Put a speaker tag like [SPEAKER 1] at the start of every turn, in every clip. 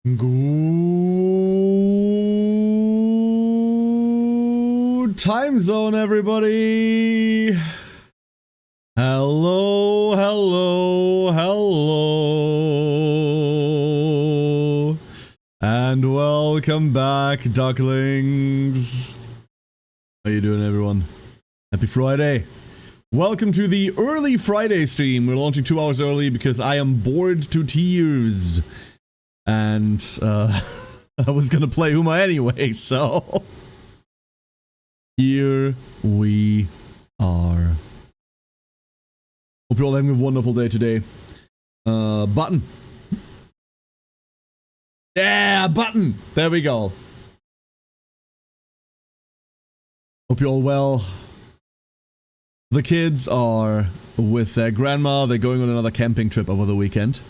[SPEAKER 1] Good time zone, everybody. Hello, hello, hello. And welcome back, ducklings. How you doing, everyone? Happy Friday. Welcome to the early Friday stream. We're launching 2 hours early because I am bored to tears. And I was gonna play Uma anyway, so here we are. Hope you're all having a wonderful day today. Button. Yeah, button. There we go. Hope you're all well. The kids are with their grandma. They're going on another camping trip over the weekend.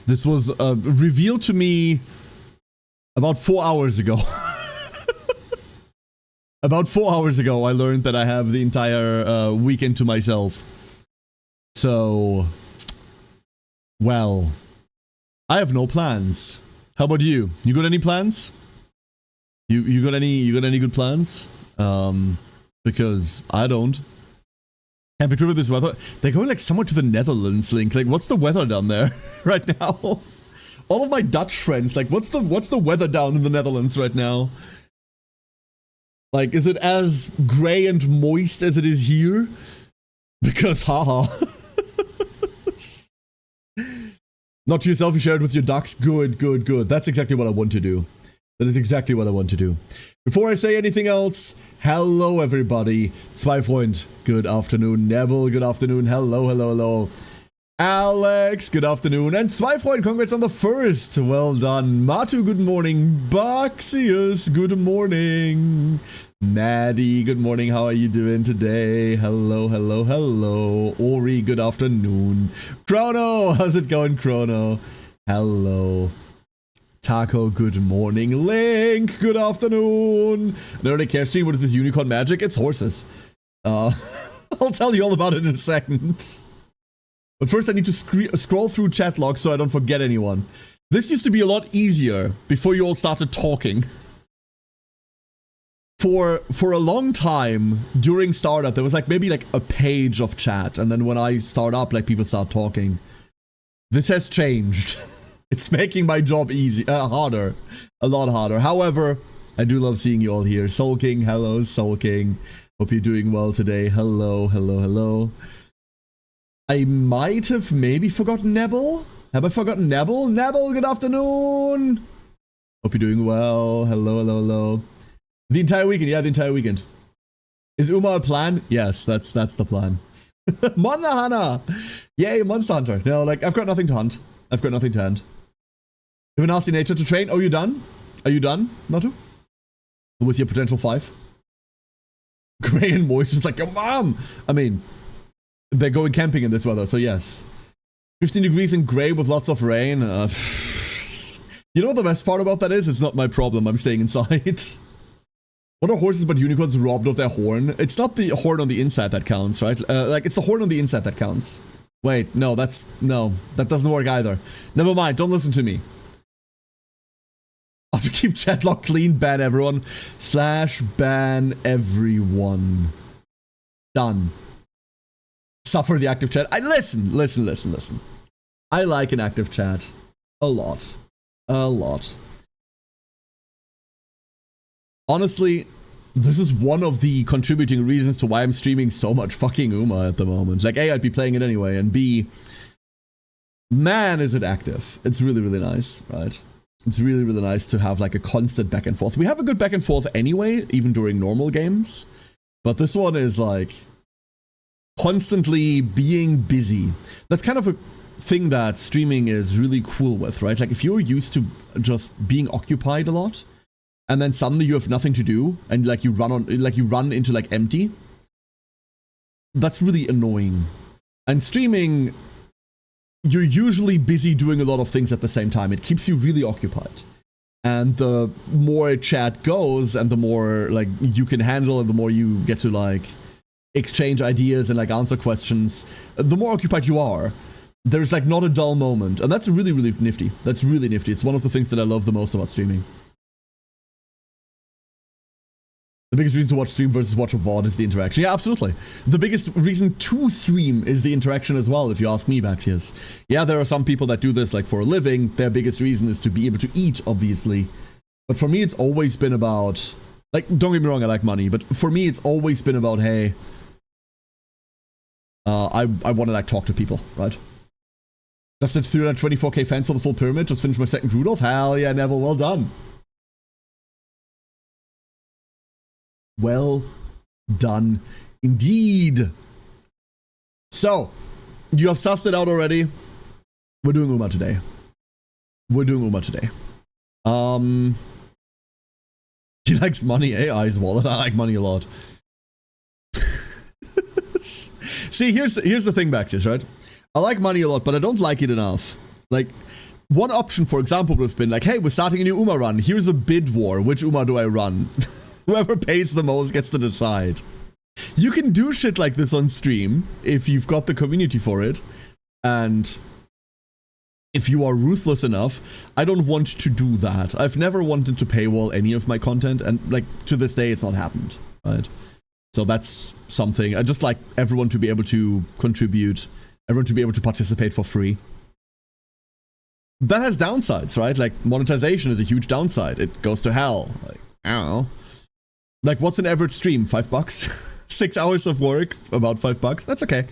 [SPEAKER 1] This was revealed to me about 4 hours ago. About 4 hours ago, I learned that I have the entire weekend to myself. So, well, I have no plans. How about you? You got any plans? You got any good plans? Because I don't. Can't be true with this weather. They're going like somewhere to the Netherlands, Link. Like, what's the weather down there right now? All of my Dutch friends, like, what's the weather down in the Netherlands right now? Like, is it as grey and moist as it is here? Because, haha. Not to yourself, you share it with your ducks. Good, good, good. That's exactly what I want to do. That is exactly what I want to do. Before I say anything else, hello everybody. Zweifreund, good afternoon. Nebel, good afternoon. Hello, hello, hello. Alex, good afternoon. And Zweifreund, congrats on the first. Well done. Matu, good morning. Baxius, good morning. Maddie, good morning. How are you doing today? Hello, hello, hello. Ori, good afternoon. Chrono, how's it going, Chrono? Hello. Taco, good morning. Link, good afternoon. An early care stream, what is this unicorn magic? It's horses. I'll tell you all about it in a second. But first I need to scroll through chat logs so I don't forget anyone. This used to be a lot easier before you all started talking. For a long time during startup, there was like maybe like a page of chat, and then when I start up, like people start talking. This has changed. It's making my job harder. A lot harder. However, I do love seeing you all here. Soul King, hello, Soul King. Hope you're doing well today. Hello, hello, hello. I might have maybe forgotten Nebel. Have I forgotten Nebel? Nebel, good afternoon. Hope you're doing well. Hello, hello, hello. The entire weekend, yeah, the entire weekend. Is Uma a plan? Yes, that's the plan. Monahana! Yay, Monster Hunter. No, like, I've got nothing to hunt. I've got nothing to hand. You have a nasty nature to train? Oh, you done? Are you done, Matu? With your potential 5? Grey and moist is like, your mom! I mean, they're going camping in this weather, so yes. 15 degrees in grey with lots of rain. You know what the best part about that is? It's not my problem, I'm staying inside. What are horses but unicorns robbed of their horn? It's not the horn on the inside that counts, right? Like, it's the horn on the inside that counts. Wait, no, that doesn't work either. Never mind, don't listen to me. I have to keep chatlog clean, ban everyone. / ban everyone. Done. Suffer the active chat. Listen. I like an active chat. A lot. A lot. Honestly, this is one of the contributing reasons to why I'm streaming so much fucking Uma at the moment. Like, A, I'd be playing it anyway, and B, man, is it active. It's really, really nice, right? It's really, really nice to have like a constant back and forth. We have a good back and forth anyway, even during normal games. But this one is like constantly being busy. That's kind of a thing that streaming is really cool with, right? Like, if you're used to just being occupied a lot, and then suddenly you have nothing to do, and like you run into like empty. That's really annoying. And streaming, you're usually busy doing a lot of things at the same time. It keeps you really occupied. And the more chat goes, and the more like you can handle, and the more you get to like exchange ideas and like answer questions, the more occupied you are. There's like not a dull moment. And that's really, really nifty. That's really nifty. It's one of the things that I love the most about streaming. The biggest reason to watch stream versus watch a VOD is the interaction. Yeah, absolutely. The biggest reason to stream is the interaction as well, if you ask me, Baxius. Yeah, there are some people that do this like for a living. Their biggest reason is to be able to eat, obviously. But for me, it's always been about... Like, don't get me wrong, I like money. But for me, it's always been about, hey... I want to like talk to people, right? Just did 324k fans on the full pyramid. Just finished my second Rudolph. Hell yeah, Neville, well done. Well done indeed. So, you have sussed it out already. We're doing Uma today. We're doing Uma today. He likes money, AI's wallet. I like money a lot. See, here's the thing, Baxius, right? I like money a lot, but I don't like it enough. Like, one option, for example, would have been like, hey, we're starting a new Uma run. Here's a bid war. Which Uma do I run? Whoever pays the most gets to decide. You can do shit like this on stream if you've got the community for it. And if you are ruthless enough, I don't want to do that. I've never wanted to paywall any of my content, and like to this day, it's not happened, right? So that's something. I just like everyone to be able to contribute, everyone to be able to participate for free. That has downsides, right? Like monetization is a huge downside. It goes to hell. Like, I don't know. Like, what's an average stream? $5? 6 hours of work, about $5. That's okay.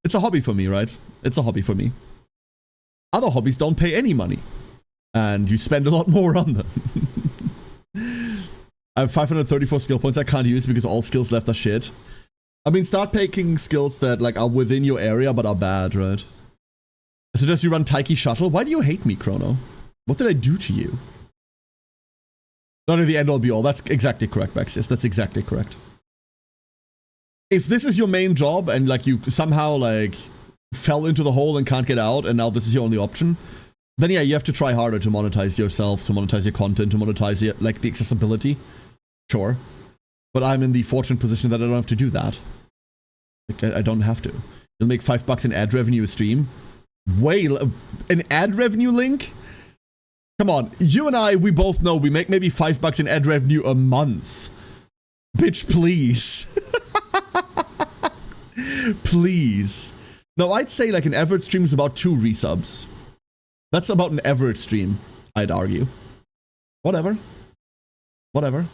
[SPEAKER 1] It's a hobby for me, right? It's a hobby for me. Other hobbies don't pay any money. And you spend a lot more on them. I have 534 skill points I can't use because all skills left are shit. I mean, start picking skills that like are within your area but are bad, right? I suggest you run Taiki Shuttle. Why do you hate me, Chrono? What did I do to you? Not in the end all be all. That's exactly correct, Baxius. That's exactly correct. If this is your main job and like you somehow like fell into the hole and can't get out and now this is your only option, then yeah, you have to try harder to monetize yourself, to monetize your content, to monetize your, like the accessibility. Sure. But I'm in the fortunate position that I don't have to do that. Like I don't have to. You'll make $5 in ad revenue a stream. An ad revenue link? Come on, you and I, we both know we make maybe $5 in ad revenue a month. Bitch, please. Please. No, I'd say like an average stream is about 2 resubs. That's about an average stream, I'd argue. Whatever. Whatever.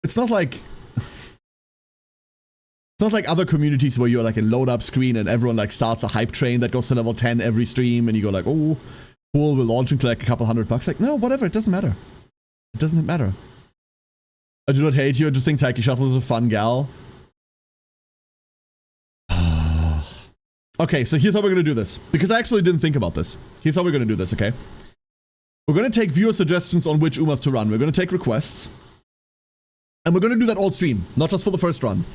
[SPEAKER 1] It's not like... It's not like other communities where you're like in load up screen and everyone like starts a hype train that goes to level 10 every stream and you go like, oh, cool, we're launching to like a couple $100. Like, no, whatever, it doesn't matter. It doesn't matter. I do not hate you, I just think Taiki Shuttle is a fun gal. Okay, so here's how we're gonna do this. Because I actually didn't think about this. Here's how we're gonna do this, okay? We're gonna take viewer suggestions on which Umas to run. We're gonna take requests. And we're gonna do that all stream, not just for the first run.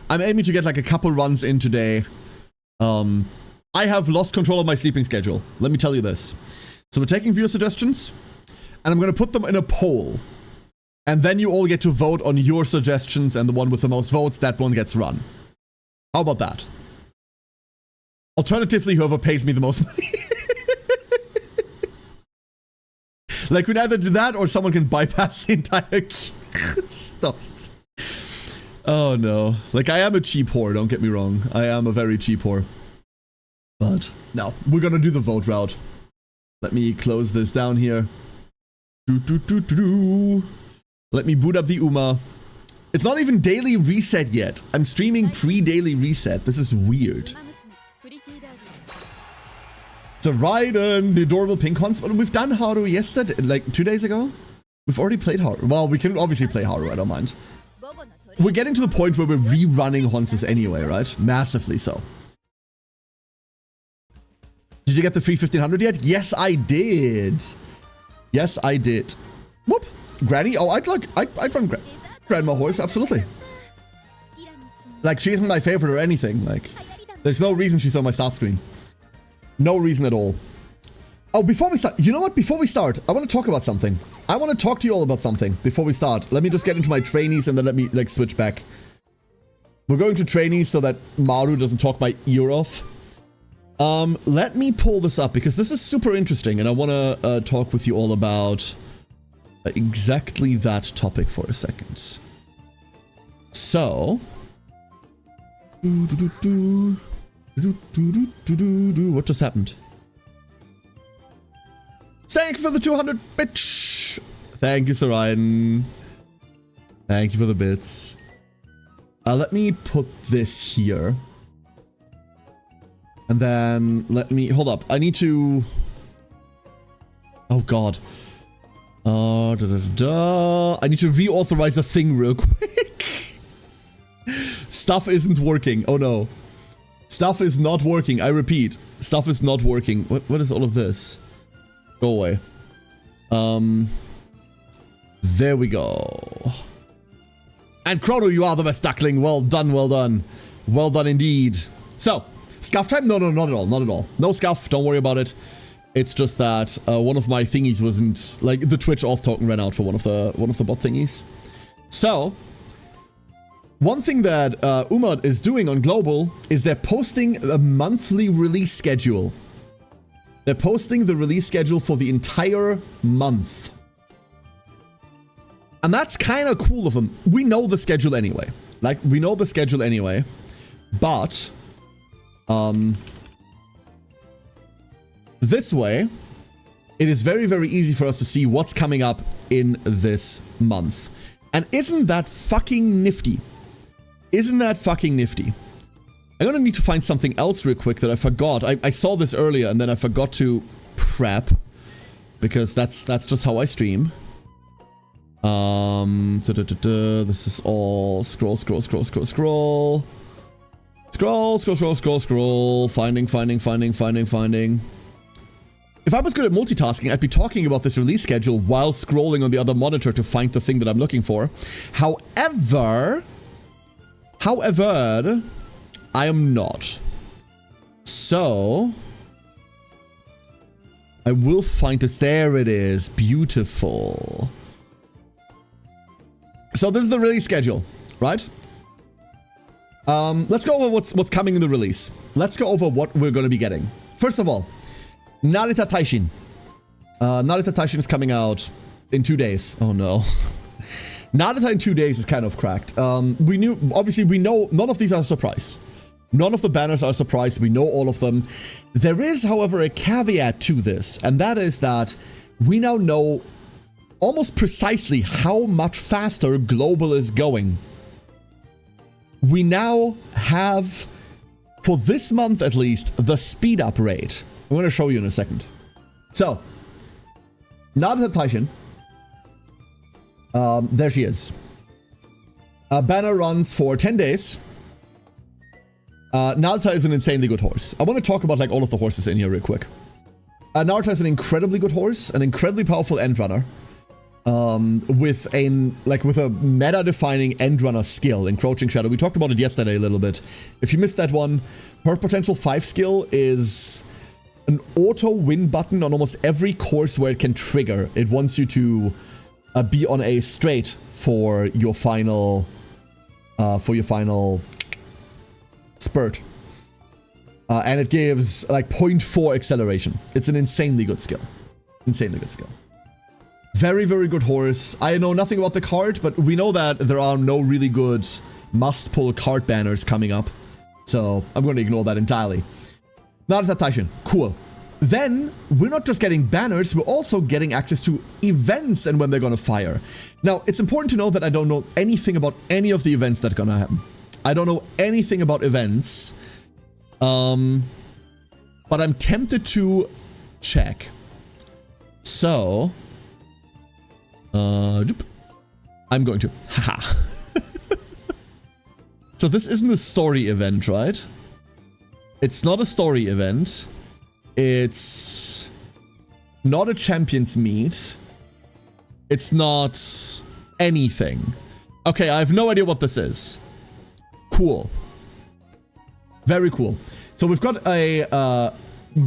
[SPEAKER 1] I'm aiming to get like a couple runs in today. I have lost control of my sleeping schedule. Let me tell you this. So we're taking viewer suggestions, and I'm gonna put them in a poll. And then you all get to vote on your suggestions, and the one with the most votes, that one gets run. How about that? Alternatively, whoever pays me the most money. Like, we can either do that, or someone can bypass the entire Stop. Oh no. Like, I am a cheap whore, don't get me wrong. I am a very cheap whore. But, no. We're gonna do the vote route. Let me close this down here. Let me boot up the Uma. It's not even daily reset yet. I'm streaming pre-daily reset. This is weird. So Raiden, the adorable pink ones. We've done Haru yesterday, like 2 days ago. We've already played Haru. Well, we can obviously play Haru, I don't mind. We're getting to the point where we're rerunning Honses anyway, right? Massively so. Did you get the free 1500 yet? Yes, I did. Yes, I did. Whoop. Granny? Oh, I'd run Grandma Horse, absolutely. Like, she isn't my favorite or anything. Like, there's no reason she's on my start screen. No reason at all. Oh, before we start, you know what? Before we start, I want to talk about something. I want to talk to you all about something before we start. Let me just get into my trainees and then let me, like, switch back. We're going to trainees so that Maru doesn't talk my ear off. Let me pull this up because this is super interesting and I want to talk with you all about exactly that topic for a second. So, what just happened? Thank you for the 200 bitch. Thank you, Sarayan. Thank you for the bits. Let me put this here. And then let me, hold up. I need to, oh God. I need to reauthorize a thing real quick. Stuff isn't working. Oh no. Stuff is not working. I repeat, stuff is not working. What is all of this? Go away. There we go. And Chrono, you are the best duckling. Well done, well done. Well done indeed. So, scuff time? No, not at all, not at all. No scuff, don't worry about it. It's just that one of my thingies wasn't, like, the Twitch auth token ran out for one of the bot thingies. So, one thing that Umad is doing on Global is they're posting a monthly release schedule. They're posting the release schedule for the entire month. And that's kind of cool of them. We know the schedule anyway. Like, we know the schedule anyway. But, this way, it is very, very easy for us to see what's coming up in this month. And isn't that fucking nifty? Isn't that fucking nifty? I'm gonna need to find something else real quick that I forgot. I saw this earlier and then I forgot to prep. Because that's just how I stream. This is all scroll. Finding. If I was good at multitasking, I'd be talking about this release schedule while scrolling on the other monitor to find the thing that I'm looking for. However, I am not. So, I will find this. There it is. Beautiful. So this is the release schedule, right? Let's go over what's coming in the release. Let's go over what we're going to be getting. First of all, Narita Taishin. Narita Taishin is coming out in 2 days. Oh no. Narita in 2 days is kind of cracked. Obviously we know none of these are a surprise. None of the banners are a surprise. We know all of them. There is, however, a caveat to this, and that is that we now know almost precisely how much faster Global is going. We now have, for this month at least, the speed up rate. I'm going to show you in a second. So, Narita Taishin. There she is. Banner runs for 10 days. Narita is an insanely good horse. I want to talk about like all of the horses in here real quick. Narita is an incredibly good horse, an incredibly powerful end runner. With a meta-defining end runner skill, Encroaching Shadow. We talked about it yesterday a little bit. If you missed that one, her potential 5 skill is an auto win button on almost every course where it can trigger. It wants you to be on a straight for your final spurt. And it gives like 0.4 acceleration. It's an insanely good skill. Insanely good skill. Very, very good horse. I know nothing about the card, but we know that there are no really good must-pull card banners coming up. So I'm going to ignore that entirely. Narita Taishin. Cool. Then, we're not just getting banners, we're also getting access to events and when they're going to fire. Now, it's important to know that I don't know anything about any of the events that are going to happen. I don't know anything about events. But I'm tempted to check. So, I'm going to. Haha. So this isn't a story event, right? It's not a story event. It's not a champions meet. It's not anything. Okay, I have no idea what this is. Cool. Very cool. So we've got a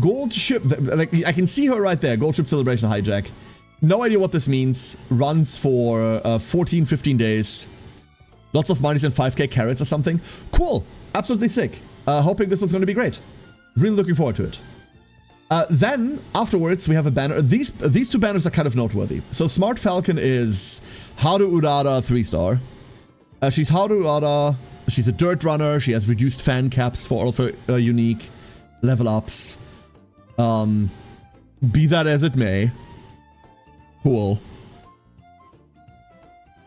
[SPEAKER 1] gold ship. Like I can see her right there. Gold ship celebration hijack. No idea what this means. Runs for 14, 15 days. Lots of monies and 5k carrots or something. Cool. Absolutely sick. Hoping this was going to be great. Really looking forward to it. Then, afterwards, we have a banner. These two banners are kind of noteworthy. So, Smart Falcon is Haru Urara 3-star. She's Haru Urara. She's a dirt runner. She has reduced fan caps for all of her unique level ups. Be that as it may. Cool.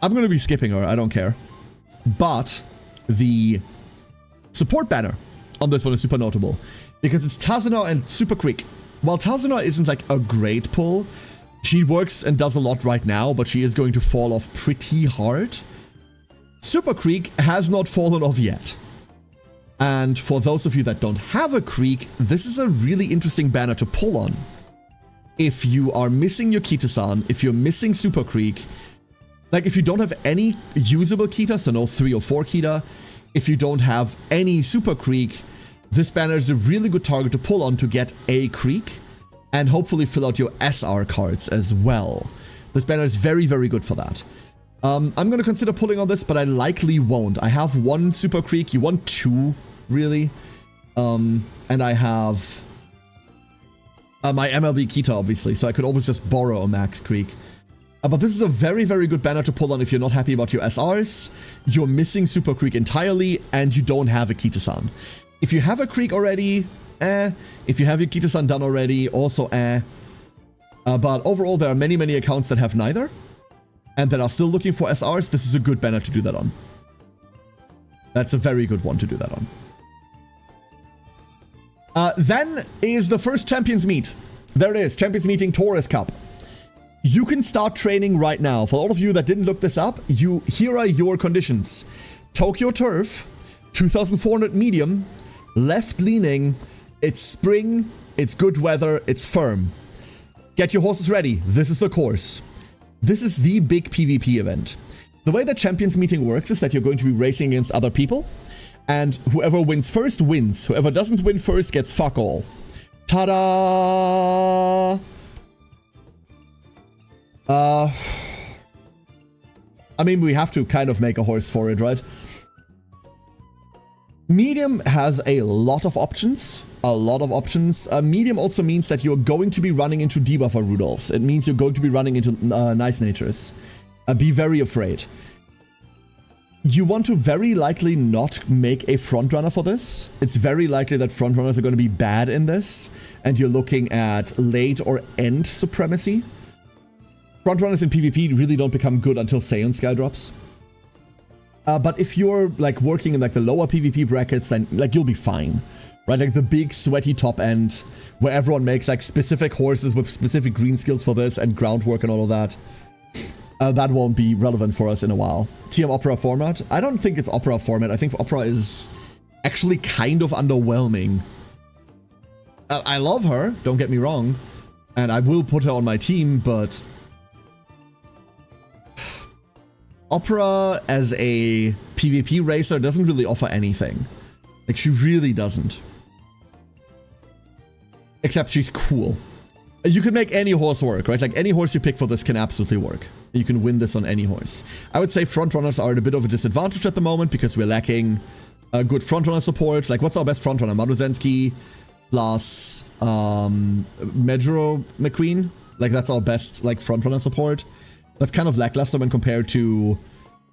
[SPEAKER 1] I'm going to be skipping her. I don't care. But the support banner on this one is super notable because it's Tazuna and Super Creek. While Tazuna isn't like a great pull, she works and does a lot right now, but she is going to fall off pretty hard. Super Creek has not fallen off yet. And for those of you that don't have a Creek, this is a really interesting banner to pull on. If you are missing your Kita-san, if you're missing Super Creek, like if you don't have any usable Kita, so no 3 or 4 Kita, if you don't have any Super Creek, this banner is a really good target to pull on to get a Creek and hopefully fill out your SR cards as well. This banner is very, very good for that. I'm going to consider pulling on this, but I likely won't. I have 1 Super Creek. You want 2, really. And I have my MLB Kita, obviously, so I could always just borrow a Max Creek. But this is a very, very good banner to pull on if you're not happy about your SRs, you're missing Super Creek entirely, and you don't have a Kita-san. If you have a Creek already, If you have your Kita-san done already, also but overall, there are many, many accounts that have neither, and that are still looking for SRs. This is a good banner to do that on. That's a very good one to do that on. Then is the first Champions Meet. There it is, Champions Meeting Taurus Cup. You can start training right now. For all of you that didn't look this up, here are your conditions. Tokyo Turf, 2400 medium, left leaning, it's spring, it's good weather, it's firm. Get your horses ready, this is the course. This is the big PvP event. The way the Champions Meeting works is that you're going to be racing against other people, and whoever wins first wins. Whoever doesn't win first gets fuck all. Ta-da! I mean, we have to kind of make a horse for it, right? Medium has a lot of options. Medium also means that you're going to be running into debuffer Rudolphs. It means you're going to be running into nice natures. Be very afraid. You want to very likely not make a frontrunner for this. It's very likely that frontrunners are going to be bad in this, and you're looking at late or end supremacy. Frontrunners in PvP really don't become good until Saiyan Sky drops. But if you're like working in like the lower PvP brackets, then like you'll be fine. Right, like the big sweaty top end where everyone makes like specific horses with specific green skills for this and groundwork and all of that. That won't be relevant for us in a while. TM Opera format? I don't think it's Opera format. I think Opera is actually kind of underwhelming. I love her, don't get me wrong. And I will put her on my team, but Opera as a PvP racer doesn't really offer anything. Like, she really doesn't. Except she's cool. You can make any horse work, right? Like, any horse you pick for this can absolutely work. You can win this on any horse. I would say frontrunners are at a bit of a disadvantage at the moment because we're lacking good frontrunner support. Like, what's our best frontrunner? Maduzensky plus Medro McQueen. Like, that's our best, like, frontrunner support. That's kind of lackluster when compared to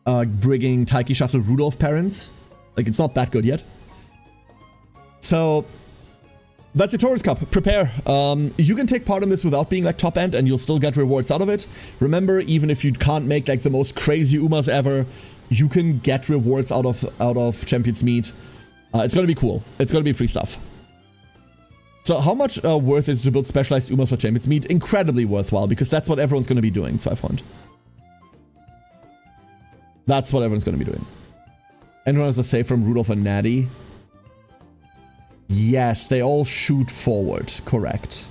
[SPEAKER 1] bringing Taiki Shuttle Rudolph parents. Like, it's not that good yet. So that's your Taurus Cup. Prepare. You can take part in this without being like top end and you'll still get rewards out of it. Remember, even if you can't make like the most crazy Umas ever, you can get rewards out of Champions Meet. It's gonna be cool. It's gonna be free stuff. So how much worth is to build specialized Umas for Champions Meet? Incredibly worthwhile, because that's what everyone's gonna be doing, so I found. That's what everyone's gonna be doing. Anyone has a save from Rudolph and Natty? Yes, they all shoot forward. Correct.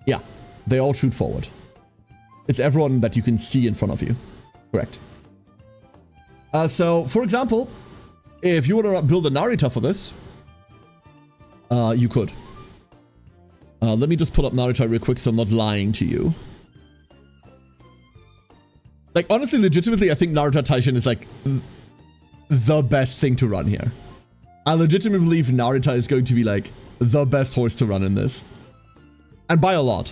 [SPEAKER 1] Yeah, they all shoot forward. It's everyone that you can see in front of you. Correct. So, for example, if you want to build a Narita for this, you could. Let me just pull up Narita real quick so I'm not lying to you. Like, honestly, legitimately, I think Naruto Taishin is like the best thing to run here. I legitimately believe Narita is going to be like the best horse to run in this. And by a lot.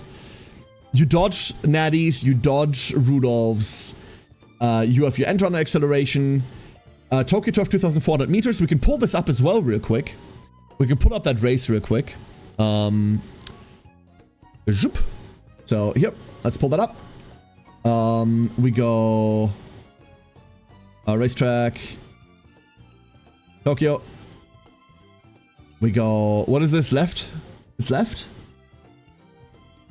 [SPEAKER 1] You dodge Natties, you dodge Rudolphs, you have your end-runner acceleration, Tokyo Turf 2,400 meters. We can pull this up as well real quick. We can pull up that race real quick. Zoop. So, here, let's pull that up. We go... racetrack. Tokyo. We go... What is this? Left? It's left?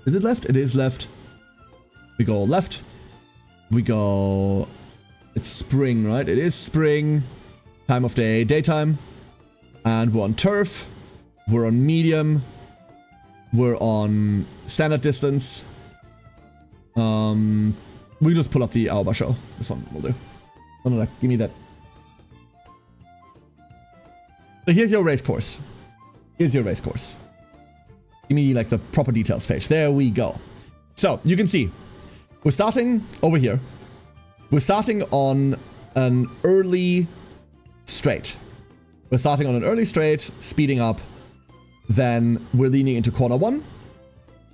[SPEAKER 1] Is it left? It is left. We go left. We go... It's spring, right? It is spring. Time of day, daytime. And we're on turf. We're on medium. We're on standard distance. We just pull up the Aoba show. This one will do. No, give me that. So here's your race course. Here's your race course. Give me like the proper details page. There we go. So you can see we're starting over here. We're starting on an early straight. We're starting on an early straight, speeding up. Then we're leaning into corner 1,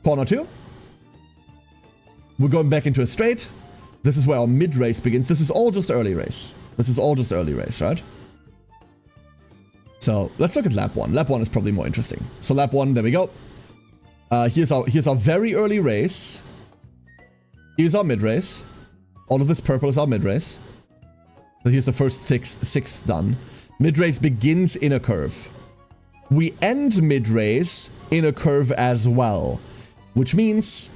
[SPEAKER 1] corner 2. We're going back into a straight. This is where our mid race begins. This is all just early race. This is all just early race, right? So let's look at lap 1. Lap 1 is probably more interesting. So lap 1, there we go. Here's our very early race. Here's our mid race. All of this purple is our mid race. So here's the first sixth done. Mid race begins in a curve. We end mid race in a curve as well, which means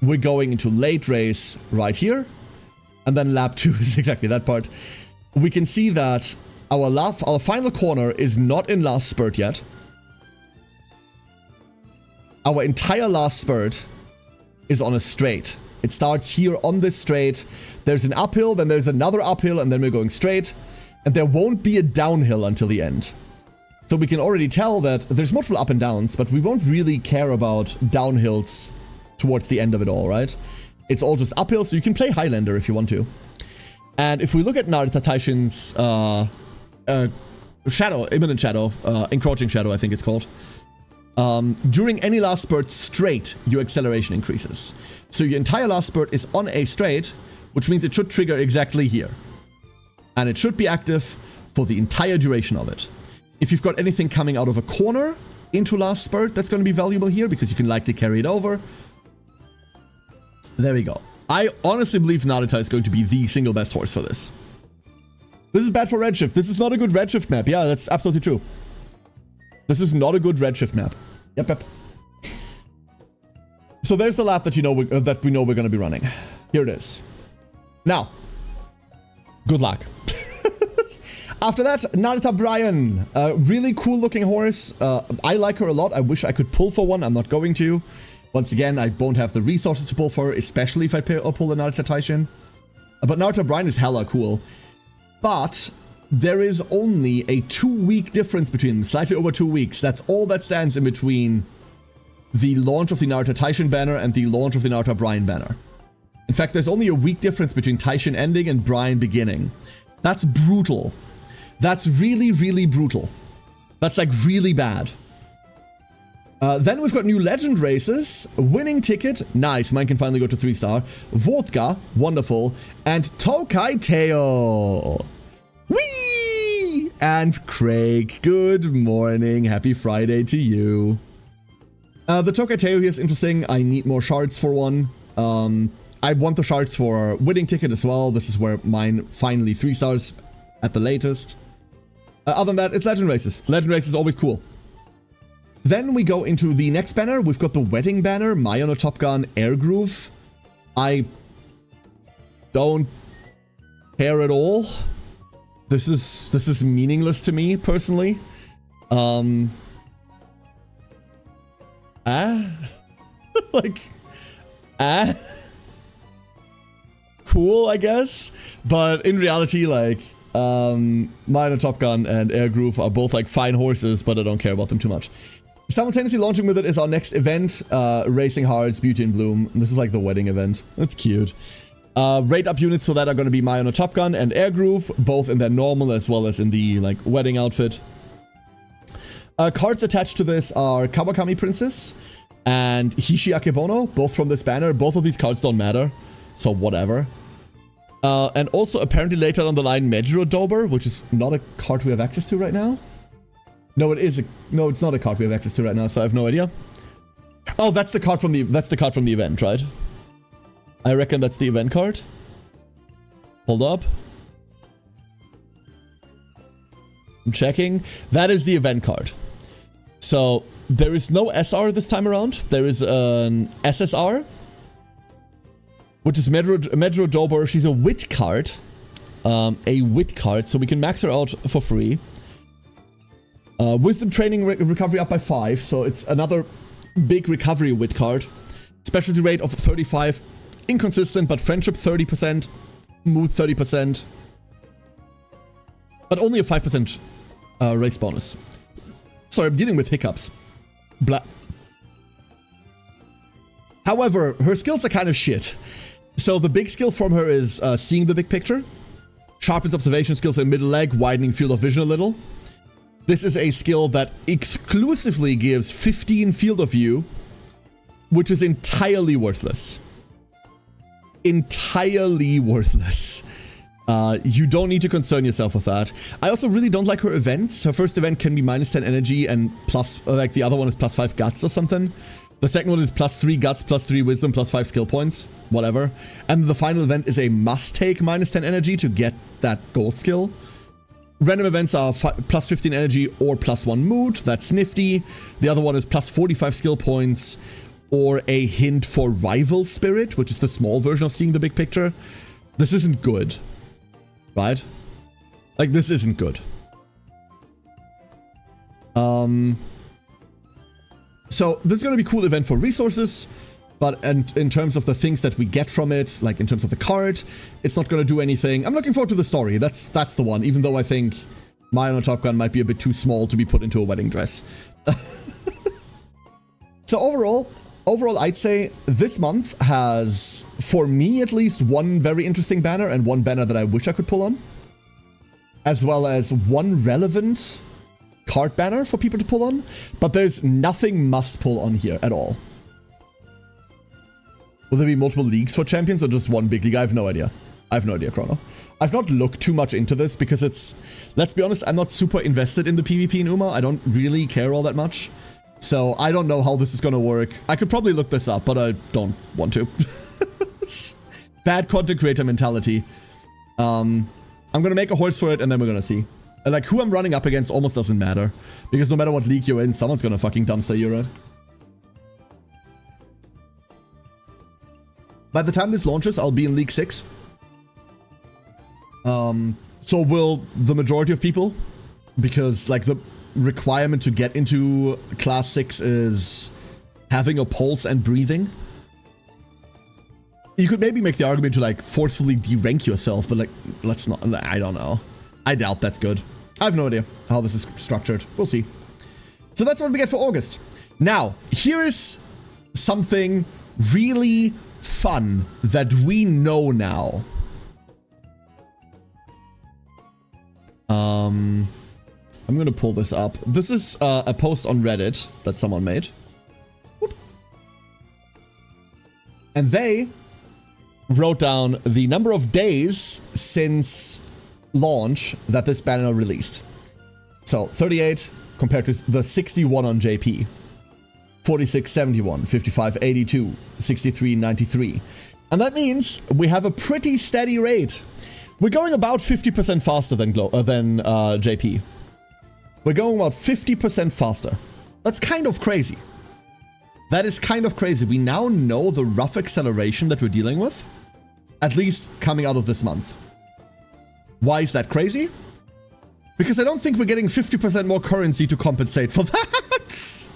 [SPEAKER 1] we're going into late race right here. And then lap 2 is exactly that part. We can see that our final corner is not in last spurt yet. Our entire last spurt is on a straight. It starts here on this straight. There's an uphill, then there's another uphill, and then we're going straight. And there won't be a downhill until the end. So we can already tell that there's multiple up and downs, but we won't really care about downhills towards the end of it all, right? It's all just uphill, so you can play Highlander if you want to. And if we look at Narita Taishin's shadow, imminent shadow, encroaching shadow, I think it's called. During any last spurt straight, your acceleration increases. So your entire last spurt is on a straight, which means it should trigger exactly here. And it should be active for the entire duration of it. If you've got anything coming out of a corner into last spurt, that's going to be valuable here because you can likely carry it over. There we go. I honestly believe Narita is going to be the single best horse for this. This is bad for Redshift. This is not a good Redshift map. Yeah, that's absolutely true. This is not a good Redshift map. Yep. So there's the lap that we know we're going to be running. Here it is. Now, good luck. After that, Narita Brian. Really cool looking horse. I like her a lot. I wish I could pull for one. I'm not going to. Once again, I won't have the resources to pull for her, especially if I pull the Narita Taishin. But Narita Brian is hella cool. But there is only a 2-week difference between them, slightly over 2 weeks. That's all that stands in between the launch of the Narita Taishin banner and the launch of the Narita Brian banner. In fact, there's only a week difference between Taishin ending and Brian beginning. That's brutal. That's really, really brutal. That's like really bad. Then we've got new legend races. Winning Ticket, nice, mine can finally go to 3-star. Vodka, wonderful. And Tokai Teo. Whee! And Craig, good morning. Happy Friday to you. The Tokai Teo here is interesting. I need more shards for one. I want the shards for Winning Ticket as well. This is where mine finally 3 stars at the latest. Other than that, it's Legend Races. Legend Races is always cool. Then we go into the next banner. We've got the Wedding banner, Mai on a Top Gun, Air Groove. I don't care at all. This is meaningless to me personally. Cool, I guess. But in reality, like, Mai on a Top Gun and Air Groove are both like fine horses, but I don't care about them too much. Simultaneously launching with it is our next event, Racing Hearts, Beauty in Bloom. This is like the wedding event. That's cute. Rate up units for that are going to be Mai on a Top Gun and Air Groove, both in their normal as well as in the like wedding outfit. Cards attached to this are Kawakami Princess and Hishi Akebono, both from this banner. Both of these cards don't matter, so whatever. And also apparently later on the line, Mejuro Dober, which is not a card we have access to right now. No, it is no, it's not a card we have access to right now, so I have no idea. Oh, that's the card from the event, right? I reckon that's the event card. Hold up. I'm checking. That is the event card. So there is no SR this time around. There is an SSR, which is Mejuro Dober. She's a wit card. A wit card, so we can max her out for free. Wisdom training recovery up by 5, so it's another big recovery wit card. Specialty rate of 35. Inconsistent, but friendship 30%. Mood 30%. But only a 5% race bonus. Sorry, I'm dealing with hiccups. Blah. However, her skills are kind of shit. So the big skill from her is seeing the big picture. Sharpens observation skills in middle leg, widening field of vision a little. This is a skill that exclusively gives 15 field of view, which is entirely worthless. Entirely worthless. You don't need to concern yourself with that. I also really don't like her events. Her first event can be -10 energy and plus, like the other one is +5 guts or something. The second one is +3 guts, +3 wisdom, +5 skill points, whatever. And the final event is a must take -10 energy to get that gold skill. Random events are +15 energy or +1 mood. That's nifty. The other one is +45 skill points or a hint for rival spirit, which is the small version of seeing the big picture. This isn't good, right? Like, this isn't good. So this is going to be a cool event for resources, but and in terms of the things that we get from it, like in terms of the card, it's not going to do anything. I'm looking forward to the story. That's the one, even though I think Maya no Top Gun might be a bit too small to be put into a wedding dress. So overall, I'd say this month has, for me at least, one very interesting banner and one banner that I wish I could pull on, as well as one relevant card banner for people to pull on, but there's nothing must pull on here at all. Will there be multiple leagues for champions or just one big league? I have no idea. I have no idea, Chrono. I've not looked too much into this because it's, let's be honest, I'm not super invested in the PvP in UMA. I don't really care all that much. So I don't know how this is going to work. I could probably look this up, but I don't want to. Bad content creator mentality. I'm going to make a horse for it and then we're going to see. Like, who I'm running up against almost doesn't matter. Because no matter what league you're in, someone's going to fucking dumpster you, right? By the time this launches, I'll be in League 6. So will the majority of people. Because, like, the requirement to get into Class 6 is having a pulse and breathing. You could maybe make the argument to, like, forcefully de-rank yourself, but, like, let's not. I don't know. I doubt that's good. I have no idea how this is structured. We'll see. So that's what we get for August. Now, here is something really fun that we know now. I'm gonna pull this up. This is a post on Reddit that someone made. Whoop. And they wrote down the number of days since launch that this banner released. So 38 compared to the 61 on JP. 46.71, 55.82, 63.93. And that means we have a pretty steady rate. We're going about 50% faster than JP. We're going about 50% faster. That's kind of crazy. That is kind of crazy. We now know the rough acceleration that we're dealing with, at least coming out of this month. Why is that crazy? Because I don't think we're getting 50% more currency to compensate for that.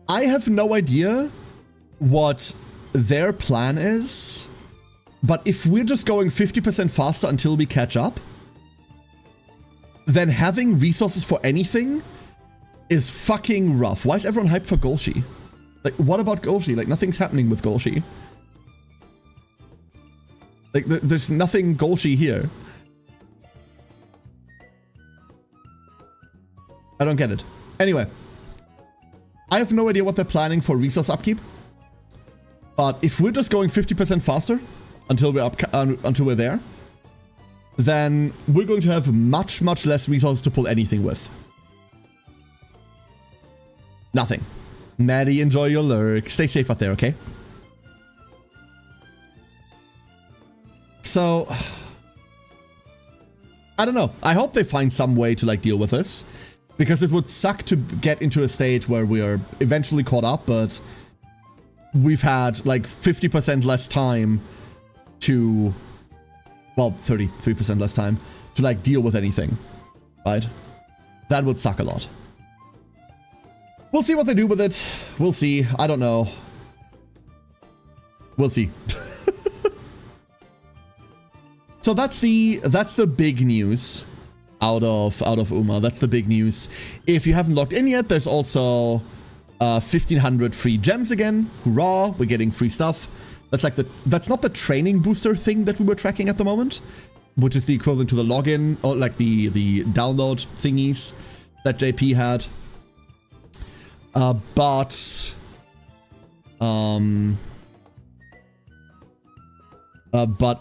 [SPEAKER 1] I have no idea what their plan is, but if we're just going 50% faster until we catch up, then having resources for anything is fucking rough. Why is everyone hyped for Golshi? Like, what about Golshi? Like, nothing's happening with Golshi. Like, there's nothing Golshi here. I don't get it. Anyway, I have no idea what they're planning for resource upkeep. But if we're just going 50% faster until we're there, then we're going to have much, much less resources to pull anything with. Nothing. Maddie, enjoy your lurk. Stay safe out there, okay? So, I don't know. I hope they find some way to like deal with this, because it would suck to get into a state where we are eventually caught up, but we've had like 50% less time to, well, 33% less time to like deal with anything, right? That would suck a lot. We'll see what they do with it. We'll see. I don't know. We'll see. So that's the big news out of UMA. That's the big news. If you haven't logged in yet, there's also 1,500 free gems again. Hurrah! We're getting free stuff. That's like that's not the training booster thing that we were tracking at the moment, which is the equivalent to the login or like the download thingies that JP had. But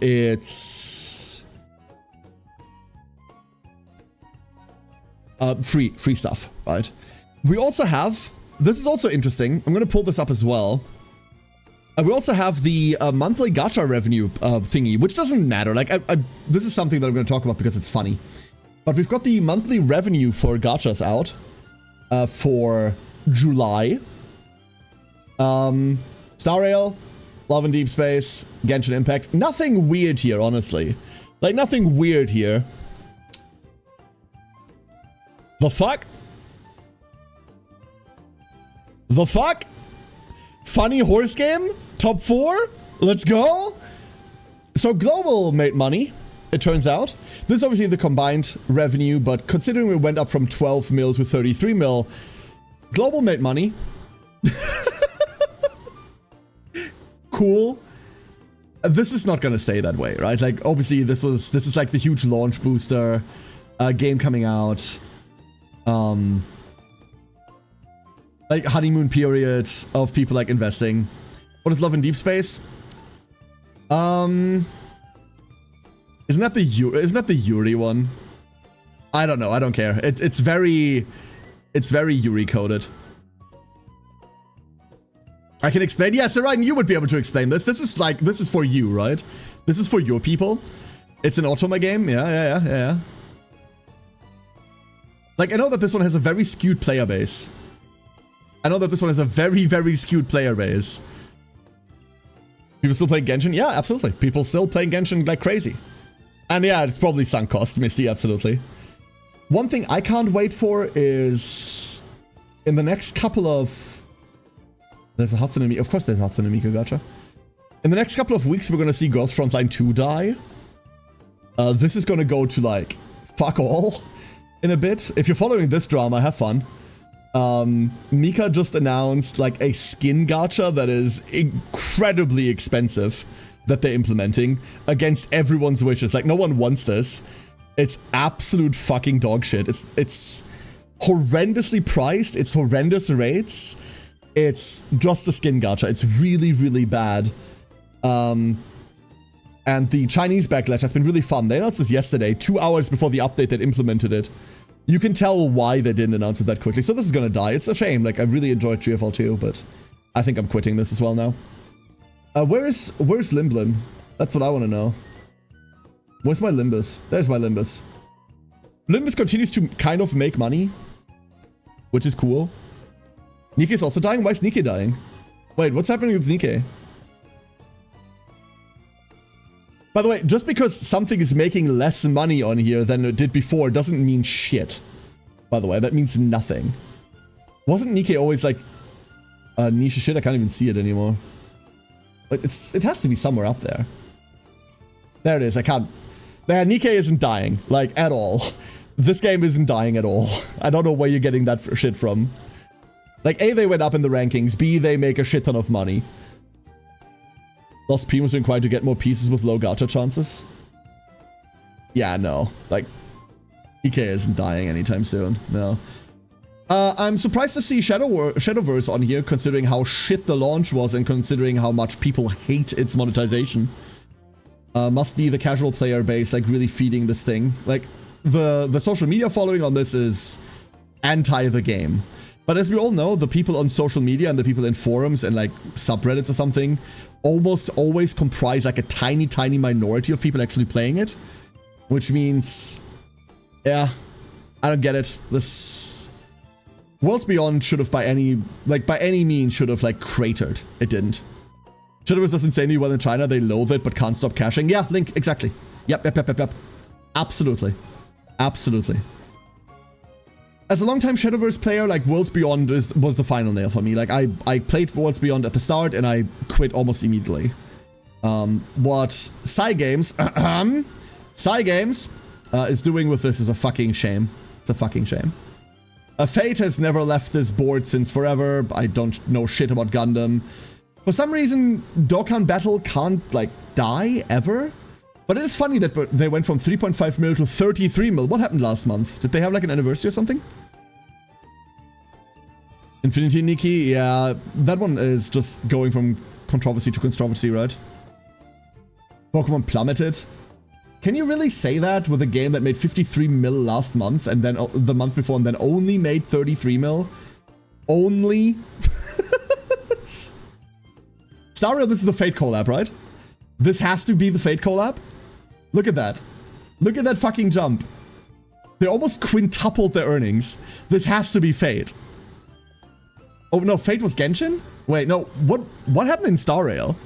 [SPEAKER 1] it's free stuff, right? We also have, this is also interesting. I'm gonna pull this up as well. We also have the monthly gacha revenue thingy, which doesn't matter. Like, this is something that I'm gonna talk about because it's funny. But we've got the monthly revenue for gachas out for July. Star Rail, Love and Deep Space, Genshin Impact. Nothing weird here, honestly. Like, nothing weird here. The fuck? The fuck? Funny horse game? Top 4? Let's go? So Global made money, it turns out. This is obviously the combined revenue, but considering we went up from 12 mil to 33 mil, Global made money. Cool. This is not gonna stay that way, right? Like, obviously this is like the huge launch booster game coming out. Like honeymoon period of people like investing. What is Love in Deep Space? Isn't that the Yuri one? I don't know. I don't care. It's very Yuri coded. I can explain. Yes, yeah, Ryan, you would be able to explain this. This is for you, right? This is for your people. It's an Automa game. Yeah. Like, I know that this one has a very skewed player base. People still playing Genshin? Yeah, absolutely. People still playing Genshin like crazy. And yeah, it's probably sunk cost, Misty, absolutely. One thing I can't wait for is in the next couple of... There's a Hatsune Miku. Of course there's a Hatsune Miku gacha. In the next couple of weeks, we're going to see Ghost Frontline 2 die. This is going to go to like fuck all in a bit. If you're following this drama, have fun. Mika just announced like a skin gacha that is incredibly expensive that they're implementing against everyone's wishes. Like, no one wants this. It's absolute fucking dog shit. It's horrendously priced. It's horrendous rates. It's just a skin gacha. It's really, really bad. And the Chinese backlash has been really fun. They announced this yesterday, 2 hours before the update that implemented it. You can tell why they didn't announce it that quickly. So this is gonna die. It's a shame. Like, I really enjoyed GFL 2, but I think I'm quitting this as well now. Where's Limblin? That's what I want to know. Where's my Limbus? There's my Limbus. Limbus continues to kind of make money, which is cool. Nikke is also dying? Why is Nikke dying? Wait, what's happening with Nikke? By the way, just because something is making less money on here than it did before doesn't mean shit. By the way, that means nothing. Wasn't Nikke always like niche shit? I can't even see it anymore. But it has to be somewhere up there. There it is. I can't. There, Nikke isn't dying, like, at all. This game isn't dying at all. I don't know where you're getting that shit from. Like, A, they went up in the rankings. B, they make a shit ton of money. Los Primos are required to get more pieces with low gacha chances. Yeah, no. Like, Nikke isn't dying anytime soon. No. I'm surprised to see Shadowverse on here, considering how shit the launch was and considering how much people hate its monetization. Must be the casual player base, like, really feeding this thing. Like, the social media following on this is anti the game. But as we all know, the people on social media and the people in forums and, like, subreddits or something almost always comprise, like, a tiny, tiny minority of people actually playing it. Which means, yeah, I don't get it. This... Worlds Beyond should have by any means should have, like, cratered. It didn't. Shadowverse does insanely well in China. They loathe it, but can't stop caching. Yeah, Link, exactly. Yep. Absolutely. Absolutely. As a long-time Shadowverse player, like, Worlds Beyond was the final nail for me. Like, I played Worlds Beyond at the start, and I quit almost immediately. What Cygames is doing with this is a fucking shame. It's a fucking shame. Fate has never left this board since forever. I don't know shit about Gundam. For some reason, Dokkan Battle can't, like, die ever. But it is funny that they went from 3.5 mil to 33 mil. What happened last month? Did they have, like, an anniversary or something? Infinity Nikki? Yeah, that one is just going from controversy to controversy, right? Pokemon plummeted. Can you really say that with a game that made 53 mil last month and then the month before and then only made 33 mil? Only? Star Rail, this is the Fate collab, right? This has to be the Fate collab? Look at that. Look at that fucking jump. They almost quintupled their earnings. This has to be Fate. Oh no, Fate was Genshin? Wait, no, what happened in Star Rail?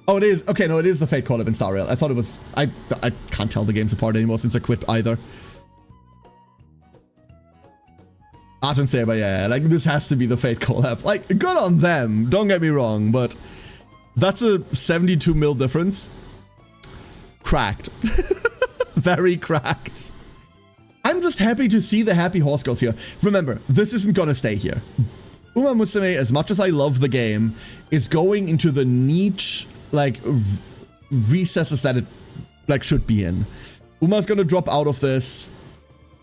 [SPEAKER 1] Oh, it is. Okay, no, it is the Fate collab in Star Rail. I thought it was... I can't tell the games apart anymore since I quit either. Argent Saber, yeah, like, this has to be the Fate collab. Like, good on them, don't get me wrong, but that's a 72 mil difference. Cracked. Very cracked. I'm just happy to see the happy horse girls here. Remember, this isn't gonna stay here. Uma Musume, as much as I love the game, is going into the niche, like, recesses that it, like, should be in. Uma's gonna drop out of this,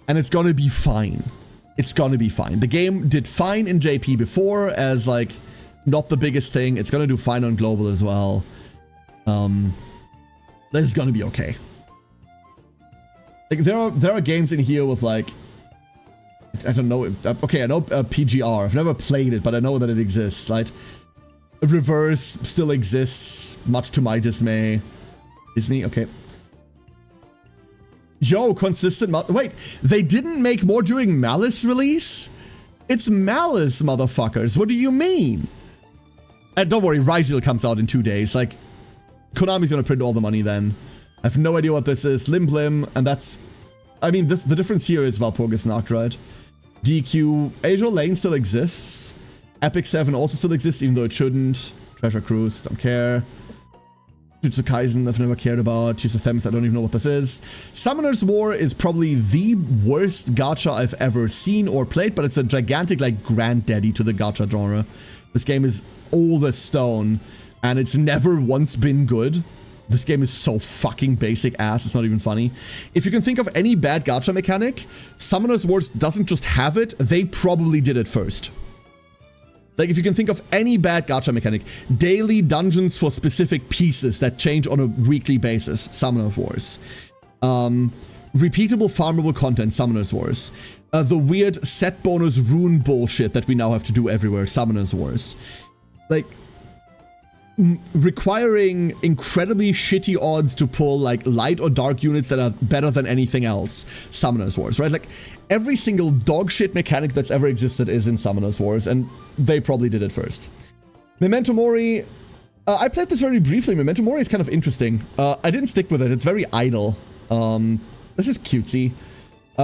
[SPEAKER 1] and it's gonna be fine. It's gonna be fine. The game did fine in JP before as, like, not the biggest thing. It's gonna do fine on global as well. This is gonna be okay. Like, there are games in here with, like, I don't know. Okay, I know PGR. I've never played it, but I know that it exists. Like, Reverse still exists, much to my dismay. Disney, okay. Yo, consistent. Wait, they didn't make more during Malice release? It's Malice, motherfuckers. What do you mean? And don't worry, Ryzeal comes out in 2 days. Like, Konami's gonna print all the money then. I have no idea what this is. Lim Blim, and that's... I mean, the difference here is Walpurgis Nacht, right? DQ, Azure Lane still exists. Epic 7 also still exists, even though it shouldn't. Treasure Cruise, don't care. Jujutsu Kaisen, I've never cared about. Tears of Themis, I don't even know what this is. Summoner's War is probably the worst gacha I've ever seen or played, but it's a gigantic, like, granddaddy to the gacha genre. This game is old as stone, and it's never once been good. This game is so fucking basic ass, it's not even funny. If you can think of any bad gacha mechanic, Summoner's Wars doesn't just have it, they probably did it first. Like, if you can think of any bad gacha mechanic, daily dungeons for specific pieces that change on a weekly basis, Summoner's Wars. Repeatable farmable content, Summoner's Wars. The weird set bonus rune bullshit that we now have to do everywhere, Summoner's Wars. Like, requiring incredibly shitty odds to pull, like, light or dark units that are better than anything else, Summoner's Wars, right? Like, every single dog shit mechanic that's ever existed is in Summoner's Wars, and they probably did it first. Memento Mori, I played this very briefly. Memento Mori is kind of interesting. I didn't stick with it, it's very idle. This is cutesy.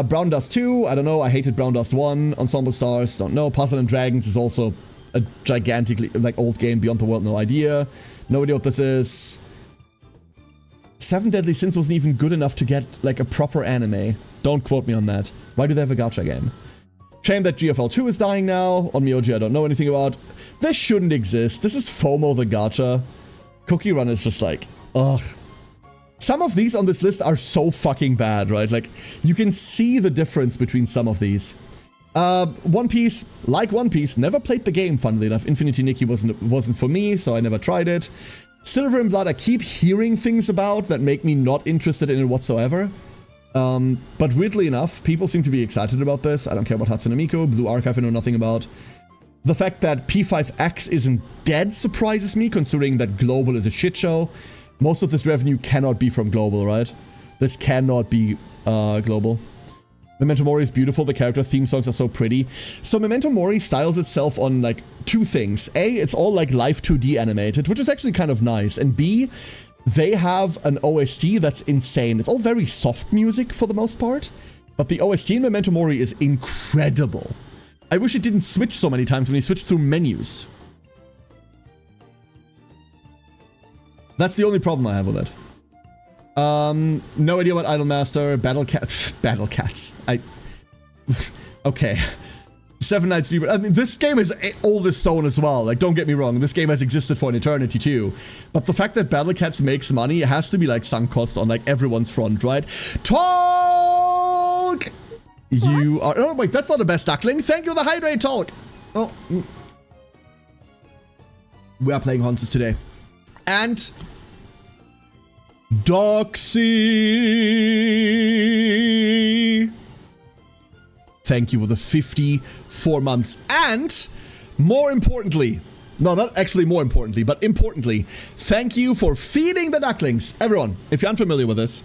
[SPEAKER 1] Brown Dust 2, I don't know, I hated Brown Dust 1. Ensemble Stars, don't know. Puzzle and Dragons is also a gigantically, like, old game. Beyond the World, no idea. No idea what this is. Seven Deadly Sins wasn't even good enough to get, like, a proper anime. Don't quote me on that. Why do they have a gacha game? Shame that GFL 2 is dying now. On Myoji, I don't know anything about. This shouldn't exist. This is FOMO the gacha. Cookie Run is just like, ugh. Some of these on this list are so fucking bad, right? Like, you can see the difference between some of these. One Piece, like One Piece, never played the game, funnily enough. Infinity Nikki wasn't for me, so I never tried it. Silver and Blood, I keep hearing things about that make me not interested in it whatsoever. But weirdly enough, people seem to be excited about this. I don't care about Hatsune Miku. Blue Archive I know nothing about. The fact that P5X isn't dead surprises me, considering that Global is a shit show. Most of this revenue cannot be from Global, right? This cannot be Global. Memento Mori is beautiful. The character theme songs are so pretty. So Memento Mori styles itself on like two things. A, it's all like live 2D animated, which is actually kind of nice. And B, they have an OST that's insane. It's all very soft music for the most part, but the OST in Memento Mori is incredible. I wish it didn't switch so many times when you switch through menus. That's the only problem I have with it. No idea what Idolmaster, Battle Cats. Okay. Seven Nights Reboot. I mean, this game is old as stone as well. Like, don't get me wrong. This game has existed for an eternity too. But the fact that Battle Cats makes money, it has to be like sunk cost on like everyone's front, right? Talk! You are... Oh, wait, that's not the best duckling. Thank you for the hydrate, Talk. Oh. We are playing Honsus today. And... Doxy! Thank you for the 54 months. And, more importantly, no, not actually more importantly, but importantly, thank you for feeding the ducklings. Everyone, if you're unfamiliar with this,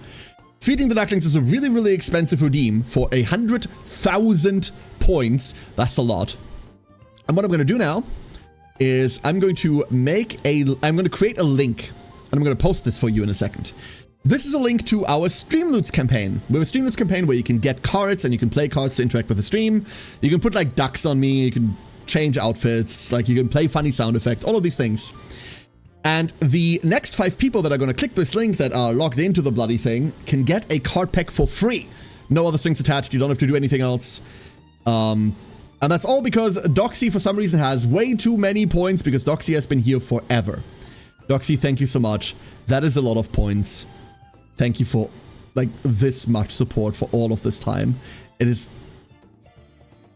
[SPEAKER 1] feeding the ducklings is a really, really expensive redeem for 100,000 points. That's a lot. And what I'm going to do now is I'm going to create a link. And I'm going to post this for you in a second. This is a link to our Streamloots campaign. We have a Streamloots campaign where you can get cards and you can play cards to interact with the stream. You can put like ducks on me, you can change outfits, like you can play funny sound effects, all of these things. And the next 5 people that are going to click this link that are logged into the bloody thing can get a card pack for free. No other strings attached, you don't have to do anything else. And that's all because Doxy for some reason has way too many points because Doxy has been here forever. Doxy, thank you so much. That is a lot of points. Thank you for, like, this much support for all of this time. It is...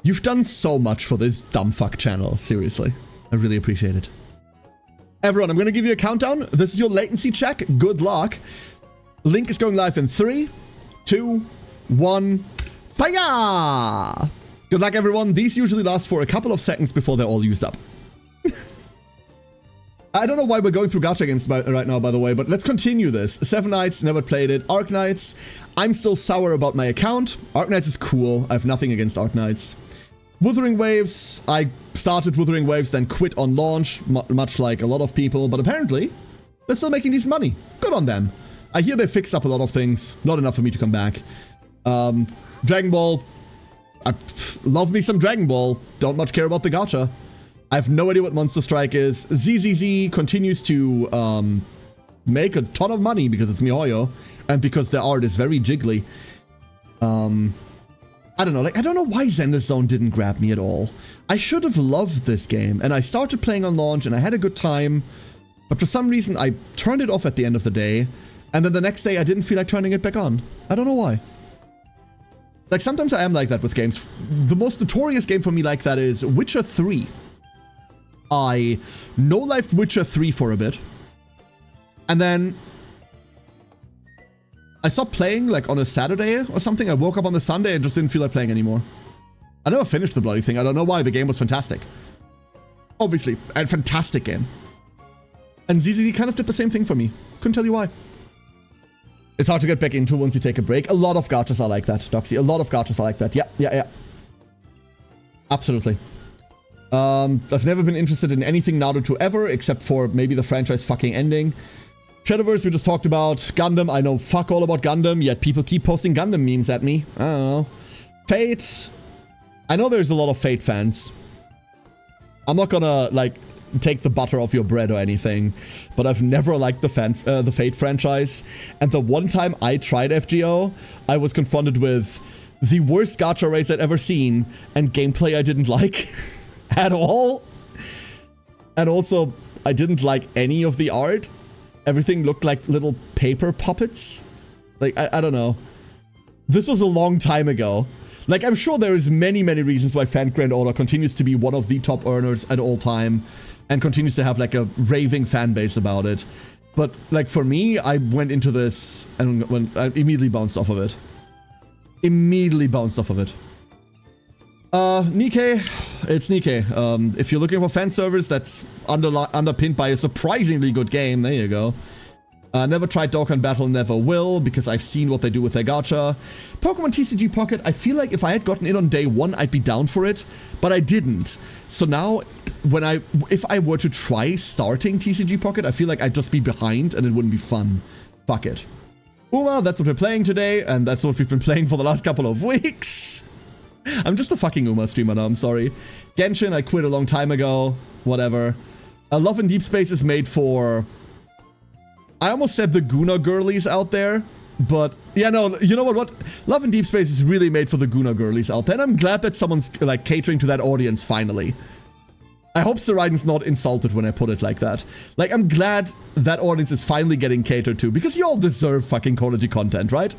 [SPEAKER 1] You've done so much for this dumb fuck channel, seriously. I really appreciate it. Everyone, I'm gonna give you a countdown. This is your latency check. Good luck. Link is going live in 3, 2, 1, fire! Good luck, everyone. These usually last for a couple of seconds before they're all used up. I don't know why we're going through gacha games right now, by the way, but let's continue this. Seven Nights, never played it. Arknights, I'm still sour about my account. Arknights is cool. I have nothing against Arknights. Wuthering Waves, I started Wuthering Waves, then quit on launch, much like a lot of people, but apparently they're still making decent money. Good on them. I hear they fixed up a lot of things. Not enough for me to come back. Dragon Ball, love me some Dragon Ball. Don't much care about the gacha. I have no idea what Monster Strike is. ZZZ continues to make a ton of money because it's MiHoYo and because their art is very jiggly. I don't know, like, I don't know why Zenless Zone didn't grab me at all. I should have loved this game, and I started playing on launch and I had a good time, but for some reason I turned it off at the end of the day, and then the next day I didn't feel like turning it back on. I don't know why. Like, sometimes I am like that with games. The most notorious game for me like that is Witcher 3. I no-lifed Witcher 3 for a bit, and then I stopped playing like on a Saturday or something. I woke up on the Sunday and just didn't feel like playing anymore. I never finished the bloody thing. I don't know why. The game was fantastic. Obviously, a fantastic game. And ZZZ kind of did the same thing for me. Couldn't tell you why. It's hard to get back into once you take a break. A lot of gachas are like that, Doxy. A lot of gachas are like that. Yeah. Absolutely. I've never been interested in anything Naruto ever, except for maybe the franchise fucking ending. Shadowverse we just talked about. Gundam, I know fuck all about Gundam, yet people keep posting Gundam memes at me. I don't know. Fate. I know there's a lot of Fate fans. I'm not gonna, like, take the butter off your bread or anything, but I've never liked the Fate franchise. And the one time I tried FGO, I was confronted with the worst gacha raids I'd ever seen, and gameplay I didn't like. At all. And also, I didn't like any of the art. everything looked like little paper puppets. Like, I don't know. This was a long time ago. Like, I'm sure there is many reasons why Fant Grand Order continues to be one of the top earners at all time and continues to have like a raving fan base about it. But like for me, I went into this and I immediately bounced off of it. Immediately bounced off of it. Nikkei, it's Nikkei. If you're looking for fan service that's underpinned by a surprisingly good game, there you go. Never tried Dokkan Battle, never will, because I've seen what they do with their gacha. Pokemon TCG Pocket, I feel like if I had gotten in on day one, I'd be down for it, but I didn't. So now, if I were to try starting TCG Pocket, I feel like I'd just be behind and it wouldn't be fun. Fuck it. Uma, that's what we're playing today, and that's what we've been playing for the last couple of weeks. I'm just a fucking Uma streamer now, I'm sorry. Genshin, I quit a long time ago. Whatever. Love in Deep Space is made for... I almost said the Guna girlies out there, but yeah, no, you know what? Love in Deep Space is really made for the Guna girlies out there, and I'm glad that someone's like catering to that audience finally. I hope Sariden's not insulted when I put it like that. Like, I'm glad that audience is finally getting catered to, because you all deserve fucking quality content, right?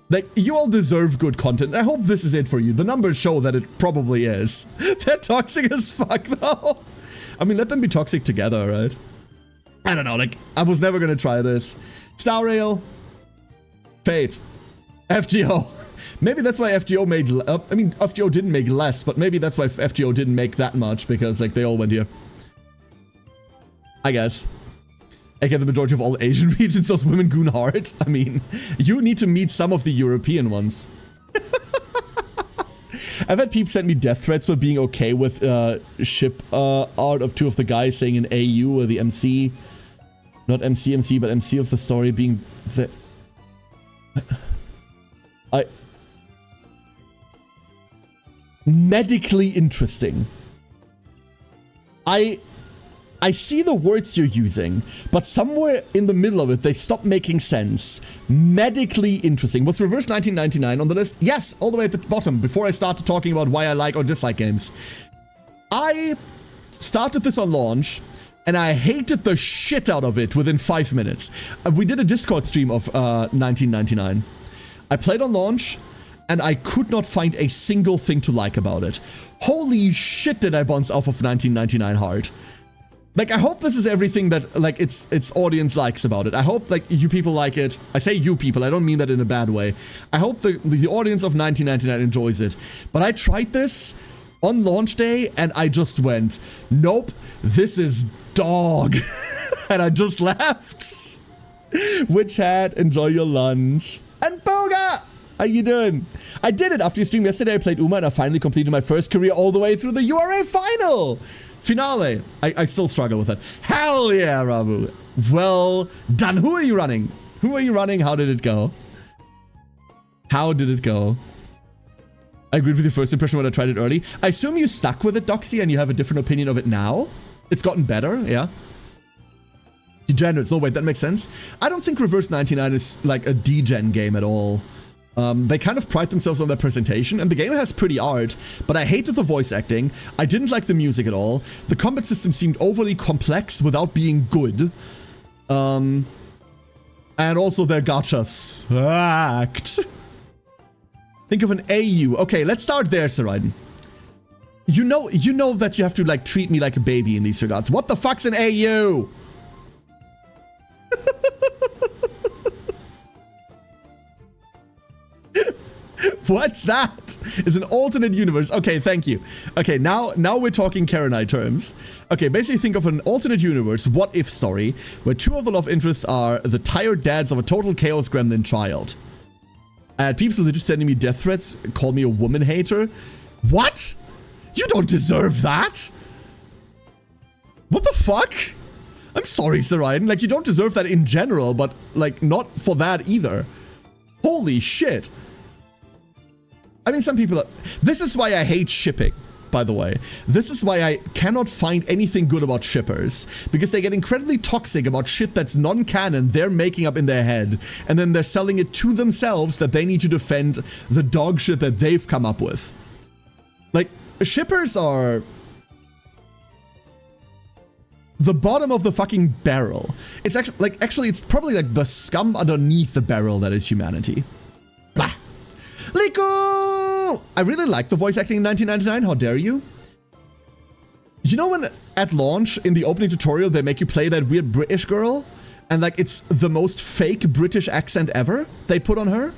[SPEAKER 1] Like, you all deserve good content. I hope this is it for you. The numbers show that it probably is. They're toxic as fuck, though. I mean, let them be toxic together, right? I don't know, like, I was never gonna try this. Star Rail. Fate. FGO. Maybe that's why FGO made... I mean, FGO didn't make less, but maybe that's why FGO didn't make that much, because, like, they all went here. I guess. I get the majority of all Asian regions, those women goon hard. I mean, you need to meet some of the European ones. I've had people send me death threats for being okay with ship art of two of the guys saying an AU or the MC. Not MC, but MC of the story being the... Medically interesting. I see the words you're using, but somewhere in the middle of it, they stop making sense. Medically interesting. Was Reverse 1999 on the list? Yes, all the way at the bottom, before I started talking about why I like or dislike games. I started this on launch, and I hated the shit out of it within 5 minutes. We did a Discord stream of 1999. I played on launch, and I could not find a single thing to like about it. Holy shit did I bounce off of 1999 hard. Like, I hope this is everything that, like, its audience likes about it. I hope, like, you people like it. I say you people, I don't mean that in a bad way. I hope the audience of 1999 enjoys it. But I tried this on launch day, and I just went, nope, this is dog. And I just left. Witch Hat, enjoy your lunch. And Boga! How you doing? I did it after your stream yesterday. I played Uma, and I finally completed my first career all the way through the URA final. Finale. I still struggle with it. Hell yeah, Rabu. Well done. Who are you running? Who are you running? How did it go? How did it go? I agreed with your first impression when I tried it early. I assume you stuck with it, Doxy, and you have a different opinion of it now? It's gotten better, yeah? Degenerates. Oh, wait, that makes sense. I don't think Reverse 99 is like a degen game at all. They kind of pride themselves on their presentation, and the game has pretty art, but I hated the voice acting. I didn't like the music at all. The combat system seemed overly complex without being good. And also their gacha sucked. Think of an AU. Okay, let's start there, Saraiden. You know that you have to, like, treat me like a baby in these regards. What the fuck's an AU? What's that? It's an alternate universe. Okay, thank you. Okay, now we're talking Karenai terms. Okay, basically think of an alternate universe, what-if story, where two of the love interests are the tired dads of a total chaos gremlin child. And people that are sending me death threats call me a woman hater. What? You don't deserve that! What the fuck? I'm sorry, Saraiden. Like, you don't deserve that in general, but, like, not for that either. Holy shit. I mean, some people... This is why I hate shipping, by the way. This is why I cannot find anything good about shippers. Because they get incredibly toxic about shit that's non-canon they're making up in their head. And then they're selling it to themselves that they need to defend the dog shit that they've come up with. Like, shippers are... the bottom of the fucking barrel. It's actually, it's probably like the scum underneath the barrel that is humanity. Blah. Liko! I really like the voice acting in 1999. How dare you? You know when at launch in the opening tutorial they make you play that weird British girl? And like it's the most fake British accent ever they put on her?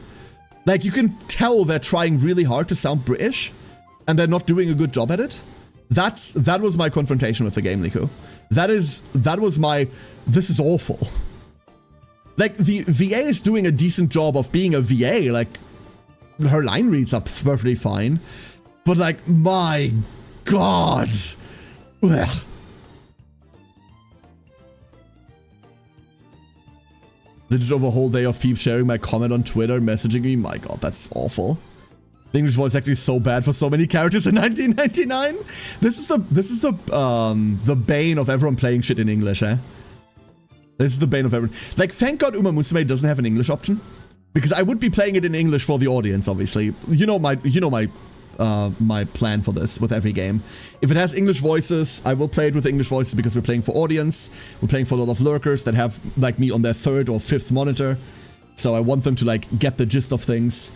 [SPEAKER 1] Like you can tell they're trying really hard to sound British and they're not doing a good job at it. That was my confrontation with the game, Liko. That was my, this is awful. Like the VA is doing a decent job of being a VA, like her line reads up perfectly fine. But like, my God. Ugh. Did it over a whole day of people sharing my comment on Twitter, messaging me? My God, that's awful. The English voice acting is so bad for so many characters in 1999. This is the bane of everyone playing shit in English, eh? This is the bane of everyone. Like, thank God Uma Musume doesn't have an English option, because I would be playing it in English for the audience. Obviously, you know my plan for this with every game. If it has English voices, I will play it with English voices because we're playing for audience. We're playing for a lot of lurkers that have like me on their 3rd or 5th monitor. So I want them to like get the gist of things.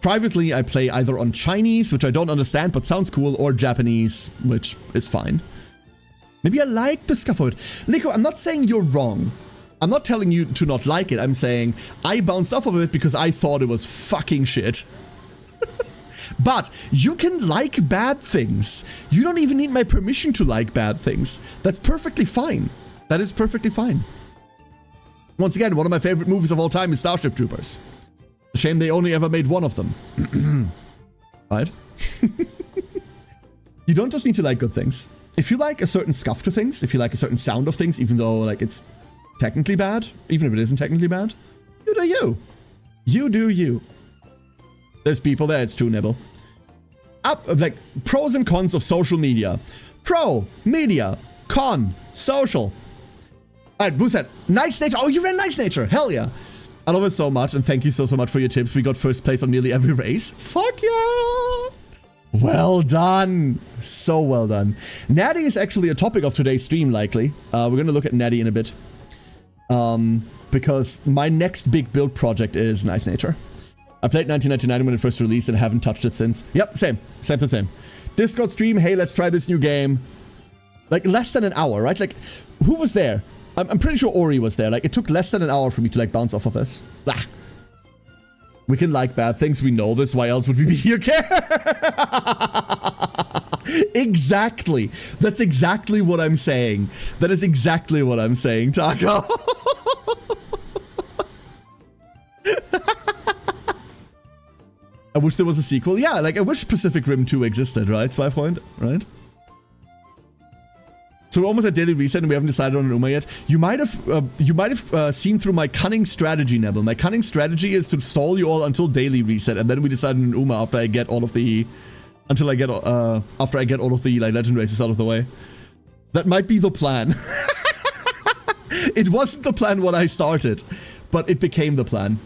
[SPEAKER 1] Privately, I play either on Chinese, which I don't understand but sounds cool, or Japanese, which is fine. Maybe I like the scuff of it. Liko, I'm not saying you're wrong. I'm not telling you to not like it. I'm saying I bounced off of it because I thought it was fucking shit. But you can like bad things. You don't even need my permission to like bad things. That's perfectly fine. That is perfectly fine. Once again, one of my favorite movies of all time is Starship Troopers. Shame they only ever made one of them. Right? You don't just need to like good things. If you like a certain scuff to things, if you like a certain sound of things, even though like it's technically bad, even if it isn't technically bad, you do you. You do you. There's people there, it's true, Nibble. Like, pros and cons of social media. Pro, media, con, social. Alright, Booset, Nice Nature. Oh, you ran Nice Nature. Hell yeah. I love it so much, and thank you so much for your tips. We got first place on nearly every race. Fuck yeah! Well done. So well done. Natty is actually a topic of today's stream, likely. We're gonna look at Natty in a bit. Because my next big build project is Nice Nature. I played 1999 when it first released and haven't touched it since. Yep, same. Discord stream, hey, let's try this new game. Like, less than an hour, right? Like, who was there? I'm pretty sure Ori was there. Like, it took less than an hour for me to, like, bounce off of this. Blah. We can like bad things. We know this. Why else would we be here? Exactly. That's exactly what I'm saying. That is exactly what I'm saying, Taco. I wish there was a sequel. Yeah, like I wish Pacific Rim 2 existed, right? Zweifelfreund, right? So we're almost at daily reset and we haven't decided on an Uma yet. You might have seen through my cunning strategy, Nebel. My cunning strategy is to stall you all until daily reset, and then we decide on an Uma after I get all of the, after I get all of the like legend races out of the way. That might be the plan. It wasn't the plan when I started, but it became the plan.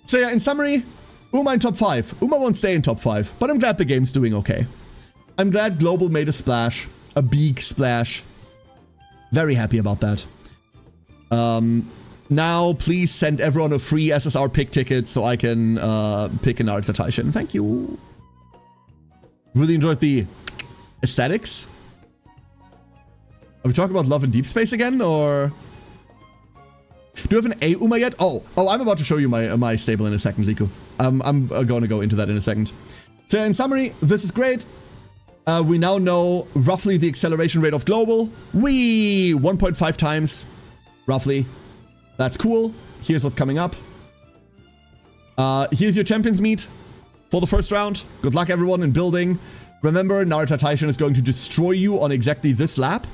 [SPEAKER 1] So yeah, in summary, Uma in top 5. Uma won't stay in top 5, but I'm glad the game's doing okay. I'm glad Global made a splash, a big splash. Very happy about that. Now, please send everyone a free SSR pick ticket so I can pick an Naruto Taishin. Thank you. Really enjoyed the aesthetics. Are we talking about Love in Deep Space again, or... Do you have an A Uma yet? Oh, I'm about to show you my stable in a second, Liku. I'm going to go into that in a second. So in summary, this is great. We now know roughly the acceleration rate of Global. 1.5 times, roughly. That's cool. Here's what's coming up. Here's your champions meet for the first round. Good luck, everyone, in building. Remember, Naruto Taishin is going to destroy you on exactly this lap.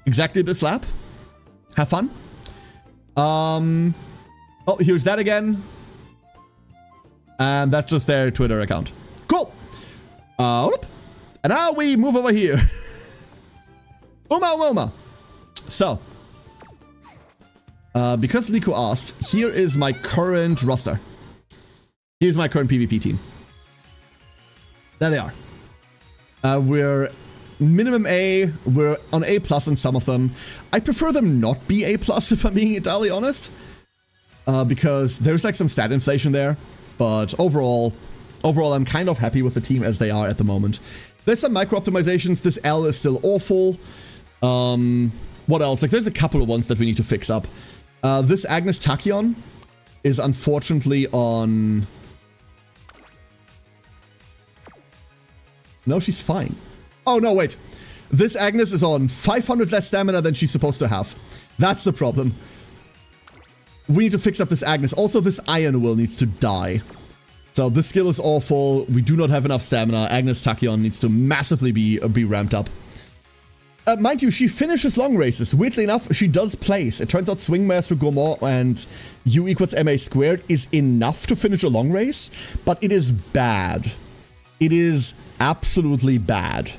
[SPEAKER 1] Exactly this lap. Have fun. Oh, here's that again. And that's just their Twitter account. Cool. And now we move over here. Uma. So, because Liku asked, here is my current roster. Here's my current PvP team. There they are. We're minimum A, we're on A plus on some of them. I prefer them not be A plus if I'm being entirely honest. Because there's like some stat inflation there. But overall, I'm kind of happy with the team as they are at the moment. There's some micro optimizations. This L is still awful. What else? Like there's a couple of ones that we need to fix up. This Agnes Tachyon is unfortunately on... No, she's fine. Oh, no, wait. This Agnes is on 500 less stamina than she's supposed to have. That's the problem. We need to fix up this Agnes. Also, this Iron Will needs to die. So this skill is awful. We do not have enough stamina. Agnes Tachyon needs to massively be ramped up. Mind you, she finishes long races. Weirdly enough, she does place. It turns out Swing Master Gourmand and U equals MA squared is enough to finish a long race, but it is bad. It is absolutely bad.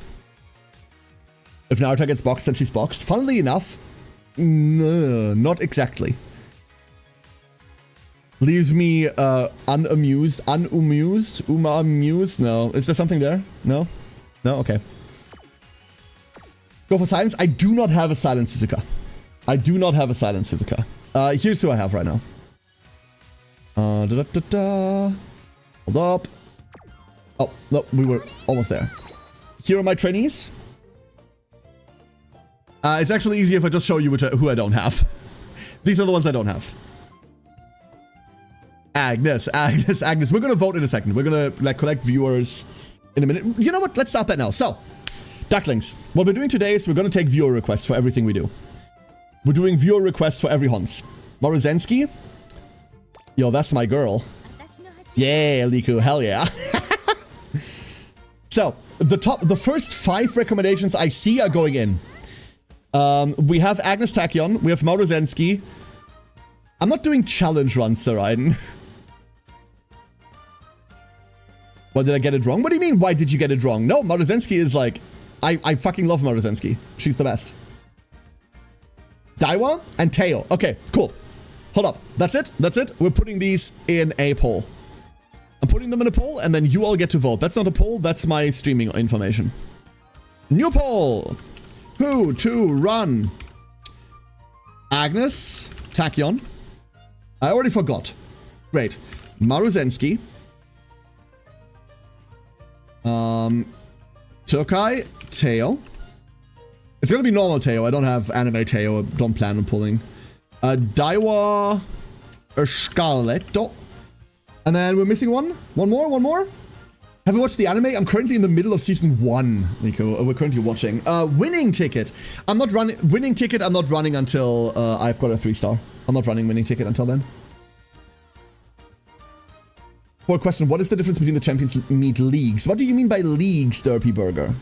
[SPEAKER 1] If Naruto gets boxed, then she's boxed. Funnily enough, no, not exactly. Leaves me unamused. No. Is there something there? No? No? Okay. Go for silence. I do not have a silent Suzuka. Here's who I have right now. Hold up. Oh, no, we were almost there. Here are my trainees. It's actually easier if I just show you who I don't have. These are the ones I don't have. Agnes. We're gonna vote in a second. We're gonna like collect viewers in a minute. You know what? Let's start that now. So, Ducklings. What we're doing today is we're gonna take viewer requests for everything we do. We're doing viewer requests for every Hons. Morozensky. Yo, that's my girl. Yeah, Liku. Hell yeah. So, the first 5 recommendations I see are going in. We have Agnes Tachyon. We have Morozensky. I'm not doing challenge runs, Sir Aiden. What, did I get it wrong? What do you mean, why did you get it wrong? No, Morozensky is like... I fucking love Morozensky. She's the best. Daiwa and Teo. Okay, cool. Hold up. That's it. We're putting these in a poll. I'm putting them in a poll, and then you all get to vote. That's not a poll, that's my streaming information. New poll! Who to run? Agnes Tachyon. I already forgot. Great. Morozensky. Tokai. Teo. It's gonna be normal Teo. I don't have anime Teo. I don't plan on pulling. Daiwa Scarletto. And then we're missing one. One more. Have you watched the anime? I'm currently in the middle of season 1, Nico. We're currently watching. Winning Ticket. I'm not running until I've got a 3-star. I'm not running Winning Ticket until then. For a question, what is the difference between the Champions Meet leagues? What do you mean by leagues, Derpy Burger?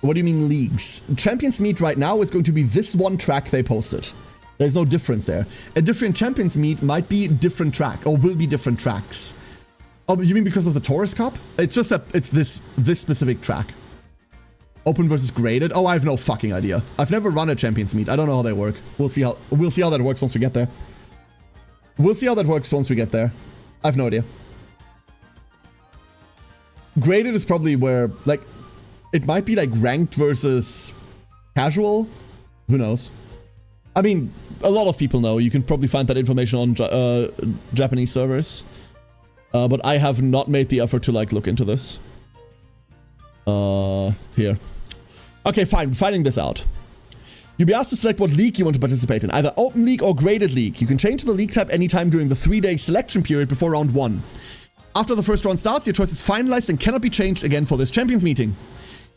[SPEAKER 1] What do you mean leagues? Champions Meet right now is going to be this one track they posted. There's no difference there. A different Champions Meet might be different track, or will be different tracks. Oh, you mean because of the Taurus Cup? It's just that it's this specific track. Open versus graded? Oh, I have no fucking idea. I've never run a Champions Meet. I don't know how they work. We'll see how that works once we get there. I have no idea. Graded is probably where, like, it might be like ranked versus casual. Who knows? I mean, a lot of people know. You can probably find that information on Japanese servers. But I have not made the effort to, like, look into this. Here. Okay, fine. Finding this out. You'll be asked to select what league you want to participate in, either Open League or Graded League. You can change the league type anytime during the 3-day selection period before round 1. After the first round starts, your choice is finalized and cannot be changed again for this Champions meeting.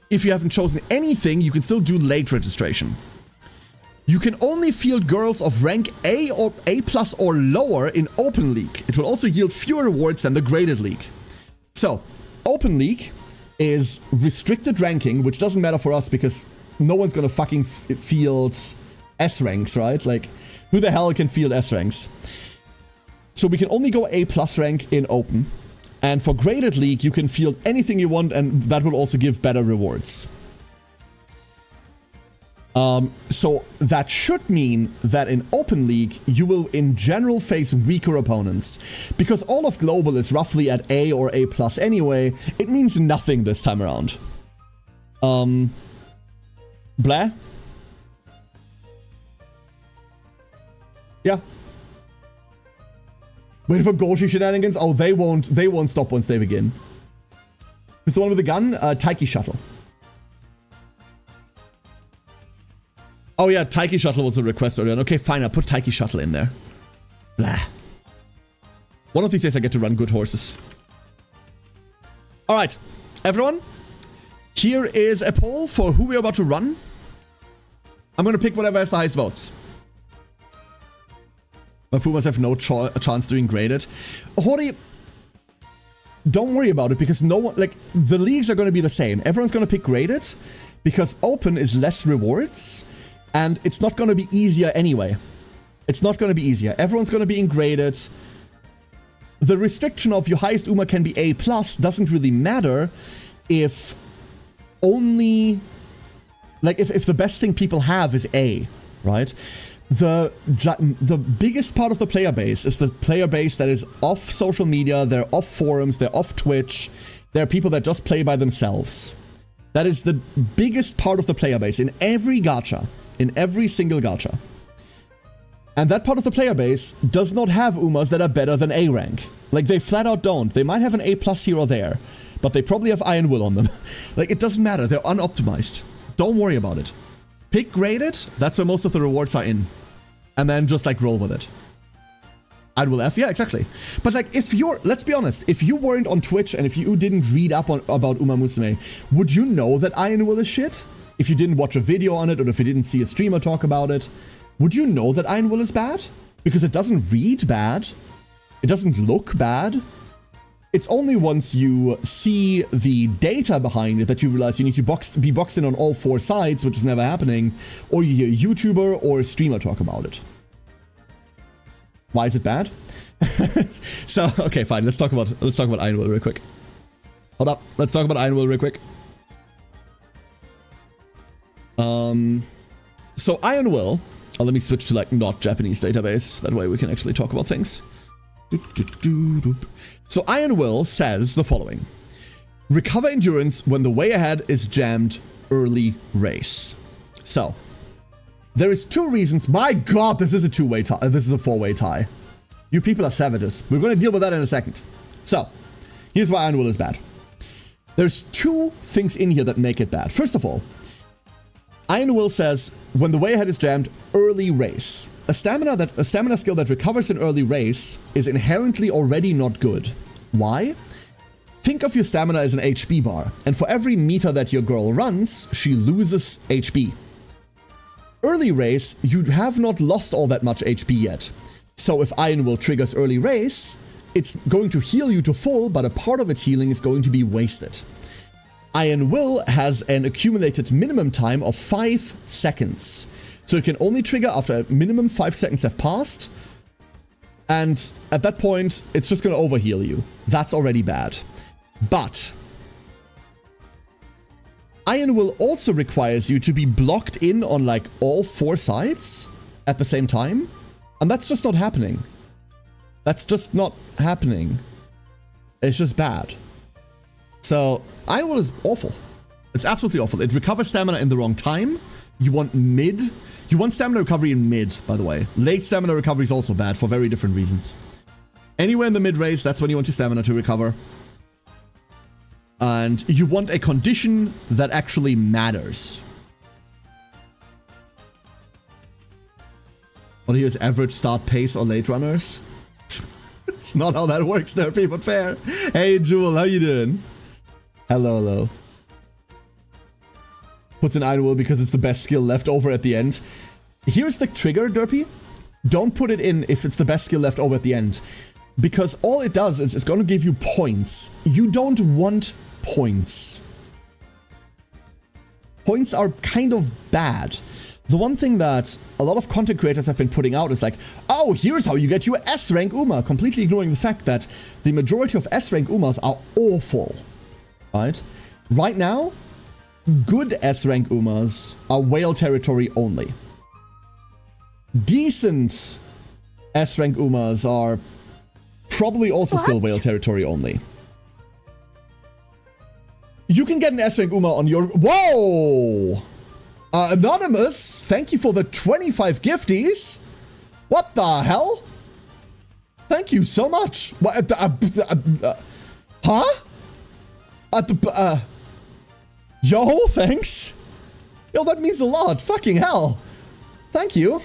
[SPEAKER 1] If you haven't chosen anything, you can still do late registration. You can only field girls of rank A or A+ or lower in Open League. It will also yield fewer rewards than the Graded League. So, Open League is restricted ranking, which doesn't matter for us because no one's gonna fucking field S ranks, right? Like, who the hell can field S ranks? So we can only go A+ rank in Open. And for Graded League, you can field anything you want, and that will also give better rewards. So that should mean that in Open League, you will in general face weaker opponents. Because all of Global is roughly at A or A+ anyway, it means nothing this time around. Blah? Yeah. Waiting for Goshi shenanigans? Oh, they won't stop once they begin. Who's the one with the gun? Taiki Shuttle. Oh yeah, Taiki Shuttle was a request earlier. Okay, fine, I'll put Taiki Shuttle in there. Blah. One of these days I get to run good horses. Alright, everyone. Here is a poll for who we're about to run. I'm gonna pick whatever has the highest votes. My Pumas have no chance doing graded. Hori, don't worry about it because no one, like, the leagues are gonna be the same. Everyone's gonna pick graded because open is less rewards and it's not gonna be easier anyway. It's not gonna be easier. Everyone's gonna be in graded. The restriction of your highest UMA can be A+ doesn't really matter if only, like, if the best thing people have is A, right? The biggest part of the player base is the player base that is off social media, they're off forums, they're off Twitch, they're people that just play by themselves. That is the biggest part of the player base in every gacha, in every single gacha. And that part of the player base does not have UMAs that are better than A rank. Like, they flat out don't. They might have an A+ here or there, but they probably have Iron Will on them. Like, it doesn't matter, they're unoptimized. Don't worry about it. Pick graded, that's where most of the rewards are in. And then just, like, roll with it. Iron Will F, yeah, exactly. But, like, if you're, let's be honest, if you weren't on Twitch and if you didn't read up on about Uma Musume, would you know that Iron Will is shit? If you didn't watch a video on it or if you didn't see a streamer talk about it, would you know that Iron Will is bad? Because it doesn't read bad. It doesn't look bad. It's only once you see the data behind it that you realize you need to be boxed in on all four sides, which is never happening, or you hear a YouTuber or a streamer talk about it. Why is it bad? So, okay, fine. Let's talk about Iron Will real quick. Hold up. Let's talk about Iron Will real quick. So Iron Will. Oh, let me switch to, like, not Japanese database. That way we can actually talk about things. So Iron Will says the following. Recover endurance when the way ahead is jammed early race. So, there is two reasons. My god, this is a two-way tie. This is a four-way tie. You people are savages. We're going to deal with that in a second. So, here's why Iron Will is bad. There's two things in here that make it bad. First of all, Iron Will says, when the way ahead is jammed, early race. A stamina skill that recovers in early race is inherently already not good. Why? Think of your stamina as an HP bar, and for every meter that your girl runs, she loses HP. Early race, you have not lost all that much HP yet. So if Iron Will triggers early race, it's going to heal you to full, but a part of its healing is going to be wasted. Iron Will has an accumulated minimum time of 5 seconds. So it can only trigger after a minimum 5 seconds have passed. And at that point, it's just going to overheal you. That's already bad. But Iron Will also requires you to be blocked in on, like, all 4 sides at the same time. And that's just not happening. That's just not happening. It's just bad. So, Iron Will is awful. It's absolutely awful. It recovers stamina in the wrong time. You want mid. You want stamina recovery in mid, by the way. Late stamina recovery is also bad for very different reasons. Anywhere in the mid race, that's when you want your stamina to recover. And you want a condition that actually matters. What here's average start pace or late runners? It's not how that works, Derpy, but fair. Hey, Jewel, how you doing? Hello, hello. Puts in Iron Will because it's the best skill left over at the end. Here's the trigger, Derpy. Don't put it in if it's the best skill left over at the end. Because all it does is it's going to give you points. You don't want points. Points are kind of bad. The one thing that a lot of content creators have been putting out is like, oh, here's how you get your S-rank UMA, completely ignoring the fact that the majority of S-rank UMAs are awful. Right? Right now, good S-rank UMAs are whale territory only. Decent S-rank UMAs are probably also still whale territory only. You can get an S-Rank Uma on your... Whoa! Anonymous, thank you for the 25 gifties. What the hell? Thank you so much. What? Huh? Yo, thanks. Yo, that means a lot. Fucking hell. Thank you.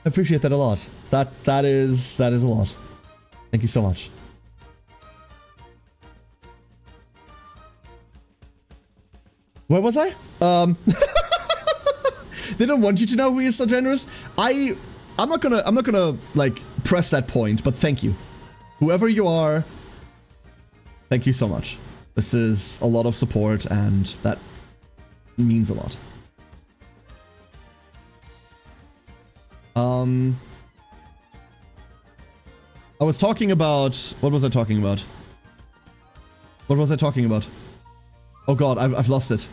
[SPEAKER 1] I appreciate that a lot. That is a lot. Thank you so much. Where was I? They don't want you to know who is so generous. I'm not gonna like press that point, but thank you. Whoever you are, thank you so much. This is a lot of support and that means a lot. I was talking about... What was I talking about? What was I talking about? Oh god, I've lost it.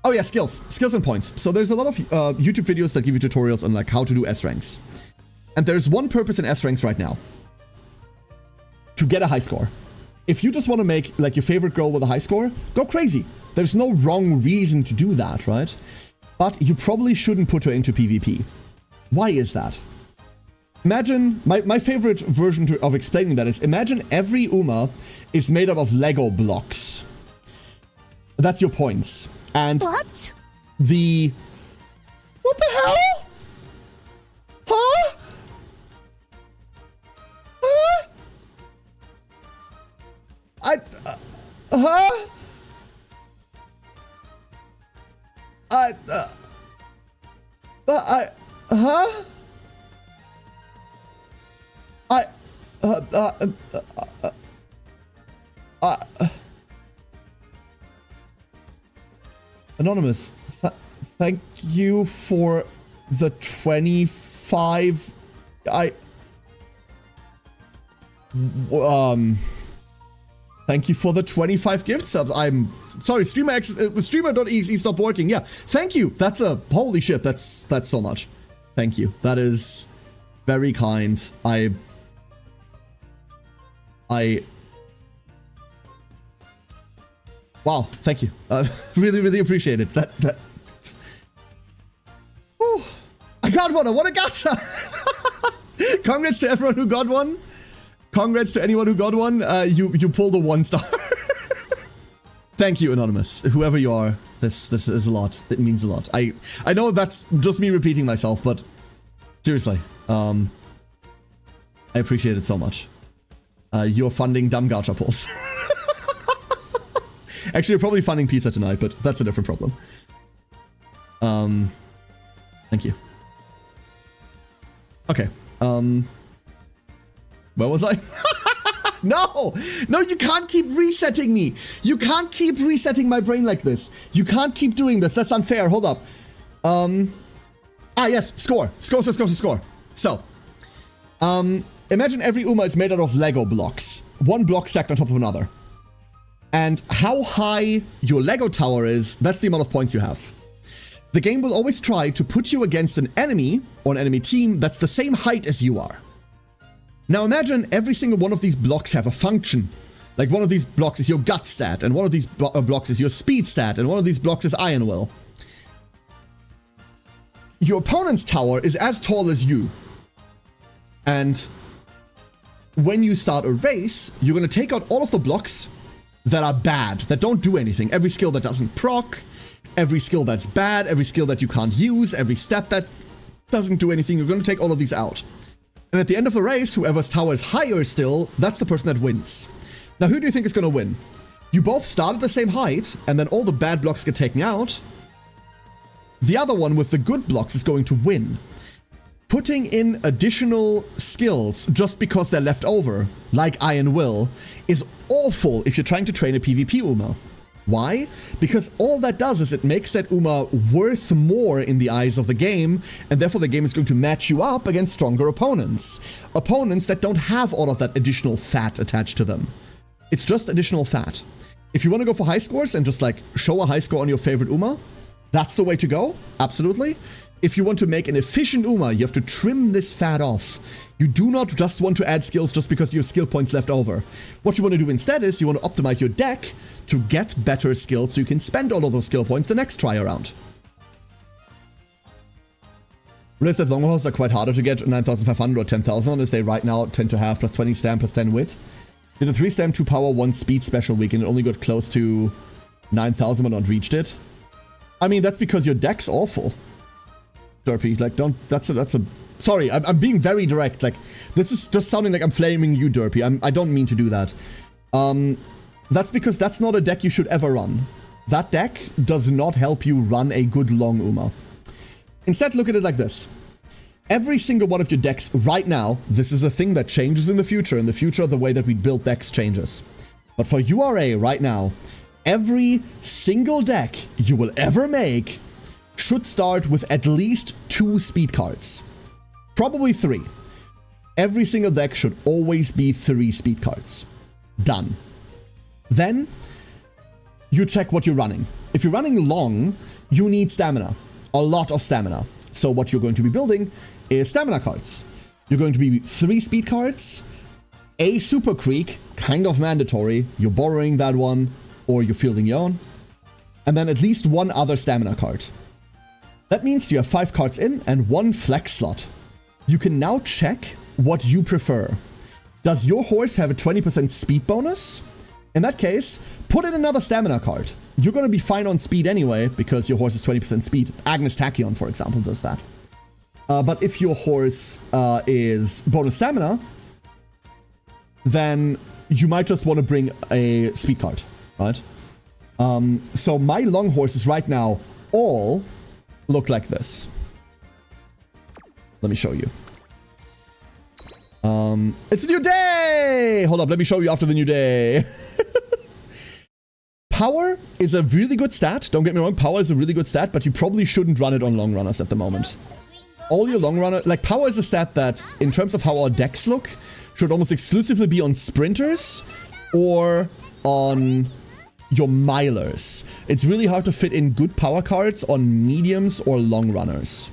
[SPEAKER 1] Oh yeah, skills. Skills and points. So there's a lot of YouTube videos that give you tutorials on like how to do S-Ranks. And there's one purpose in S-Ranks right now. To get a high score. If you just want to make like your favorite girl with a high score, go crazy. There's no wrong reason to do that, right? But you probably shouldn't put her into PvP. Why is that? Imagine, my favorite version of explaining that is, imagine every Uma is made up of Lego blocks. That's your points. And
[SPEAKER 2] what?
[SPEAKER 1] What the hell? Huh? Huh? Huh? Anonymous, thank you for the 25. Thank you for the 25 gift subs. I'm sorry, streamer.exe stopped working. Yeah, thank you. That's a holy shit. That's so much. Thank you. That is very kind. Wow, thank you. Really appreciate it. Whew. I got one. I won a gacha. Congrats to everyone who got one. Congrats to anyone who got one. You pulled a 1-star. Thank you, Anonymous. Whoever you are, this is a lot. It means a lot. I know that's just me repeating myself, but seriously, I appreciate it so much. You're funding dumb gacha pulls. Actually, you're probably funding pizza tonight, but that's a different problem. Thank you. Okay. Where was I? No, you can't keep resetting me. You can't keep resetting my brain like this. You can't keep doing this. That's unfair. Hold up. Yes, score. Score. So, imagine every Uma is made out of Lego blocks. One block stacked on top of another. And how high your Lego tower is, that's the amount of points you have. The game will always try to put you against an enemy or an enemy team that's the same height as you are. Now imagine every single one of these blocks have a function. Like one of these blocks is your gut stat, and one of these blocks is your speed stat, and one of these blocks is Iron Will. Your opponent's tower is as tall as you. And when you start a race, you're going to take out all of the blocks that are bad, that don't do anything. Every skill that doesn't proc, every skill that's bad, every skill that you can't use, every step that doesn't do anything, you're going to take all of these out. And at the end of the race, whoever's tower is higher still, that's the person that wins. Now, who do you think is going to win? You both start at the same height, and then all the bad blocks get taken out. The other one with the good blocks is going to win. Putting in additional skills just because they're left over, like Iron Will, is awful if you're trying to train a PvP Uma. Why? Because all that does is it makes that Uma worth more in the eyes of the game, and therefore the game is going to match you up against stronger opponents. Opponents that don't have all of that additional fat attached to them. It's just additional fat. If you want to go for high scores and just like show a high score on your favorite Uma, That's the way to go, absolutely. If you want to make an efficient Uma, you have to trim this fat off. You do not just want to add skills just because you have skill points left over. What you want to do instead is you want to optimize your deck to get better skills so you can spend all of those skill points the next try around. Realize that longhorns are quite harder to get 9,500 or 10,000 on as they right now tend to have plus 20 stam, plus 10 wit. Did a 3 stam, 2 power, 1 speed special week and it only got close to 9,000 but not reached it. I mean, that's because your deck's awful. Derpy, like, don't, that's a, sorry, I'm being very direct, like, this is just sounding like I'm flaming you, Derpy, I don't mean to do that. That's because that's not a deck you should ever run. That deck does not help you run a good long Uma. Instead, look at it like this. Every single one of your decks right now, this is a thing that changes in the future. In the future, the way that we build decks changes. But for URA right now, every single deck you will ever make should start with at least 2 speed cards. Probably 3. Every single deck should always be 3 speed cards. Done. Then, you check what you're running. If you're running long, you need stamina. A lot of stamina. So what you're going to be building is stamina cards. You're going to be 3 speed cards, a Super Creek, kind of mandatory. You're borrowing that one, or you're fielding your own. And then at least 1 other stamina card. That means you have 5 cards in and 1 flex slot. You can now check what you prefer. Does your horse have a 20% speed bonus? In that case, put in another stamina card. You're going to be fine on speed anyway, because your horse is 20% speed. Agnes Tachyon, for example, does that. But if your horse is bonus stamina, then you might just want to bring a speed card, right? So my long horses right now all look like this. Let me show you. It's a new day! Hold up, let me show you after the new day. Power is a really good stat. Don't get me wrong, power is a really good stat, but you probably shouldn't run it on long runners at the moment. All your long runner, like power is a stat that, in terms of how our decks look, should almost exclusively be on sprinters or on your milers. It's really hard to fit in good power cards on mediums or long runners.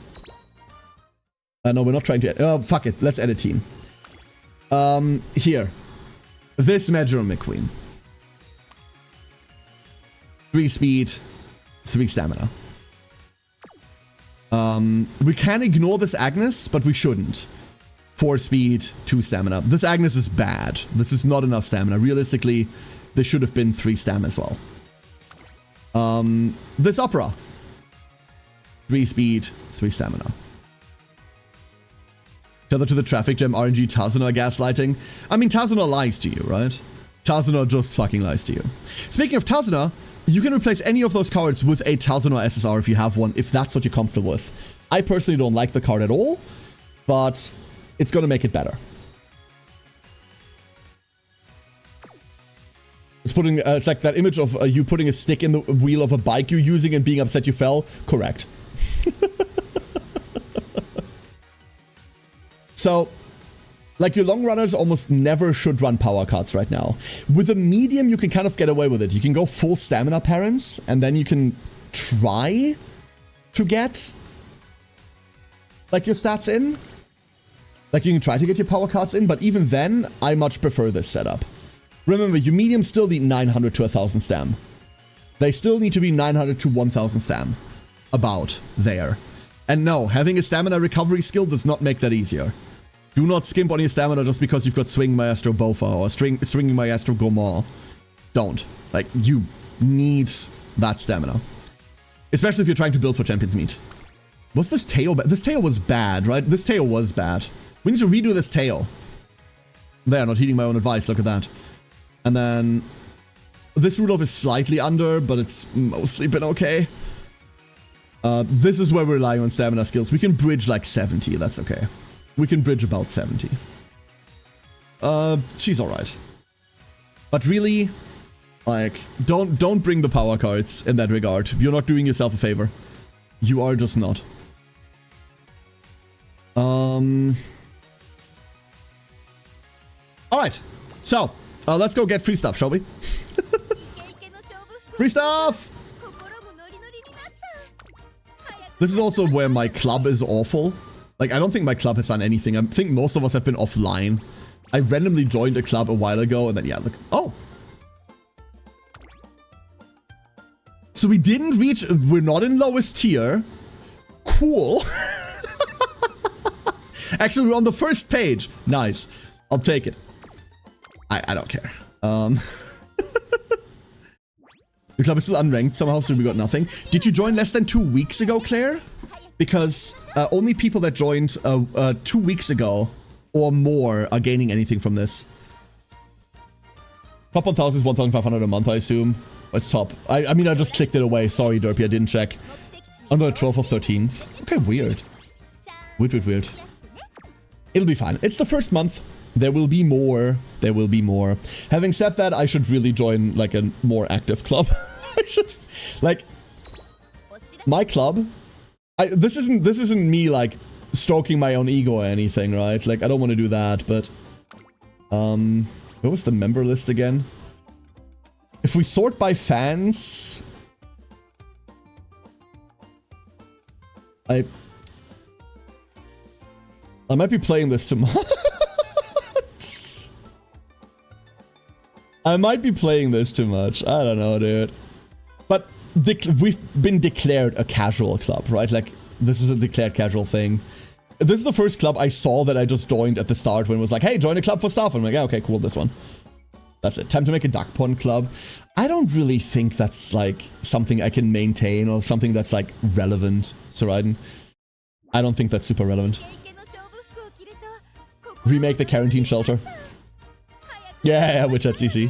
[SPEAKER 1] No, we're not trying to... fuck it. Let's edit team. Here. This Majorum McQueen. 3 speed, 3 stamina. We can ignore this Agnes, but we shouldn't. 4 speed, 2 stamina. This Agnes is bad. This is not enough stamina. Realistically, there should have been 3 stam as well. This Opera. 3 speed, 3 stamina. Tether to the traffic jam RNG Tazuna gaslighting. I mean, Tazuna lies to you, right? Tazuna just fucking lies to you. Speaking of Tazuna, you can replace any of those cards with a Tazuna SSR if you have one, if that's what you're comfortable with. I personally don't like the card at all, but it's going to make it better. It's like that image of you putting a stick in the wheel of a bike you're using and being upset you fell. Correct. So, like, your long runners almost never should run power cards right now. With a medium, you can kind of get away with it. You can go full stamina parents, and then you can try to get, like, your stats in. Like, you can try to get your power cards in, but even then, I much prefer this setup. Remember, your mediums still need 900 to 1,000 stam. They still need to be 900 to 1,000 stam. About there. And no, having a stamina recovery skill does not make that easier. Do not skimp on your stamina just because you've got Swing Maestro Bofa or Swinging Maestro Gomor. Don't. Like, you need that stamina. Especially if you're trying to build for Champions Meet. Was this Teo bad? This Teo was bad, right? This Teo was bad. We need to redo this Teo. There, not heeding my own advice, look at that. And then... this Rudolph is slightly under, but it's mostly been okay. This is where we're relying on stamina skills. We can bridge like 70, that's okay. We can bridge about 70. She's alright. But really, like, don't bring the power cards in that regard. You're not doing yourself a favor. You are just not. Alright, so, let's go get free stuff, shall we? Free stuff! This is also where my club is awful. Like, I don't think my club has done anything. I think most of us have been offline. I randomly joined a club a while ago, and then, yeah, look. Oh. So we didn't reach... We're not in lowest tier. Cool. Actually, we're on the first page. Nice. I'll take it. I don't care. The club is still unranked. Somehow still we got nothing. Did you join less than 2 weeks ago, Claire? Because only people that joined 2 weeks ago or more are gaining anything from this. Top 1,000 is 1,500 a month, I assume. It's top. I mean, I just clicked it away. Sorry, Derpy, I didn't check. On the 12th or 13th. Okay, weird. Weird. It'll be fine. It's the first month. There will be more. There will be more. Having said that, I should really join like a more active club. I should, like, my club. This isn't me like stroking my own ego or anything, right? Like, I don't want to do that, but what was the member list again? If we sort by fans, I might be playing this too much. I might be playing this too much. I don't know, dude. But we've been declared a casual club, right? Like, this is a declared casual thing. This is the first club I saw that I just joined at the start when it was like, hey, join a club for stuff. And I'm like, yeah, okay, cool, this one. That's it. Time to make a duck pond club. I don't really think that's like something I can maintain or something that's like relevant, Saraiden. I don't think that's super relevant. Remake the quarantine shelter. Yeah, which at CC.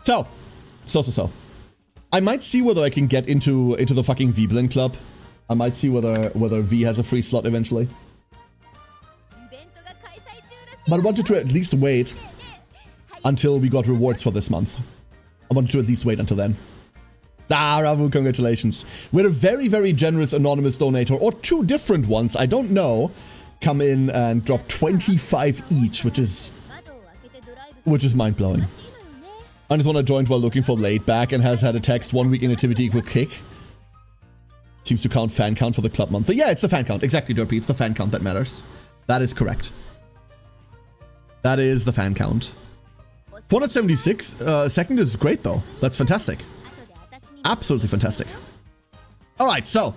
[SPEAKER 1] So. I might see whether I can get into the fucking Vblin club. I might see whether V has a free slot eventually. But I wanted to at least wait until we got rewards for this month. I wanted to at least wait until then. Ah, Ravu, congratulations. We had a very, very generous anonymous donator, or 2 different ones, I don't know, come in and drop 25 each, which is mind-blowing. I just want to join while looking for laid back and has had a text 1 week inactivity equal kick. Seems to count fan count for the club month. So yeah, it's the fan count. Exactly, Derpy. It's the fan count that matters. That is correct. That is the fan count. 476 second is great though. That's fantastic. Absolutely fantastic. Alright, so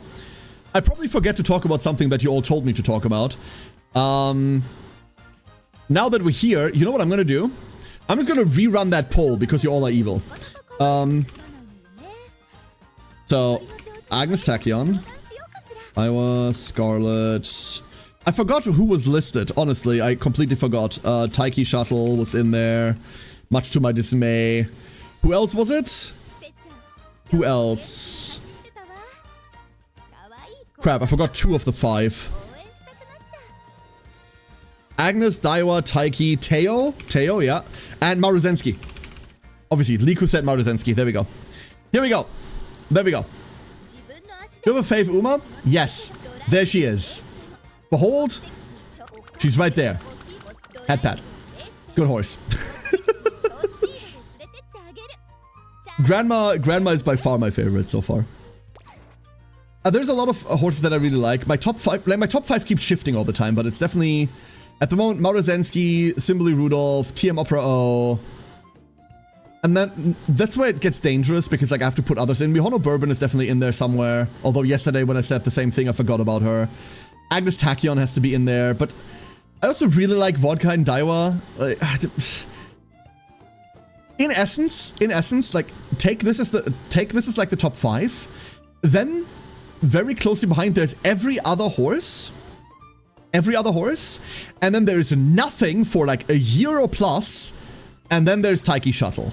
[SPEAKER 1] I probably forget to talk about something that you all told me to talk about. Now that we're here, you know what I'm gonna do? I'm just gonna rerun that poll because you all are evil. So Agnes Tachyon, Iowa, Scarlet. I forgot who was listed, honestly, I completely forgot. Taiki Shuttle was in there, much to my dismay. Who else was it? Who else? Crap, I forgot 2 of the 5. Agnes, Daiwa, Taiki, Teo, yeah, and Maruzensky. Obviously, Liku said Maruzensky, there we go. Here we go. There we go. You have a fave Uma? Yes, there she is. Behold, she's right there. Head pat. Good horse. Grandma is by far my favorite so far. There's a lot of horses that I really like. My top 5 keeps shifting all the time, but it's definitely at the moment Maruzensky, Simboli Rudolph, TM Opera O. And then that's where it gets dangerous because like I have to put others in. Mihono Bourbon is definitely in there somewhere. Although yesterday when I said the same thing, I forgot about her. Agnes Tachyon has to be in there, but I also really like Vodka and Daiwa. In essence, like take this as like the top 5. Then very closely behind there's every other horse. And then there's nothing for like a year or plus. And then there's Taiki Shuttle.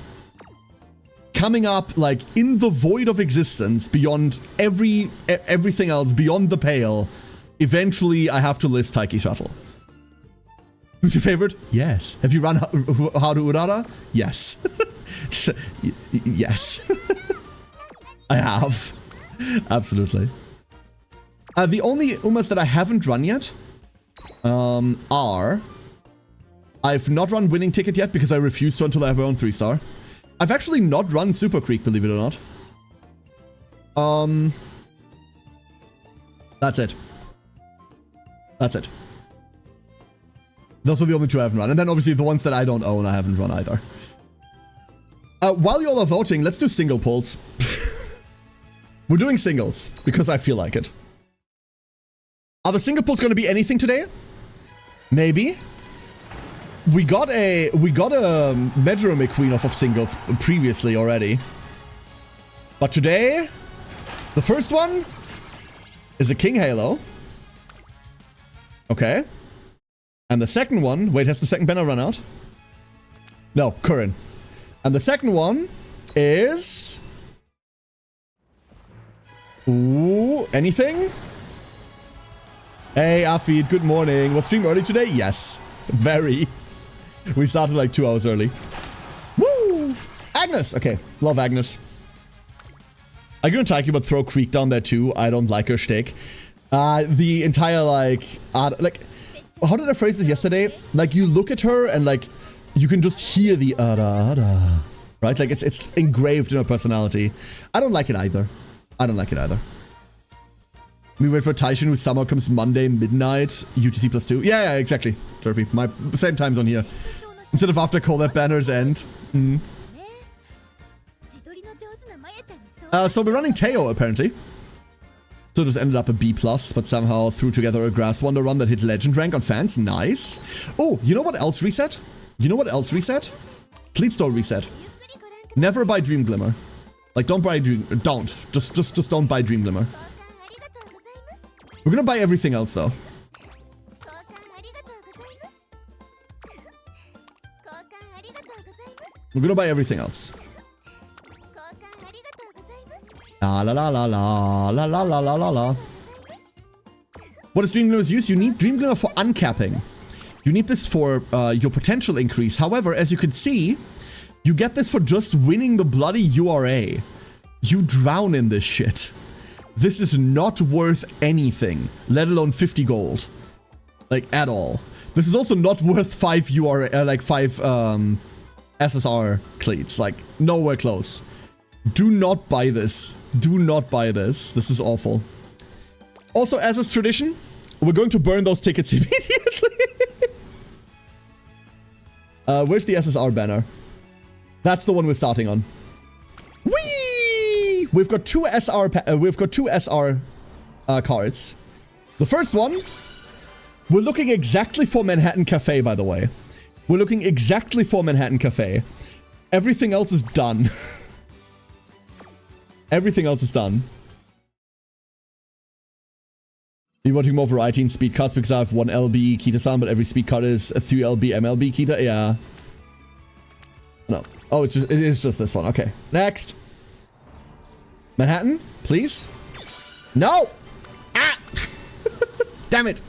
[SPEAKER 1] Coming up like in the void of existence beyond everything else, beyond the pale. Eventually, I have to list Taiki Shuttle. Who's your favorite? Yes. Have you run Haru Urara? Yes. Yes. I have. Absolutely. The only Umas that I haven't run yet are... I've not run Winning Ticket yet because I refuse to until I have my own 3-star. I've actually not run Super Creek, believe it or not. That's it. That's it. Those are the only two I haven't run. And then obviously the ones that I don't own, I haven't run either. While you all are voting, let's do single polls. We're doing singles because I feel like it. Are the single polls going to be anything today? Maybe. We got a Medro McQueen off of singles previously already. But today, the first one is a King Halo. Okay. And the second one, wait, has the second banner run out? No, Curran. And the second one is... Ooh, anything? Hey, Afid, good morning. Was stream early today? Yes, very. We started like 2 hours early. Woo! Agnes! Okay, love Agnes. I'm gonna talk about throw Creek down there too. I don't like her shtick. The entire like, how did I phrase this yesterday? Like you look at her and like, you can just hear the right? Like it's engraved in her personality. I don't like it either. I don't like it either. We wait for Taishin whose summer comes Monday midnight, UTC +2. Yeah, exactly. Derpy. My same time zone here. Instead of after collab banners end. Mm. So we're running Teo apparently. So it just ended up a B+, but somehow threw together a Grass Wonder run that hit legend rank on fans. Nice. Oh, you know what else reset? You know what else reset? Cleat Store reset. Never buy Dream Glimmer. Like don't buy Dream, don't. Just don't buy Dream Glimmer. We're gonna buy everything else though. We're gonna buy everything else. La la la la la la la la la la la. What is Dream Glimmer's use? You need Dream Glimmer for uncapping. You need this for your potential increase. However, as you can see, you get this for just winning the bloody URA. You drown in this shit. This is not worth anything, let alone 50 gold. Like, at all. This is also not worth 5 URA, like 5 SSR cleats. Like, nowhere close. Do not buy this. Do not buy this. This is awful. Also, as is tradition, we're going to burn those tickets immediately. Where's the SSR banner? That's the one we're starting on. Whee! We've got two SR cards. The first one, we're looking exactly for Manhattan Cafe, by the way. We're looking exactly for Manhattan Cafe. Everything else is done. Everything else is done. You wanting more variety in speed cards because I have 1 LB Kita-san, but every speed card is a 3 LB MLB Kita? Yeah. No. Oh, it is just this one. Okay. Next. Manhattan, please. No! Ah! Damn it.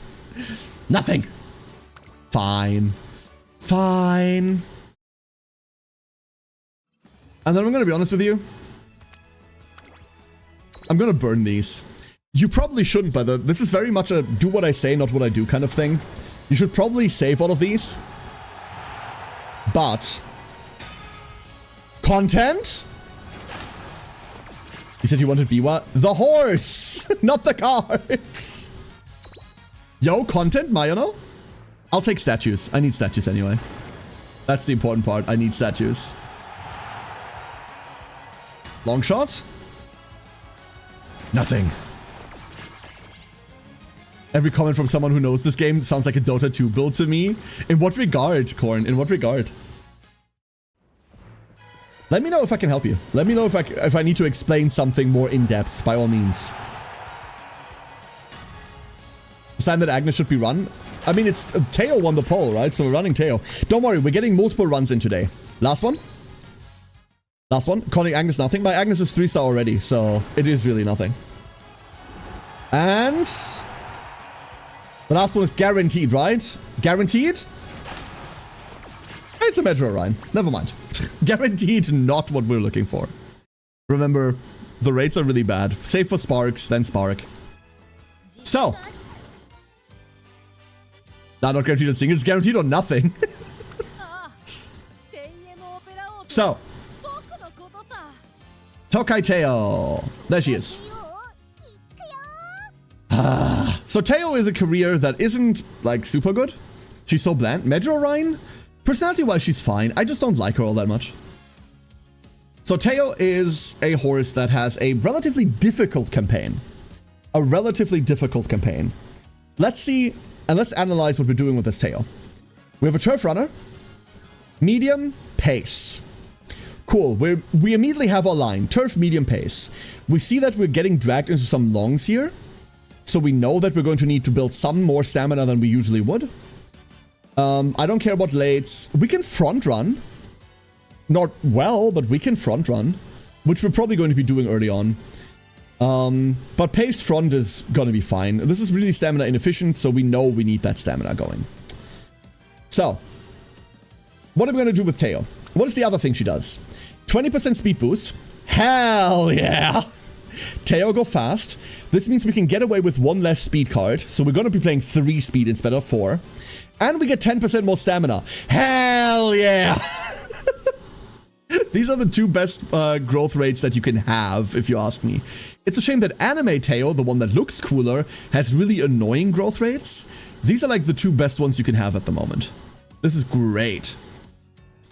[SPEAKER 1] Nothing. Fine. Fine. And then I'm gonna be honest with you. I'm gonna burn these. You probably shouldn't, but this is very much a do what I say, not what I do kind of thing. You should probably save all of these. But... Content? You said you wanted Biwa? The horse! Not the cards! Yo, content, Mayano? I'll take statues. I need statues anyway. That's the important part. I need statues. Long shot? Nothing. Every comment from someone who knows this game sounds like a Dota 2 build to me. In what regard, Korn? In what regard? Let me know if I can help you. Let me know if I need to explain something more in depth, by all means. It's time that Agnes should be run. I mean, it's Teo won the poll, right? So we're running Teo. Don't worry, we're getting multiple runs in today. Last one. Last one. Calling Agnes nothing. My Agnes is 3-star already, so it is really nothing. And... the last one is guaranteed, right? Guaranteed? It's a Metro Rhine. Never mind. Guaranteed not what we're looking for. Remember, the rates are really bad. Save for Sparks, then Spark. So. Nah, not guaranteed on singles. Guaranteed on nothing. So. Tokai Teo. There she is. So Teo is a career that isn't, like, super good. She's so bland. Medjorine, personality-wise, she's fine. I just don't like her all that much. So Teo is a horse that has a relatively difficult campaign. A relatively difficult campaign. Let's see, and let's analyze what we're doing with this Teo. We have a turf runner. Medium pace. Cool, we immediately have our line. Turf, medium pace. We see that we're getting dragged into some longs here. So we know that we're going to need to build some more stamina than we usually would. I don't care about lates. We can front run. Not well, but we can front run. Which we're probably going to be doing early on. But pace front is going to be fine. This is really stamina inefficient, so we know we need that stamina going. So, what are we going to do with Teo? What is the other thing she does? 20% speed boost. Hell yeah! Teo go fast. This means we can get away with one less speed card. So we're going to be playing 3 speed instead of 4. And we get 10% more stamina. Hell yeah! These are the 2 best growth rates that you can have, if you ask me. It's a shame that Anime Teo, the one that looks cooler, has really annoying growth rates. These are like the 2 best ones you can have at the moment. This is great.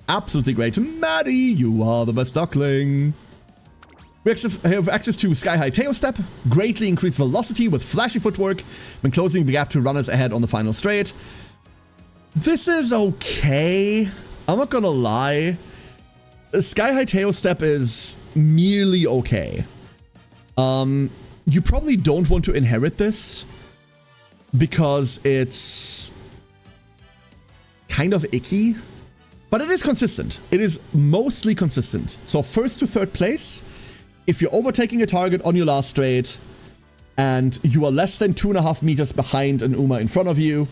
[SPEAKER 1] Absolutely great. Maddie, you are the best duckling. We have access to Sky High Teo Step, greatly increased velocity with flashy footwork when closing the gap to runners ahead on the final straight. This is okay. I'm not gonna lie. Sky High Teo Step is merely okay. You probably don't want to inherit this because it's kind of icky, but it is consistent. It is mostly consistent. So first to third place, if you're overtaking a target on your last straight and you are less than 2.5 meters behind an Uma in front of you,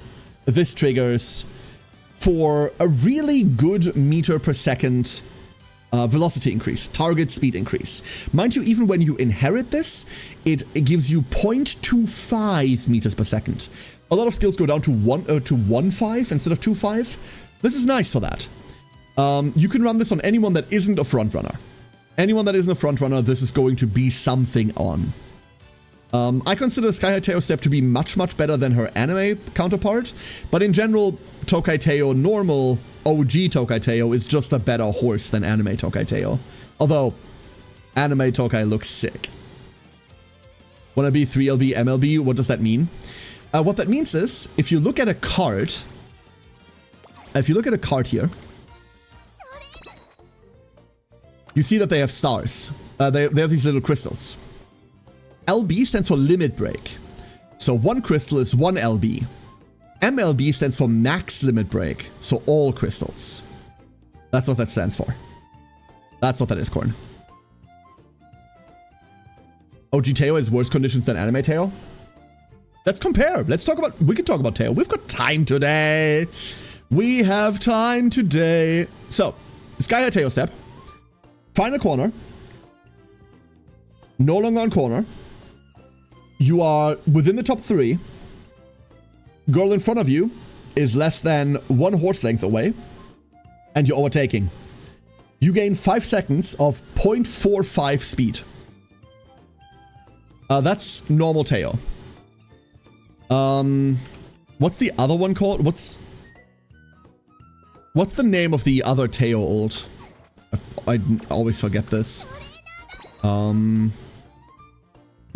[SPEAKER 1] this triggers for a really good meter per second velocity increase, target speed increase. Mind you, even when you inherit this, it gives you 0.25 meters per second. A lot of skills go down to 1.5 instead of 2.5. This is nice for that. You can run this on anyone that isn't a front runner. Anyone that isn't a front runner, this is going to be something on. I consider Sky High Teo Step to be much, much better than her anime counterpart, but in general, Tokai Teo normal OG Tokai Teo is just a better horse than anime Tokai Teo. Although, anime Tokai looks sick. Wanna be 3LB MLB? What does that mean? What that means is, if you look at a card, here, you see that they have stars. They have these little crystals. LB stands for limit break. So 1 crystal is 1 LB. MLB stands for max limit break. So all crystals. That's what that stands for. That's what that is, Corn. OG Teo has worse conditions than anime Teo. Let's compare. We can talk about Teo. We've got time today. We have time today. So, Sky High Teo Step. Final corner. No longer on corner. You are within the top 3. Girl in front of you is less than 1 horse length away. And you're overtaking. You gain 5 seconds of 0.45 speed. That's normal Teo. What's the other one called? What's the name of the other Teo ult? I always forget this. The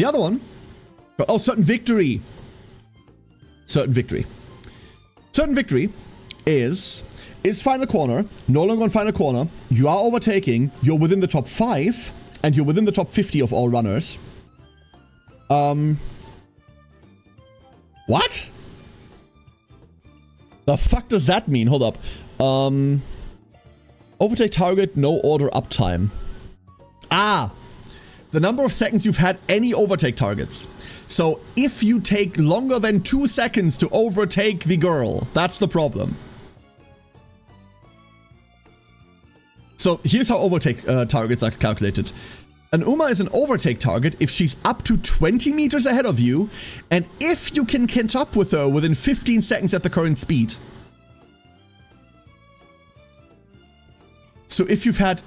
[SPEAKER 1] other one. Oh, Certain Victory. Certain Victory. Certain Victory is final corner. No longer on final corner. You are overtaking. You're within the top 5. And you're within the top 50 of all runners. What? The fuck does that mean? Hold up. Overtake target, no order uptime. Ah! The number of seconds you've had any overtake targets. So if you take longer than 2 seconds to overtake the girl, that's the problem. So here's how overtake targets are calculated. An Uma is an overtake target if she's up to 20 meters ahead of you, and if you can catch up with her within 15 seconds at the current speed. So if you've had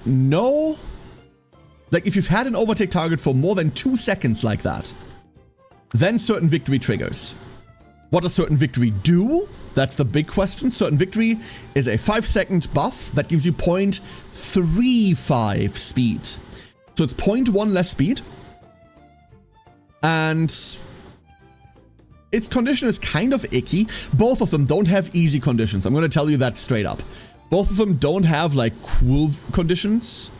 [SPEAKER 1] if you've had an overtake target for more than 2 seconds like that, Then certain victory triggers. What does certain victory do? That's the big question. Certain victory is a 5-second buff that gives you 0.35 speed. So it's 0.1 less speed. And its condition is kind of icky. Both of them don't have easy conditions. I'm going to tell you that straight up. Both of them don't have like cool conditions.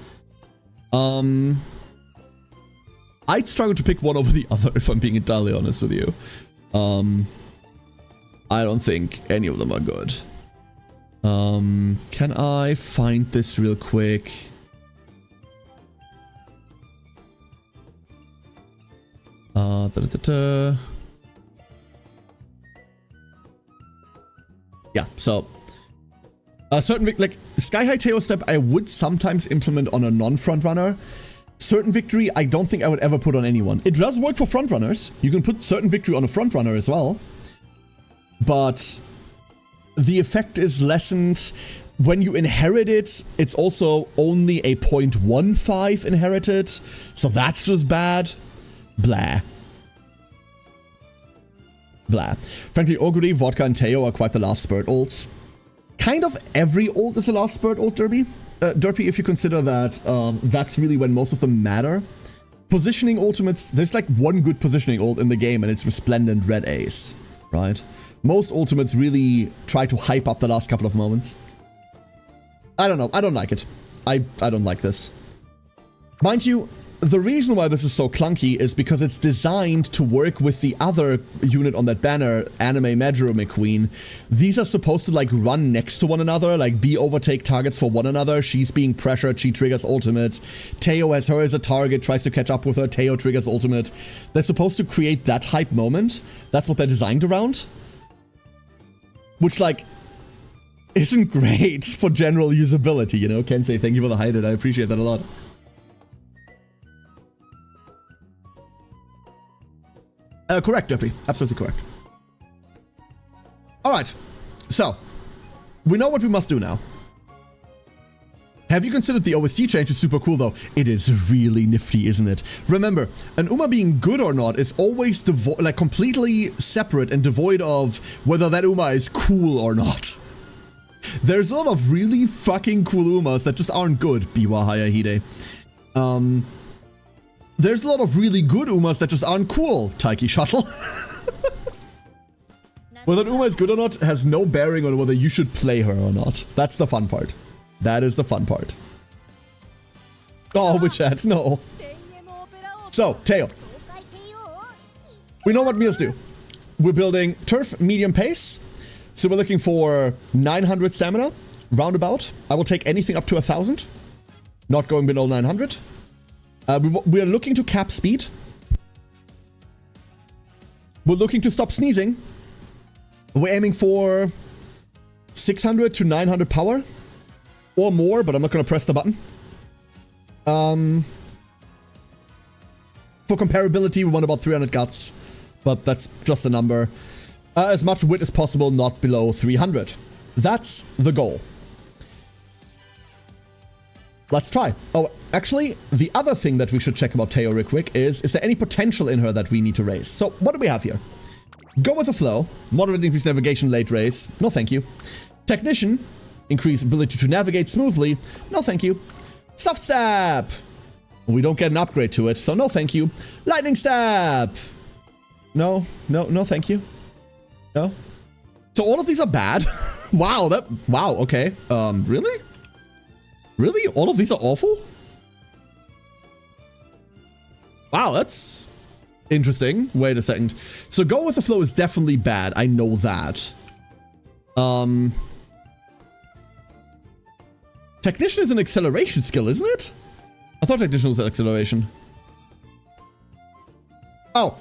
[SPEAKER 1] I'd struggle to pick one over the other if I'm being entirely honest with you. I don't think any of them are good. Can I find this real quick? Yeah, so certain like Sky High Teo Step I would sometimes implement on a non-front runner. Certain victory I don't think I would ever put on anyone. It does work for front runners. You can put certain victory on a front runner as well. But the effect is lessened. When you inherit it, it's also only a 0.15 inherited. So that's just bad. Blah. Blah. Frankly, Ogre, Vodka, and Teo are quite the last spurt ults. Kind of every ult is a last spurt ult, Derpy. Derpy, if you consider that that's really when most of them matter. Positioning ultimates, there's like one good positioning ult in the game and it's Resplendent Red Ace, right? Most ultimates really try to hype up the last couple of moments. I don't know, I don't like it. I don't like this. Mind you, the reason why this is so clunky is because it's designed to work with the other unit on that banner, Anime Majuro McQueen. These are supposed to like run next to one another, like be overtake targets for one another. She's being pressured, she triggers ultimate. Teo has her as a target, tries to catch up with her, Teo triggers ultimate. They're supposed to create that hype moment. That's what they're designed around. Which like, isn't great for general usability, you know? Kensei, thank you for the hide it, I appreciate that a lot. Correct, Derpy. Absolutely correct. Alright, so, we know what we must do now. Have you considered the OST change? It's super cool though. It is really nifty, isn't it? Remember, an Uma being good or not is always like completely separate and devoid of whether that Uma is cool or not. There's a lot of really fucking cool Umas that just aren't good, Biwa Hayahide. There's a lot of really good Umas that just aren't cool, Taiki Shuttle. Whether an Uma is good or not has no bearing on whether you should play her or not. That's the fun part. That is the fun part. Oh, Witchat, no. So, Teo. We know what meals do. We're building Turf medium pace. So we're looking for 900 stamina, roundabout. I will take anything up to 1,000. Not going below 900. We are looking to cap speed. We're looking to stop sneezing. We're aiming for 600 to 900 power. Or more, but I'm not going to press the button. For comparability, we want about 300 guts. But that's just a number. As much wit as possible, not below 300. That's the goal. Let's try. Oh, actually, the other thing that we should check about Teo real quick is there any potential in her that we need to raise? So, what do we have here? Go with the flow. Moderate increase navigation, late race. No, thank you. Technician. Increase ability to navigate smoothly. No, thank you. Soft Step. We don't get an upgrade to it, so no, thank you. Lightning Step. No, thank you. No. So all of these are bad? Wow, okay. Really? Really? All of these are awful? Wow, that's interesting. Wait a second. So go with the flow is definitely bad. I know that. Technician is an acceleration skill, isn't it? I thought Technician was an acceleration. Oh,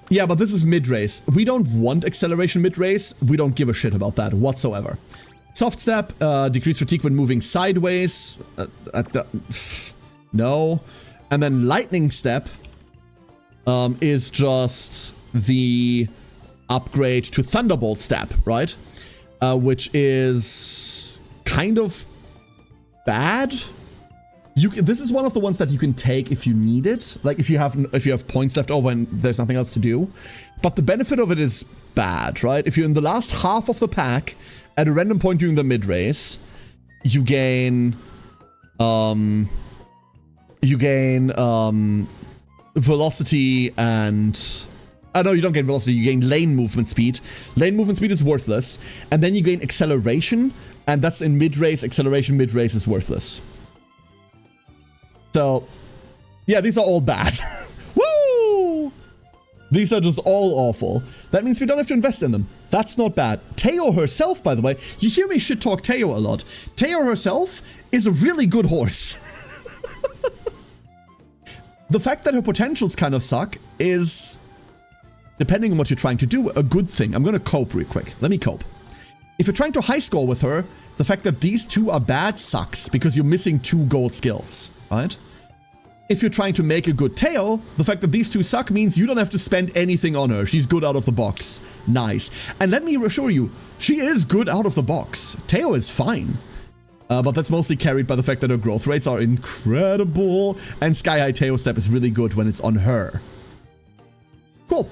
[SPEAKER 1] yeah, but this is mid-race. We don't want acceleration mid-race. We don't give a shit about that whatsoever. Soft Step, decrease fatigue when moving sideways. No. And then Lightning Step is just the upgrade to Thunderbolt Step, right? Which is kind of bad. This is one of the ones that you can take if you need it, like if you have points left over and there's nothing else to do. But the benefit of it is bad, right? If you're in the last half of the pack at a random point during the mid race, you gain velocity and no, you don't gain velocity, you gain lane movement speed. Lane movement speed is worthless, and then you gain acceleration, and that's in mid race. Acceleration mid race is worthless. So, yeah, these are all bad. Woo! These are just all awful. That means we don't have to invest in them. That's not bad. Teo herself, by the way, you hear me shit talk Teo a lot. Teo herself is a really good horse. The fact that her potentials kind of suck is, depending on what you're trying to do, a good thing. I'm gonna cope real quick. Let me cope. If you're trying to high score with her, the fact that these two are bad sucks because you're missing 2 gold skills, right? If you're trying to make a good Teo, the fact that these two suck means you don't have to spend anything on her. She's good out of the box. Nice. And let me assure you, she is good out of the box. Teo is fine. But that's mostly carried by the fact that her growth rates are incredible, and Sky High Teo Step is really good when it's on her. Cool.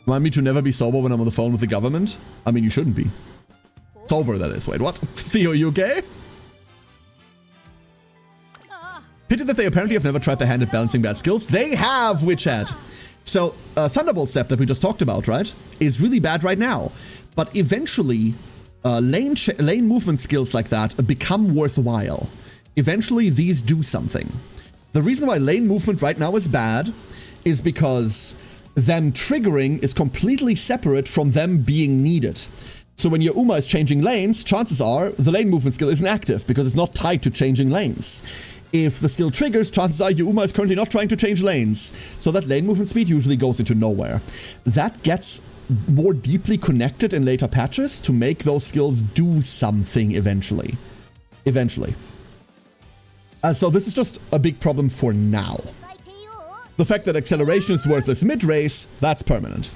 [SPEAKER 1] Want me to never be sober when I'm on the phone with the government? I mean, you shouldn't be. Sober, that is. Wait, what? Theo, you okay? Pity that they apparently have never tried their hand at balancing bad skills. They have, Witchat. So, Thunderbolt Step that we just talked about, right, is really bad right now. But eventually, lane movement skills like that become worthwhile. Eventually, these do something. The reason why lane movement right now is bad is because them triggering is completely separate from them being needed. So when your Uma is changing lanes, chances are the lane movement skill isn't active because it's not tied to changing lanes. If the skill triggers, chances are your Uma is currently not trying to change lanes. So that lane movement speed usually goes into nowhere. That gets more deeply connected in later patches to make those skills do something eventually. So this is just a big problem for now. The fact that acceleration is worthless mid-race, that's permanent.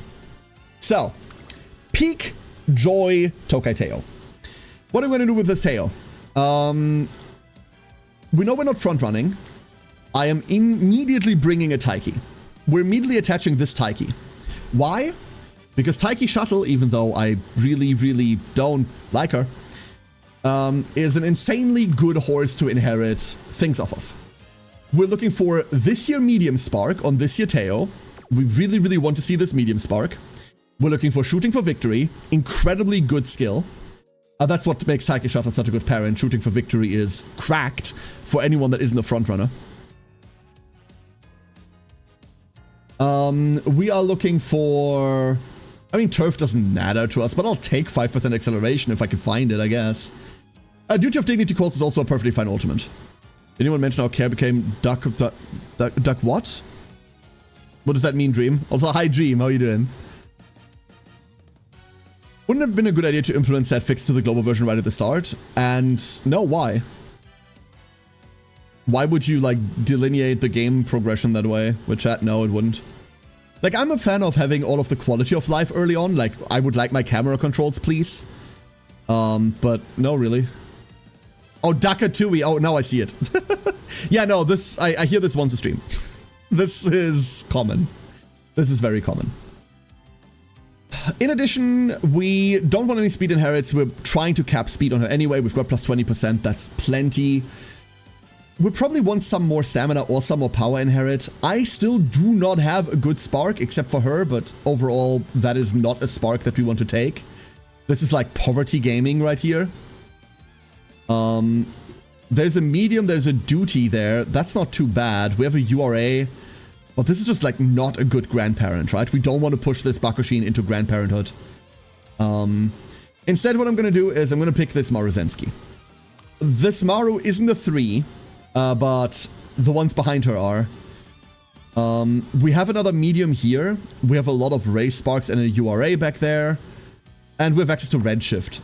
[SPEAKER 1] So, Peak Joy Tokai Teo. What are we going to do with this Teo? We know we're not front-running. I am immediately bringing a Taiki. We're immediately attaching this Taiki. Why? Because Taiki Shuttle, even though I really, really don't like her, is an insanely good horse to inherit things off of. We're looking for this year Medium Spark on this year Teo. We really, really want to see this Medium Spark. We're looking for Shooting for Victory. Incredibly good skill. That's what makes Taiki Shuttle such a good parent. Shooting for Victory is cracked for anyone that isn't a frontrunner. We are looking for... I mean, Turf doesn't matter to us, but I'll take 5% acceleration if I can find it, I guess. Duty of Dignity Calls is also a perfectly fine ultimate. Did anyone mention how Care became Duck what? What does that mean, Dream? Also, hi, Dream. How are you doing? Wouldn't have been a good idea to implement that fix to the global version right at the start? And no, why? Why would you, like, delineate the game progression that way? With chat? No, it wouldn't. Like, I'm a fan of having all of the quality of life early on. Like, I would like my camera controls, please. But no, really. Oh, Dakatui. Oh, now I see it. Yeah, no, this... I hear this once a stream. This is common. This is very common. In addition, we don't want any speed inherits. We're trying to cap speed on her anyway. We've got plus 20%. That's plenty. We probably want some more stamina or some more power inherit. I still do not have a good spark except for her, but overall, that is not a spark that we want to take. This is like poverty gaming right here. There's a medium, there's a duty there. That's not too bad. We have a URA. But this is just like not a good grandparent, right? We don't want to push this Bakushin into grandparenthood. Instead, what I'm going to do is I'm going to pick this Maruzensky. This Maru isn't a 3, but the ones behind her are. We have another medium here. We have a lot of race sparks and a URA back there. And we have access to Redshift.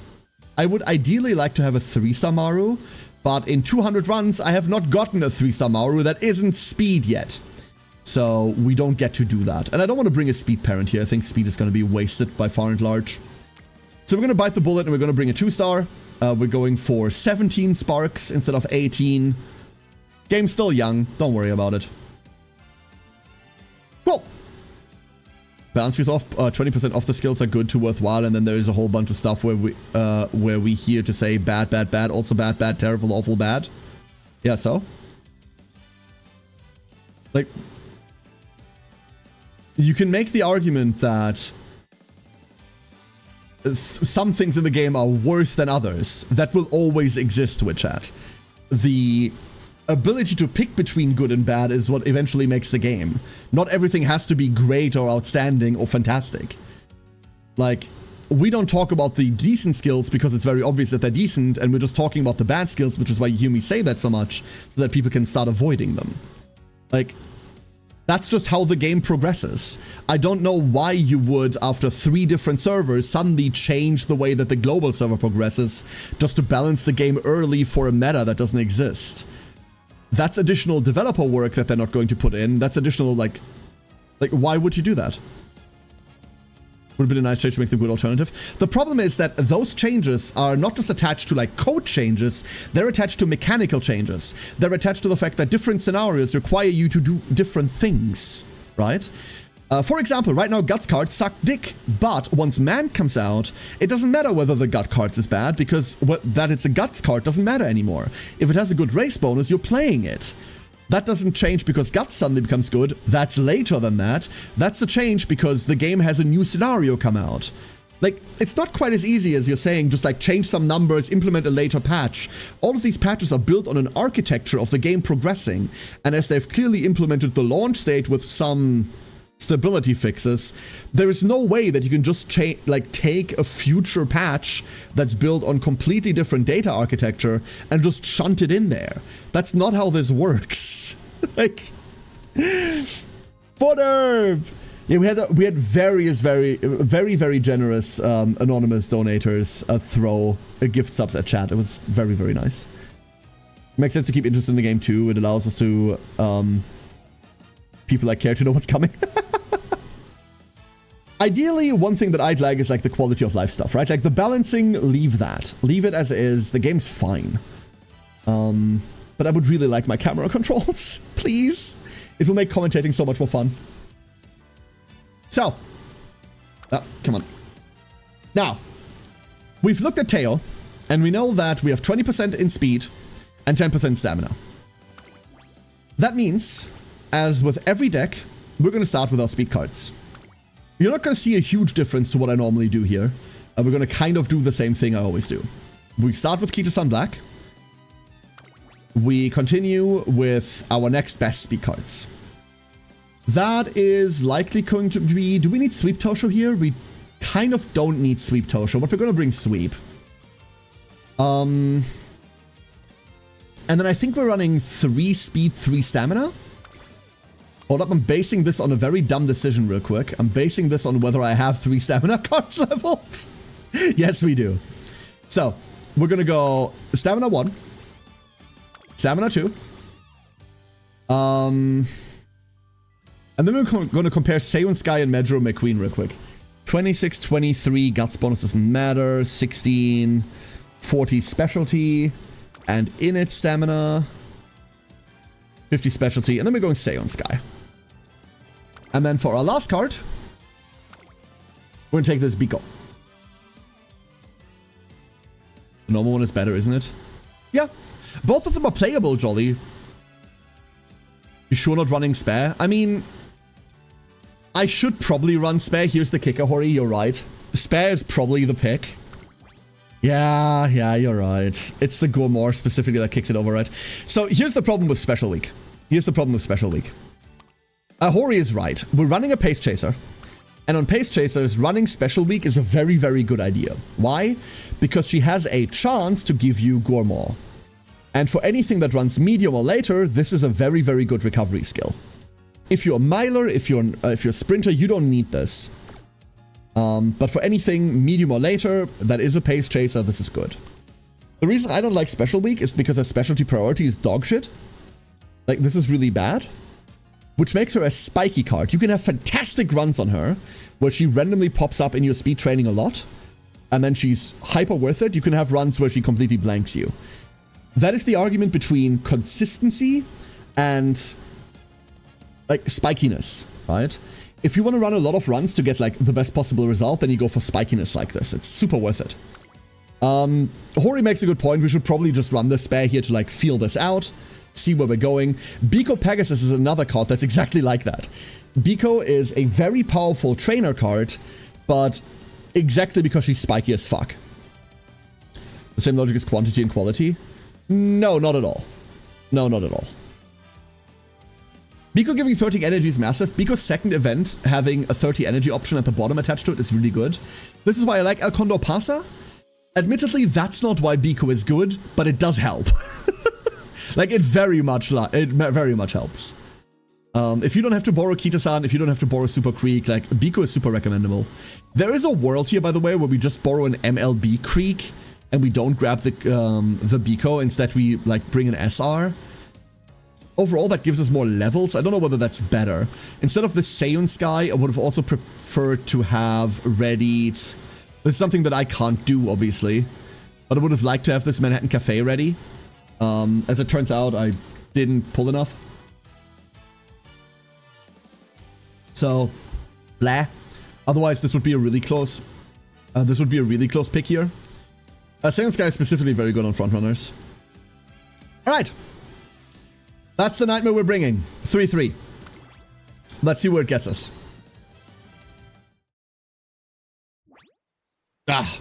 [SPEAKER 1] I would ideally like to have a 3-star Maru, but in 200 runs, I have not gotten a 3-star Maru that isn't speed yet. So we don't get to do that. And I don't want to bring a speed parent here. I think speed is going to be wasted by far and large. So we're going to bite the bullet and we're going to bring a 2-star. We're going for 17 sparks instead of 18. Game's still young. Don't worry about it. Cool. Balance fees off. 20% off the skills are good to worthwhile, and then there's a whole bunch of stuff where we hear to say bad, bad, bad, also bad, bad, terrible, awful, bad. Yeah, so? Like, you can make the argument that some things in the game are worse than others. That will always exist with chat. The ability to pick between good and bad is what eventually makes the game. Not everything has to be great or outstanding or fantastic. Like, we don't talk about the decent skills because it's very obvious that they're decent, and we're just talking about the bad skills, which is why you hear me say that so much, so that people can start avoiding them. Like, that's just how the game progresses. I don't know why you would, after 3 different servers, suddenly change the way that the global server progresses just to balance the game early for a meta that doesn't exist. That's additional developer work that they're not going to put in. That's additional, like why would you do that? Would have been a nice change to make the good alternative. The problem is that those changes are not just attached to like code changes, they're attached to mechanical changes. They're attached to the fact that different scenarios require you to do different things, right? For example, right now Guts cards suck dick, but once Man comes out, it doesn't matter whether the Gut cards is bad, because that it's a Guts card doesn't matter anymore. If it has a good race bonus, you're playing it. That doesn't change because Guts suddenly becomes good. That's later than that. That's a change because the game has a new scenario come out. Like, it's not quite as easy as you're saying, just like change some numbers, implement a later patch. All of these patches are built on an architecture of the game progressing, and as they've clearly implemented the launch state with some stability fixes, there is no way that you can just take a future patch that's built on completely different data architecture and just shunt it in there. That's not how this works. Like, Fodder! Yeah, we had various very generous anonymous donators throw gift subs at chat. It was very, very nice. Makes sense to keep interest in the game too. It allows us to people that care to know what's coming. Ideally, one thing that I'd like is like the quality of life stuff, right? Like the balancing, leave that. Leave it as is. The game's fine. But I would really like my camera controls, please. It will make commentating so much more fun. So, come on. Now, we've looked at Teo, and we know that we have 20% in speed and 10% stamina. That means, as with every deck, we're going to start with our speed cards. You're not going to see a huge difference to what I normally do here. We're going to kind of do the same thing I always do. We start with Key to Sun Black. We continue with our next best speed cards. That is likely going to be... Do we need Sweep Tosho here? We kind of don't need Sweep Tosho, but we're going to bring Sweep. And then I think we're running 3 speed, 3 stamina. Hold up, I'm basing this on a very dumb decision real quick. I'm basing this on whether I have 3 stamina cards leveled. Yes, we do. So, we're going to go Stamina 1. Stamina 2. And then we're going to compare Seiyun Sky and Medro McQueen real quick. 26, 23, Guts bonus doesn't matter. 16, 40 specialty. And Init stamina. 50 specialty. And then we're going Seiyun Sky. And then for our last card, we're going to take this Biko. The normal one is better, isn't it? Yeah. Both of them are playable, Jolly. You sure not running Spare? I mean, I should probably run Spare. Here's the kicker, Hori. You're right. Spare is probably the pick. Yeah, you're right. It's the Gormor specifically that kicks it over, right? So here's the problem with Special Week. Hori is right. We're running a Pace Chaser. And on Pace Chasers, running Special Week is a very, very good idea. Why? Because she has a chance to give you Gormor. And for anything that runs medium or later, this is a very, very good recovery skill. If you're a miler, if you're a sprinter, you don't need this. But for anything medium or later that is a Pace Chaser, this is good. The reason I don't like Special Week is because her specialty priority is dog shit. Like, this is really bad. Which makes her a spiky card. You can have fantastic runs on her, where she randomly pops up in your speed training a lot, and then she's hyper worth it. You can have runs where she completely blanks you. That is the argument between consistency and like spikiness, right? If you want to run a lot of runs to get like the best possible result, then you go for spikiness like this. It's super worth it. Hori makes a good point. We should probably just run the spare here to like feel this out, see where we're going. Biko Pegasus is another card that's exactly like that. Biko is a very powerful trainer card, but exactly because she's spiky as fuck. The same logic as quantity and quality? No, not at all. No, not at all. Biko giving 30 energy is massive. Biko's second event having a 30 energy option at the bottom attached to it is really good. This is why I like El Condor Pasa. Admittedly, that's not why Biko is good, but it does help. Like, it very much helps. If you don't have to borrow Kita-san, if you don't have to borrow Super Creek, like, Biko is super recommendable. There is a world here, by the way, where we just borrow an MLB Creek, and we don't grab the Biko. Instead, we, like, bring an SR. Overall, that gives us more levels. I don't know whether that's better. Instead of the Seiyun Sky, I would have also preferred to have readied... This is something that I can't do, obviously. But I would have liked to have this Manhattan Cafe ready. As it turns out, I didn't pull enough. So, blah. Otherwise, this would be a really close... pick here. Seiyun Sky is specifically very good on frontrunners. Alright. That's the nightmare we're bringing. 3-3. Let's see where it gets us. Ah.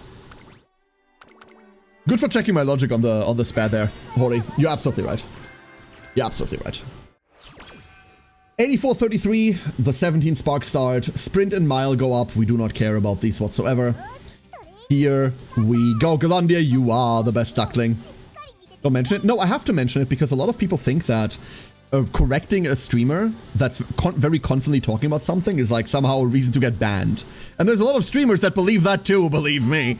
[SPEAKER 1] Good for checking my logic on the spare there, Hori. You're absolutely right. You're absolutely right. 84.33, the 17 spark start. Sprint and mile go up. We do not care about these whatsoever. Here we go. Galandia, you are the best duckling. Don't mention it. No, I have to mention it because a lot of people think that correcting a streamer that's very confidently talking about something is like somehow a reason to get banned. And there's a lot of streamers that believe that too, believe me.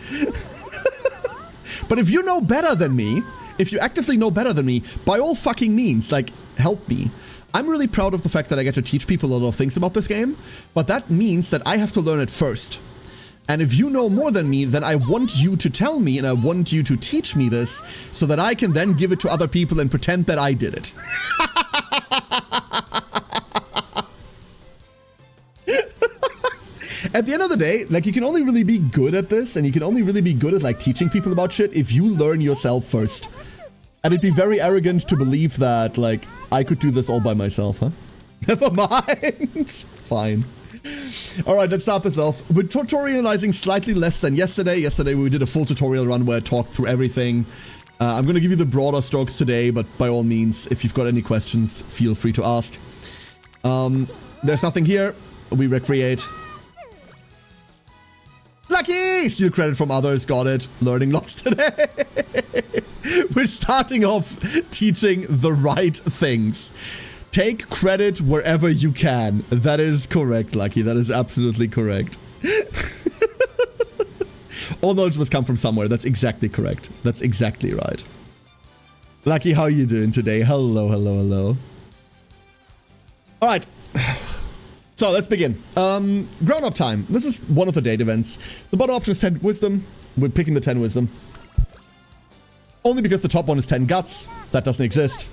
[SPEAKER 1] But if you know better than me, if you actively know better than me, by all fucking means, like, help me. I'm really proud of the fact that I get to teach people a lot of things about this game, but that means that I have to learn it first. And if you know more than me, then I want you to tell me and I want you to teach me this so that I can then give it to other people and pretend that I did it. At the end of the day, like, you can only really be good at this and you can only really be good at, like, teaching people about shit if you learn yourself first. And it'd be very arrogant to believe that, like, I could do this all by myself, huh? Never mind. Fine. Alright, let's start this off. We're tutorializing slightly less than yesterday. Yesterday we did a full tutorial run where I talked through everything. I'm going to give you the broader strokes today, but by all means, if you've got any questions, feel free to ask. There's nothing here. We recreate. Lucky! Steal credit from others. Got it. Learning lots today. We're starting off teaching the right things. Take credit wherever you can. That is correct, Lucky. That is absolutely correct. All knowledge must come from somewhere. That's exactly correct. That's exactly right. Lucky, how are you doing today? Hello, hello, hello. Alright. So, let's begin. Ground up time. This is one of the date events. The bottom option is 10 wisdom. We're picking the 10 wisdom. Only because the top one is 10 guts. That doesn't exist.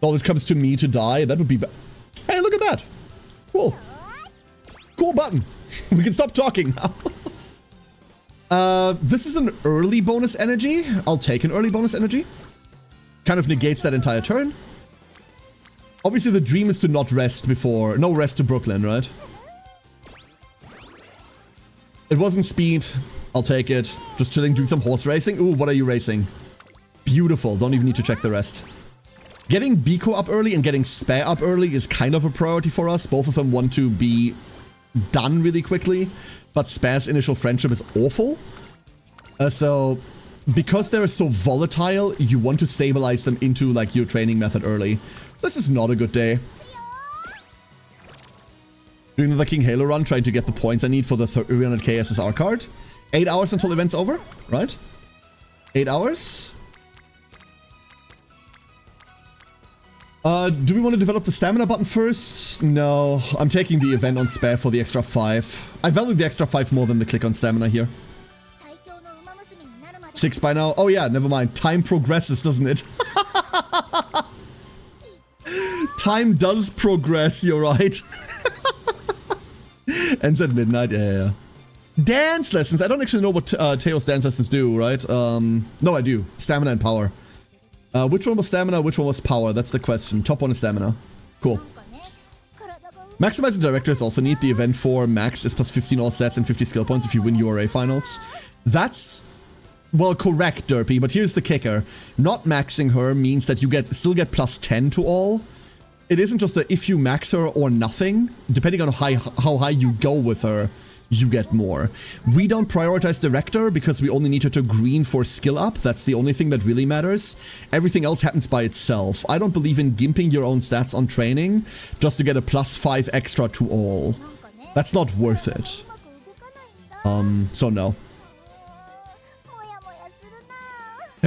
[SPEAKER 1] Knowledge comes to me to die. That would be hey, look at that. Cool. Cool button. We can stop talking now. This is an early bonus energy. I'll take an early bonus energy. Kind of negates that entire turn. Obviously, the dream is to not rest before... No rest to Brooklyn, right? It wasn't speed. I'll take it. Just chilling, doing some horse racing. Ooh, what are you racing? Beautiful. Don't even need to check the rest. Getting Biko up early and getting Spare up early is kind of a priority for us. Both of them want to be done really quickly, but Spare's initial friendship is awful. So, because they're so volatile, you want to stabilize them into, like, your training method early. This is not a good day. Doing the King Halo run, trying to get the points I need for the 300k SSR card. 8 hours until event's over, right? 8 hours? Do we want to develop the stamina button first? No, I'm taking the event on Spare for the extra 5. I value the extra 5 more than the click on stamina here. 6 by now. Oh yeah, never mind. Time progresses, doesn't it? Time does progress, you're right. Ends at midnight, yeah. Dance lessons. I don't actually know what Teo's dance lessons do, right? No, I do. Stamina and power. Which one was stamina, which one was power? That's the question. Top one is stamina. Cool. Maximizing directors also need the event for max is plus 15 all stats and 50 skill points if you win URA finals. That's, well, correct, Derpy, but here's the kicker. Not maxing her means that you still get plus 10 to all. It isn't just that if you max her or nothing, depending on how high you go with her, you get more. We don't prioritize Director because we only need her to green for skill up. That's the only thing that really matters. Everything else happens by itself. I don't believe in gimping your own stats on training just to get a plus 5 extra to all. That's not worth it. So no.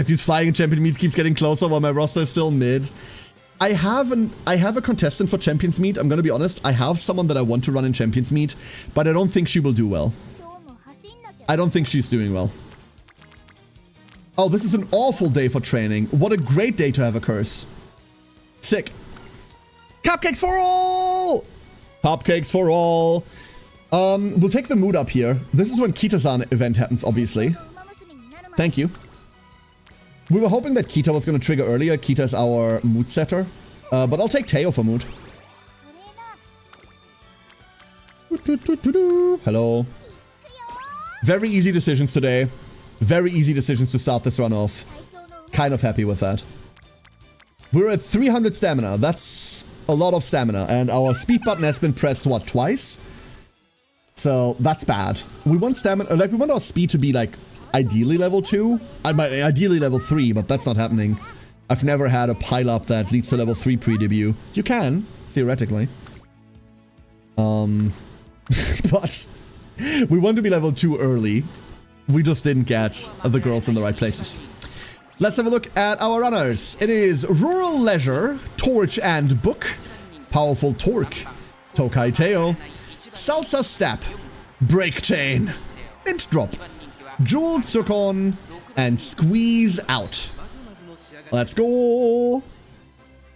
[SPEAKER 1] He's flying in Champion Meet keeps getting closer while my roster is still mid. I have a contestant for Champions Meet. I'm gonna be honest. I have someone that I want to run in Champions Meet, but I don't think she will do well. I don't think she's doing well. Oh, this is an awful day for training. What a great day to have a curse. Sick. Cupcakes for all! Cupcakes for all. We'll take the mood up here. This is when Kita-san event happens, obviously. Thank you. We were hoping that Kita was going to trigger earlier. Kita is our mood setter. But I'll take Teo for mood. Hello. Very easy decisions today. Very easy decisions to start this run off. Kind of happy with that. We're at 300 stamina. That's a lot of stamina. And our speed button has been pressed, what, twice? So that's bad. We want stamina, like we want our speed to be like ideally level 2. Ideally level 3, but that's not happening. I've never had a pile-up that leads to level 3 pre-debut. You can, theoretically. But we want to be level 2 early. We just didn't get the girls in the right places. Let's have a look at our runners. It is Rural Leisure, Torch and Book, Powerful Torque, Tokai Teo, Salsa Step, Break Chain, Mint Drop, Jeweled Zircon, and Squeeze Out. Let's go!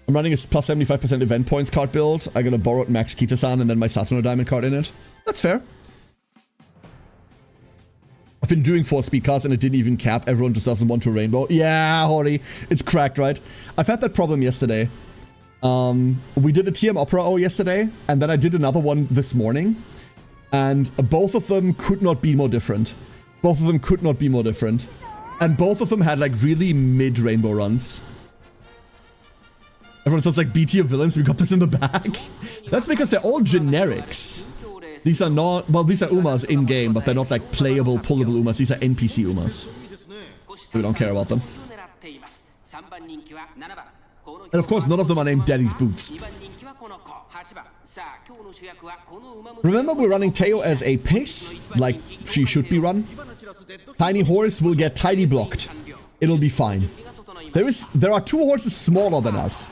[SPEAKER 1] I'm running a plus 75% event points card build. I'm gonna borrow Max Kita-san and then my Saturno Diamond card in it. That's fair. I've been doing 4 speed cards and it didn't even cap. Everyone just doesn't want to rainbow. Yeah, Hori. It's cracked, right? I've had that problem yesterday. We did a TM Opera O yesterday, and then I did another one this morning. And both of them could not be more different. Both of them could not be more different. And both of them had like really mid-rainbow runs. Everyone sounds like B tier villains, we got this in the back. That's because they're all generics. These are not, well, these are Umas in-game, but they're not like playable, pullable Umas. These are NPC Umas. We don't care about them. And of course, none of them are named Daddy's Boots. Remember, we're running Teo as a pace, like she should be run. Tiny Horse will get tidy blocked. It'll be fine. There are 2 horses smaller than us.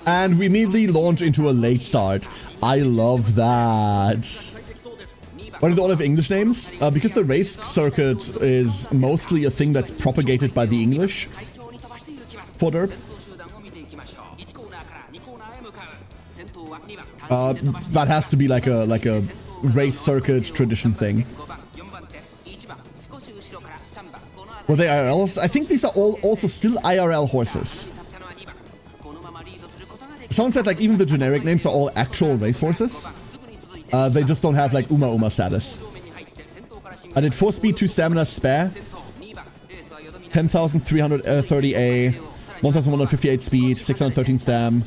[SPEAKER 1] And we immediately launch into a late start. I love that. Why do they all have English names? Because the race circuit is mostly a thing that's propagated by the English for derp. That has to be like a race circuit tradition thing. Were they IRLs? I think these are all also still IRL horses. Someone said like even the generic names are all actual race horses. They just don't have like Uma status. I did 4 speed, 2 stamina, spare. 10,330 A, 1,158 speed, 613 stam,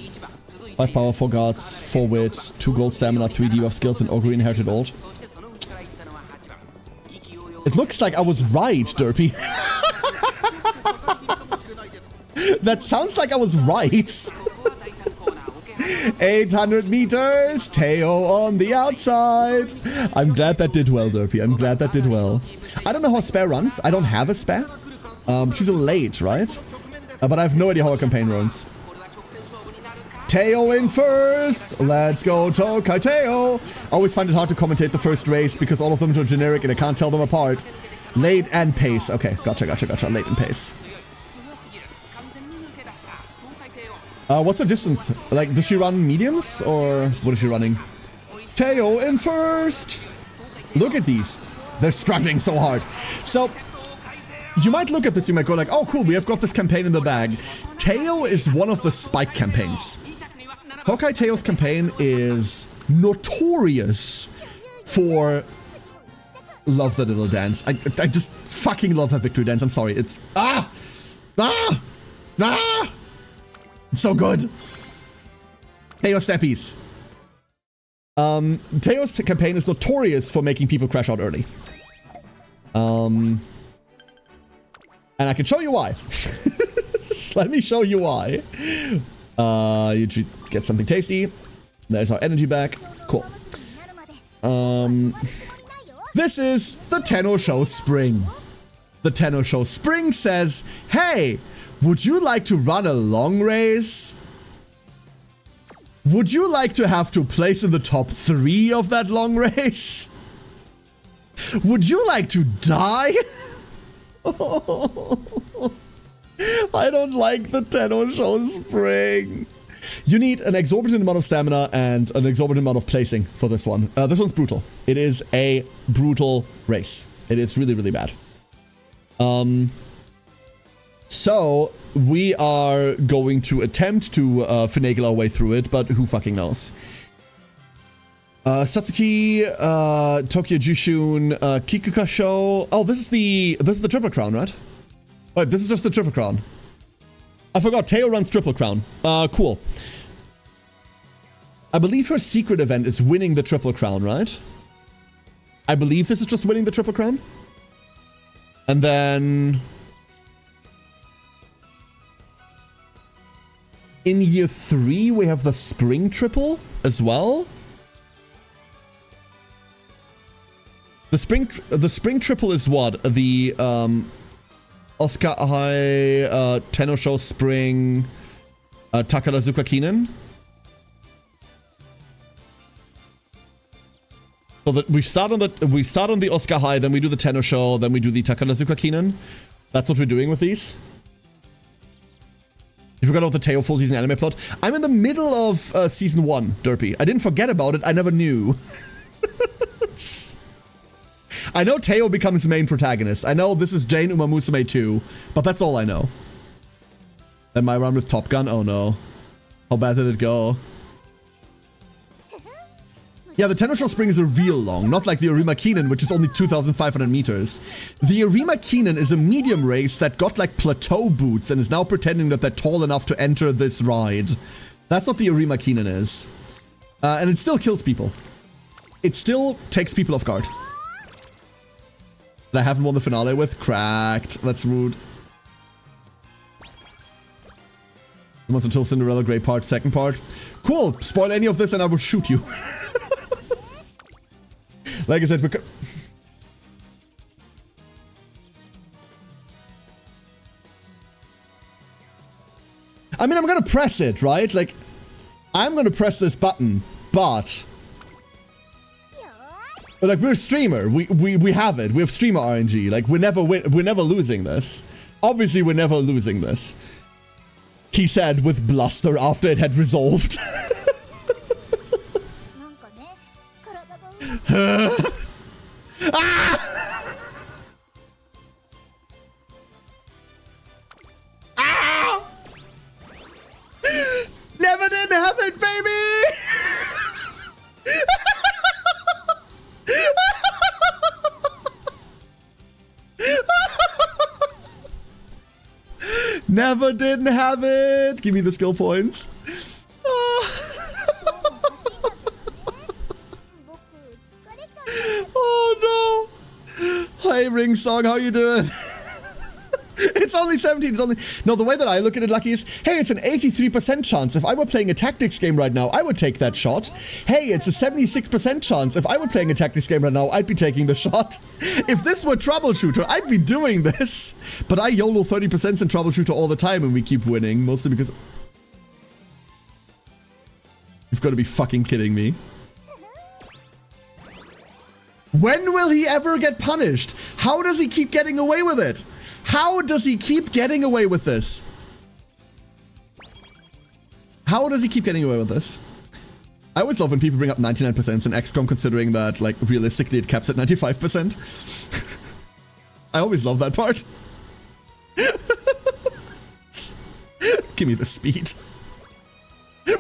[SPEAKER 1] 5 power, 4 guards, 4 wit, 2 gold stamina, 3 debuff skills, and Ogre inherited old. It looks like I was right, Derpy. That sounds like I was right. 800 meters, Teo on the outside. I'm glad that did well, Derpy. I'm glad that did well. I don't know how Spare runs. I don't have a Spare. She's a late, right? But I have no idea how her campaign runs. Teo in first. Let's go, Tokai Teo. I always find it hard to commentate the first race because all of them are generic and I can't tell them apart. Late and pace. Okay, gotcha. Late and pace. What's the distance? Like, does she run mediums or what is she running? Teo in first. Look at these. They're struggling so hard. So, you might look at this, you might go like, oh cool, we have got this campaign in the bag. Teo is one of the spike campaigns. Honkai Teo's campaign is notorious for... Love the little dance. I just fucking love her victory dance. I'm sorry. It's... It's so good. Teo Steppies. Teo's campaign is notorious for making people crash out early. And I can show you why. Let me show you why. You get something tasty. There's our energy back. Cool. This is the Tenno Show Spring. The Tenno Show Spring says, hey, would you like to run a long race? Would you like to have to place in the top 3 of that long race? Would you like to die? I don't like the Tenno Show Spring. You need an exorbitant amount of stamina and an exorbitant amount of placing for this one. This one's brutal. It is a brutal race. It is really, really bad. So we are going to attempt to finagle our way through it, but who fucking knows? Satsuki, Tokyo Jushun, Kikuka Show. Oh, this is the Triple Crown, right? Wait, this is just the Triple Crown. I forgot, Teo runs Triple Crown. Cool. I believe her secret event is winning the Triple Crown, right? I believe this is just winning the Triple Crown. And then... in year 3, we have the Spring Triple as well. The Spring Triple is what? The, Oscar Ahai, Tenno Show Spring, Takarazuka Kinen. So that we start on the Oscar High, then we do the Tenno Show, then we do the Takarazuka Kinen. That's what we're doing with these. You forgot about the Teo full season anime plot. I'm in the middle of season 1, Derpy. I didn't forget about it. I never knew. I know Teo becomes main protagonist. I know this is Jane Uma Musume 2, but that's all I know. Then my run with Top Gun? Oh no. How bad did it go? Yeah, the Tenno Show Spring is real long, not like the Arima Kinen, which is only 2,500 meters. The Arima Kinen is a medium race that got like plateau boots and is now pretending that they're tall enough to enter this ride. That's what the Arima Kinen is. And it still kills people. It still takes people off guard. That I haven't won the finale with? Cracked. That's rude. Months until Cinderella Grey part, second part. Cool. Spoil any of this and I will shoot you. Like I said, I mean, I'm gonna press it, right? Like, I'm gonna press this button, but... like, we're a streamer. We have it. We have streamer RNG. Like, we're never losing this. Obviously, we're never losing this. He said with bluster after it had resolved. Ah! Ah! Never did have it, baby! Never didn't have it! Give me the skill points. Oh no! Hey Ring Song, how you doing? It's only 17, it's only... No, the way that I look at it, Lucky, is, hey, it's an 83% chance. If I were playing a tactics game right now, I would take that shot. Hey, it's a 76% chance. If I were playing a tactics game right now, I'd be taking the shot. If this were Troubleshooter, I'd be doing this. But I YOLO 30% in Troubleshooter all the time and we keep winning, mostly because... You've got to be fucking kidding me. When will he ever get punished? How does he keep getting away with it? How does he keep getting away with this? How does he keep getting away with this? I always love when people bring up 99% in XCOM, considering that, like, realistically it caps at 95%. I always love that part. Give me the speed.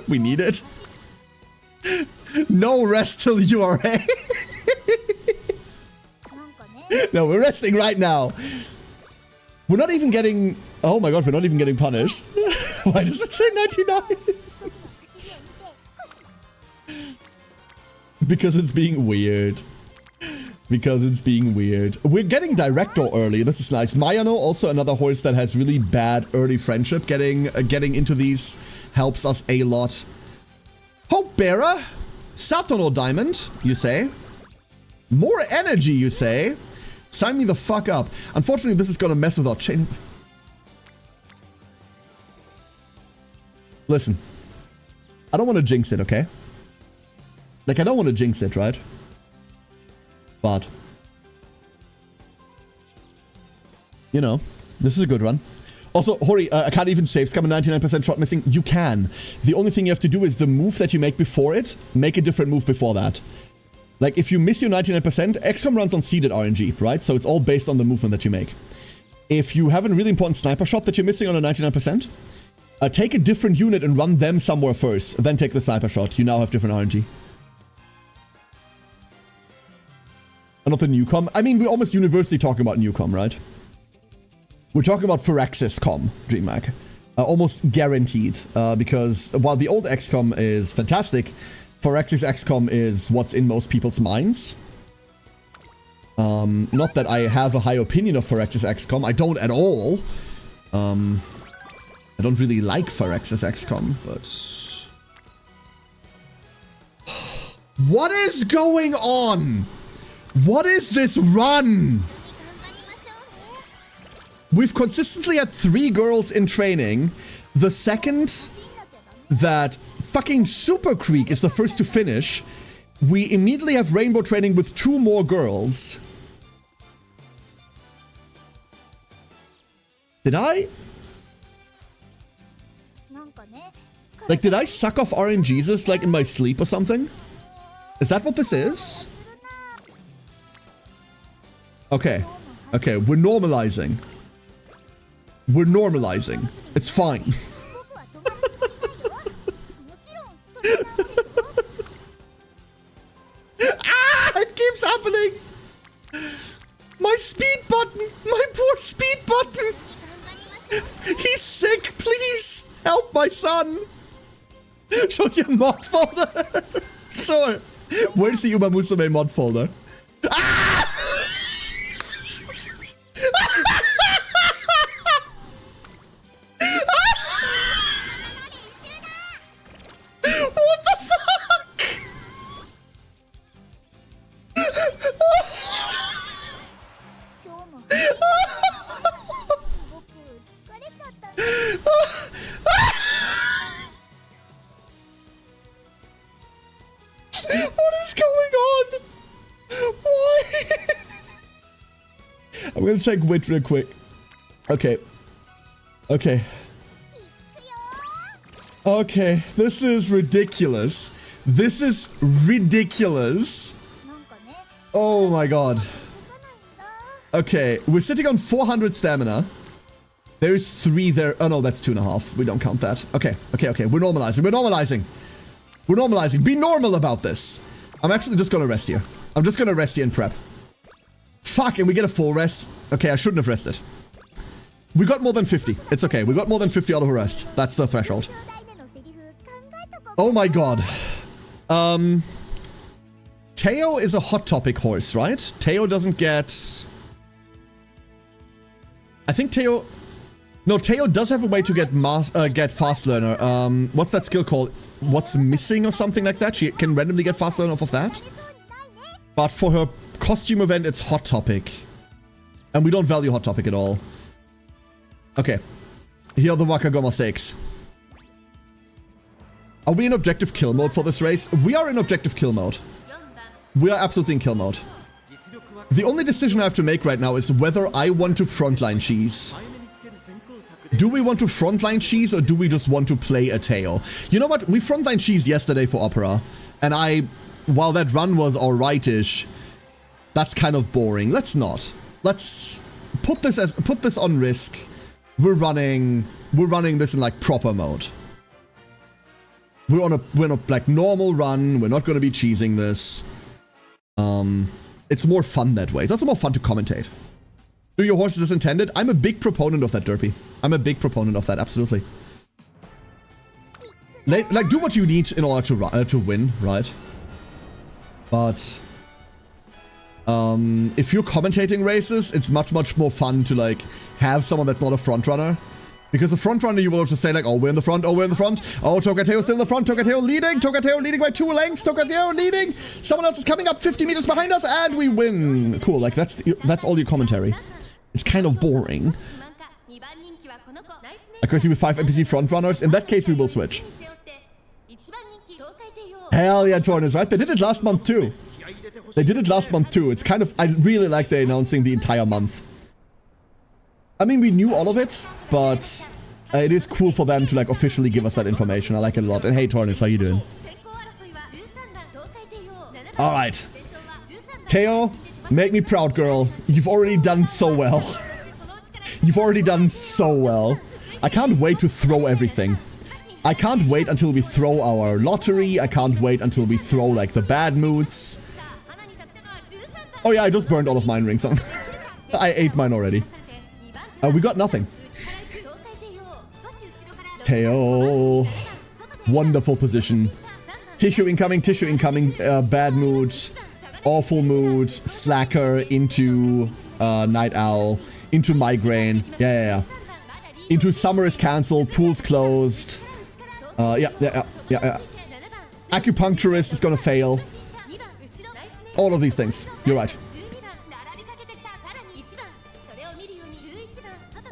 [SPEAKER 1] We need it. No rest till you are A. No, we're resting right now. We're not even getting... Oh my god, we're not even getting punished. Why does it say 99? Because it's being weird. Because it's being weird. We're getting Director early. This is nice. Mayano, also another horse that has really bad early friendship. Getting into these helps us a lot. Hope Bearer. Satono Diamond, you say. More energy, you say. Sign me the fuck up. Unfortunately, this is gonna mess with our chain. Listen. I don't want to jinx it, okay? Like, I don't want to jinx it, right? But, you know, this is a good run. Also, Hori, I can't even save scum a 99% shot missing. You can. The only thing you have to do is the move that you make before it, make a different move before that. Like, if you miss your 99%, XCOM runs on seeded RNG, right? So it's all based on the movement that you make. If you have a really important sniper shot that you're missing on a 99%, take a different unit and run them somewhere first, then take the sniper shot. You now have different RNG. Not the Newcom. I mean, we're almost universally talking about Newcom, right? We're talking about Phyrexis Com, DreamHack. Almost guaranteed. Because while the old XCOM is fantastic, Phyrexis XCOM is what's in most people's minds. Not that I have a high opinion of Phyrexis XCOM. I don't at all. I don't really like Phyrexis XCOM, but... What is going on? What is this run? We've consistently had 3 girls in training. The second that fucking Super Creek is the first to finish, we immediately have Rainbow training with 2 more girls. Did I? Like, did I suck off RNGesus, like, in my sleep or something? Is that what this is? Okay. Okay, we're normalizing. We're normalizing. It's fine. Ah! It keeps happening! My speed button! My poor speed button! He's sick, please! Help my son! Shows your mod folder? Sure. Where's the Uma Musume mod folder? Ah! What the fuck? What is going on? Why? I'm gonna check wit real quick. Okay. Okay. Okay, this is ridiculous. This is ridiculous. Oh my god. Okay, we're sitting on 400 stamina. There's 3 there. Oh no, that's 2.5. We don't count that. Okay, okay, okay. We're normalizing. We're normalizing. We're normalizing. Be normal about this. I'm actually just gonna rest here. I'm just gonna rest here and prep. Fuck, and we get a full rest. Okay, I shouldn't have rested. We got more than 50. It's okay. We got more than 50 out of a rest. That's the threshold. Oh my god. Teo is a hot topic horse, right? Teo doesn't get... I think Teo... No, Teo does have a way to get fast learner. What's that skill called? What's missing or something like that? She can randomly get fast learner off of that. But for her costume event, it's hot topic. And we don't value hot topic at all. Okay. Here are the Wakagoma stakes. Are we in objective kill mode for this race? We are in objective kill mode. We are absolutely in kill mode. The only decision I have to make right now is whether I want to frontline cheese. Do we want to frontline cheese or do we just want to play a Teo? You know what? We frontline cheese yesterday for Opera. And while that run was alright-ish, that's kind of boring. Let's not. Let's put this on risk. We're running this in like proper mode. We're on a like normal run. We're not going to be cheesing this. It's more fun that way. It's also more fun to commentate. Do your horses as intended? I'm a big proponent of that, Derpy. I'm a big proponent of that, absolutely. Like, do what you need in order to win, right? But if you're commentating races, it's much more fun to like have someone that's not a front runner. Because a front runner, you will just say like, oh, we're in the front, oh, we're in the front. Oh, Tokateo's still in the front, Tokateo leading by 2 lengths, Tokateo leading. Someone else is coming up 50 meters behind us, and we win. Cool, like that's all your commentary. It's kind of boring. Accuracy with 5 NPC front runners. In that case, we will switch. Hell yeah, Tornus, right? They did it last month too. It's kind of, I really like they announcing the entire month. I mean, we knew all of it, but it is cool for them to like officially give us that information. I like it a lot. And hey, Tornus, how you doing? All right. Teo, make me proud, girl. You've already done so well. You've already done so well. I can't wait to throw everything. I can't wait until we throw our lottery. I can't wait until we throw like the bad moods. Oh yeah, I just burned all of mine rings. I ate mine already. We got nothing. Teo. Wonderful position. Tissue incoming, bad mood, awful mood, slacker into Night Owl, into migraine. Yeah. Into summer is cancelled, pool's closed. Yeah. Acupuncturist is gonna fail. All of these things. You're right.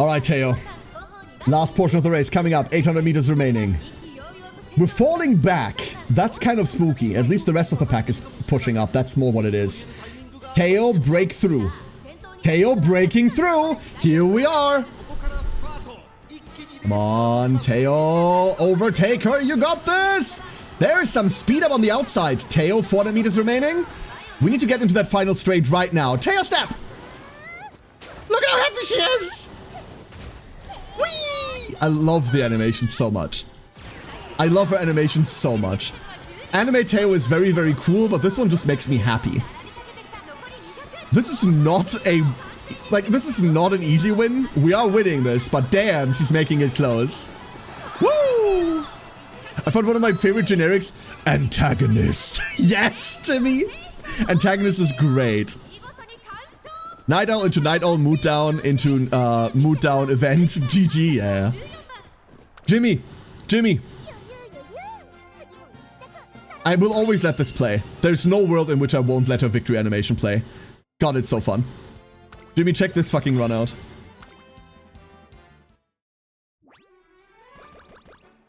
[SPEAKER 1] Alright, Teo. Last portion of the race coming up. 800 meters remaining. We're falling back. That's kind of spooky. At least the rest of the pack is pushing up. That's more what it is. Teo, break through. Teo breaking through. Here we are. Come on, Teo. Overtake her. You got this. There's some speed up on the outside. Teo, 400 meters remaining. We need to get into that final straight right now. Teo, step. Look at how happy she is. Whee! I love the animation so much. I love her animation so much. Anime Teo is very, very cool, but this one just makes me happy. This is not a... Like, this is not an easy win. We are winning this, but damn, she's making it close. Woo! I found one of my favorite generics. Antagonist. Yes, Jimmy! Antagonist is great. Night Owl into Night Owl, Mood Down into Mood Down event. GG, yeah. Jimmy. I will always let this play. There's no world in which I won't let her victory animation play. God, it's so fun. Jimmy, check this fucking run out.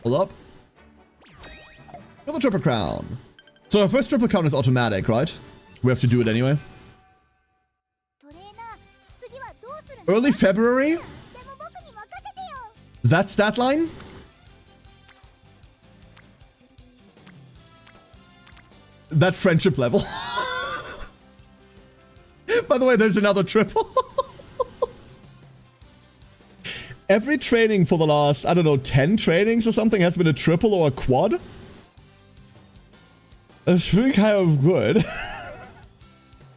[SPEAKER 1] Hold up. For the Triple Crown. So our first Triple Crown is automatic, right? We have to do it anyway. Early February? That stat line? That friendship level. By the way, there's another triple. Every training for the last, I don't know, 10 trainings or something has been a triple or a quad. That's really kind of good.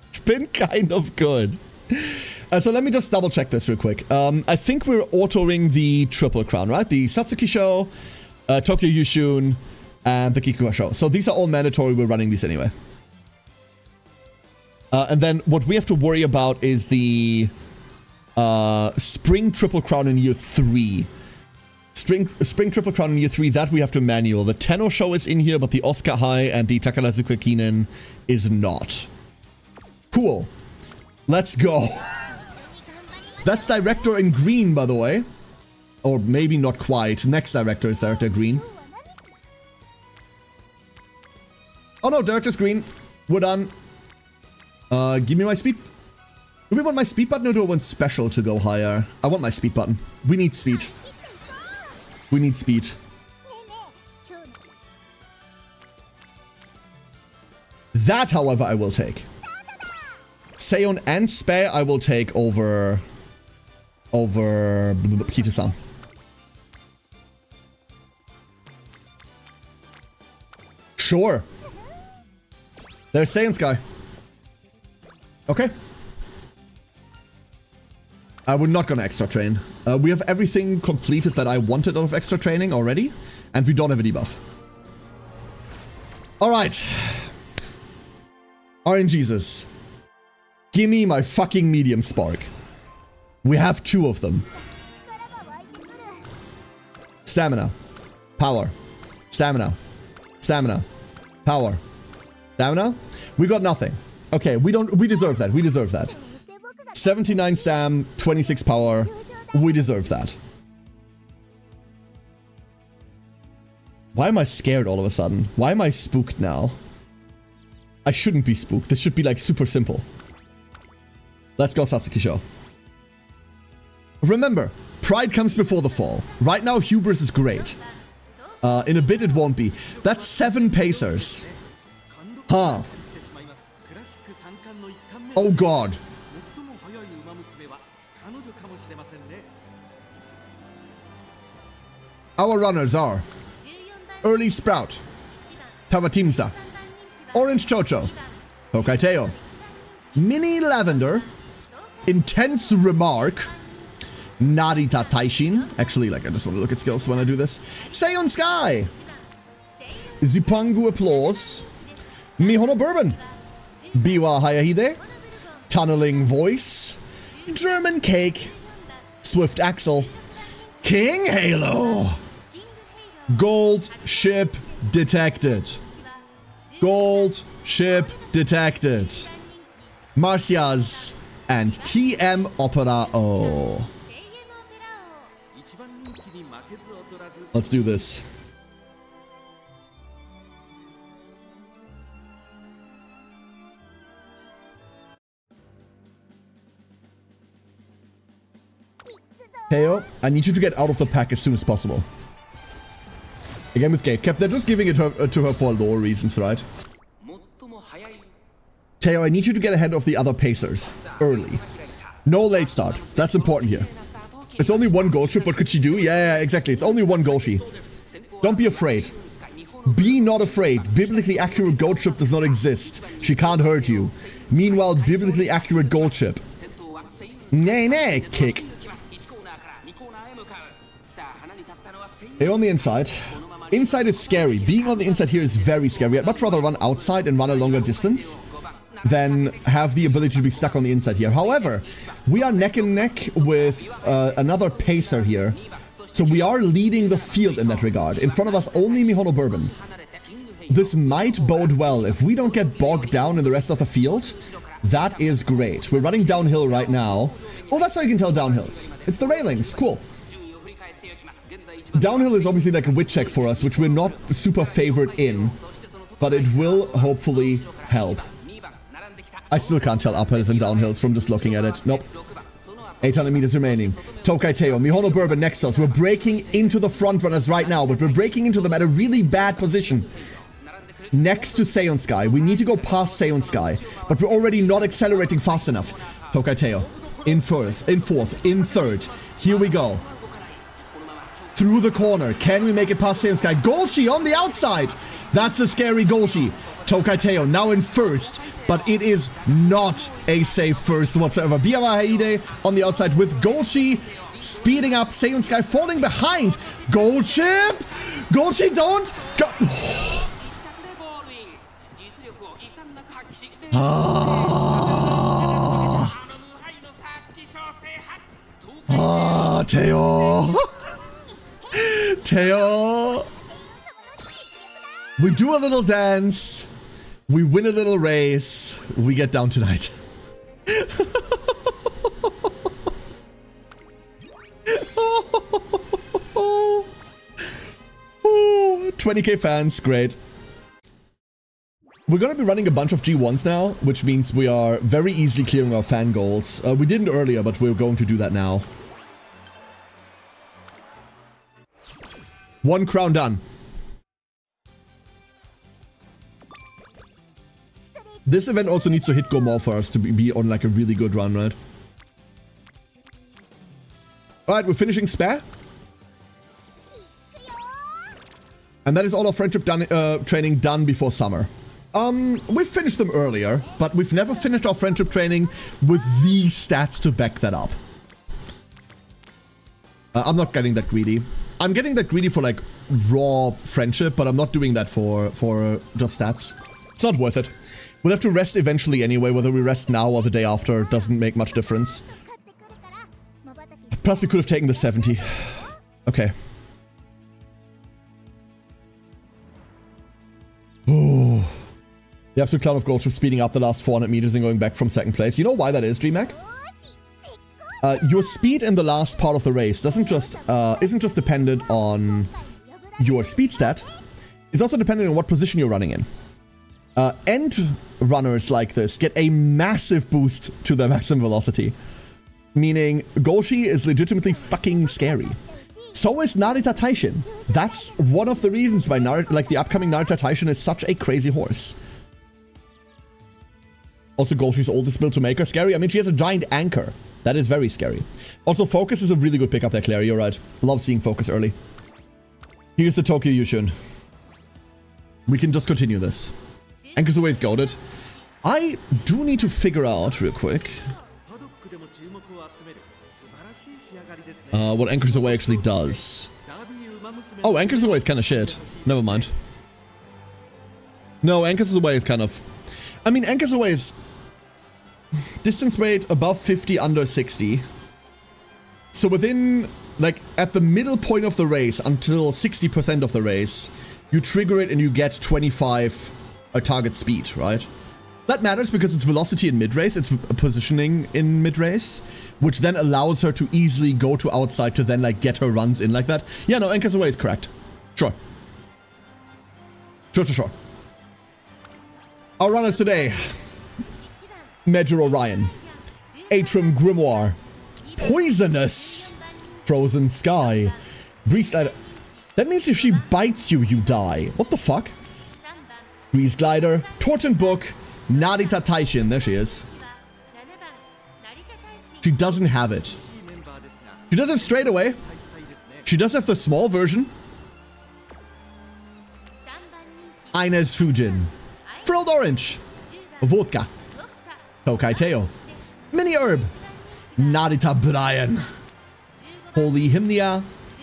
[SPEAKER 1] It's been kind of good. So let me just double check this real quick. I think we're autoing the Triple Crown, right? The Satsuki Show, Tokyo Yushun, and the Kikuga Show. So these are all mandatory. We're running these anyway. And then what we have to worry about is the Spring Triple Crown in year 3. Spring Triple Crown in year 3, that we have to manual. The Tenno Show is in here, but the Oscar High and the Takarazuka Kinen is not. Cool. Let's go. That's Director in green, by the way. Or maybe not quite. Next Director is Director green. Oh no, Director's green. We're done. Give me my speed. Do we want my speed button or do I want special to go higher? I want my speed button. We need speed. We need speed. That, however, I will take. Seon and Spare I will take over Kita-san. Sure. There's Saiyan Sky. Okay. We're not gonna extra train. We have everything completed that I wanted out of extra training already, and we don't have a debuff. Alright. RNGesus. Gimme my fucking medium spark. We have 2 of them. Stamina. Power. Stamina. Stamina. Power. Stamina? We got nothing. Okay, we deserve that. We deserve that. 79 stam, 26 power. We deserve that. Why am I scared all of a sudden? Why am I spooked now? I shouldn't be spooked. This should be like super simple. Let's go, Satsuki Show. Remember, pride comes before the fall. Right now, hubris is great. In a bit, it won't be. That's 7 pacers. Huh. Oh god. Our runners are Early Sprout, Tawatimsa, Orange Chocho, Tokaiteo, Mini Lavender, Intense Remark, Narita Taishin. Actually, like, I just want to look at skills when I do this. Seon Sky, Zipangu Applause, Mihono Bourbon, Biwa Hayahide, Tunneling Voice, German Cake, Swift Axel, King Halo, Gold Ship Detected, Gold Ship Detected, Marcias, and TM Opera O. Let's do this. Teo, I need you to get out of the pack as soon as possible. Again with Gatecap, they're just giving it to her for lore reasons, right? Teo, I need you to get ahead of the other pacers. Early. No late start. That's important here. It's only 1 gold trip, what could she do? Yeah, exactly. It's only 1 Golshi. Don't be afraid. Be not afraid. Biblically accurate gold trip does not exist. She can't hurt you. Meanwhile, biblically accurate gold chip. Nay, nay, kick. Hey, on the inside. Inside is scary. Being on the inside here is very scary. I'd much rather run outside and run a longer distance than have the ability to be stuck on the inside here. However, we are neck and neck with another pacer here. So we are leading the field in that regard. In front of us, only Mihono Bourbon. This might bode well. If we don't get bogged down in the rest of the field, that is great. We're running downhill right now. Oh, that's how you can tell downhills. It's the railings. Cool. Downhill is obviously like a wit check for us, which we're not super favored in, but it will hopefully help. I still can't tell uphills and downhills from just looking at it. Nope. 800 meters remaining. Tokai Teo, Mihono Bourbon next to us. We're breaking into the front runners right now, but we're breaking into them at a really bad position. Next to Seon Sky. We need to go past Seon Sky, but we're already not accelerating fast enough. Tokai Teo, in fourth, in third. Here we go. Through the corner. Can we make it past Seon Sky? Golshi on the outside. That's a scary Golshi. Tokai Teo now in first, but it is not a safe first whatsoever. Biwa Haide on the outside with Golshi speeding up. Seon Sky falling behind. Gold Chip! Golshi, don't go. Teo. Teo. We do a little dance. We win a little race. We get down tonight. 20k fans, great. We're going to be running a bunch of G1s now, which means we are very easily clearing our fan goals. We didn't earlier, but we're going to do that now. 1 crown done. This event also needs to hit go more for us to be on like a really good run, right? Alright, we're finishing Spare. And that is all our friendship training done before summer. We've finished them earlier, but we've never finished our friendship training with these stats to back that up. I'm not getting that greedy. I'm getting that greedy for like raw friendship, but I'm not doing that for just stats. It's not worth it. We'll have to rest eventually anyway. Whether we rest now or the day after doesn't make much difference. Plus we could have taken the 70. Okay. Oh. The absolute clown of Goldship speeding up the last 400 meters and going back from second place. You know why that is, DreamHack? Your speed in the last part of the race isn't just dependent on your speed stat. It's also dependent on what position you're running in. End runners like this get a massive boost to their maximum velocity. Meaning, Golshi is legitimately fucking scary. So is Narita Taishin. That's one of the reasons why the upcoming Narita Taishin is such a crazy horse. Also, Golshi's oldest build to make her scary. I mean, she has a giant anchor. That is very scary. Also, Focus is a really good pickup there, Clary. You're right. Love seeing Focus early. Here's the Tokyo Yushun. We can just continue this. Anchor's always goated. I do need to figure out real quick what Anchors Away actually does. Oh, Anchors Away is kind of shit. Never mind. No, Anchors Away is kind of... I mean, Anchors Away is... distance rate above 50, under 60. So within, like, at the middle point of the race until 60% of the race, you trigger it and you get 25 target speed, right? That matters because it's velocity in mid-race, it's positioning in mid-race, which then allows her to easily go to outside to then, like, get her runs in like that. Yeah, no, Anchors Away is correct. Sure. Sure. Our runners today. Major Orion. Atrium Grimoire. Poisonous. Frozen Sky. Breeze Glider. That means if she bites you, you die. What the fuck? Breeze Glider. Torten Book. Narita Taishin. There she is. She doesn't have it. She does have Straightaway. She does have the small version. Inez Fujin. Frilled Orange. Vodka. Tokai Teo. Mini Herb. Narita Brian. Holy Hymnia.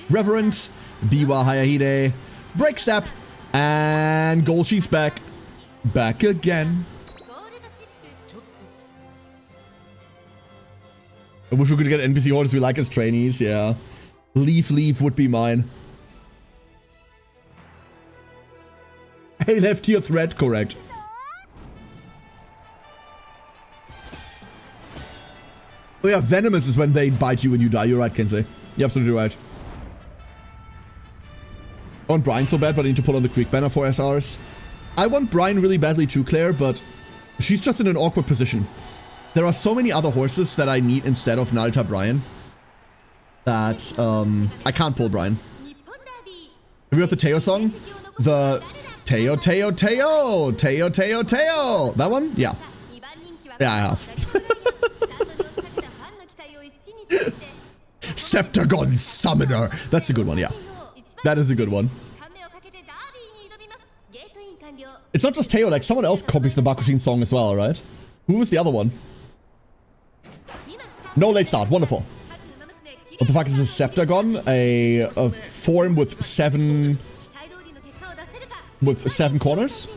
[SPEAKER 1] Reverend. Biwa Hayahide. Break Step. And Golshi's back. Back again. I wish we could get NPC horses we like as trainees, yeah. Leaf would be mine. Hey, left here thread, correct. Oh yeah, venomous is when they bite you and you die. You're right, Kensei. You're absolutely right. I want Brian so bad, but I need to put on the Creek banner for SRs. I want Brian really badly too, Claire, but she's just in an awkward position. There are so many other horses that I need instead of Narita Brian that I can't pull Brian. Have you heard the Teo song? The Teo. That one? Yeah. Yeah, I have. Septagon Summoner. That's a good one, yeah. That is a good one. It's not just Teo, like someone else copies the Bakushin song as well, right? Who was the other one? No late start, wonderful. What the fuck is a Septagon? A form with seven corners?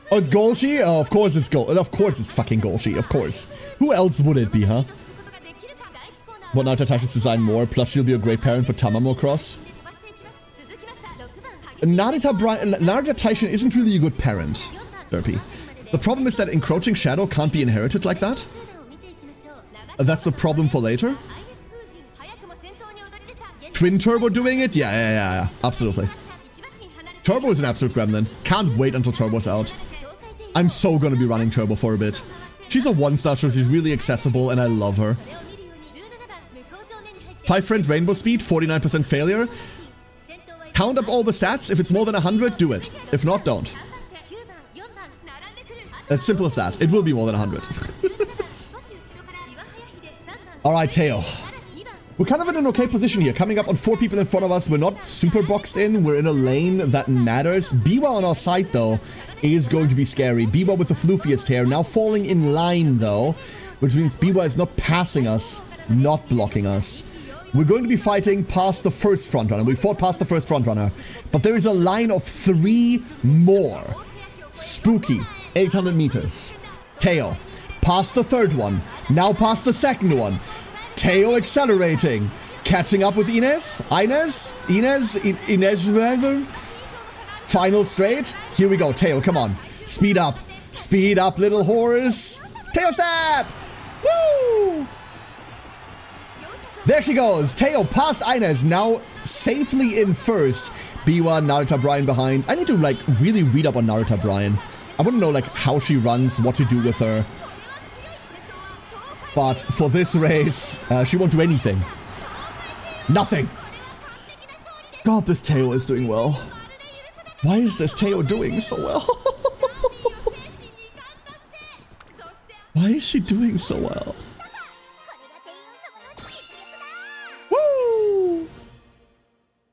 [SPEAKER 1] Oh, it's Golshi? Oh, of course it's of course it's fucking Golshi, of course. Who else would it be, huh? Want Narita Taishin's design more, plus she'll be a great parent for Tamamo Cross. Narita Taishin isn't really a good parent, Derpy. The problem is that Encroaching Shadow can't be inherited like that. That's a problem for later. Twin Turbo doing it? Yeah, absolutely. Turbo is an absolute gremlin. Can't wait until Turbo's out. I'm so gonna be running Turbo for a bit. She's a 1-star, so she's really accessible, and I love her. 5 friend rainbow speed, 49% failure. Count up all the stats. If it's more than 100, do it. If not, don't. As simple as that. It will be more than 100. Alright, Teo. We're kind of in an okay position here. Coming up on 4 people in front of us. We're not super boxed in. We're in a lane that matters. Biwa on our side, though, is going to be scary. Biwa with the floofiest hair. Now falling in line, though, which means Biwa is not passing us, not blocking us. We're going to be fighting past the first frontrunner. We fought past the first frontrunner. But there is a line of 3 more. Spooky. 800 meters. Teo. Past the third one. Now past the second one. Teo accelerating. Catching up with Ines. Ines. Final straight. Here we go. Teo, come on. Speed up. Speed up, little horse. Teo step. Woo! There she goes. Teo past Ines. Now safely in first. Biwa, Narita, Brian behind. I need to, like, really read up on Narita, Brian. I want to know, like, how she runs, what to do with her. But for this race, she won't do anything. Nothing. God, this Teo is doing well. Why is this Teo doing so well? Why is she doing so well? Woo!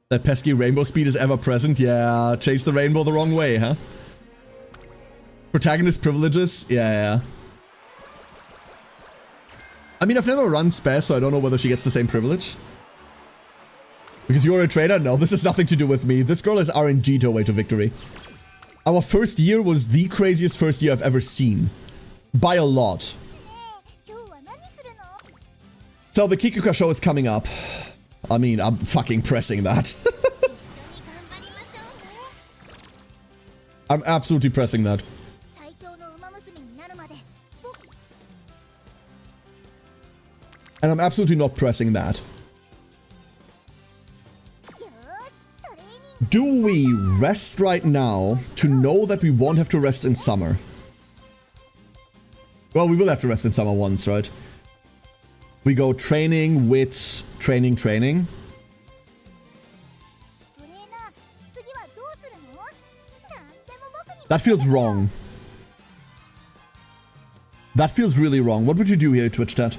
[SPEAKER 1] That pesky rainbow speed is ever present. Yeah, chase the rainbow the wrong way, huh? Protagonist privileges? Yeah. I mean, I've never run Spaz, so I don't know whether she gets the same privilege. Because you're a trader? No, this has nothing to do with me. This girl has RNG'd her way to victory. Our first year was the craziest first year I've ever seen. By a lot. So the Kikuka show is coming up. I mean, I'm fucking pressing that. I'm absolutely pressing that. And I'm absolutely not pressing that. Do we rest right now to know that we won't have to rest in summer? Well, we will have to rest in summer once, right? We go training, wit, training. That feels wrong. That feels really wrong. What would you do here, Twitch chat?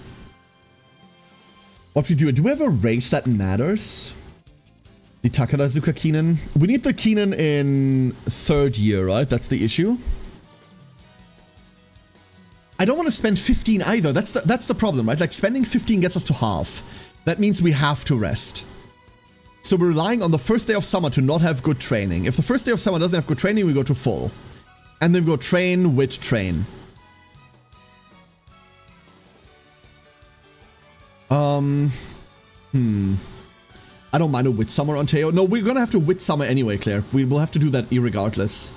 [SPEAKER 1] What would you do? Do we have a race that matters? The Takarazuka Kenan. We need the Kenan in 3rd year, right? That's the issue. I don't want to spend 15 either. That's the problem, right? Like, spending 15 gets us to half. That means we have to rest. So we're relying on the first day of summer to not have good training. If the first day of summer doesn't have good training, we go to full. And then we go train, wit, train. I don't mind a wit summer on Teo. No, we're gonna have to wit summer anyway, Claire. We will have to do that irregardless.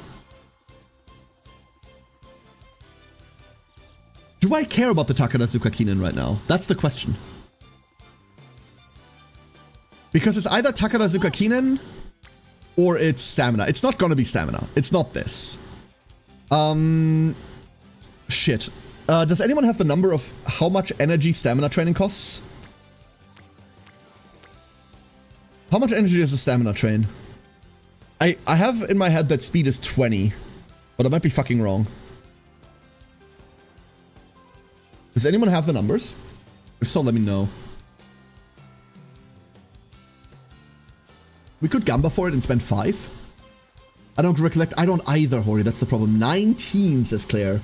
[SPEAKER 1] Do I care about the Takarazuka Kenan right now? That's the question. Because it's either Takarazuka Kenan or it's stamina. It's not gonna be stamina. It's not this. Shit. Does anyone have the number of how much energy stamina training costs? How much energy is a stamina train? I have in my head that speed is 20, but I might be fucking wrong. Does anyone have the numbers? If so, let me know. We could Gamba for it and spend 5. I don't recollect. I don't either, Hori. That's the problem. 19, says Claire.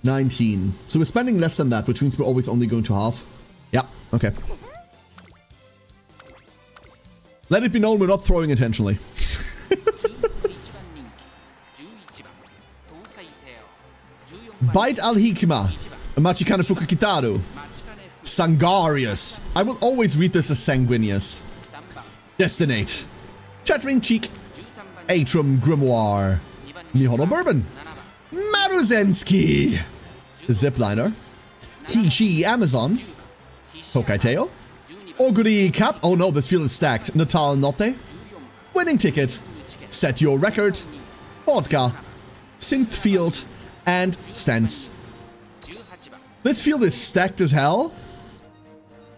[SPEAKER 1] 19. So we're spending less than that, which means we're always only going to half. Yeah, okay. Let it be known we're not throwing intentionally. Bite al-Hikma. Machikane Fukukitaru. Sangarius. I will always read this as Sanguinius. Destinate. Chattering Cheek. Atrum Grimoire. Mihono Bourbon. Maruzensky. Zipliner. He, Amazon. Hokaiteo. Oguri Cap. Oh no, this field is stacked. Natal Notte. Winning Ticket. Set Your Record. Vodka. Synth Field. and stance. This field is stacked as hell.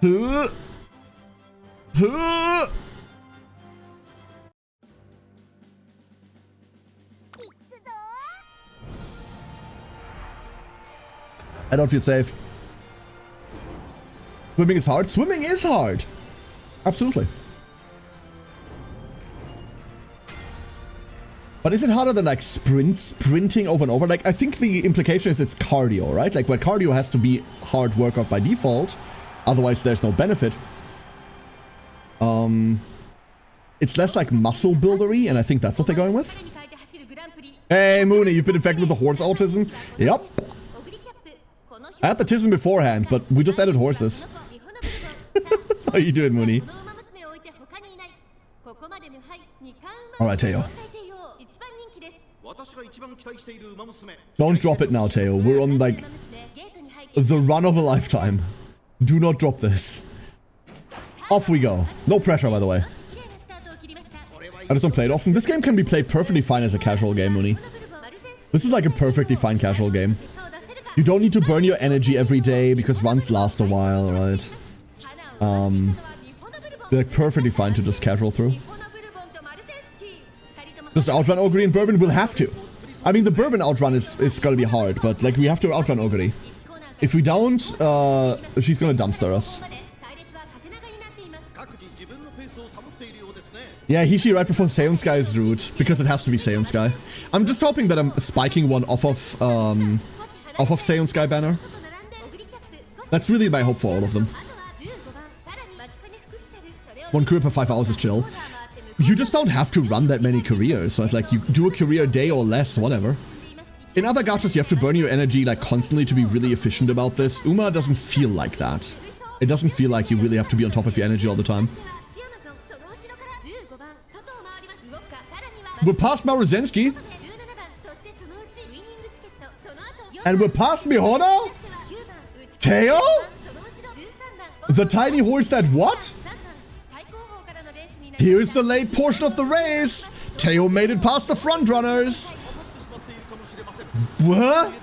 [SPEAKER 1] Huh. Huh. I don't feel safe. Swimming is hard. Swimming is hard. Absolutely. But is it harder than like sprinting over and over? Like, I think the implication is it's cardio, right? Like, where cardio has to be hard workout by default. Otherwise, there's no benefit. It's less like muscle buildery, and I think that's what they're going with. Hey, Mooney, you've been infected with the horse autism? Yep. I had the tism beforehand, but we just added horses. How you doing, Mooney? Alright, Teo. Don't drop it now, Teo. We're on, like, the run of a lifetime. Do not drop this. Off we go. No pressure, by the way. I just don't play it often. This game can be played perfectly fine as a casual game, Mooney. This is like a perfectly fine casual game. You don't need to burn your energy every day because runs last a while, right? They're like perfectly fine to just casual through. Just outrun Ogre and Bourbon? We'll have to. I mean, the Bourbon outrun is gonna be hard, but like we have to outrun Ogre. If we don't, she's gonna dumpster us. Yeah, Hishi right before Seon Sky is rude, because it has to be Seon Sky. I'm just hoping that I'm spiking one off of Seon Sky banner. That's really my hope for all of them. 1 career per 5 hours is chill. You just don't have to run that many careers, so it's like you do a career a day or less, whatever. In other gachas, you have to burn your energy like constantly to be really efficient about this. Uma doesn't feel like that. It doesn't feel like you really have to be on top of your energy all the time. We're past Maruzensky. And we're past Mihono? Teo? The tiny horse that what? Here's the late portion of the race. Teo made it past the front runners. What?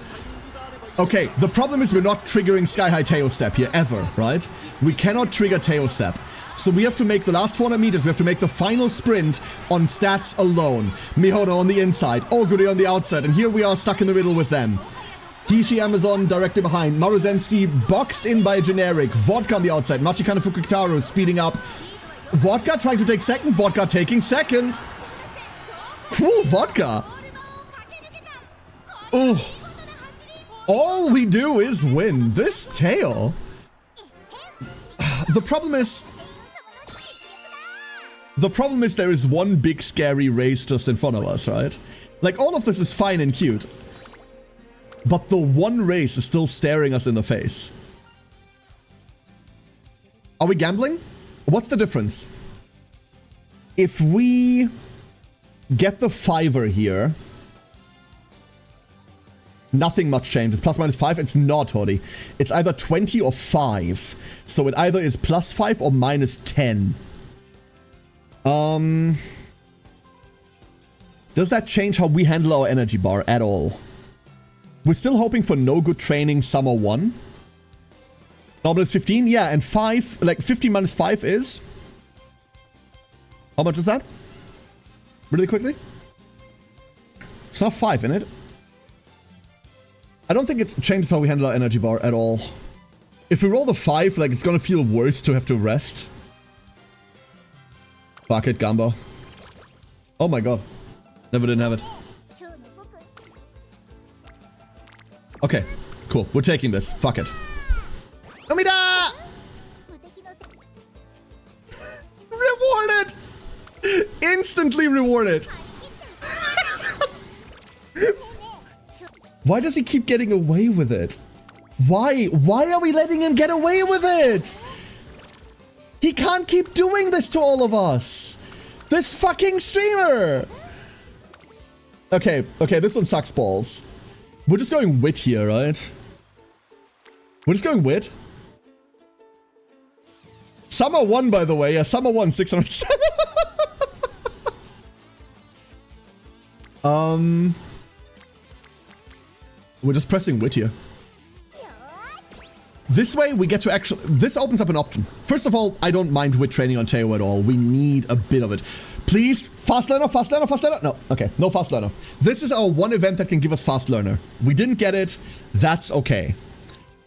[SPEAKER 1] Okay, the problem is we're not triggering Sky High Teo Step here, ever, right? We cannot trigger Teo Step. So we have to make the last 400 meters, we have to make the final sprint on stats alone. Mihono on the inside, Oguri on the outside, and here we are stuck in the middle with them. Kishi Amazon directly behind, Maruzensky boxed in by a generic, Vodka on the outside, Machikana Fukutaru speeding up. Vodka trying to take second, Vodka taking second. Cool Vodka. Oh. All we do is win. This Teo. The problem is there is one big scary race just in front of us, right? Like, all of this is fine and cute. But the one race is still staring us in the face. Are we gambling? What's the difference? If we get the 5er here, nothing much changes. Plus minus 5, it's not, Hori. It's either 20 or 5. So it either is plus 5 or minus 10. Does that change how we handle our energy bar at all? We're still hoping for no good training summer 1. Normal is 15, yeah, and 5, like 15 minus 5 is... How much is that? Really quickly? It's not 5, isn't it? I don't think it changes how we handle our energy bar at all. If we roll the 5, like, it's gonna feel worse to have to rest. Fuck it, Gamba. Oh my god. Never didn't have it. Okay, cool. We're taking this. Fuck it. Omida! Rewarded! Instantly rewarded! Why does he keep getting away with it? Why? Why are we letting him get away with it? He can't keep doing this to all of us. This fucking streamer. Okay, this one sucks balls. We're just going wit here, right? We're just going wit. Summer 1, by the way. Yeah, Summer 1, 607. We're just pressing wit here. This way, we get to actually... This opens up an option. First of all, I don't mind wit training on Teo at all. We need a bit of it. Please, fast learner, fast learner, fast learner. No, okay, no fast learner. This is our one event that can give us fast learner. We didn't get it. That's okay.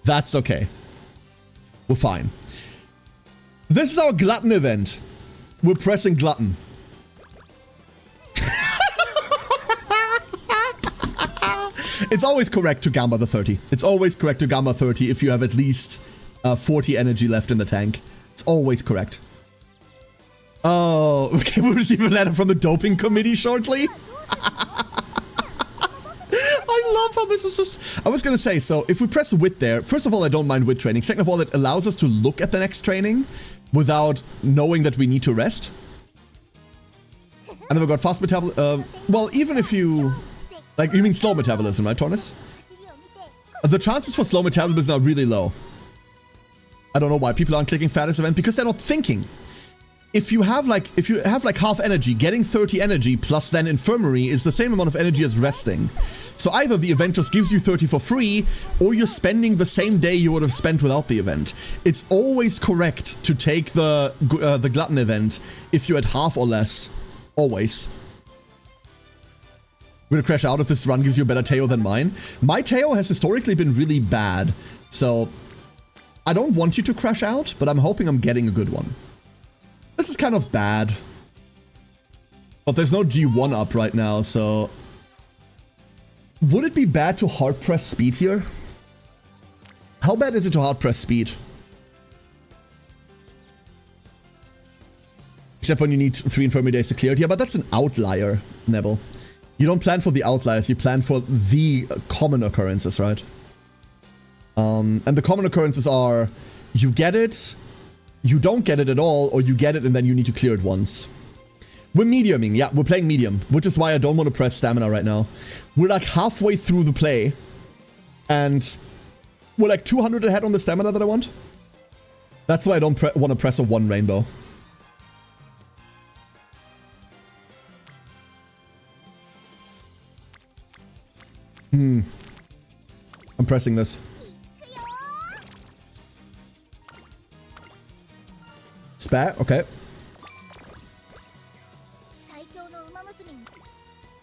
[SPEAKER 1] That's okay. We're fine. This is our glutton event. We're pressing glutton. It's always correct to Gamba the 30. It's always correct to Gamba 30 if you have at least 40 energy left in the tank. It's always correct. Oh, okay, we'll receive a letter from the doping committee shortly. I love how this is just... I was gonna say, so if we press wit there, first of all, I don't mind wit training. Second of all, it allows us to look at the next training without knowing that we need to rest. And then we've got fast metabolism. Well, even if you... Like, you mean slow metabolism, right, Tornus? The chances for slow metabolism are really low. I don't know why people aren't clicking fattest event, because they're not thinking. If you have like half energy, getting 30 energy plus then infirmary is the same amount of energy as resting. So either the event just gives you 30 for free, or you're spending the same day you would have spent without the event. It's always correct to take the glutton event if you're at half or less. Always. We're gonna crash out if this run gives you a better Teo than mine. My Teo has historically been really bad, so I don't want you to crash out, but I'm hoping I'm getting a good one. This is kind of bad. But there's no G1 up right now, so... Would it be bad to hard press speed here? How bad is it to hard press speed? Except when you need 3 infirmary days to clear it. Yeah, but that's an outlier, Neville. You don't plan for the outliers, you plan for the common occurrences, right? And the common occurrences are, you get it, you don't get it at all, or you get it and then you need to clear it once. We're mediuming, yeah, we're playing medium, which is why I don't want to press stamina right now. We're like halfway through the play, and we're like 200 ahead on the stamina that I want. That's why I don't want to press a 1 rainbow. I'm pressing this. Spat, okay.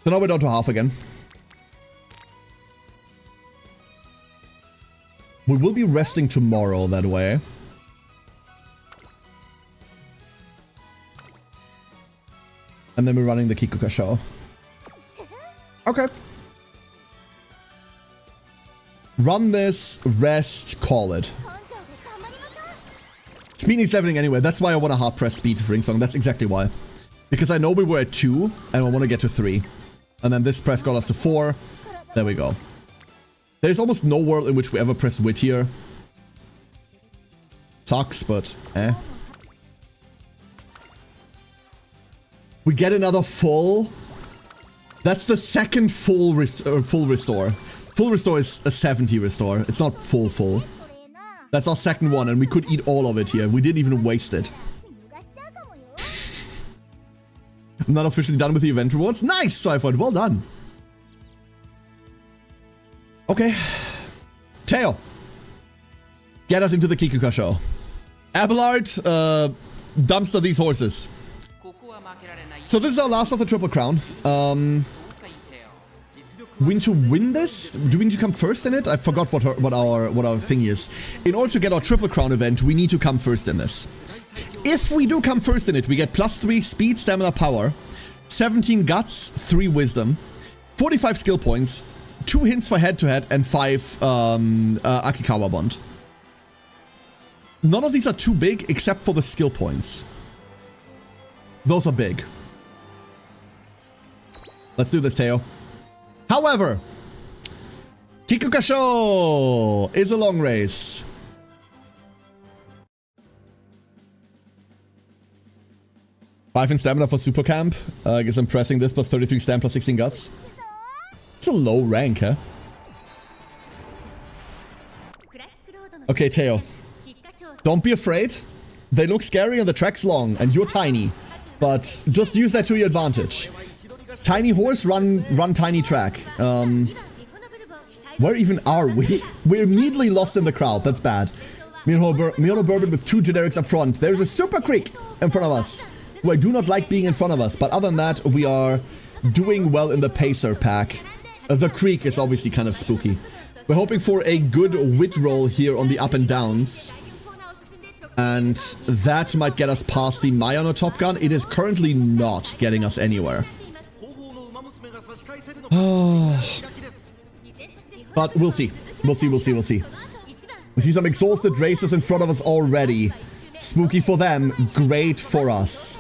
[SPEAKER 1] So now we're down to half again. We will be resting tomorrow that way. And then we're running the Kikuka show. Okay. Run this, rest, call it. Speed needs leveling anyway. That's why I want to hard press speed for Ringsong. That's exactly why. Because I know we were at 2 and I want to get to 3. And then this press got us to 4. There we go. There's almost no world in which we ever press wit here. Sucks, but eh. We get another full. That's the second full restore. Full restore is a 70 restore. It's not full. That's our second one, and we could eat all of it here. We didn't even waste it. I'm not officially done with the event rewards. Nice, Cypher. Well done. Okay. Teo. Get us into the Kikuka show. Abelard, dumpster these horses. So this is our last of the Triple Crown. We need to win this? Do we need to come first in it? I forgot what our thing is. In order to get our Triple Crown event, we need to come first in this. If we do come first in it, we get +3 speed, stamina, power, 17 guts, 3 wisdom, 45 skill points, 2 hints for head-to-head, and 5 Akikawa bond. None of these are too big except for the skill points. Those are big. Let's do this, Teo. However, Kikuka Show is a long race. Five in stamina for Super Camp. I guess I'm pressing this plus 33 stam plus 16 guts. It's a low rank, huh? Okay, Teo. Don't be afraid. They look scary and the track's long and you're tiny. But just use that to your advantage. Tiny horse, run tiny track. Where even are we? We're immediately lost in the crowd. That's bad. Mihono Bourbon with 2 generics up front. There's a Super Creek in front of us, who I do not like being in front of us. But other than that, we are doing well in the Pacer pack. The Creek is obviously kind of spooky. We're hoping for a good wit roll here on the up and downs. And that might get us past the Mayano Top Gun. It is currently not getting us anywhere. But we'll see. We'll see. We see some exhausted racers in front of us already. Spooky for them, great for us.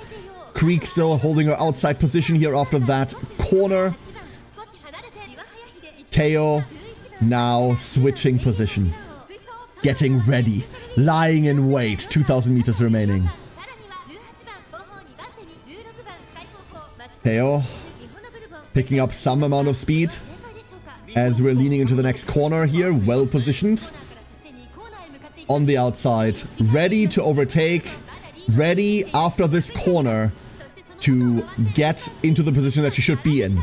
[SPEAKER 1] Creek still holding her outside position here after that corner. Teo now switching position. Getting ready. Lying in wait. 2,000 meters remaining. Teo picking up some amount of speed as we're leaning into the next corner here. Well positioned. On the outside. Ready to overtake. Ready after this corner to get into the position that she should be in.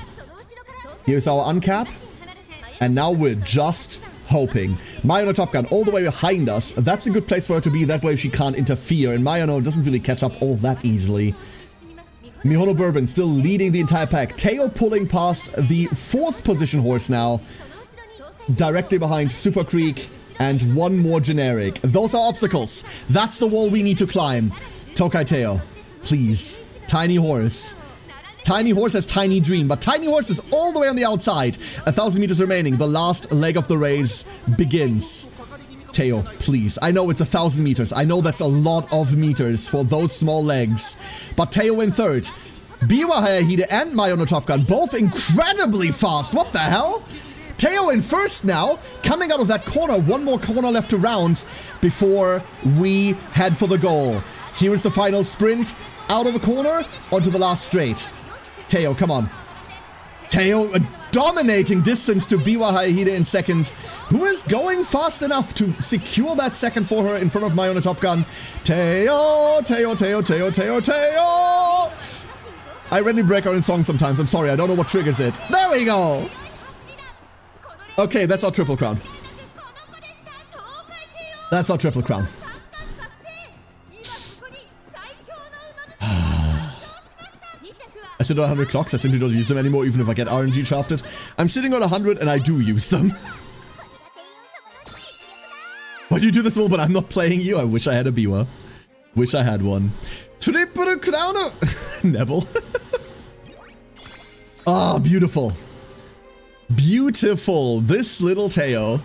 [SPEAKER 1] Here's our uncap. And now we're just hoping. Mayano Top Gun all the way behind us. That's a good place for her to be. That way she can't interfere. And Mayano doesn't really catch up all that easily. Mihono Bourbon still leading the entire pack. Teo pulling past the 4th position horse now. Directly behind Super Creek. And one more generic. Those are obstacles. That's the wall we need to climb. Tokai Teo. Please. Tiny horse. Tiny horse has tiny dream, but tiny horse is all the way on the outside. 1,000 meters remaining. The last leg of the race begins. Teo, please. I know it's 1,000 meters. I know that's a lot of meters for those small legs. But Teo in 3rd. Biwa Hayahide and Mayano Top Gun both incredibly fast. What the hell? Teo in 1st now, coming out of that corner. One more corner left to round before we head for the goal. Here is the final sprint. Out of the corner, onto the last straight. Teo, come on. Teo, a dominating distance to Biwa Hayahide in 2nd, who is going fast enough to secure that 2nd for her in front of Mayano Top Gun. Teo, Teo, Teo, Teo, Teo, Teo. I randomly break out in songs sometimes. I'm sorry, I don't know what triggers it. There we go. Okay, that's our triple crown. That's our triple crown. I sit on 100 clocks, I simply don't use them anymore, even if I get RNG shafted. I'm sitting on 100 and I do use them. Why do you do this, Will? But I'm not playing you. I wish I had a Biwa. Wish I had one. Triple crown. Neville. Ah, beautiful. Beautiful. This little Teo.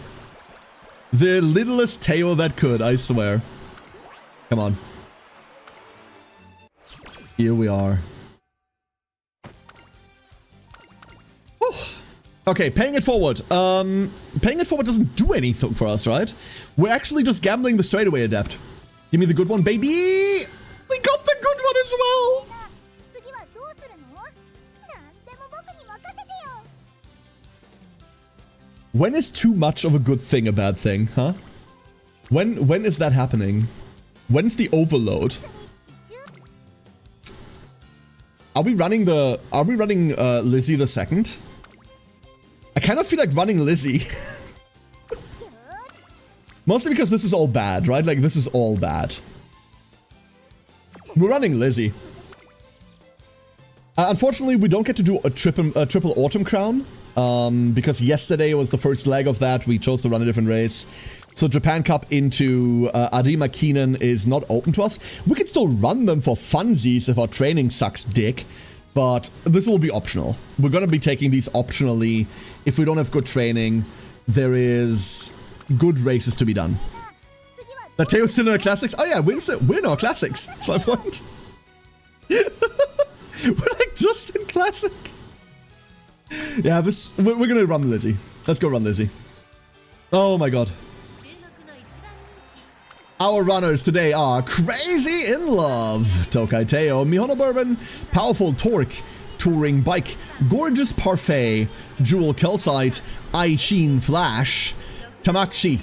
[SPEAKER 1] The littlest Teo that could, I swear. Come on. Here we are. Whew. Okay, paying it forward. Paying it forward doesn't do anything for us, right? We're actually just gambling the straightaway adept. Give me the good one, baby! We got the good one as well! When is too much of a good thing a bad thing, huh? When is that happening? When's the overload? Are we running Lizzie the second? I kind of feel like running Lizzie. Mostly because this is all bad, right? Like, this is all bad. We're running Lizzie. Unfortunately, we don't get to do a triple Autumn Crown. Because yesterday was the first leg of that. We chose to run a different race. So Japan Cup into Arima Keenan is not open to us. We could still run them for funsies if our training sucks dick. But this will be optional. We're going to be taking these optionally. If we don't have good training, there is good races to be done. That Teo's still in our classics? Oh yeah, we're in our classics. That's my point. We're like just in classic. Yeah, we're gonna run Lizzie. Let's go run Lizzie. Oh my god. Our runners today are Crazy in Love, Tokai Teo, Mihono Bourbon, Powerful Torque, Touring Bike, Gorgeous Parfait, Jewel Calcite, Aishin Flash, Tamakshi,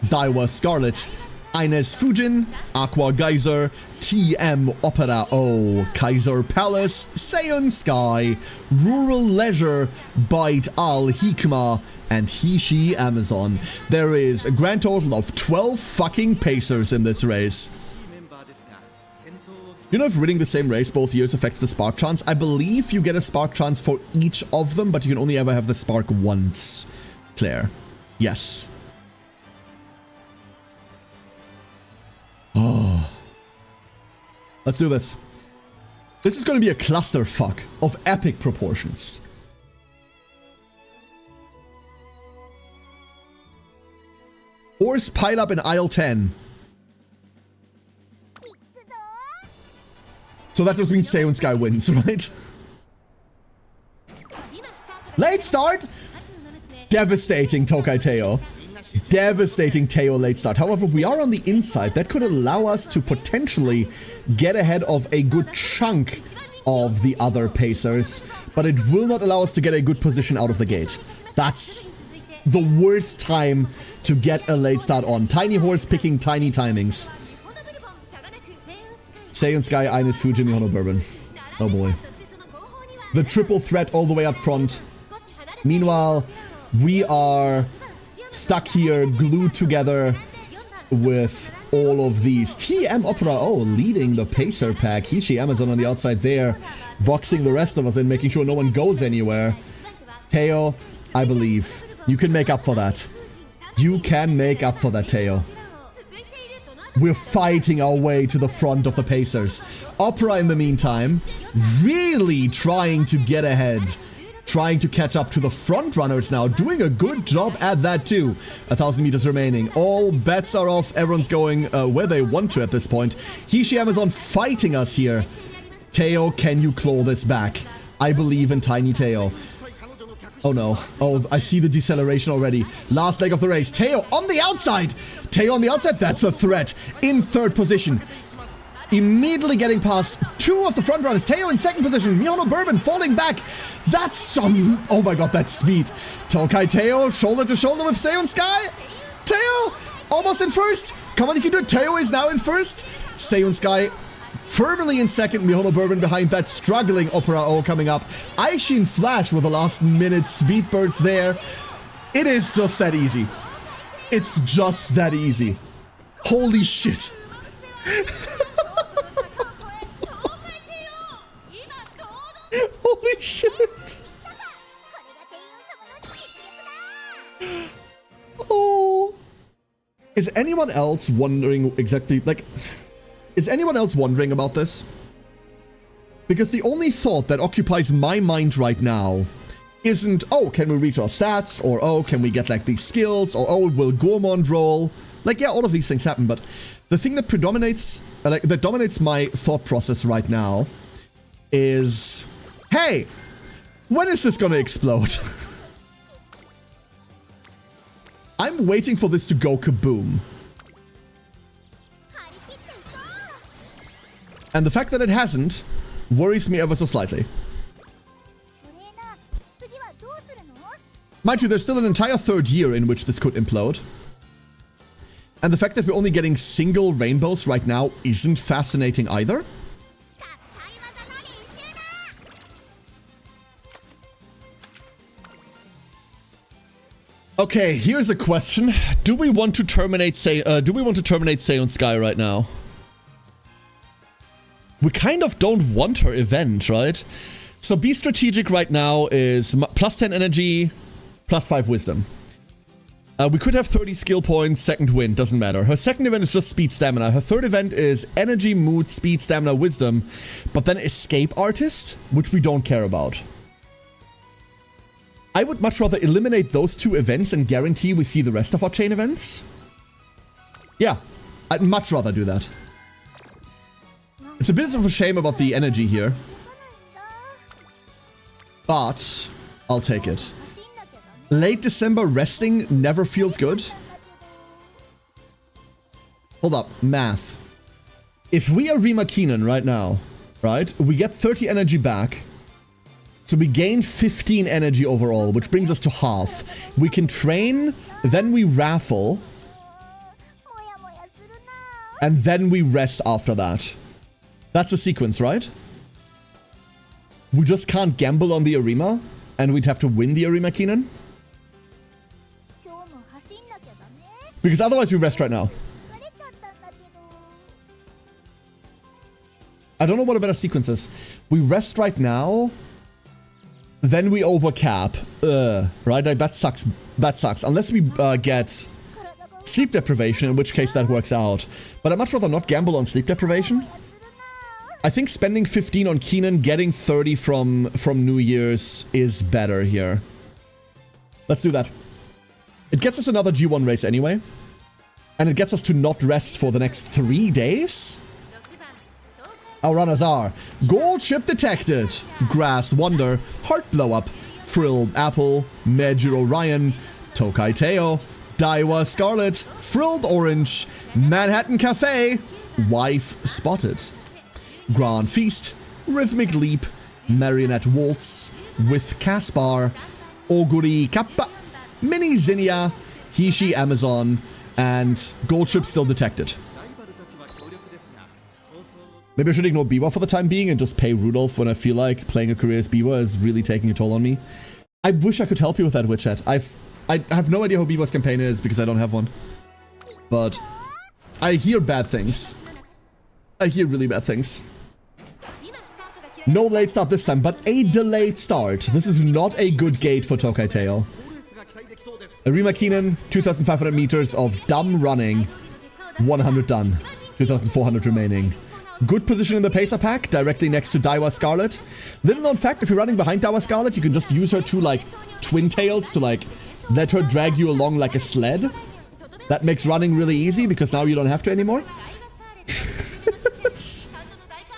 [SPEAKER 1] Daiwa Scarlet, Ines Fujin, Aqua Geyser, TM Opera O, Kaiser Palace, Seiyun Sky, Rural Leisure, Bite Al Hikma, and Hishi Amazon. There is a grand total of 12 fucking Pacers in this race. You know if winning the same race both years affects the spark chance? I believe you get a spark chance for each of them, but you can only ever have the spark once. Claire. Yes. Oh. Let's do this. This is going to be a clusterfuck of epic proportions. Horse pile up in aisle 10. So that just means Seiyun Sky wins, right? Late start! Devastating Tokai Teo. Devastating Teo late start. However, we are on the inside. That could allow us to potentially get ahead of a good chunk of the other Pacers, but it will not allow us to get a good position out of the gate. That's the worst time to get a late start on. Tiny Horse picking tiny timings. Seiyun Sky, Ines Fujin, Mihono Bourbon. Oh boy. The triple threat all the way up front. Meanwhile, we are stuck here, glued together with all of these. TM Opera O leading the Pacer pack. Hishi Amazon on the outside there, boxing the rest of us in, making sure no one goes anywhere. Teo, I believe you can make up for that. You can make up for that, Teo. We're fighting our way to the front of the Pacers. Opera, in the meantime, really trying to get ahead. Trying to catch up to the front runners now. Doing a good job at that too. 1,000 meters remaining. All bets are off. Everyone's going where they want to at this point. Hishi Amazon fighting us here. Teo, can you claw this back? I believe in Tiny Teo. Oh no. Oh, I see the deceleration already. Last leg of the race. Teo on the outside. Teo on the outside. That's a threat. In third position. Immediately getting past two of the front runners. Teo in second position. Mihono Bourbon falling back. That's some... Oh my god, that's speed. Tokai Teo shoulder to shoulder with Seiyun Sky. Teo almost in first. Come on, you can do it. Teo is now in first. Seiyun Sky firmly in second. Mihono Bourbon behind that struggling Opera O coming up. Aishin Flash with the last minute speed burst there. It is just that easy. It's just that easy. Holy shit. Holy shit. Oh. Is anyone else wondering exactly, like, is anyone else wondering about this? Because the only thought that occupies my mind right now isn't, oh, can we reach our stats? Or, oh, can we get, like, these skills? Or, oh, will Gourmand roll? Like, yeah, all of these things happen, but the thing that predominates, that dominates my thought process right now is, hey, when is this gonna explode? I'm waiting for this to go kaboom. And the fact that it hasn't worries me ever so slightly. Mind you, there's still an entire third year in which this could implode. And the fact that we're only getting single rainbows right now isn't fascinating either. Okay, here's a question. Do we want to terminate Seiyun Sky right now? We kind of don't want her event, right? So be strategic right now is plus 10 energy, plus 5 wisdom. We could have 30 skill points, second win, doesn't matter. Her second event is just speed stamina. Her third event is energy, mood, speed, stamina, wisdom, but then escape artist, which we don't care about. I would much rather eliminate those two events and guarantee we see the rest of our chain events. Yeah, I'd much rather do that. It's a bit of a shame about the energy here, but I'll take it. Late December resting never feels good. Hold up, math. If we are Rima Keenan right now, right, we get 30 energy back. So we gain 15 energy overall, which brings us to half. We can train, then we raffle. And then we rest after that. That's a sequence, right? We just can't gamble on the Arima, and we'd have to win the Arima, Keenan? Because otherwise we rest right now. I don't know what a better sequence is. We rest right now, then we overcap. Right? Like, that sucks. That sucks. Unless we get sleep deprivation, in which case that works out. But I'd much rather not gamble on sleep deprivation. I think spending 15 on Keenan, getting 30 from New Year's is better here. Let's do that. It gets us another G1 race anyway. And it gets us to not rest for the next 3 days. Our runners are Gold Chip Detected, Grass Wonder, Heart Blow Up, Frilled Apple, Major Orion, Tokai Teo, Daiwa Scarlet, Frilled Orange, Manhattan Cafe, Wife Spotted, Grand Feast, Rhythmic Leap, Marionette Waltz, with Caspar, Oguri Kappa, Mini Zinnia, Hishi Amazon, and Gold Chip still detected. Maybe I should ignore Biwa for the time being and just pay Rudolph when I feel like playing a career as Biwa is really taking a toll on me. I wish I could help you with that, Witchat. I have no idea who Biwa's campaign is because I don't have one. But I hear bad things. I hear really bad things. No late start this time, but a delayed start. This is not a good gate for Tokai Teo. Arima Keenan, 2,500 meters of dumb running. 100 done. 2,400 remaining. Good position in the Pacer pack, directly next to Daiwa Scarlet. Little known fact, if you're running behind Daiwa Scarlet, you can just use her two, like, twin tails to, like, let her drag you along like a sled. That makes running really easy, because now you don't have to anymore.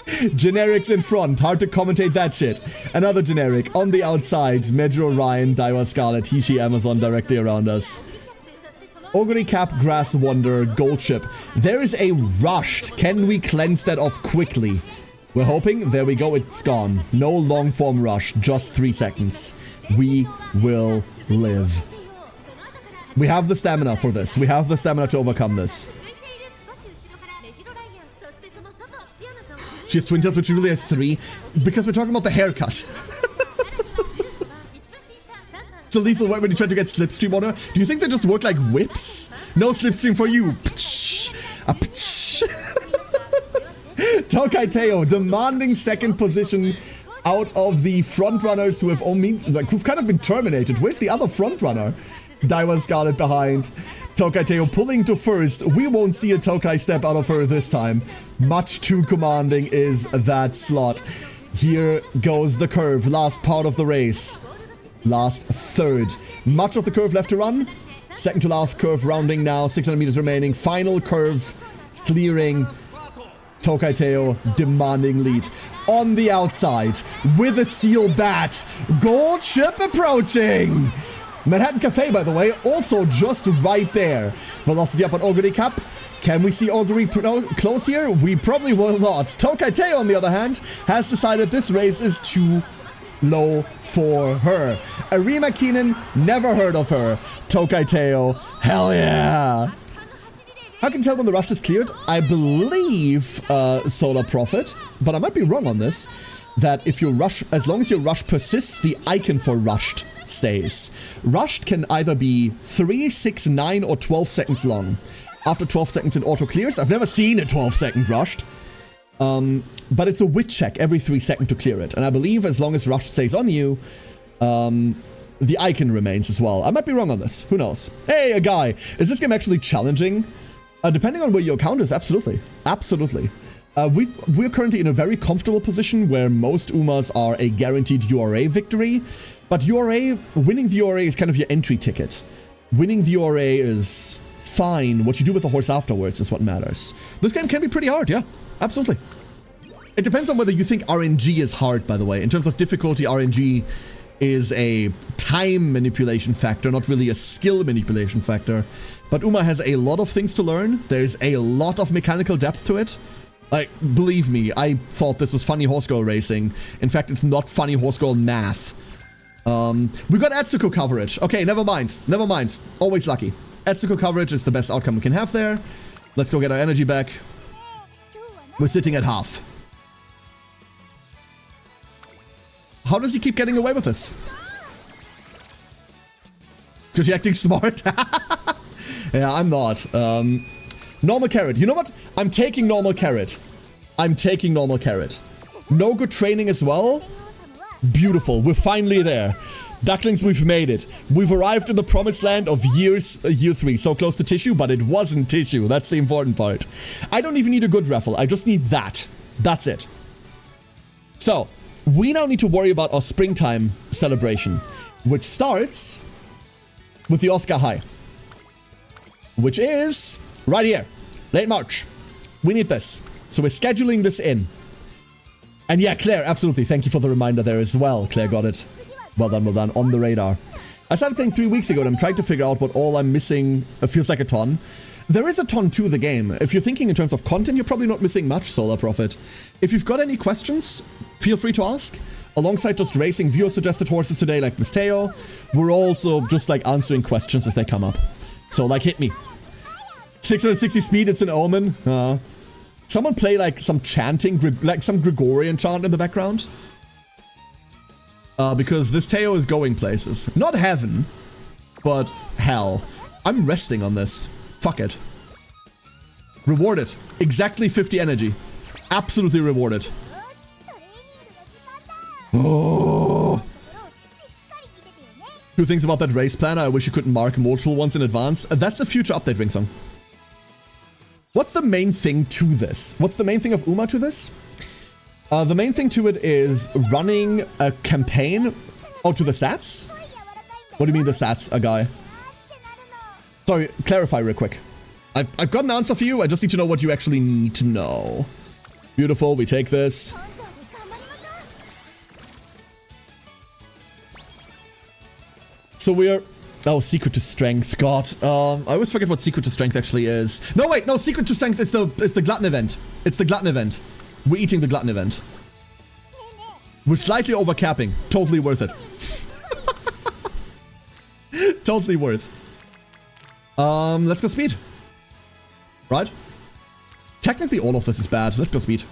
[SPEAKER 1] Generics in front, hard to commentate that shit. Another generic, on the outside, Major Orion, Daiwa Scarlet, Hishi Amazon directly around us. Oguri Cap, Grass Wonder, Gold Chip. There is a rushed. Can we cleanse that off quickly? We're hoping. There we go. It's gone. No long form rush. Just 3 seconds. We will live. We have the stamina for this. We have the stamina to overcome this. She has twin tails, but she really has 3. Because we're talking about the haircut. It's a lethal weapon when you try to get Slipstream on her. Do you think they just work like whips? No Slipstream for you. Tokai Teo demanding second position out of the frontrunners who have only, like, who've kind of been terminated. Where's the other frontrunner? Daiwa Scarlet behind. Tokai Teo pulling to first. We won't see a Tokai step out of her this time. Much too commanding is that slot. Here goes the curve. Last part of the race. Last third. Much of the curve left to run. Second to last curve rounding now. 600 meters remaining. Final curve clearing. Tokai Teo demanding lead. On the outside with a steel bat. Gold Chip approaching. Manhattan Cafe, by the way, also just right there. Velocity up on Oguri Cap. Can we see Oguri close here? We probably will not. Tokai Teo, on the other hand, has decided this race is too low for her. Arima Keenan, never heard of her. Tokai Teo, hell yeah. How can you tell when the rush is cleared? I believe Solar Prophet, but I might be wrong on this, that if you rush, as long as your rush persists, the icon for rushed stays. Rushed can either be 3, 6, 9, or 12 seconds long. After 12 seconds it auto clears. I've never seen a 12-second rushed. But it's a wit check every 3 seconds to clear it. And I believe as long as rushed stays on you, the icon remains as well. I might be wrong on this. Who knows? Hey, a guy. Is this game actually challenging? Depending on where your account is, absolutely. Absolutely. We're currently in a very comfortable position where most UMAs are a guaranteed URA victory. But winning the URA is kind of your entry ticket. Winning the URA is fine. What you do with the horse afterwards is what matters. This game can be pretty hard, yeah. Absolutely. It depends on whether you think RNG is hard, by the way. In terms of difficulty, RNG is a time manipulation factor, not really a skill manipulation factor. But UMA has a lot of things to learn. There's a lot of mechanical depth to it. Like, believe me, I thought this was funny horse girl racing. In fact, it's not funny horse girl math. We got Etsuko coverage. Okay, never mind. Never mind. Always lucky. Etsuko coverage is the best outcome we can have there. Let's go get our energy back. We're sitting at half. How does he keep getting away with this? Because you're acting smart? Yeah, I'm not. Normal carrot. You know what? I'm taking normal carrot. I'm taking normal carrot. No good training as well. Beautiful. We're finally there. Ducklings, we've made it. We've arrived in the promised land of year 3. So close to tissue, but it wasn't tissue. That's the important part. I don't even need a good raffle. I just need that. That's it. So, we now need to worry about our springtime celebration, which starts with the Oscar High, which is right here, late March. We need this. So we're scheduling this in. And yeah, Claire, absolutely. Thank you for the reminder there as well. Claire got it. Well done, well done. On the radar. I started playing 3 weeks ago and I'm trying to figure out what all I'm missing. It feels like a ton. There is a ton to the game. If you're thinking in terms of content, you're probably not missing much, Solar Prophet. If you've got any questions, feel free to ask. Alongside just racing viewer-suggested horses today like Misteo, we're also just like answering questions as they come up. So like hit me. 660 speed, it's an omen. Someone play like some chanting, like some Gregorian chant in the background. Because this Teo is going places. Not heaven, but hell. I'm resting on this. Fuck it. Rewarded. Exactly 50 energy. Absolutely rewarded. Oh. 2 things about that race planner. I wish you could mark multiple ones in advance. That's a future update, Ringsong. What's the main thing to this? What's the main thing of UMA to this? The main thing to it is running a campaign. Oh, to the stats? What do you mean the stats, a guy? Sorry, clarify real quick. I've got an answer for you. I just need to know what you actually need to know. Beautiful, we take this. So we're... Oh, secret to strength. God. I always forget what secret to strength actually is. No, wait, no, secret to strength is the glutton event. It's the glutton event. We're eating the glutton event. We're slightly overcapping. Totally worth it. Totally worth. Let's go speed. Right? Technically all of this is bad. Let's go speed.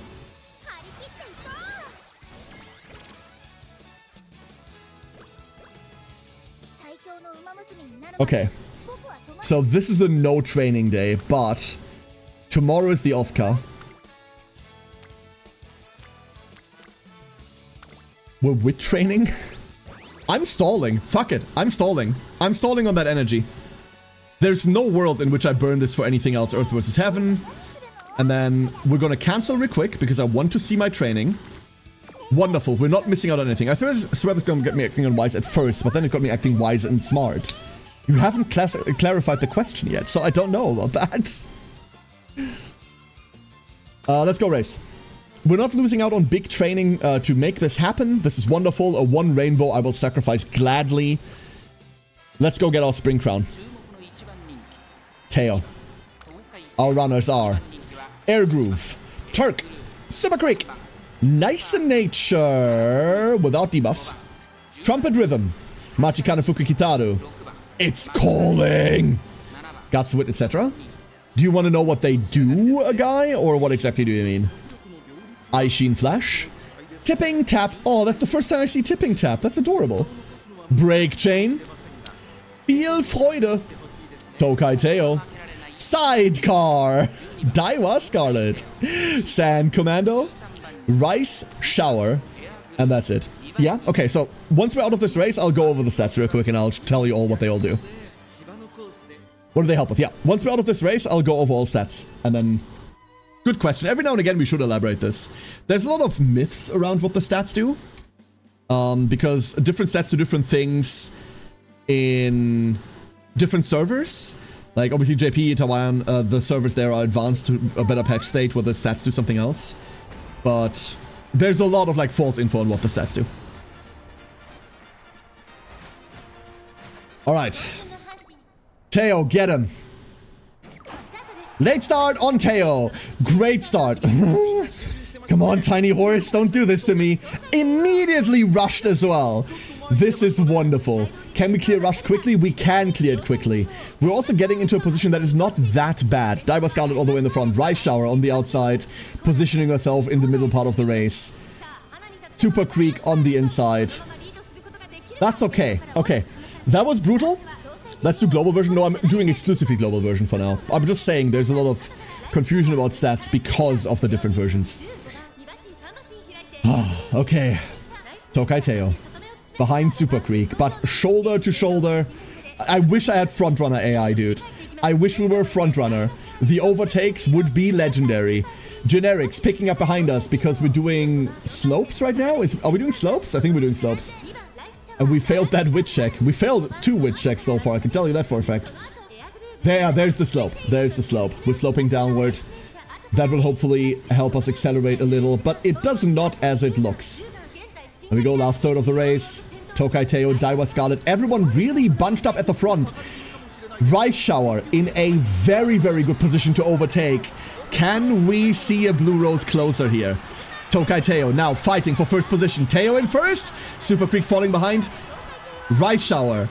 [SPEAKER 1] Okay. So this is a no training day, but tomorrow is the Oscar. We're with training? I'm stalling. Fuck it. I'm stalling. I'm stalling on that energy. There's no world in which I burn this for anything else. Earth versus Heaven. And then we're gonna cancel real quick because I want to see my training. Wonderful. We're not missing out on anything. I swear it's gonna get me acting wise at first, but then it got me acting wise and smart. You haven't clarified the question yet, so I don't know about that. Let's go race. We're not losing out on big training to make this happen. This is wonderful. A 1 rainbow I will sacrifice gladly. Let's go get our spring crown. Teo. Our runners are Air Groove, Turk, Super Creek, Nice in Nature without debuffs, Trumpet Rhythm, Machikana Fuku Kitaru. It's calling! Gutswit, etc. Do you want to know what they do, a guy? Or what exactly do you mean? Aishin Flash. Tipping Tap. Oh, that's the first time I see Tipping Tap. That's adorable. Break Chain. Feel Freude. Tokai Teo. Sidecar. Daiwa Scarlet. Sand Commando. Rice Shower. And that's it. Yeah? Okay, so once we're out of this race, I'll go over the stats real quick and I'll tell you all what they all do. What do they help with? Yeah, once we're out of this race, I'll go over all stats. And then... Good question. Every now and again, we should elaborate this. There's a lot of myths around what the stats do. Because different stats do different things in different servers. Like, obviously, JP, Taiwan, the servers there are advanced to a better patch state where the stats do something else. But there's a lot of, like, false info on what the stats do. Alright. Teo, get him. Late start on Teo. Great start. Come on, tiny horse. Don't do this to me. Immediately rushed as well. This is wonderful. Can we clear Rush quickly? We can clear it quickly. We're also getting into a position that is not that bad. Diver Scarlet all the way in the front. Rice Shower on the outside. Positioning herself in the middle part of the race. Super Creek on the inside. That's okay. Okay. That was brutal. Let's do global version. No, I'm doing exclusively global version for now. I'm just saying there's a lot of confusion about stats because of the different versions. Okay. Tokai Teo. Behind Super Creek, but shoulder to shoulder. I wish I had frontrunner AI, dude. I wish we were frontrunner. The overtakes would be legendary. Generics picking up behind us because we're doing slopes right now? Are we doing slopes? I think we're doing slopes. And we failed that witch check. We failed 2 witch checks so far, I can tell you that for a fact. There's the slope. There's the slope. We're sloping downward. That will hopefully help us accelerate a little, but it does not as it looks. There we go, last third of the race. Tokai Teo, Daiwa Scarlet, everyone really bunched up at the front. Rice Shower in a very, very good position to overtake. Can we see a Blue Rose closer here? Tokai Teo now fighting for first position. Teo in first. Super Creek falling behind. Rice Shower.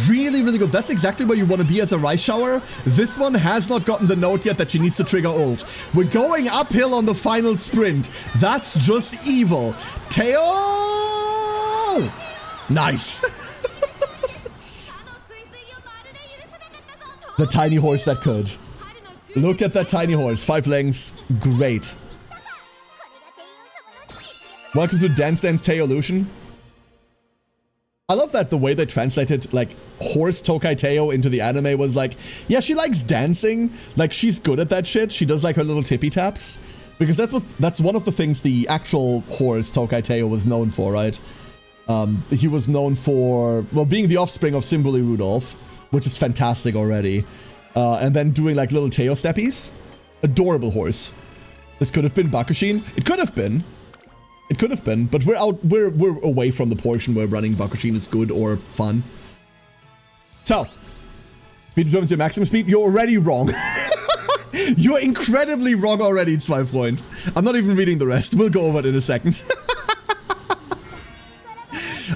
[SPEAKER 1] Really, really good. That's exactly where you want to be as a Rice Shower. This one has not gotten the note yet that she needs to trigger ult. We're going uphill on the final sprint. That's just evil. Teo! Nice. The tiny horse that could. Look at that tiny horse. 5 lengths. Great. Welcome to Dance Dance Teolution. I love that the way they translated, like, horse Tokai Teo into the anime was like, yeah, she likes dancing. Like, she's good at that shit. She does, like, her little tippy taps. Because that's one of the things the actual horse Tokai Teo was known for, right? He was known for, well, being the offspring of Simbuli Rudolph, which is fantastic already. And then doing, like, little Teo steppies. Adorable horse. This could have been Bakushin. It could have been. It could have been, but we're away from the portion where running Bakushin is good or fun. So, speed determines your maximum speed. You're already wrong. You're incredibly wrong already, Zweipoint. I'm not even reading the rest. We'll go over it in a second.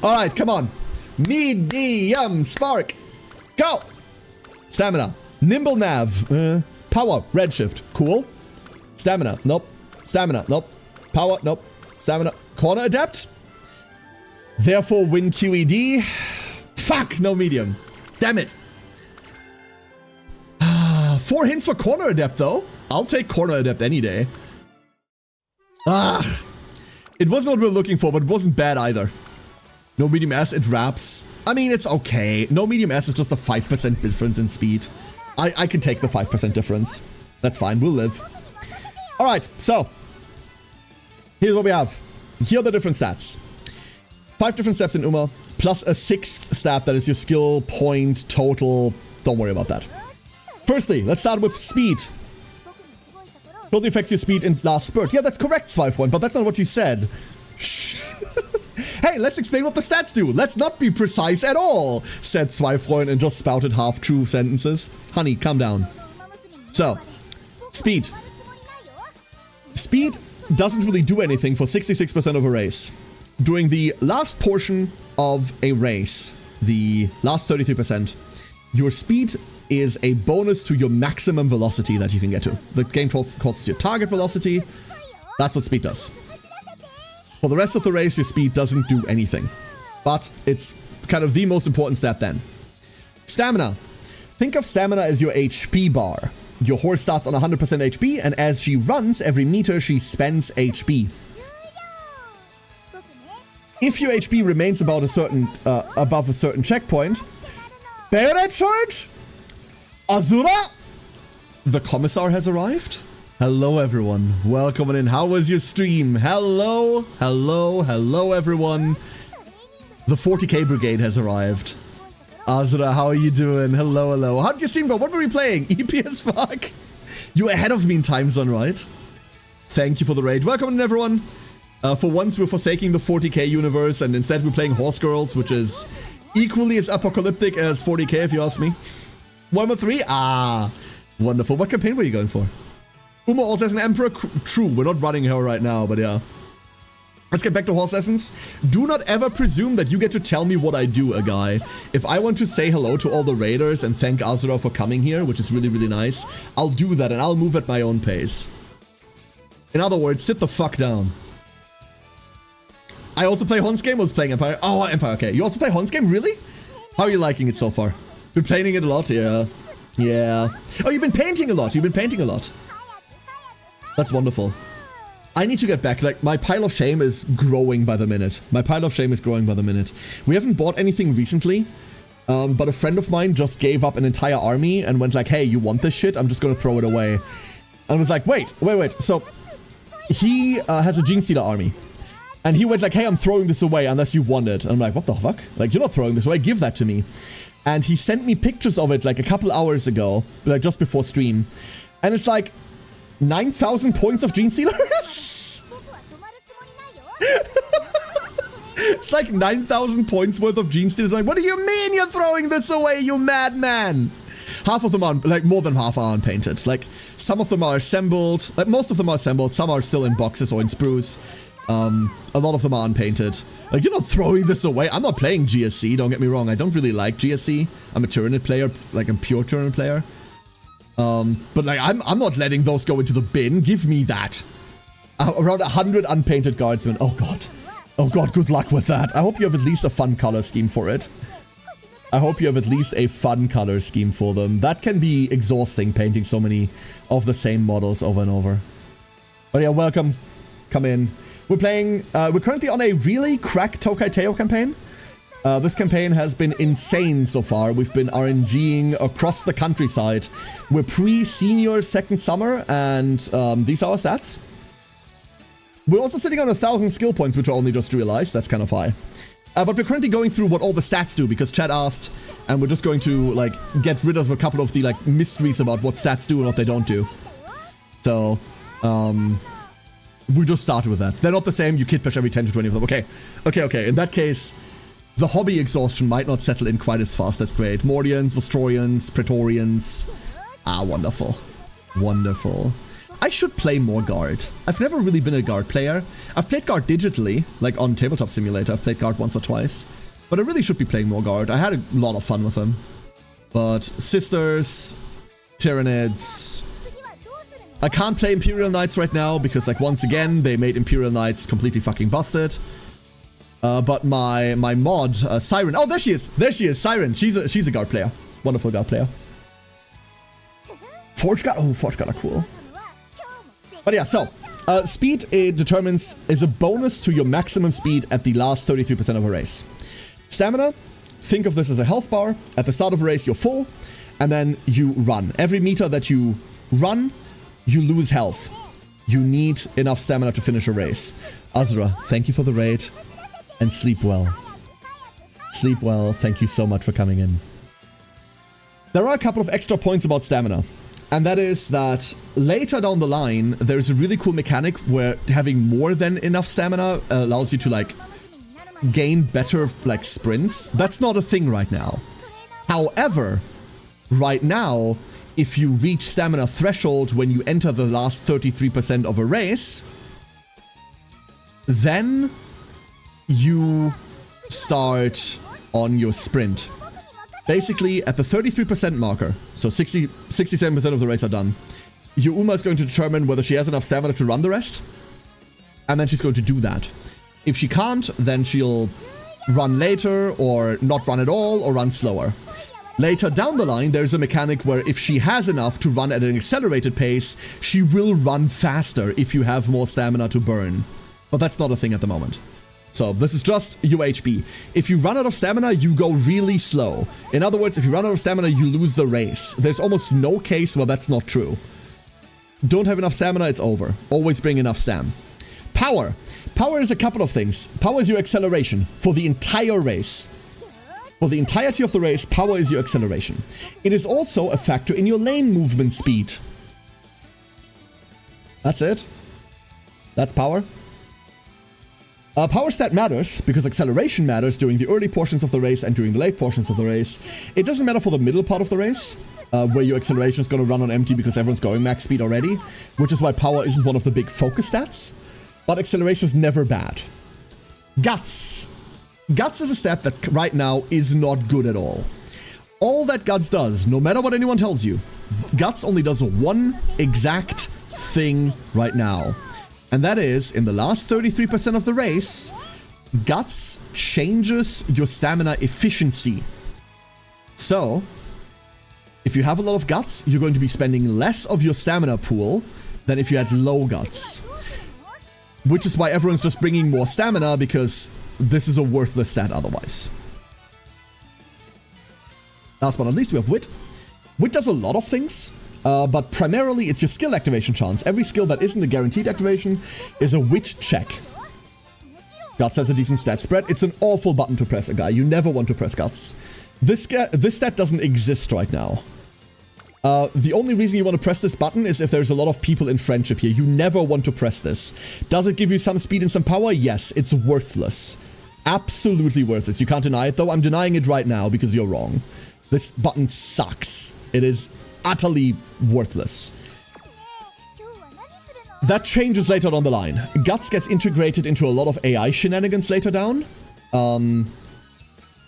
[SPEAKER 1] Alright, come on. Medium Spark. Go. Stamina. Nimble Nav. Power. Redshift. Cool. Stamina. Nope. Stamina. Nope. Power. Nope. Stamina. Corner Adept. Therefore win QED. Fuck, no medium. Damn it. 4 hints for Corner Adept though. I'll take Corner Adept any day. It wasn't what we were looking for, but it wasn't bad either. No medium S, it wraps. I mean, it's okay. No medium S is just a 5% difference in speed. I can take the 5% difference. That's fine, we'll live. Alright, so. Here's what we have. Here are the different stats. 5 different steps in Uma, plus a 6th stat that is your skill point total. Don't worry about that. Firstly, let's start with speed. Totally affects your speed in last spurt. Yeah, that's correct, Zweipoint, but that's not what you said. Shh. Hey, let's explain what the stats do. Let's not be precise at all, said Zweipoint and just spouted half-true sentences. Honey, calm down. So, speed. Speed doesn't really do anything for 66% of a race. During the last portion of a race, the last 33%, your speed is a bonus to your maximum velocity that you can get to. The game costs your target velocity. That's what speed does. For the rest of the race, your speed doesn't do anything. But it's kind of the most important stat then. Stamina. Think of stamina as your HP bar. Your horse starts on 100% HP, and as she runs, every meter she spends HP. If your HP remains about a certain, above a certain checkpoint, bayonet charge! Azura! The commissar has arrived. Hello, everyone. Welcome in. How was your stream? Hello, hello, hello, everyone. The 40k brigade has arrived. Azura, how are you doing? Hello, hello. How did your stream go? What were we playing? EP as fuck. You were ahead of me in time zone, right? Thank you for the raid. Welcome in, everyone. For once, we're forsaking the 40k universe, and instead we're playing Horse Girls, which is equally as apocalyptic as 40k, if you ask me. Warhammer 3? Ah, wonderful. What campaign were you going for? Uma also has an Emperor. True, we're not running her right now, but yeah. Let's get back to horse lessons. Do not ever presume that you get to tell me what I do, a guy. If I want to say hello to all the raiders and thank Azura for coming here, which is really, really nice, I'll do that and I'll move at my own pace. In other words, sit the fuck down. I also play Hon's game. I was playing Empire. Oh, Empire, okay. You also play Hon's game? Really? How are you liking it so far? Been playing it a lot? Yeah. Yeah. Oh, you've been painting a lot. You've been painting a lot. That's wonderful. I need to get back. Like, my pile of shame is growing by the minute. My pile of shame is growing by the minute. We haven't bought anything recently, but a friend of mine just gave up an entire army and went like, hey, you want this shit? I'm just gonna throw it away. And I was like, wait. So, he has a Genestealer army. And he went like, hey, I'm throwing this away unless you want it. And I'm like, what the fuck? Like, you're not throwing this away. Give that to me. And he sent me pictures of it like a couple hours ago, like just before stream. And it's like 9,000 points of Genestealers? It's like 9,000 points worth of Genestealers. Like, what do you mean you're throwing this away, you madman? Half of them are, like, more than half are unpainted. Like, some of them are assembled. Like, most of them are assembled. Some are still in boxes or in sprues. A lot of them are unpainted. Like, you're not throwing this away. I'm not playing GSC, don't get me wrong. I don't really like GSC. I'm a Tyranid player, like a pure Tyranid player. But like, I'm not letting those go into the bin. Give me that. Around 100 unpainted guardsmen. Oh god. Oh god, good luck with that. I hope you have at least a fun color scheme for it. I hope you have at least a fun color scheme for them. That can be exhausting, painting so many of the same models over and over. But yeah, welcome. Come in. We're playing, we're currently on a really crack Tokai Teo campaign. This campaign has been insane so far. We've been RNGing across the countryside. We're pre-senior second summer, and these are our stats. We're also sitting on 1,000 skill points, which I only just realized. That's kind of high. But we're currently going through what all the stats do, because chat asked, and we're just going to, like, get rid of a couple of the, like, mysteries about what stats do and what they don't do. So, we just started with that. They're not the same. You kit push every 10 to 20 of them. Okay. In that case, the hobby exhaustion might not settle in quite as fast. That's great. Mordians, Vostorians, Praetorians. Ah, wonderful. Wonderful. I should play more Guard. I've never really been a Guard player. I've played Guard digitally, like on Tabletop Simulator. I've played Guard once or twice. But I really should be playing more Guard. I had a lot of fun with them. But Sisters, Tyranids... I can't play Imperial Knights right now because, like, once again, they made Imperial Knights completely fucking busted. But my mod, Siren... Oh, there she is! There she is, Siren! She's a Guard player. Wonderful Guard player. Forge Guard... Oh, Forge Guard are cool. But yeah, so... speed, it determines... is a bonus to your maximum speed at the last 33% of a race. Stamina, think of this as a health bar. At the start of a race, you're full. And then you run. Every meter that you run... you lose health. You need enough stamina to finish a race. Azura, thank you for the raid. And sleep well. Sleep well. Thank you so much for coming in. There are a couple of extra points about stamina. And that is that later down the line, there's a really cool mechanic where having more than enough stamina allows you to, like, gain better, like, sprints. That's not a thing right now. However, right now... if you reach stamina threshold when you enter the last 33% of a race, then you start on your sprint. Basically, at the 33% marker, so 67% of the race are done, your Uma is going to determine whether she has enough stamina to run the rest, and then she's going to do that. If she can't, then she'll run later, or not run at all, or run slower. Later down the line, there's a mechanic where if she has enough to run at an accelerated pace, she will run faster if you have more stamina to burn. But that's not a thing at the moment. So this is just UHB. If you run out of stamina, you go really slow. In other words, if you run out of stamina, you lose the race. There's almost no case where that's not true. Don't have enough stamina, it's over. Always bring enough stam. Power. Power is a couple of things. Power is your acceleration for the entire race. For the entirety of the race, power is your acceleration. It is also a factor in your lane movement speed. That's it. That's power. Power stat matters, because acceleration matters during the early portions of the race and during the late portions of the race. It doesn't matter for the middle part of the race, where your acceleration is going to run on empty because everyone's going max speed already, which is why power isn't one of the big focus stats. But acceleration is never bad. Guts. Guts is a stat that right now is not good at all. All that Guts does, no matter what anyone tells you, Guts only does one exact thing right now. And that is, in the last 33% of the race, Guts changes your stamina efficiency. So, if you have a lot of Guts, you're going to be spending less of your stamina pool than if you had low Guts. Which is why everyone's just bringing more stamina, because this is a worthless stat otherwise. Last but not least, we have Wit. Wit does a lot of things, but primarily it's your skill activation chance. Every skill that isn't a guaranteed activation is a Wit check. Guts has a decent stat spread. It's an awful button to press, a guy. You never want to press Guts. This stat doesn't exist right now. The only reason you want to press this button is if there's a lot of people in friendship here. You never want to press this. Does it give you some speed and some power? Yes, it's worthless. Absolutely worthless. You can't deny it, though. I'm denying it right now because you're wrong. This button sucks. It is utterly worthless. That changes later down the line. Guts gets integrated into a lot of AI shenanigans later down.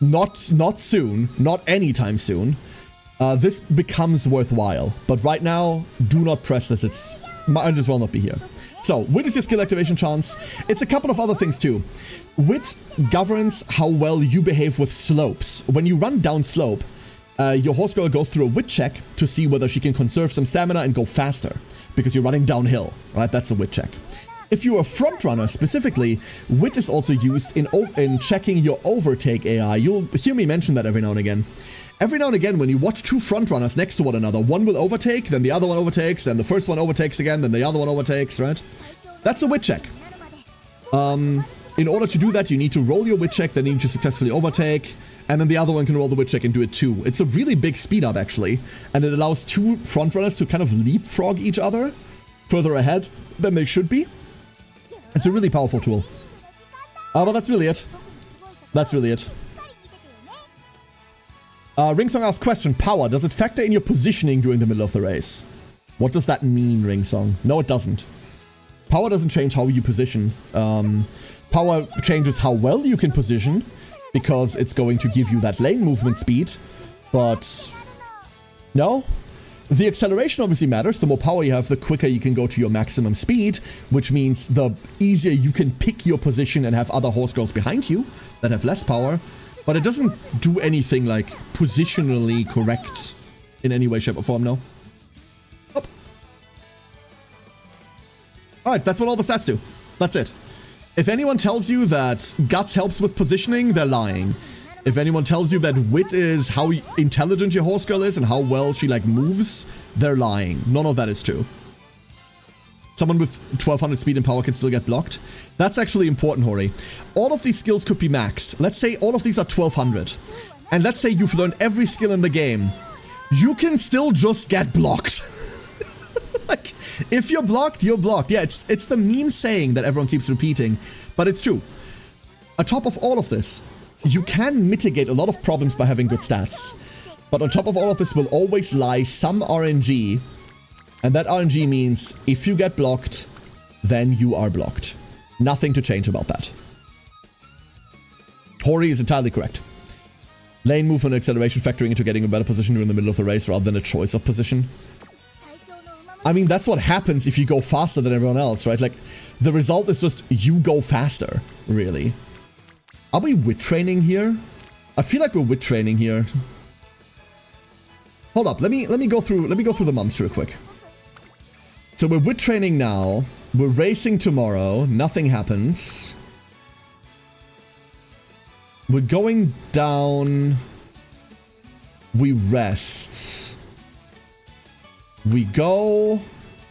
[SPEAKER 1] Not soon. Not anytime soon. This becomes worthwhile. But right now, do not press this. It's might as well not be here. So, Wit is your skill activation chance. It's a couple of other things too. Wit governs how well you behave with slopes. When you run down slope, your horse girl goes through a Wit check to see whether she can conserve some stamina and go faster. Because you're running downhill, right? That's a Wit check. If you're a front runner specifically, Wit is also used in checking your overtake AI. You'll hear me mention that every now and again. Every now and again, when you watch two front runners next to one another, one will overtake, then the other one overtakes, then the first one overtakes again, then the other one overtakes, right? That's a Wit check. In order to do that, you need to roll your Wit check, then you need to successfully overtake, and then the other one can roll the Wit check and do it too. It's a really big speed up, actually, and it allows two front runners to kind of leapfrog each other further ahead than they should be. It's a really powerful tool. But that's really it. That's really it. Ringsong asks question, power, does it factor in your positioning during the middle of the race? What does that mean, Ringsong? No, it doesn't. Power doesn't change how you position. Power changes how well you can position, because it's going to give you that lane movement speed, but no. The acceleration obviously matters. The more power you have, the quicker you can go to your maximum speed, which means the easier you can pick your position and have other horse girls behind you that have less power. But it doesn't do anything like positionally correct in any way, shape, or form, no. Oh. Alright, that's what all the stats do. That's it. If anyone tells you that Guts helps with positioning, they're lying. If anyone tells you that Wit is how intelligent your horse girl is and how well she like moves, they're lying. None of that is true. Someone with 1200 speed and power can still get blocked. That's actually important, Hori. All of these skills could be maxed. Let's say all of these are 1200. And let's say you've learned every skill in the game. You can still just get blocked. Like, if you're blocked, you're blocked. Yeah, it's the meme saying that everyone keeps repeating, but it's true. On top of all of this, you can mitigate a lot of problems by having good stats. But on top of all of this will always lie some RNG. And that RNG means if you get blocked, then you are blocked. Nothing to change about that. Hori is entirely correct. Lane movement and acceleration factoring into getting a better position in the middle of the race rather than a choice of position. I mean, that's what happens if you go faster than everyone else, right? Like, the result is just you go faster, really. Are we Wit training here? I feel like we're Wit training here. Hold up, let me go through the months real quick. So we're Wit training now. We're racing tomorrow. Nothing happens. We're going down. We rest. We go.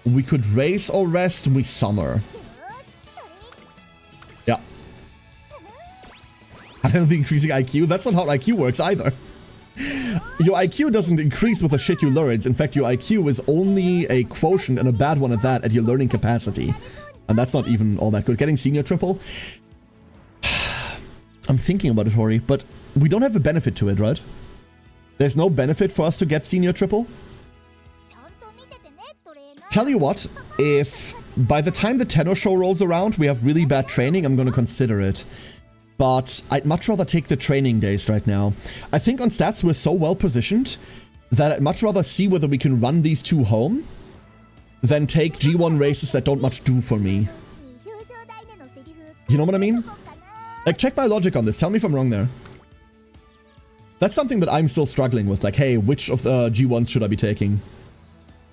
[SPEAKER 1] We could race or rest. We summer. Yeah. I don't think increasing IQ. That's not how IQ works either. Your IQ doesn't increase with the shit you learn. In fact, your IQ is only a quotient, and a bad one at that, at your learning capacity. And that's not even all that good. Getting senior triple? I'm thinking about it, Hori, but we don't have a benefit to it, right? There's no benefit for us to get senior triple? Tell you what, if by the time the tenor show rolls around, we have really bad training, I'm going to consider it. But I'd much rather take the training days right now. I think on stats we're so well positioned that I'd much rather see whether we can run these two home than take G1 races that don't much do for me. You know what I mean? Like, check my logic on this. Tell me if I'm wrong there. That's something that I'm still struggling with. Like, hey, which of the G1s should I be taking?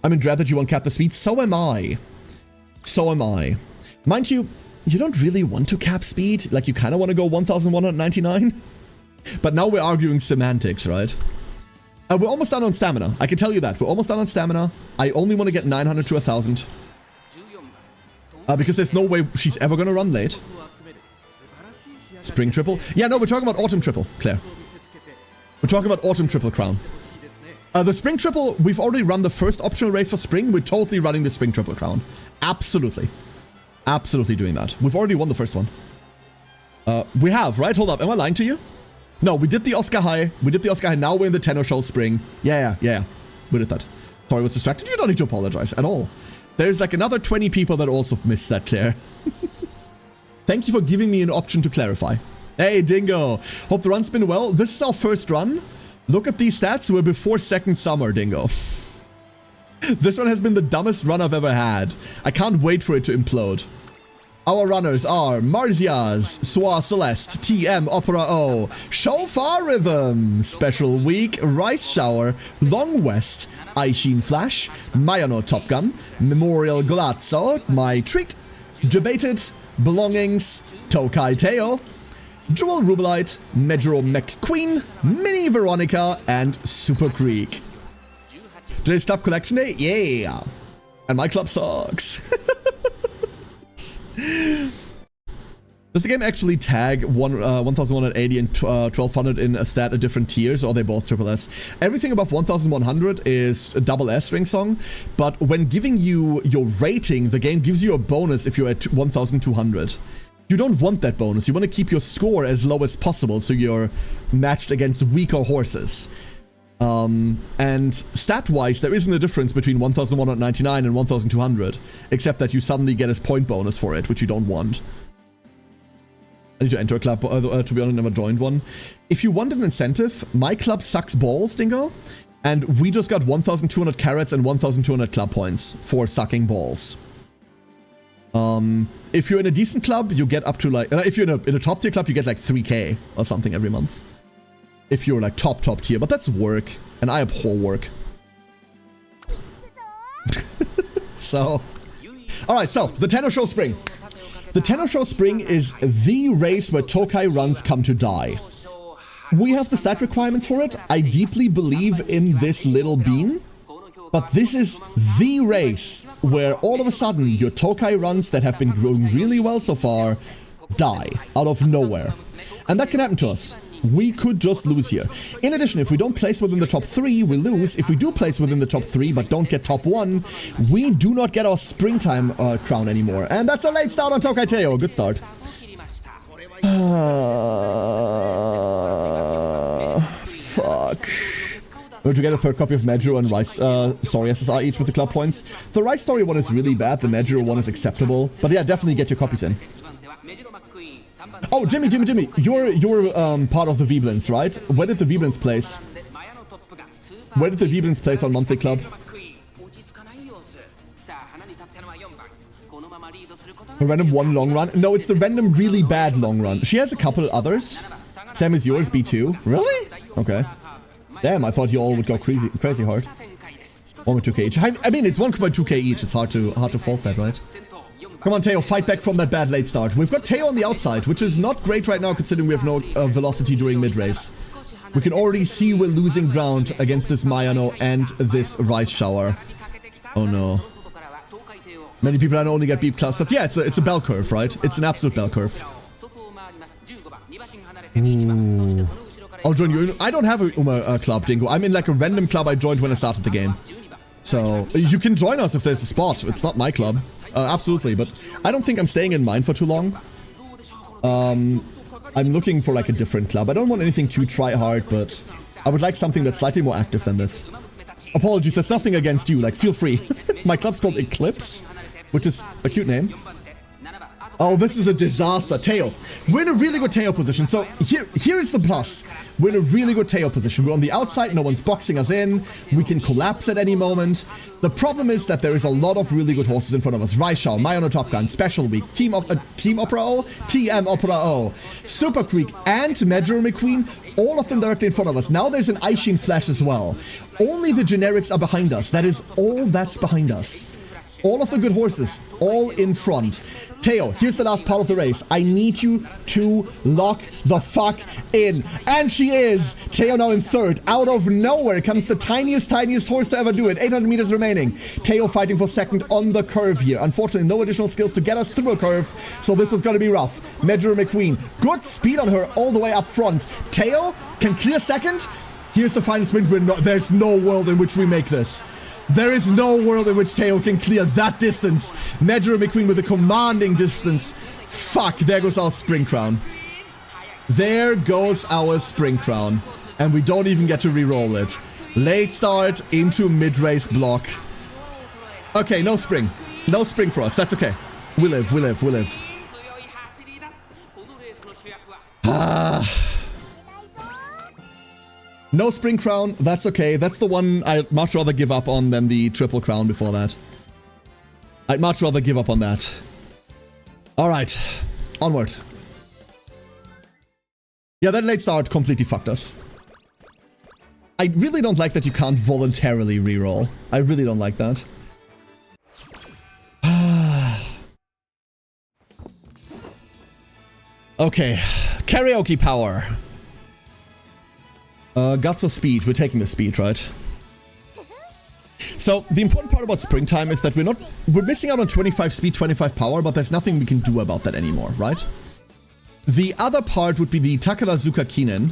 [SPEAKER 1] I'm in dread that you won't cap the speed. So am I. So am I. Mind you, you don't really want to cap speed. Like, you kind of want to go 1,199. But now we're arguing semantics, right? We're almost done on stamina. I can tell you that. We're almost done on stamina. I only want to get 900 to 1,000. Because there's no way she's ever going to run late. Spring triple? Yeah, no, we're talking about autumn triple, Claire. We're talking about autumn triple crown. The spring triple, we've already run the first optional race for spring. We're totally running the spring triple crown. Absolutely. Absolutely doing that. We've already won the first one. We have, right? Hold up. Am I lying to you? No, we did the Oscar High. We did the Oscar High. Now we're in the Tenno Show spring. Yeah. We did that. Sorry, I was distracted. You don't need to apologize at all. There's like another 20 people that also missed that, Claire. Thank you for giving me an option to clarify. Hey, Dingo. Hope the run's been well. This is our first run. Look at these stats. We're before second summer, Dingo. This one has been the dumbest run I've ever had. I can't wait for it to implode. Our runners are Marzias, Soir Celeste, TM Opera O, Shofar Rhythm, Special Week, Rice Shower, Long West, Aishin Flash, Mayano Top Gun, Memorial Golazzo, My Treat, Debated, Belongings, Tokai Teo, Jewel Rubelite, Medro McQueen, Mini Veronica, and Super Creek. Today's club collection day? Yeah! And my club sucks. Does the game actually tag 1180 and 1200 in a stat at different tiers, or are they both triple S? Everything above 1100 is a double S ring song, but when giving you your rating, the game gives you a bonus if you're at 1200. You don't want that bonus. You want to keep your score as low as possible so you're matched against weaker horses. And stat-wise, there isn't a difference between 1199 and 1200, except that you suddenly get a point bonus for it, which you don't want. I need to enter a club, to be honest, never joined one. If you want an incentive, my club sucks balls, Dingo, and we just got 1200 carrots and 1200 club points for sucking balls. If you're in a decent club, you get up to like, if you're in a top tier club, you get like 3k or something every month. If you're like top tier, but that's work, and I abhor work. So, alright, so, the Tenno Show Spring. The Tenno Show Spring is the race where Tokai runs come to die. We have the stat requirements for it. I deeply believe in this little bean. But this is the race where all of a sudden your Tokai runs that have been growing really well so far die out of nowhere. And that can happen to us. We could just lose here. In addition, if we don't place within the top 3, we lose. If we do place within the top 3 but don't get top 1, we do not get our springtime crown anymore. And that's a late start on Tokai Teo. Good start. Fuck. We're to get a third copy of Medro and Rice Story SSR each with the club points. The Rice Story one is really bad, the Medro one is acceptable. But yeah, definitely get your copies in. Oh, Jimmy, you're part of the V-Blins, right? Where did the V-Blins place? Where did the V-Blins place on monthly club? A random one long run? No, it's the random really bad long run. She has a couple others. Same as yours, B2. Really? Okay. Damn, I thought you all would go crazy hard. 1.2k each. I mean, it's 1.2k each. It's hard to fault that, right? Come on, Teo, fight back from that bad late start. We've got Teo on the outside, which is not great right now considering we have no velocity during mid-race. We can already see we're losing ground against this Mayano and this Rice Shower. Oh no. Many people I know only get beep clustered. Yeah, it's a bell curve, right? It's an absolute bell curve. Ooh. I'll join you. I don't have a Uma club, Dingo. I'm in like a random club I joined when I started the game. So, you can join us if there's a spot. It's not my club. Absolutely, but I don't think I'm staying in mine for too long. I'm looking for like a different club. I don't want anything too try-hard, but I would like something that's slightly more active than this. Apologies, that's nothing against you. Like, feel free. My club's called Eclipse, which is a cute name. Oh, this is a disaster. Teo. We're in a really good Teo position. So here is the plus. We're in a really good Teo position. We're on the outside. No one's boxing us in. We can collapse at any moment. The problem is that there is a lot of really good horses in front of us. Raishao, Mayono Top Gun, Special Week, Team Opera O, TM Opera O, Super Creek, and Medjero McQueen. All of them directly in front of us. Now there's an Aishin Flash as well. Only the generics are behind us. That is all that's behind us. All of the good horses, all in front. Teo, here's the last part of the race. I need you to lock the fuck in. And she is. Teo now in third. Out of nowhere comes the tiniest horse to ever do it. 800 meters remaining. Teo fighting for second on the curve here. Unfortunately, no additional skills to get us through a curve, so this was going to be rough. Medjero McQueen, good speed on her all the way up front. Teo can clear second. Here's the final sprint. There's no world in which we make this. There is no world in which Teo can clear that distance. Medjero McQueen with a commanding distance. Fuck, there goes our Spring Crown. There goes our Spring Crown. And we don't even get to re-roll it. Late start into mid-race block. Okay, no spring. No spring for us. That's okay. We live. No Spring Crown, that's okay. That's the one I'd much rather give up on than the Triple Crown before that. I'd much rather give up on that. Alright, onward. Yeah, that late start completely fucked us. I really don't like that you can't voluntarily reroll. I really don't like that. Okay, karaoke power. Guts of speed. We're taking the speed, right? So the important part about springtime is that we're missing out on 25 speed, 25 power, but there's nothing we can do about that anymore, right? The other part would be the Takarazuka Kinen,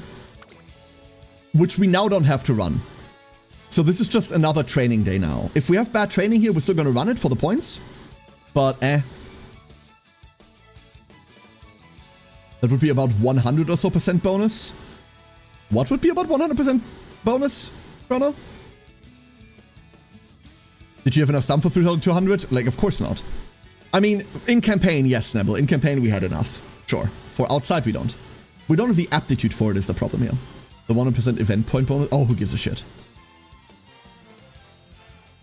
[SPEAKER 1] which we now don't have to run. So this is just another training day now. If we have bad training here, we're still going to run it for the points, but That would be about 100 or so % bonus. What would be about 100% bonus, Chrono? Did you have enough stamp for 3,200? Like, of course not. I mean, in campaign, yes, Nebel. In campaign, we had enough. Sure. For outside, we don't. We don't have the aptitude for it is the problem here. The 100% event point bonus. Oh, who gives a shit?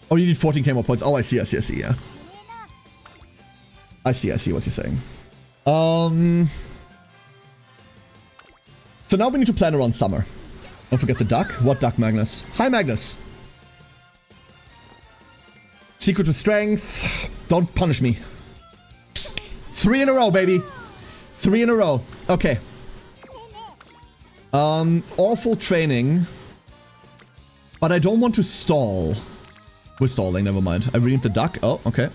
[SPEAKER 1] Oh, you need 14k more points. Oh, I see, yeah. I see what you're saying. So now we need to plan around summer. Don't forget the duck. What duck, Magnus? Hi, Magnus. Secret with strength. Don't punish me. 3 in a row, baby. 3 in a row. Okay. Awful training. But I don't want to stall. We're stalling, never mind. I renamed the duck. Oh, okay.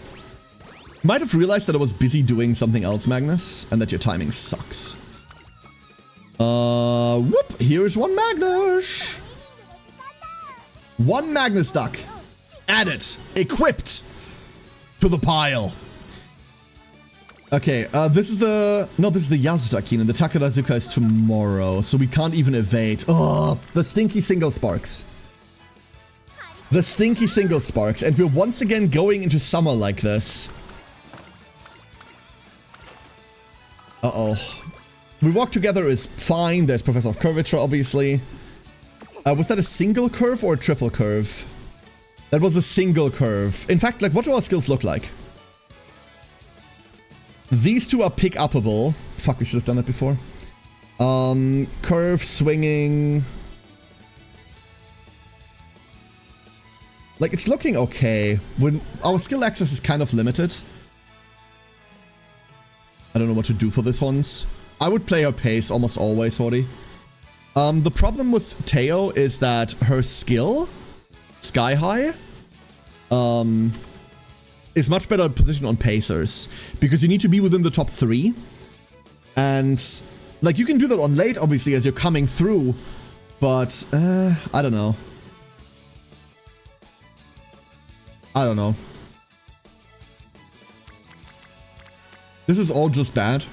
[SPEAKER 1] Might have realized that I was busy doing something else, Magnus, and that your timing sucks. Whoop, here's one Magnus. One Magnus duck. Added. Equipped. To the pile. Okay, this is the... No, this is the Yasuda Kinen. The Takarazuka is tomorrow, so we can't even evade. Oh, the stinky single sparks. The stinky single sparks. And we're once again going into summer like this. Uh-oh. We walk together is fine. There's Professor of Curvature, obviously. Was that a single curve or a triple curve? That was a single curve. In fact, like, what do our skills look like? These two are pick-upable. Fuck, we should have done that before. Curve, swinging. Like, it's looking okay. When our skill access is kind of limited. I don't know what to do for this ones. I would play her pace almost always, Hori. The problem with Teo is that her skill, Sky High, is much better positioned on pacers. Because you need to be within the top 3. And, like, you can do that on late, obviously, as you're coming through. But, I don't know. I don't know. This is all just bad.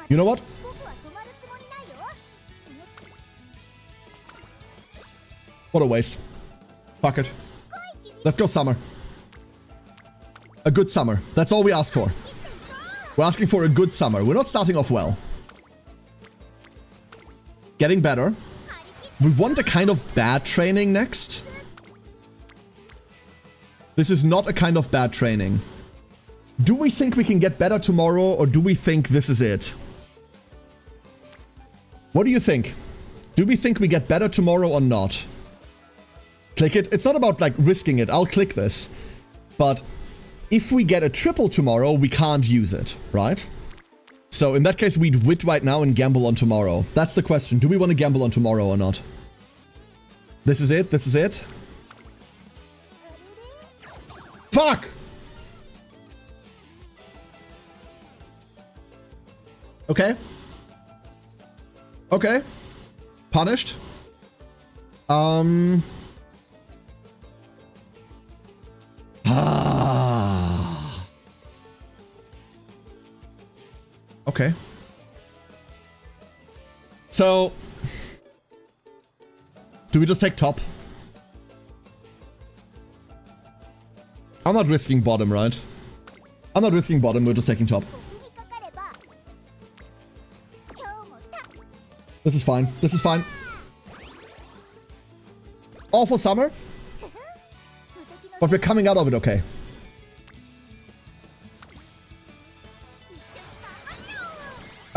[SPEAKER 1] You know what? What a waste. Fuck it. Let's go summer. A good summer. That's all we ask for. We're asking for a good summer. We're not starting off well. Getting better. We want a kind of bad training next. This is not a kind of bad training. Do we think we can get better tomorrow, or do we think this is it? What do you think? Do we think we get better tomorrow or not? Click it. It's not about like risking it. I'll click this. But if we get a triple tomorrow, we can't use it, right? So in that case, we'd wit right now and gamble on tomorrow. That's the question. Do we want to gamble on tomorrow or not? This is it. This is it. Fuck! Okay. Okay. Punished. Okay. So, do we just take top? I'm not risking bottom, right? I'm not risking bottom, we're just taking top. This is fine. This is fine. Awful summer. But we're coming out of it okay.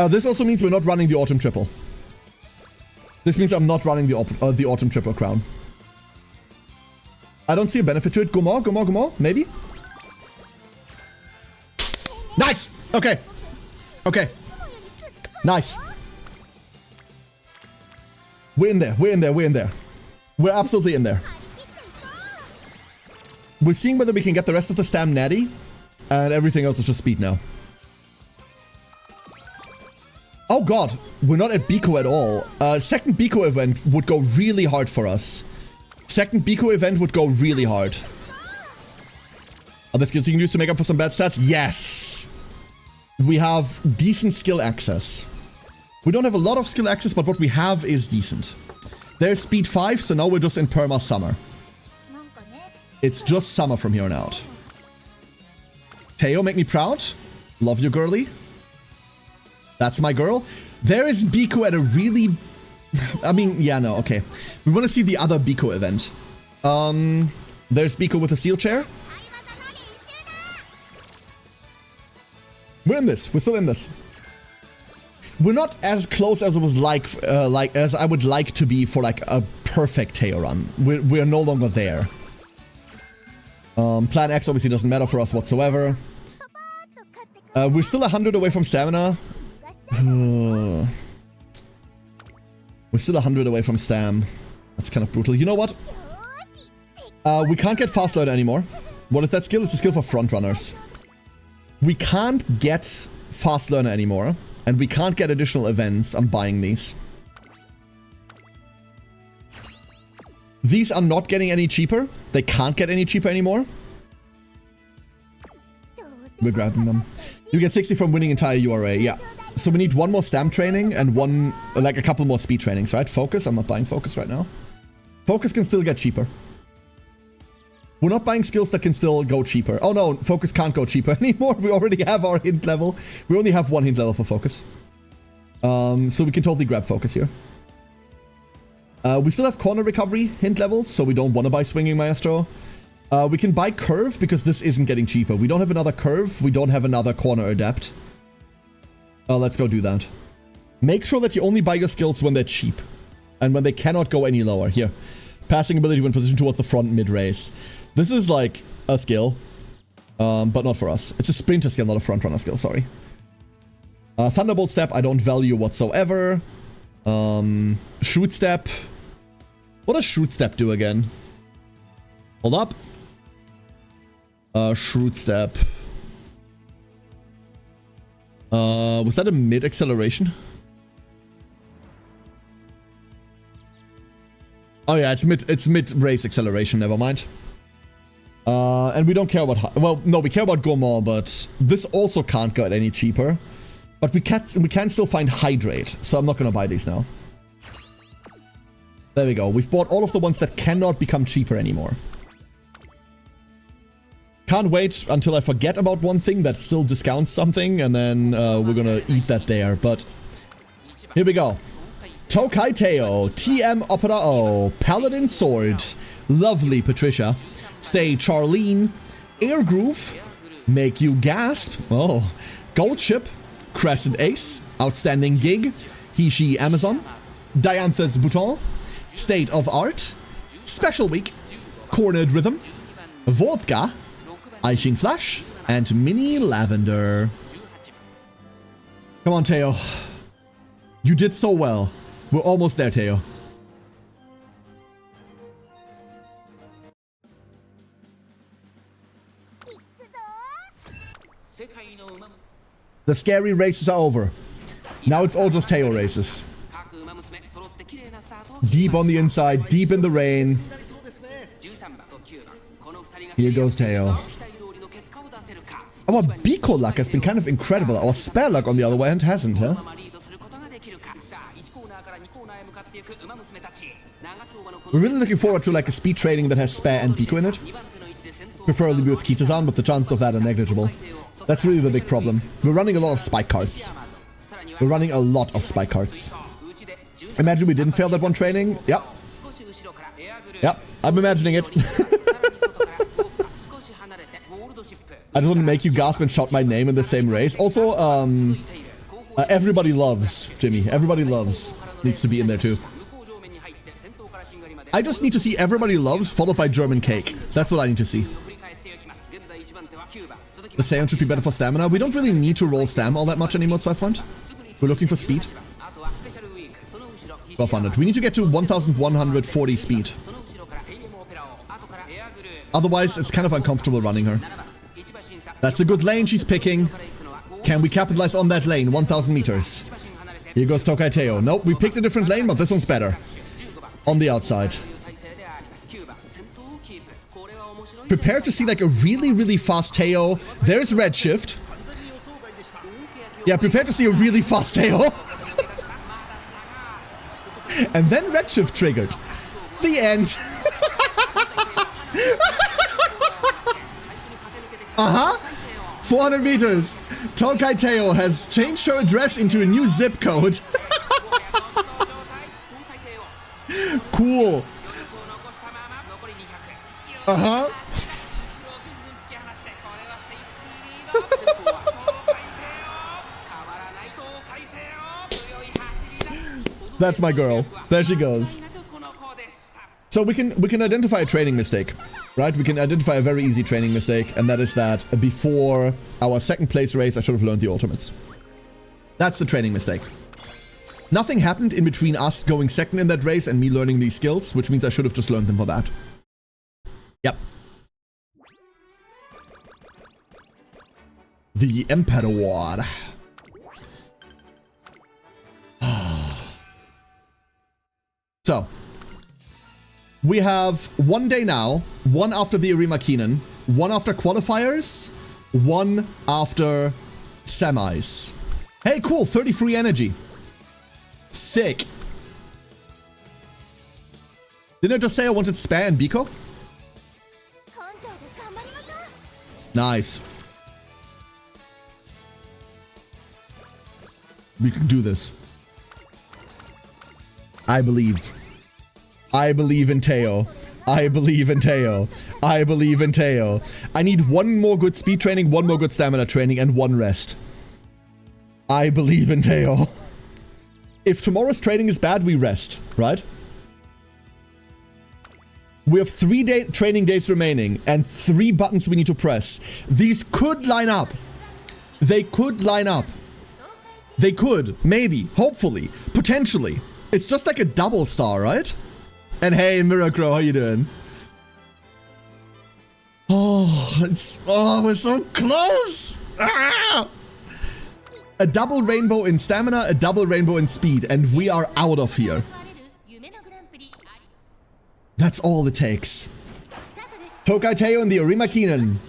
[SPEAKER 1] This also means we're not running the autumn triple. This means I'm not running the autumn triple crown. I don't see a benefit to it. Go more, go more, go more. Maybe. Nice. Okay. Okay. Nice. We're in there. We're in there. We're in there. We're absolutely in there. We're seeing whether we can get the rest of the stam natty, and everything else is just speed now. Oh god, we're not at Biko at all. Second Biko event would go really hard for us. Second Biko event would go really hard. Are the skills you can use to make up for some bad stats? Yes! We have decent skill access. We don't have a lot of skill access, but what we have is decent. There's speed 5, so now we're just in perma summer. It's just summer from here on out. Teo, make me proud. Love you, girly. That's my girl. There is Biko at a really... I mean, yeah, no, okay. We want to see the other Biko event. There's Biko with a steel chair. We're in this. We're still in this. We're not as close as it was like as I would like to be for like a perfect Teo run. We're no longer there. Plan X obviously doesn't matter for us whatsoever. We're still 100 away from stamina. We're still 100 away from stam. That's kind of brutal. You know what? We can't get fast learner anymore. What is that skill? It's a skill for front runners. We can't get fast learner anymore. And we can't get additional events. I'm buying these. These are not getting any cheaper. They can't get any cheaper anymore. We're grabbing them. You get 60 from winning entire URA. Yeah. So we need one more stam training and one, like a couple more speed trainings, right? Focus. I'm not buying focus right now. Focus can still get cheaper. We're not buying skills that can still go cheaper. Oh no, focus can't go cheaper anymore. We already have our hint level. We only have one hint level for focus. So we can totally grab focus here. We still have corner recovery hint levels, so we don't want to buy swinging maestro. We can buy curve because this isn't getting cheaper. We don't have another curve. We don't have another corner adept. Let's go do that. Make sure that you only buy your skills when they're cheap and when they cannot go any lower. Here, passing ability when positioned towards the front mid race. This is like a skill, but not for us. It's a sprinter skill, not a front runner skill. Sorry. Thunderbolt step I don't value whatsoever. Shoot step. What does shoot step do again? Hold up. Shoot step. Was that a mid acceleration? Oh yeah, it's mid race acceleration. Never mind. And we don't care about... Well, no, we care about Gourmand, but this also can't get any cheaper. But we can still find Hydrate, so I'm not going to buy these now. There we go. We've bought all of the ones that cannot become cheaper anymore. Can't wait until I forget about one thing that still discounts something, and then we're gonna eat that there. But here we go. Tokai Teo, TM Opera O, Paladin Sword, Lovely Patricia, Stay Charlene, Air Groove, Make You Gasp, oh, Gold Chip, Crescent Ace, Outstanding Gig, He She Amazon, Dianthus Bouton, State of Art, Special Week, Cornered Rhythm, Vodka, Icing Flash, and Mini Lavender. Come on, Teo. You did so well. We're almost there, Teo. The scary races are over. Now it's all just Teo races. Deep on the inside, deep in the rain. Here goes Teo. Our Biko luck has been kind of incredible. Our spare luck, on the other hand, hasn't, huh? We're really looking forward to like a speed training that has spare and Biko in it. Preferably with Kitazan, but the chances of that are negligible. That's really the big problem. We're running a lot of spike cards. We're running a lot of spike cards. Imagine we didn't fail that one training. Yep. Yep, I'm imagining it. I just want to make you gasp and shout my name in the same race. Also, everybody loves, Jimmy. Everybody loves needs to be in there too. I just need to see everybody loves followed by German cake. That's what I need to see. The Saiyan should be better for stamina. We don't really need to roll stam all that much anymore, so I find. We're looking for speed. 1200. We need to get to 1140 speed. Otherwise, it's kind of uncomfortable running her. That's a good lane she's picking. Can we capitalize on that lane? 1000 meters. Here goes Tokai Teo. Nope, we picked a different lane, but this one's better. On the outside. Prepare to see like a really, really fast Teo. There's Redshift. Yeah, prepare to see a really fast Teo. And then Redshift triggered. The end. Uh-huh. 400 meters. Tokai Teo has changed her address into a new zip code. Cool. Uh-huh. That's my girl. There she goes. So we can identify a training mistake, right? We can identify a very easy training mistake, and that is that before our second place race, I should have learned the ultimates. That's the training mistake. Nothing happened in between us going second in that race and me learning these skills, which means I should have just learned them for that. Yep. The Emperor. So, we have one day now, one after the Arima Keenan, one after qualifiers, one after semis. Hey, cool, 33 energy. Sick. Didn't I just say I wanted spare and Biko? Nice. We can do this. I believe. I believe in Teo. I believe in Teo. I believe in Teo. I need one more good speed training, one more good stamina training, and one rest. I believe in Teo. If tomorrow's training is bad, we rest, right? We have 3 training days remaining and 3 buttons we need to press. These could line up. They could line up. They could, maybe, hopefully, potentially. It's just like a double star, right? And hey, Miracro, how you doing? Oh, we're so close! Ah! A double rainbow in stamina, a double rainbow in speed, and we are out of here. That's all it takes. Tokai Teo and the Arima Keenan.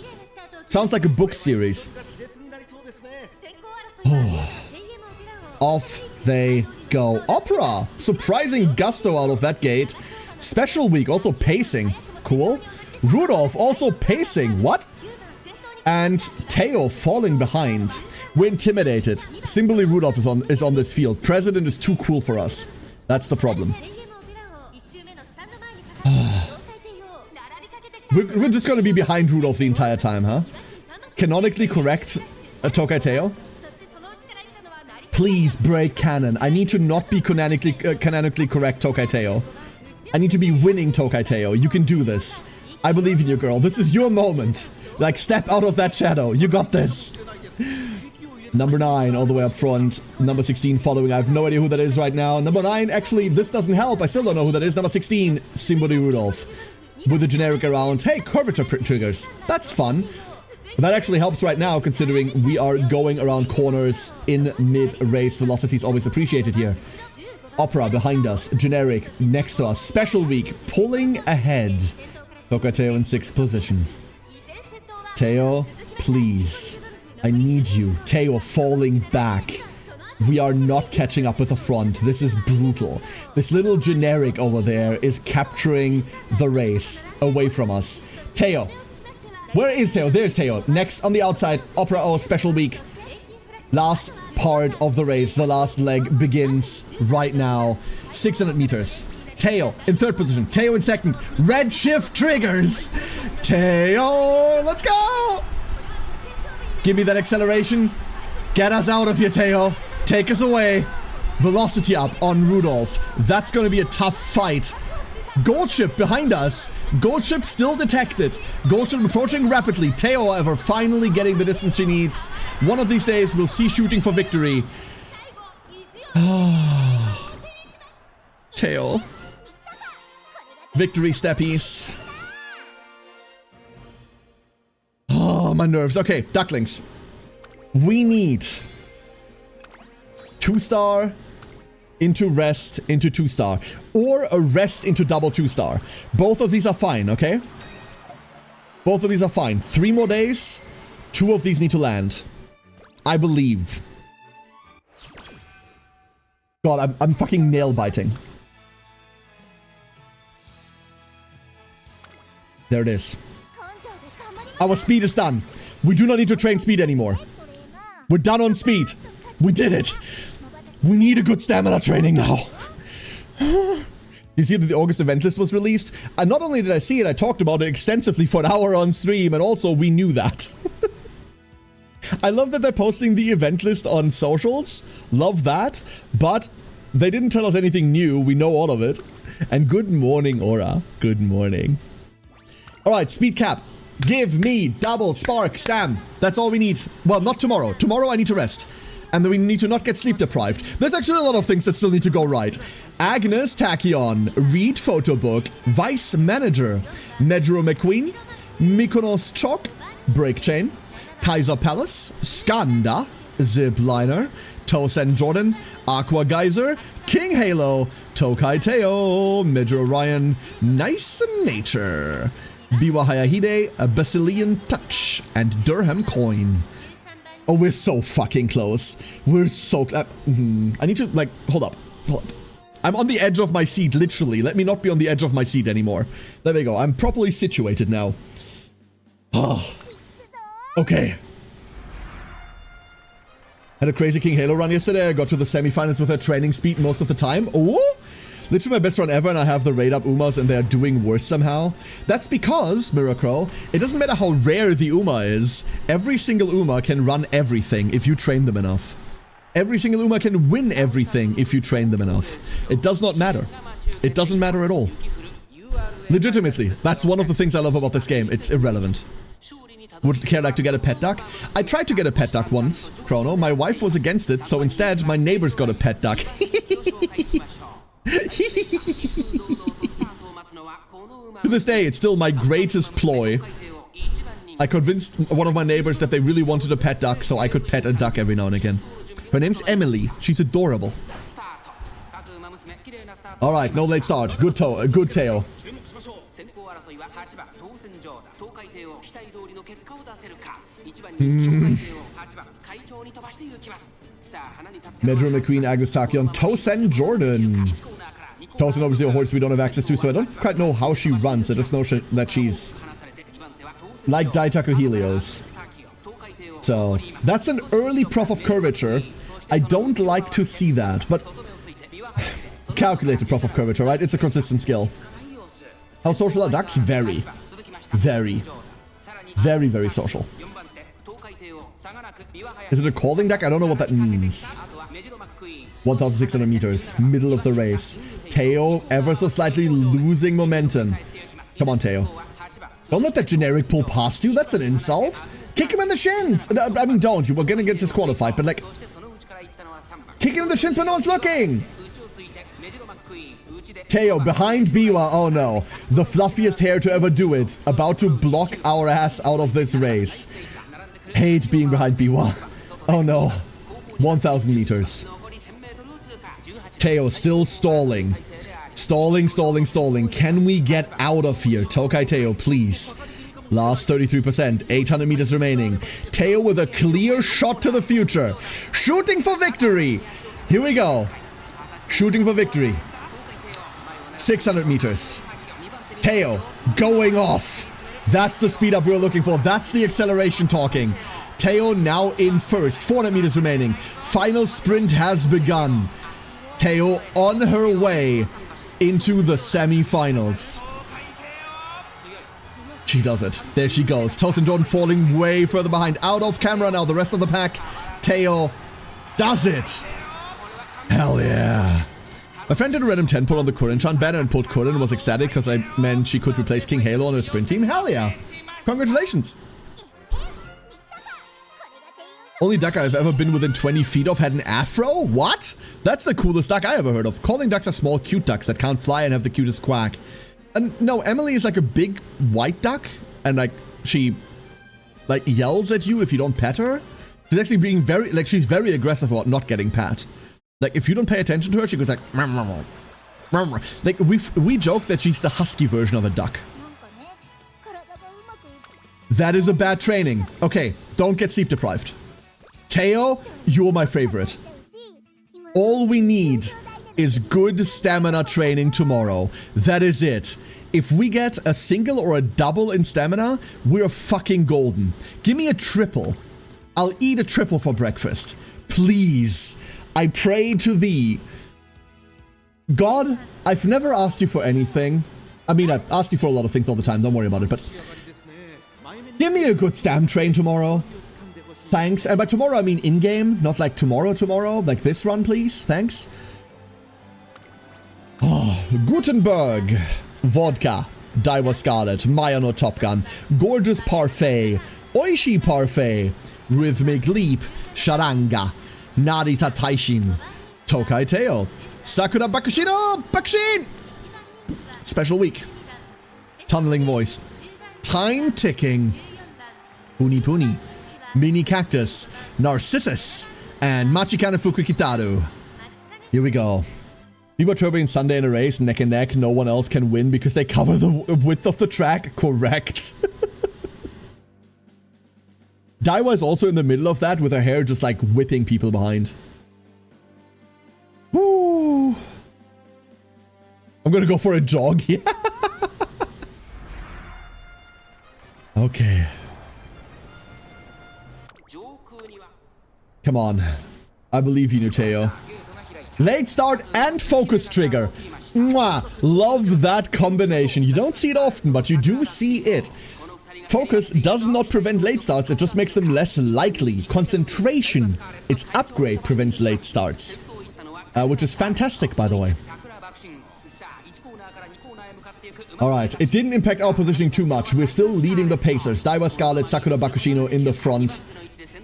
[SPEAKER 1] Sounds like a book series. Oh. Off they go. Opera! Surprising gusto out of that gate. Special week, also pacing. Cool. Rudolph, also pacing. What? And Teo falling behind. We're intimidated. Simboli Rudolph is on this field. President is too cool for us. That's the problem. We're just gonna be behind Rudolph the entire time, huh? Canonically correct Tokai Teo? Please break canon. I need to not be canonically correct Tokai Teo. I need to be winning Tokai Teo. You can do this. I believe in you, girl. This is your moment. Like, step out of that shadow. You got this. Number 9 all the way up front. Number 16 following. I have no idea who that is right now. Number 9, actually, this doesn't help. I still don't know who that is. Number 16, Simboli Rudolph. With the generic around. Hey, curvature triggers. That's fun. That actually helps right now, considering we are going around corners in mid-race. Velocity is always appreciated here. Opera behind us. Generic next to us. Special week. Pulling ahead. Tokai Teo in 6th position. Teo, please. I need you. Teo falling back. We are not catching up with the front. This is brutal. This little generic over there is capturing the race away from us. Teo. Where is Teo? There's Teo. Next on the outside. Opera O special week. Last part of the race. The last leg begins right now. 600 meters. Teo in 3rd position. Teo in 2nd. Redshift triggers. Teo. Let's go. Give me that acceleration. Get us out of here, Teo. Take us away. Velocity up on Rudolph. That's going to be a tough fight. Gold ship behind us. Gold ship still detected. Gold ship approaching rapidly. Teo, however, finally getting the distance she needs. One of these days, we'll see shooting for victory. Teo. Victory steppies. Oh, my nerves. Okay, ducklings. We need 2-star into rest into 2-star, or a rest into double 2-star. Both of these are fine, okay? Both of these are fine. 3 more days. 2 of these need to land. I believe. God, I'm fucking nail biting. There it is. Our speed is done. We do not need to train speed anymore. We're done on speed. We did it. We need a good stamina training now. You see that the August event list was released? And not only did I see it, I talked about it extensively for an hour on stream, and also we knew that. I love that they're posting the event list on socials. Love that. But they didn't tell us anything new. We know all of it. And good morning, Aura. Good morning. Alright, speed cap. Give me double spark stam. That's all we need. Well, not tomorrow. Tomorrow I need to rest. And then we need to not get sleep deprived. There's actually a lot of things that still need to go right. Agnes Tachyon, Read Photo Book, Vice Manager, Medro McQueen, Mykonos Chalk, Break Chain, Kaiser Palace, Skanda, Zipliner, Tosen Jordan, Aqua Geyser, King Halo, Tokai Teo, Medro Ryan, Nice Nature, Biwa Hayahide, a Basilian Touch, and Durham Coin. Oh, we're so fucking close. We're so I need to, like, hold up. I'm on the edge of my seat, literally. Let me not be on the edge of my seat anymore. There we go. I'm properly situated now. Oh. Okay. Had a crazy King Halo run yesterday. I got to the semifinals with her training speed most of the time. Oh! Literally my best run ever, and I have the raid up Umas and they're doing worse somehow. That's because, Miracro, it doesn't matter how rare the Uma is. Every single Uma can run everything if you train them enough. Every single Uma can win everything if you train them enough. It does not matter. It doesn't matter at all. Legitimately, that's one of the things I love about this game. It's irrelevant. Would care like to get a pet duck? I tried to get a pet duck once, Chrono. My wife was against it, so instead my neighbors got a pet duck. To this day, it's still my greatest ploy. I convinced one of my neighbors that they really wanted a pet duck, so I could pet a duck every now and again. Her name's Emily. She's adorable. Alright, no late start. Good Teo. Medro McQueen, Agnes Tachyon, Tosen Jordan. Tosen obviously a horse we don't have access to, so I don't quite know how she runs. I just know that she's like Daitaku Helios. So, that's an early prof of curvature. I don't like to see that, but calculated prof of curvature, right? It's a consistent skill. How social are ducks? Very. Very. Very, very social. Is it a calling duck? I don't know what that means. 1,600 meters, middle of the race. Teo ever so slightly losing momentum. Come on, Teo. Don't let that generic pull past you. That's an insult. Kick him in the shins. I mean, don't. You were gonna get disqualified, but like... kick him in the shins when no one's looking. Teo behind Biwa. Oh no. The fluffiest hair to ever do it. About to block our ass out of this race. Hate being behind Biwa. Oh no. 1,000 meters. Teo still stalling. Stalling, stalling, stalling. Can we get out of here? Tokai Teo, please. Last 33%. 800 meters remaining. Teo with a clear shot to the future. Shooting for victory. Here we go. Shooting for victory. 600 meters. Teo going off. That's the speed up we were looking for. That's the acceleration talking. Teo now in first. 400 meters remaining. Final sprint has begun. Teo on her way into the semi-finals. She does it. There she goes. Tosin Jordan falling way further behind. Out of camera now. The rest of the pack. Teo does it. Hell yeah. My friend did a random 10 pull on the Kurin-chan banner and pulled Kurin and was ecstatic because I meant she could replace King Halo on her sprint team. Hell yeah. Congratulations. Only duck I've ever been within 20 feet of had an afro? What? That's the coolest duck I ever heard of. Calling ducks are small, cute ducks that can't fly and have the cutest quack. And no, Emily is like a big white duck. And like, she like yells at you if you don't pet her. She's actually being very, like she's very aggressive about not getting pat. Like if you don't pay attention to her, she goes like, like we joke that she's the husky version of a duck. That is a bad training. Okay, don't get sleep deprived. Teo, you're my favorite. All we need is good stamina training tomorrow. That is it. If we get a single or a double in stamina, we're fucking golden. Give me a triple. I'll eat a triple for breakfast. Please. I pray to thee. God, I've never asked you for anything. I mean, I ask you for a lot of things all the time. Don't worry about it, but give me a good stam train tomorrow. Thanks. And by tomorrow, I mean in-game, not like tomorrow. Like this run, please. Thanks. Oh, Gutenberg. Vodka. Daiwa Scarlet. Mayano Top Gun. Gorgeous Parfait. Oishi Parfait. Rhythmic Leap. Sharanga. Narita Taishin. Tokai Teo. Sakura Bakushino. Bakushin! Special week. Tunneling voice. Time ticking. Puni Puni. Mini Cactus, Narcissus, and Machikana Fukukitaru. Here we go. Biba Turbo and Sunday in a race, neck and neck. No one else can win because they cover the width of the track. Correct. Daiwa is also in the middle of that with her hair just like whipping people behind. Woo. I'm gonna go for a jog here. Okay. Come on. I believe you, Teo. Late start and focus trigger. Mwah! Love that combination. You don't see it often, but you do see it. Focus does not prevent late starts, it just makes them less likely. Concentration, its upgrade, prevents late starts. Which is fantastic, by the way. Alright, it didn't impact our positioning too much. We're still leading the Pacers. Daiwa Scarlet, Sakura Bakushino in the front.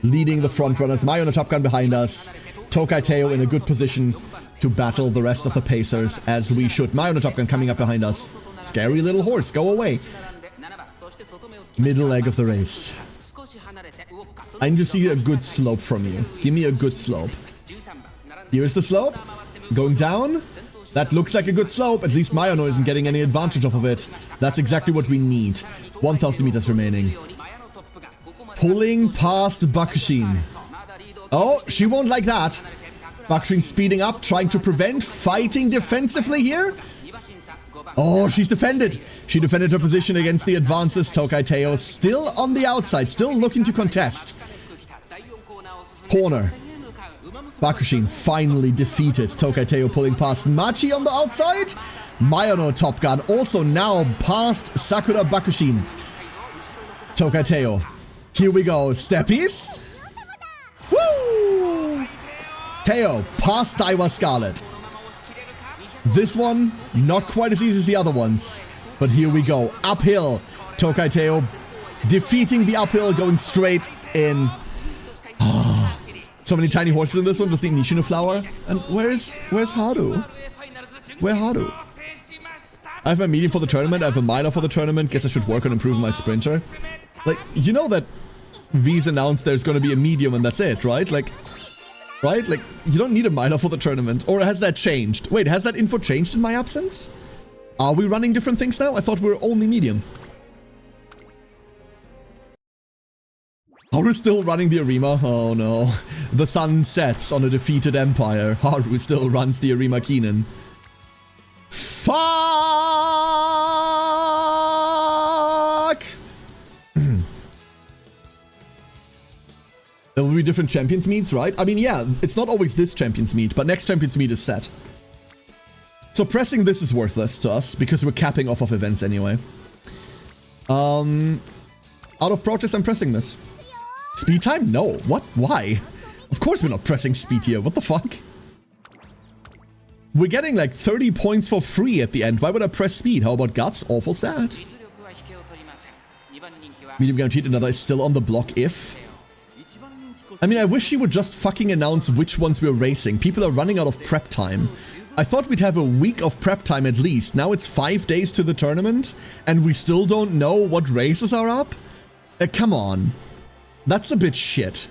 [SPEAKER 1] Leading the front runners. Mayano Top Gun behind us. Tokai Teo in a good position to battle the rest of the Pacers as we should. Mayano Top Gun coming up behind us. Scary little horse, go away. Middle leg of the race. I need to see a good slope from you. Give me a good slope. Here's the slope. Going down. That looks like a good slope. At least Mayano isn't getting any advantage off of it. That's exactly what we need. 1,000 meters remaining. Pulling past Bakushin. Oh, she won't like that. Bakushin speeding up, trying to prevent, fighting defensively here. Oh, she's defended. She defended her position against the advances. Tokai Teo still on the outside, still looking to contest. Corner. Bakushin finally defeated. Tokai Teo pulling past Machi on the outside. Mayano Top Gun also now past Sakura Bakushin. Tokai Teo. Here we go. Steppies. Woo! Teo past Daiwa Scarlet. This one, not quite as easy as the other ones. But here we go. Uphill. Tokai Teo defeating the uphill, going straight in. So many tiny horses in this one, just the Nishino flower. And where's Haru? Where Haru? I have a medium for the tournament, I have a minor for the tournament. Guess I should work on improving my sprinter. Like, you know that V's announced there's gonna be a medium and that's it, right? Like, right? Like, you don't need a minor for the tournament. Or has that changed? Wait, has that info changed in my absence? Are we running different things now? I thought we were only medium. Haru still running the Arima? Oh no. The sun sets on a defeated empire. Haru still runs the Arima Keenan. Fuck! There will be different champions meets, right? I mean, yeah, it's not always this champions meet, but next champions meet is set. So pressing this is worthless to us because we're capping off of events anyway. Out of protest, I'm pressing this. Speed time? No. What? Why? Of course we're not pressing speed here. What the fuck? We're getting like 30 points for free at the end. Why would I press speed? How about guts? Awful stat. Medium guaranteed. Another is still on the block if. I mean, I wish he would just fucking announce which ones we're racing. People are running out of prep time. I thought we'd have a week of prep time at least. Now it's 5 days to the tournament and we still don't know what races are up? Come on. That's a bit shit.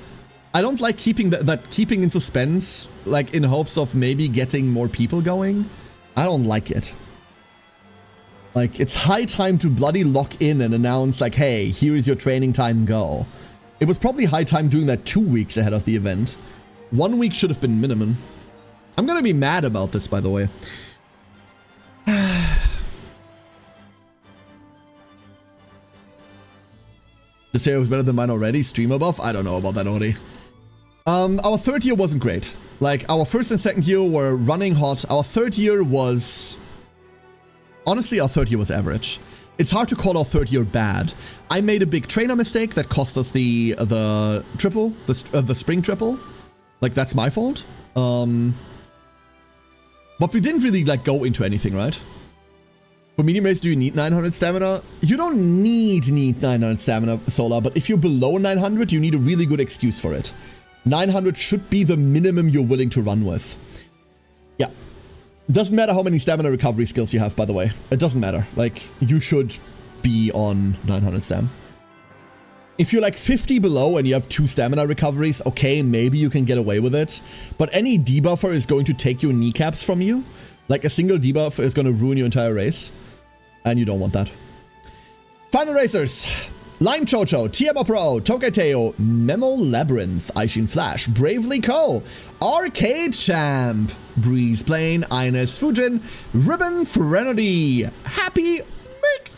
[SPEAKER 1] I don't like keeping that keeping in suspense, like in hopes of maybe getting more people going. I don't like it. Like, it's high time to bloody lock in and announce like, hey, here is your training time, go. It was probably high time doing that 2 weeks ahead of the event. 1 week should have been minimum. I'm gonna be mad about this, by the way. This year was better than mine already. Streamer buff? I don't know about that already. Our third year wasn't great. Like, our first and second year were running hot. Our third year was... Honestly, our third year was average. It's hard to call our third year bad. I made a big trainer mistake that cost us the triple, the spring triple. Like, that's my fault. But we didn't really, like, go into anything, right? For medium race, do you need 900 stamina? You don't need 900 stamina, Solar, but if you're below 900, you need a really good excuse for it. 900 should be the minimum you're willing to run with. Yeah. Doesn't matter how many stamina recovery skills you have, by the way. It doesn't matter. Like, you should be on 900 stam. If you're like 50 below and you have 2 stamina recoveries, okay, maybe you can get away with it. But any debuffer is going to take your kneecaps from you. Like, a single debuff is going to ruin your entire race. And you don't want that. Final racers. Lime Chocho, TM Pro, Tokai Teo, Memo Labyrinth, Aishin Flash, Bravely Co, Arcade Champ, Breeze Plane, Ines Fujin, Ribbon Threnody, Happy Mick,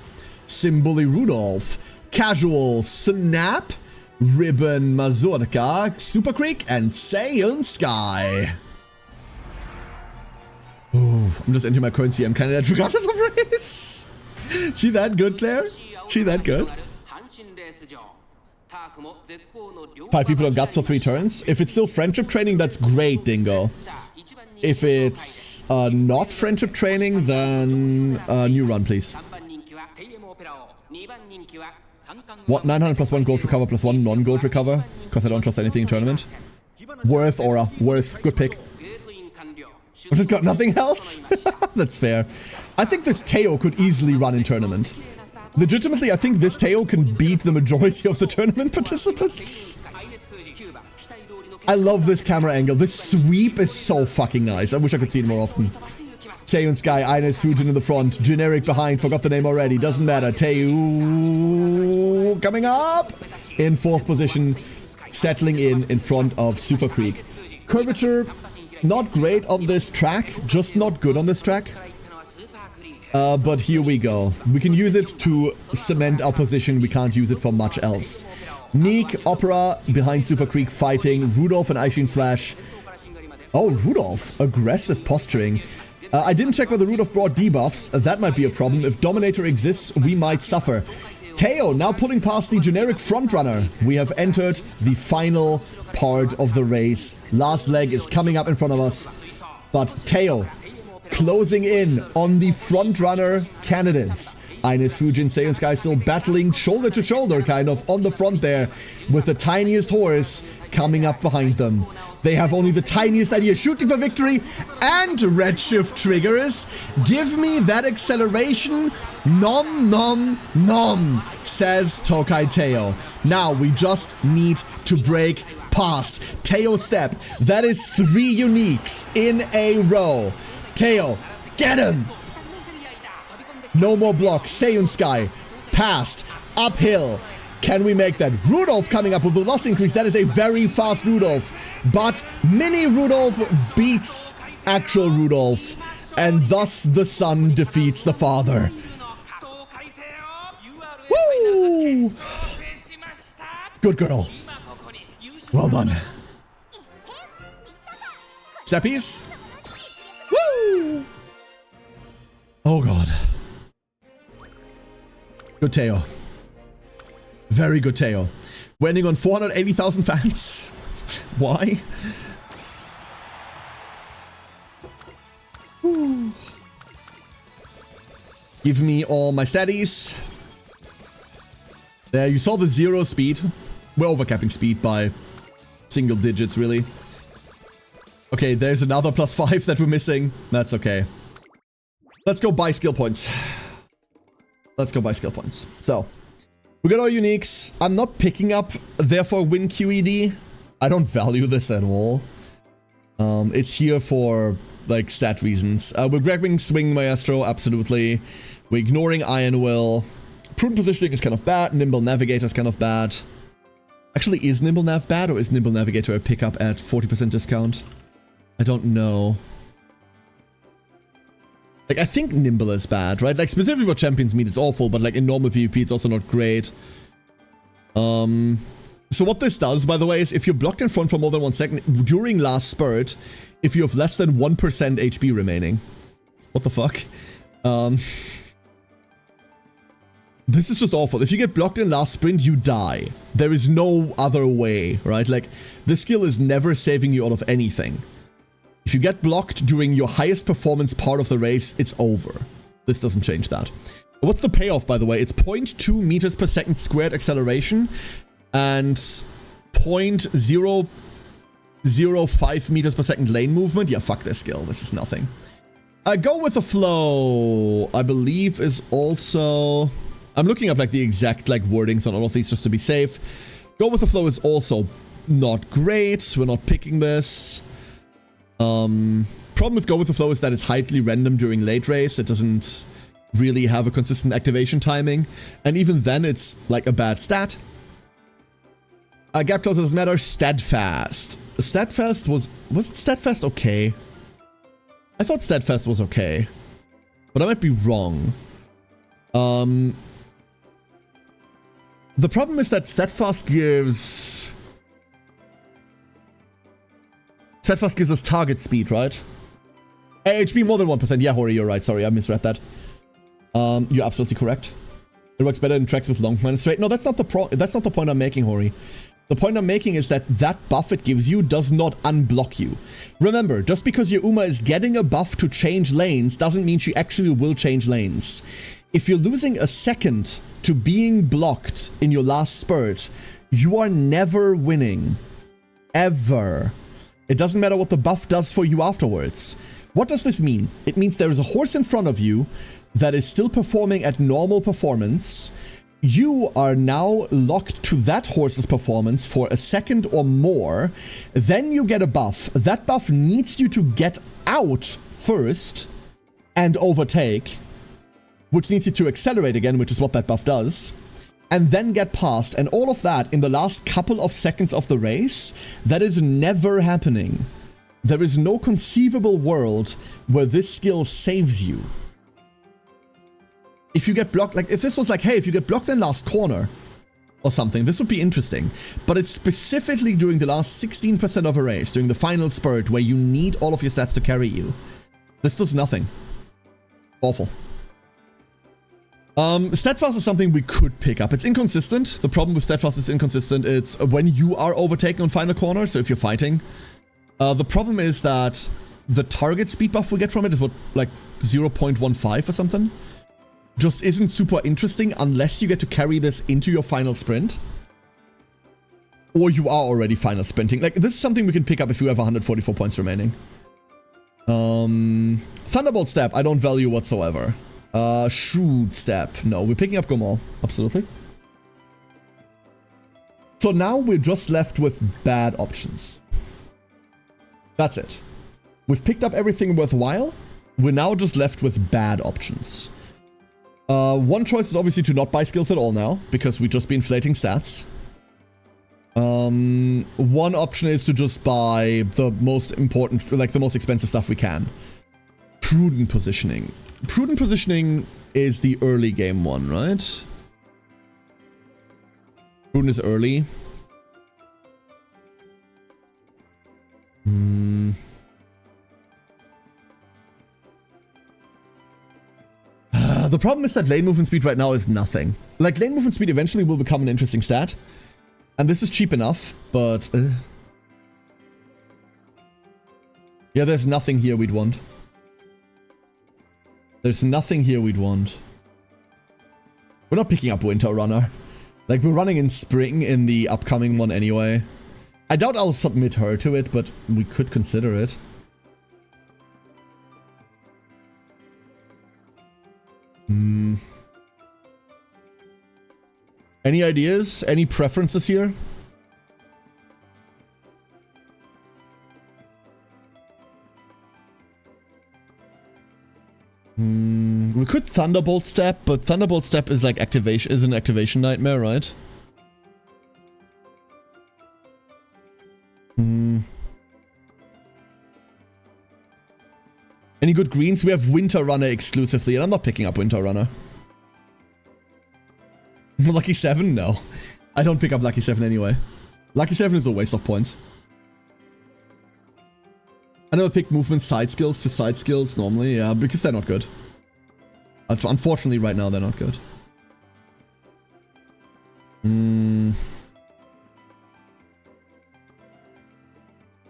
[SPEAKER 1] Symboli Rudolph, Casual Snap, Ribbon Mazurka, Super Creek, and Saiyan Sky. Ooh, I'm just entering my current CM candidate regardless of race. She that good, Claire? She that good? 5 people on guts for 3 turns. If it's still friendship training, that's great, Dingo. If it's not friendship training, then new run, please. What, 900 plus 1 gold recover plus 1 non-gold recover? Because I don't trust anything in tournament. Worth, Aura. Worth. Good pick. But it's got nothing else? That's fair. I think this Teo could easily run in tournament. Legitimately, I think this Teo can beat the majority of the tournament participants. I love this camera angle. This sweep is so fucking nice. I wish I could see it more often. Teo and Sky, Ines Fujin in the front. Generic behind, forgot the name already. Doesn't matter. Teo coming up. In 4th position, settling in front of Super Creek. Curvature, not great on this track. Just not good on this track. But here we go. We can use it to cement our position. We can't use it for much else. Meek, Opera, behind Super Creek fighting. Rudolph and Aishin Flash. Oh, Rudolph. Aggressive posturing. I didn't check whether Rudolph brought debuffs. That might be a problem. If Dominator exists, we might suffer. Teo now pulling past the generic frontrunner. We have entered the final part of the race. Last leg is coming up in front of us. But Teo closing in on the frontrunner candidates. Ines, Fujin, Seiya Sky still battling shoulder to shoulder, kind of, on the front there, with the tiniest horse coming up behind them. They have only the tiniest idea, shooting for victory, and Redshift triggers. Give me that acceleration. Nom nom nom, says Tokai Teo. Now we just need to break past. Teo step. That is 3 uniques in a row. Teo, get him! No more blocks. Seiya Sky, past, uphill. Can we make that? Rudolph coming up with a loss increase. That is a very fast Rudolph. But Mini Rudolph beats actual Rudolph. And thus the son defeats the father. Woo! Good girl. Well done. Steppies. Woo! Oh god. Good Teo. Very good Teo. We're ending on 480,000 fans. Why? Whew. Give me all my statties. There, you saw the 0 speed. We're overcapping speed by single digits, really. Okay, there's another +5 that we're missing. That's okay. Let's go buy skill points. Let's go buy skill points. So, we got our uniques. I'm not picking up, therefore, win QED. I don't value this at all. It's here for, like, stat reasons. We're grabbing Swing Maestro, absolutely. We're ignoring Iron Will. Prudent Positioning is kind of bad. Nimble Navigator is kind of bad. Actually, is Nimble Nav bad, or is Nimble Navigator a pickup at 40% discount? I don't know. Like, I think Nimble is bad, right? Like, specifically for Champions Meet, it's awful, but, like, in normal PvP, it's also not great. So what this does, by the way, is if you're blocked in front for more than 1 second during last spurt, if you have less than 1% HP remaining. What the fuck? This is just awful. If you get blocked in last sprint, you die. There is no other way, right? Like, this skill is never saving you out of anything. If you get blocked during your highest performance part of the race, it's over. This doesn't change that. What's the payoff, by the way? It's 0.2 meters per second squared acceleration and 0.005 meters per second lane movement. Yeah, fuck this skill. This is nothing. Go with the flow, I believe, is also... I'm looking up, like, the exact, like, wordings on all of these just to be safe. Go with the flow is also not great. We're not picking this. Problem with Go with the Flow is that it's highly random during late race. It doesn't really have a consistent activation timing. And even then, it's like a bad stat. Gap closer doesn't matter. Steadfast. Steadfast was Steadfast okay? I thought Steadfast was okay. But I might be wrong. The problem is that Steadfast gives... Steadfast gives us target speed, right? HP more than 1%. Yeah, Hori, you're right. Sorry, I misread that. You're absolutely correct. It works better in tracks with long minus straight. No, that's not the point I'm making, Hori. The point I'm making is that that buff it gives you does not unblock you. Remember, just because your Uma is getting a buff to change lanes doesn't mean she actually will change lanes. If you're losing a second to being blocked in your last spurt, you are never winning. Ever. It doesn't matter what the buff does for you afterwards. What does this mean? It means there is a horse in front of you that is still performing at normal performance. You are now locked to that horse's performance for a second or more. Then you get a buff. That buff needs you to get out first and overtake, which needs you to accelerate again, which is what that buff does. And then get past, and all of that in the last couple of seconds of the race, that is never happening. There is no conceivable world where this skill saves you. if you get blocked, like if this was like, hey, if you get blocked in last corner or something, this would be interesting. But it's specifically during the last 16% of a race, during the final spurt, where you need all of your stats to carry you. This does nothing. Awful. Steadfast is something we could pick up. It's inconsistent. The problem with Steadfast is inconsistent. It's when you are overtaken on final corner, so if you're fighting. The problem is that the target speed buff we get from it is what, like 0.15 or something? Just isn't super interesting unless you get to carry this into your final sprint. Or you are already final sprinting. Like, this is something we can pick up if you have 144 points remaining. Thunderbolt Step, I don't value whatsoever. Shrewd Step, no, we're picking up Gomol, absolutely. So now we're just left with bad options. That's it. We've picked up everything worthwhile. We're now just left with bad options. One choice is obviously to not buy skills at all now, because we'd just be inflating stats. One option is to just buy the most important, like the most expensive stuff we can. Prudent Positioning. Prudent Positioning is the early game one, right? Prudent is early. The problem is that lane movement speed right now is nothing. Like, lane movement speed eventually will become an interesting stat. And this is cheap enough, but... yeah, there's nothing here we'd want. There's nothing here we'd want. We're not picking up Winter Runner. Like, we're running in Spring in the upcoming one anyway. I doubt I'll submit her to it, but we could consider it. Any ideas? Any preferences here? We could Thunderbolt Step, but Thunderbolt Step is like activation, is an activation nightmare, right? Any good greens? We have Winter Runner exclusively, and I'm not picking up Winter Runner. Lucky 7? No. I don't pick up Lucky 7 anyway. Lucky 7 is a waste of points. I never pick movement side skills to side skills normally, yeah, because they're not good. Unfortunately, right now, they're not good.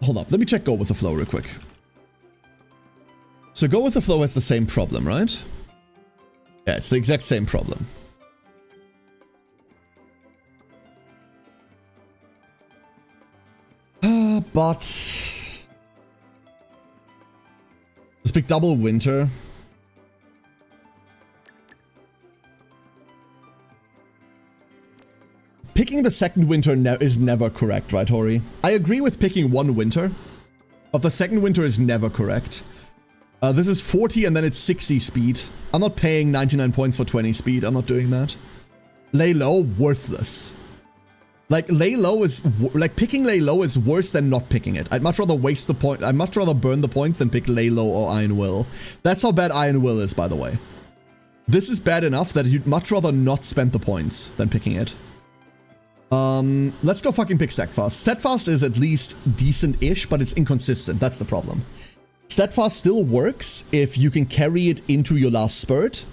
[SPEAKER 1] Hold up, let me check Go With The Flow real quick. So Go With The Flow has the same problem, right? Yeah, it's the exact same problem. But... let's pick double Winter. Picking the second Winter is never correct, right, Hori? I agree with picking one Winter, but the second Winter is never correct. This is 40 and then it's 60 speed. I'm not paying 99 points for 20 speed. I'm not doing that. Lay low, worthless. Like, lay low is... like, picking lay low is worse than not picking it. I'd much rather waste the point... I'd much rather burn the points than pick lay low or Iron Will. That's how bad Iron Will is, by the way. This is bad enough that you'd much rather not spend the points than picking it. Let's go fucking pick Steadfast. Steadfast is at least decent-ish, but it's inconsistent. That's the problem. Steadfast still works if you can carry it into your last spurt.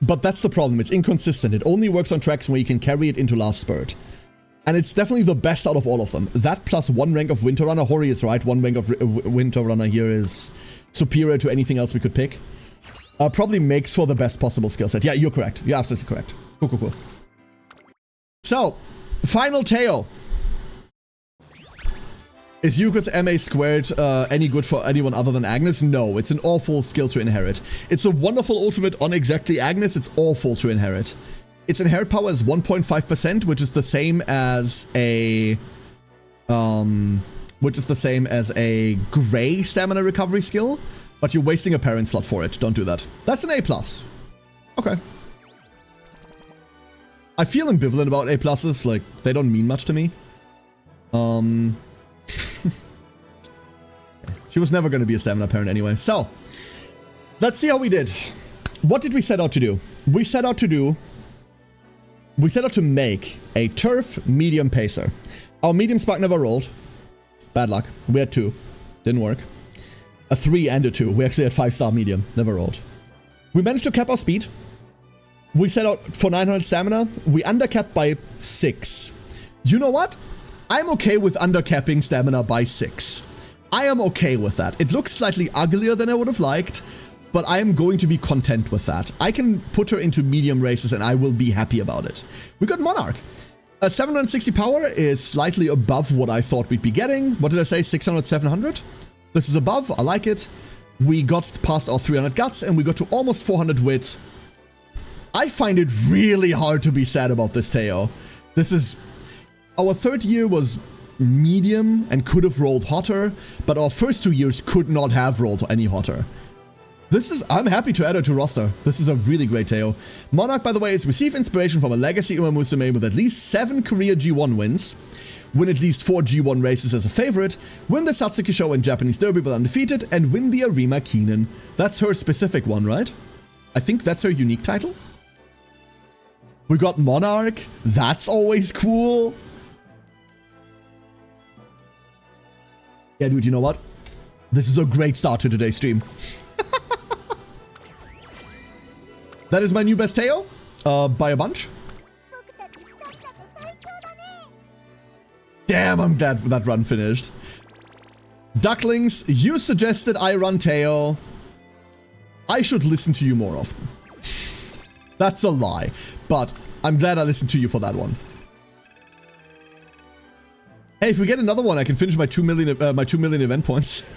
[SPEAKER 1] But that's the problem. It's inconsistent. It only works on tracks where you can carry it into last spurt. And it's definitely the best out of all of them. That plus one rank of Winter Runner. Hori is right. One rank of Winter Runner here is superior to anything else we could pick. Probably makes for the best possible skill set. Yeah, you're correct. You're absolutely correct. Cool, cool, cool. So, final tale. Is Yuko's MA squared any good for anyone other than Agnes? No, it's an awful skill to inherit. It's a wonderful ultimate on exactly Agnes. It's awful to inherit. Its inherit power is 1.5%, which is the same as a... gray stamina recovery skill, but you're wasting a parent slot for it. Don't do that. That's an A+. Okay. I feel ambivalent about A+, like, they don't mean much to me. She was never going to be a stamina parent anyway. So, let's see how we did. what did we set out to do? We set out to make a turf medium pacer. Our medium spark never rolled. Bad luck. We had 2. Didn't work. A 3 and a 2. We actually had 5-star medium. Never rolled. We managed to cap our speed. We set out for 900 stamina. We undercapped by 6. You know what? I'm okay with undercapping stamina by 6. I am okay with that. It looks slightly uglier than I would have liked, but I am going to be content with that. I can put her into medium races and I will be happy about it. We got Monarch. 760 power is slightly above what I thought we'd be getting. What did I say? 600, 700? This is above. I like it. We got past our 300 guts and we got to almost 400 wit. I find it really hard to be sad about this Teo. This is... Our 3rd year was medium and could have rolled hotter, but our first 2 years could not have rolled any hotter. This is... I'm happy to add her to roster. This is a really great Teo. Monarch, by the way, is receive inspiration from a legacy Uma Musume with at least 7 career G1 wins, win at least 4 G1 races as a favorite, win the Satsuki Show and Japanese Derby but undefeated, and win the Arima Keenan. That's her specific one, right? I think that's her unique title. We got Monarch. That's always cool. Yeah, dude, you know what? This is a great start to today's stream. That is my new best Teo, by a bunch. Damn, I'm glad that run finished. Ducklings, you suggested I run Teo. I should listen to you more often. That's a lie, but I'm glad I listened to you for that one. Hey, if we get another one, I can finish my 2 million event points.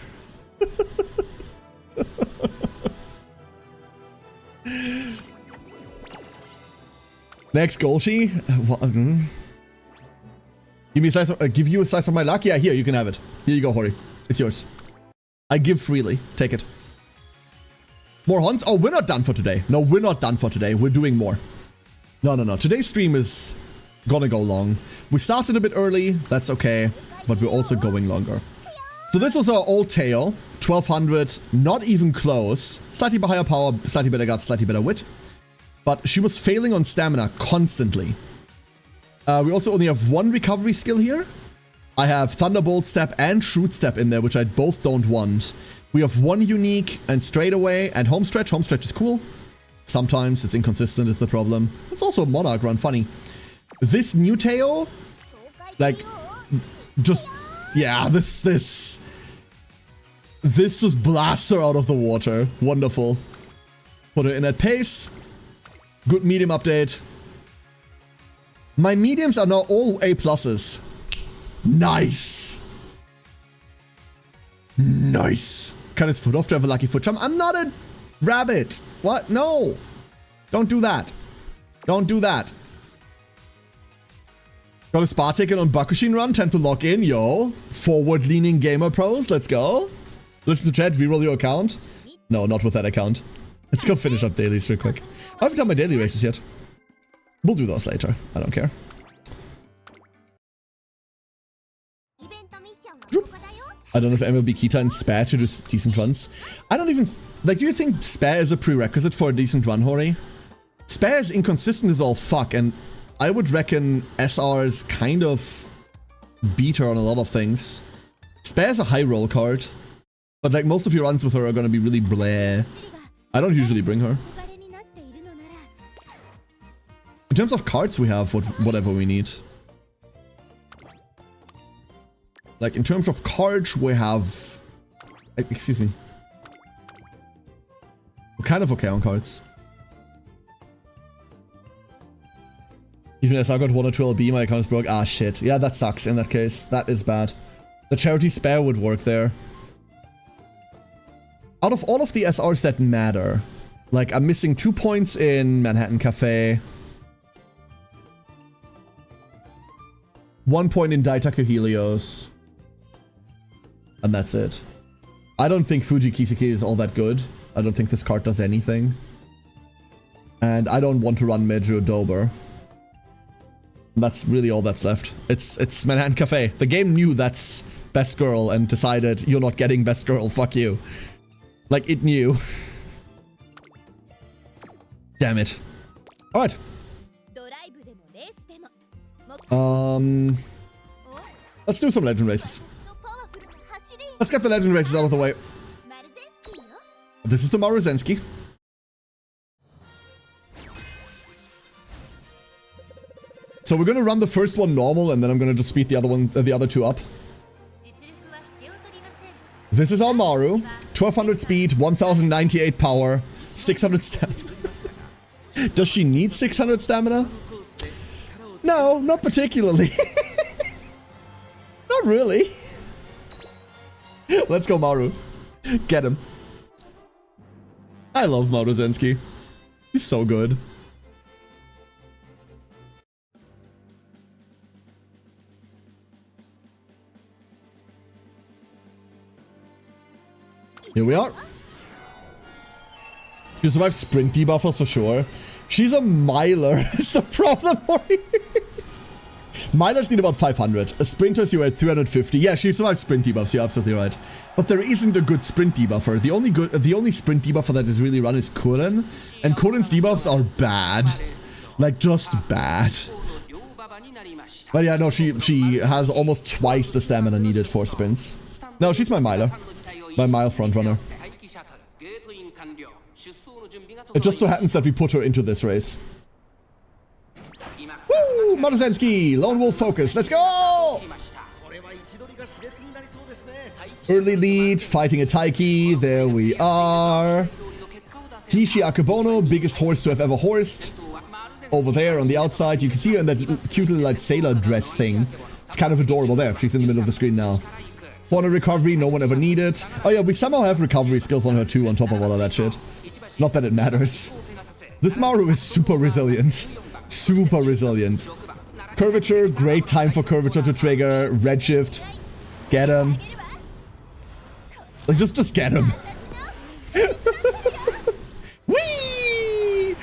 [SPEAKER 1] Next, Golshi. Give me a slice of, give you a slice of my luck. Yeah, here, you can have it. Here you go, Hori. It's yours. I give freely. Take it. More hunts? Oh, we're not done for today. No, we're not done for today. We're doing more. No. Today's stream is gonna go long. We started a bit early. That's okay. But we're also going longer. So this was our old Teo. 1200. Not even close. Slightly higher power, slightly better guts, slightly better wit. But she was failing on stamina constantly. We also only have 1 recovery skill here. I have Thunderbolt Step and Shrewd Step in there, which I both don't want. We have 1 unique and straightaway and home stretch. Home stretch is cool. Sometimes it's inconsistent is the problem. It's also a Monarch run, funny. This new Teo, like, just, yeah, this just blasts her out of the water. Wonderful. Put her in at pace. Good medium update. My mediums are now all A+. Nice. Nice. Cut his foot off to have a lucky foot jump. I'm not a rabbit. What? No. Don't do that. Don't do that. Got a spa ticket on Bakushin run. Time to log in, yo. Forward-leaning gamer pros. Let's go. Listen to chat. Reroll your account. No, not with that account. Let's go finish up dailies real quick. I haven't done my daily races yet. We'll do those later. I don't care. I don't know if MLB Kita and Spare to do decent runs. I don't even... Like, do you think Spare is a prerequisite for a decent run, Hori? Spare is inconsistent as all fuck, and I would reckon SR's kind of beat her on a lot of things. Spare is a high roll card, but like most of your runs with her are gonna be really bleh. I don't usually bring her. In terms of cards, we have whatever we need. Like, in terms of cards, we have... Excuse me. We're kind of okay on cards. Even as I got 1 or 2 LB, my account is broke. Ah, shit. Yeah, that sucks in that case. That is bad. The charity spare would work there. Out of all of the SRs that matter, like, I'm missing 2 points in Manhattan Cafe. 1 point in Daitaku Helios. And that's it. I don't think Fuji Kiseki is all that good. I don't think this card does anything. And I don't want to run Medru Dober. That's really all that's left. It's Manhattan Cafe. The game knew that's best girl and decided you're not getting best girl, fuck you. Like, it knew. Damn it. Alright. Let's do some legend races. Let's get the legend races out of the way. This is the Maruzensky. So we're gonna run the first one normal, and then I'm gonna just speed the other two up. This is our Maru. 1200 speed, 1098 power, 600 stamina. Does she need 600 stamina? No, not particularly. Not really. Let's go, Maru. Get him. I love Maruzensky. He's so good. Here we are. She survives sprint debuffers for sure. She's a miler is the problem for you. Milers need about 500. A sprinters you're at 350. Yeah, she survives sprint debuffs, you're absolutely right. But there isn't a good sprint debuffer. The only sprint debuffer that is really run is Kuren. And Kuren's debuffs are bad. Like, just bad. But yeah, no, she has almost twice the stamina needed for sprints. No, she's my miler. My mile frontrunner. It just so happens that we put her into this race. Woo! Maruzensky! Lone Wolf focus. Let's go! Early lead, fighting a Taiki. There we are. Hishi Akebono, biggest horse to have ever horsed. Over there on the outside. You can see her in that cute little like sailor dress thing. It's kind of adorable there. She's in the middle of the screen now. Fauna recovery, no one ever needed. Oh yeah, we somehow have recovery skills on her too on top of all of that shit. Not that it matters. This Maru is super resilient. Super resilient. Curvature, great time for curvature to trigger. Redshift. Get him. Like, just get him. Whee!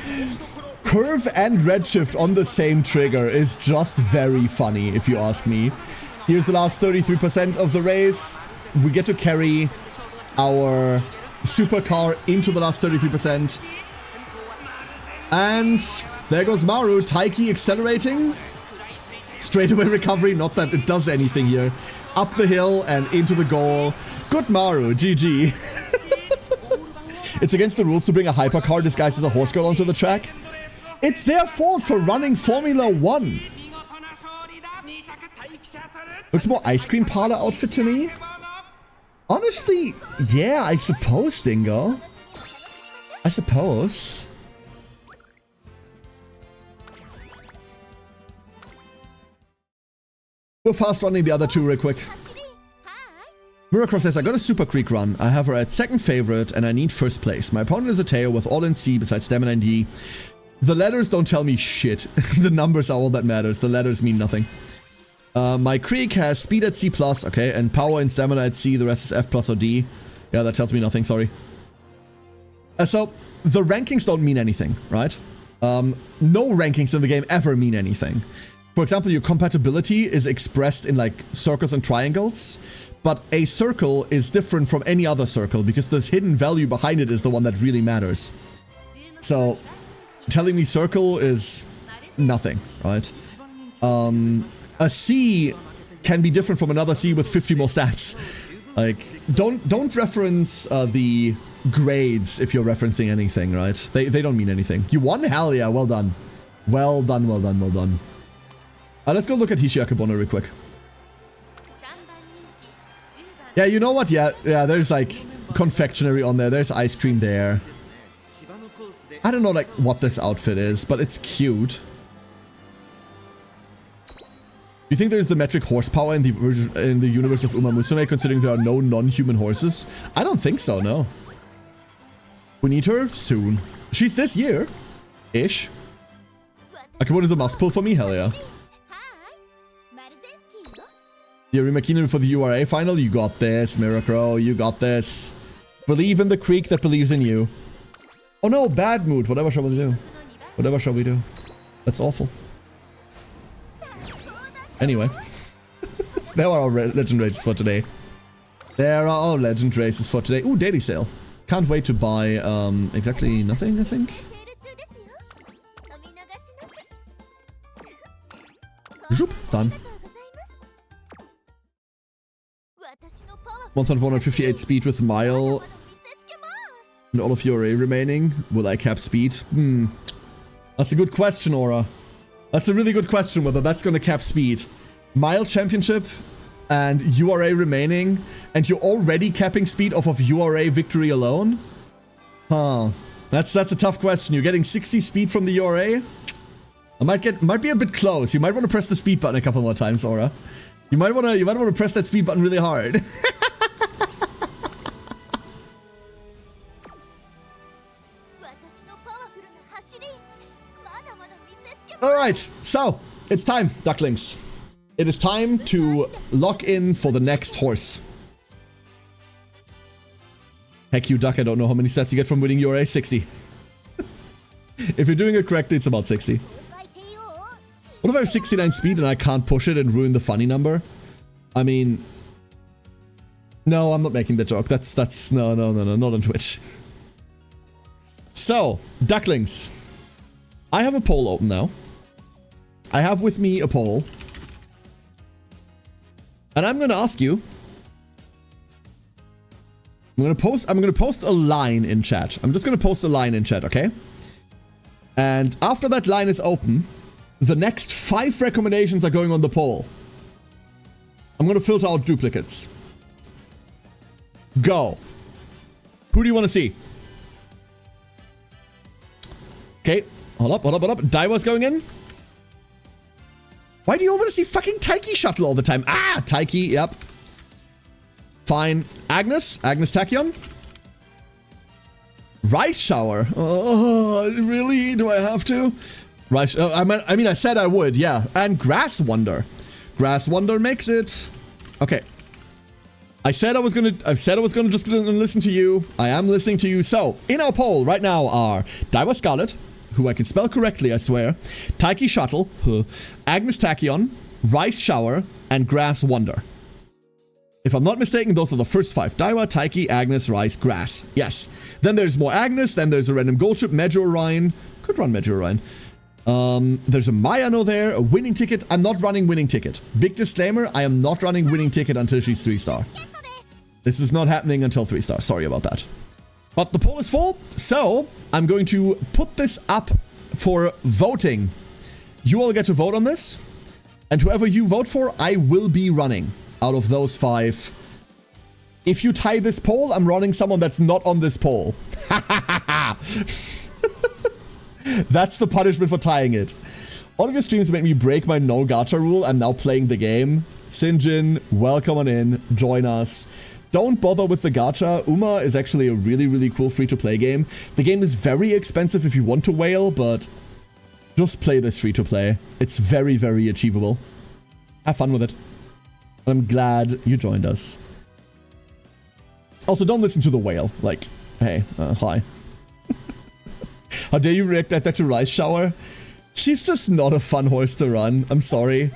[SPEAKER 1] Curve and redshift on the same trigger is just very funny, if you ask me. Here's the last 33% of the race. We get to carry our supercar into the last 33%. And there goes Maru. Taiki accelerating. Straightaway recovery. Not that it does anything here. Up the hill and into the goal. Good Maru. GG. It's against the rules to bring a hypercar disguised as a horse girl onto the track. It's their fault for running Formula 1. Looks more ice cream parlor outfit to me. Honestly, yeah, I suppose, Dingo. I suppose. We're fast running the other two real quick. Miracross says, I got a Super Creek run. I have her at second favorite and I need first place. My opponent is a Teo with all in C besides stamina and D. The letters don't tell me shit. The numbers are all that matters. The letters mean nothing. My Creek has speed at C+, okay, and power and stamina at C, the rest is F+ or D. Yeah, that tells me nothing, sorry. So, the rankings don't mean anything, right? No rankings in the game ever mean anything. For example, your compatibility is expressed in, like, circles and triangles, but a circle is different from any other circle because the hidden value behind it is the one that really matters. So, telling me circle is nothing, right? A C can be different from another C with 50 more stats. Like, don't reference the grades if you're referencing anything, right? They don't mean anything. You won? Hell yeah, well done. Well done, well done, well done. Let's go look at Hishi Akebono real quick. Yeah, you know what? Yeah, there's like confectionery on there. There's ice cream there. I don't know like what this outfit is, but it's cute. You think there's the metric horsepower in the universe of Uma Musume, considering there are no non-human horses? I don't think so, no. We need her soon. She's this year. Ish. Akebono is a must pull for me, hell yeah. Yuri Makinen for the URA final. You got this, Miracro. You got this. Believe in the creek that believes in you. Oh no, bad mood. Whatever shall we do? Whatever shall we do? That's awful. Anyway. There are our legend races for today. There are our legend races for today. Ooh, daily sale. Can't wait to buy exactly nothing, I think. fun. 1158 speed with Mile and all of your A remaining. Will I cap speed? That's a good question, Aura. That's a really good question whether that's gonna cap speed. Mile Championship and URA remaining, and you're already capping speed off of URA victory alone? Huh. That's a tough question. You're getting 60 speed from the URA? I might be a bit close. You might want to press the speed button a couple more times, Aura. You might want to press that speed button really hard. Alright, so it's time, ducklings. It is time to lock in for the next horse. Heck you, duck, I don't know how many stats you get from winning URA. 60. If you're doing it correctly, it's about 60. What if I have 69 speed and I can't push it and ruin the funny number? I mean... No, I'm not making that joke. That's... No, not on Twitch. So, ducklings. I have a poll open now. I have with me a poll. And I'm gonna ask you... I'm gonna post a line in chat. I'm just gonna post a line in chat, okay? And after that line is open, the next 5 recommendations are going on the poll. I'm gonna filter out duplicates. Go. Who do you want to see? Okay, hold up. Daiwa's going in. Why do you want to see fucking Taiki Shuttle all the time? Ah, Taiki, yep. Fine. Agnes Tachyon. Rice Shower. Oh, really? Do I have to? Rice. I mean, I said I would, yeah. And Grass Wonder. Grass Wonder makes it. Okay. I said I was gonna just listen to you. I am listening to you. So, in our poll right now are Daiwa Scarlet, who I can spell correctly, I swear, Taiki Shuttle, Agnes Tachyon, Rice Shower, and Grass Wonder. If I'm not mistaken, those are the first 5. Daiwa, Taiki, Agnes, Rice, Grass. Yes. Then there's more Agnes, then there's a random gold chip, Medjo Orion. Could run Medjo Orion. There's a Mayano there, a winning ticket. I'm not running winning ticket. Big disclaimer, I am not running winning ticket until she's 3-star. This is not happening until 3-star. Sorry about that. But the poll is full, so I'm going to put this up for voting. You all get to vote on this, and whoever you vote for, I will be running out of those 5. If you tie this poll, I'm running someone that's not on this poll. That's the punishment for tying it. All of your streams make me break my no gacha rule. I'm now playing the game. Sinjin, welcome on in. Join us. Don't bother with the gacha. Uma is actually a really, really cool free-to-play game. The game is very expensive if you want to whale, but just play this free-to-play. It's very, very achievable. Have fun with it. I'm glad you joined us. Also, don't listen to the whale. Like, hey, hi. How dare you react like that to Rice Shower? She's just not a fun horse to run. I'm sorry.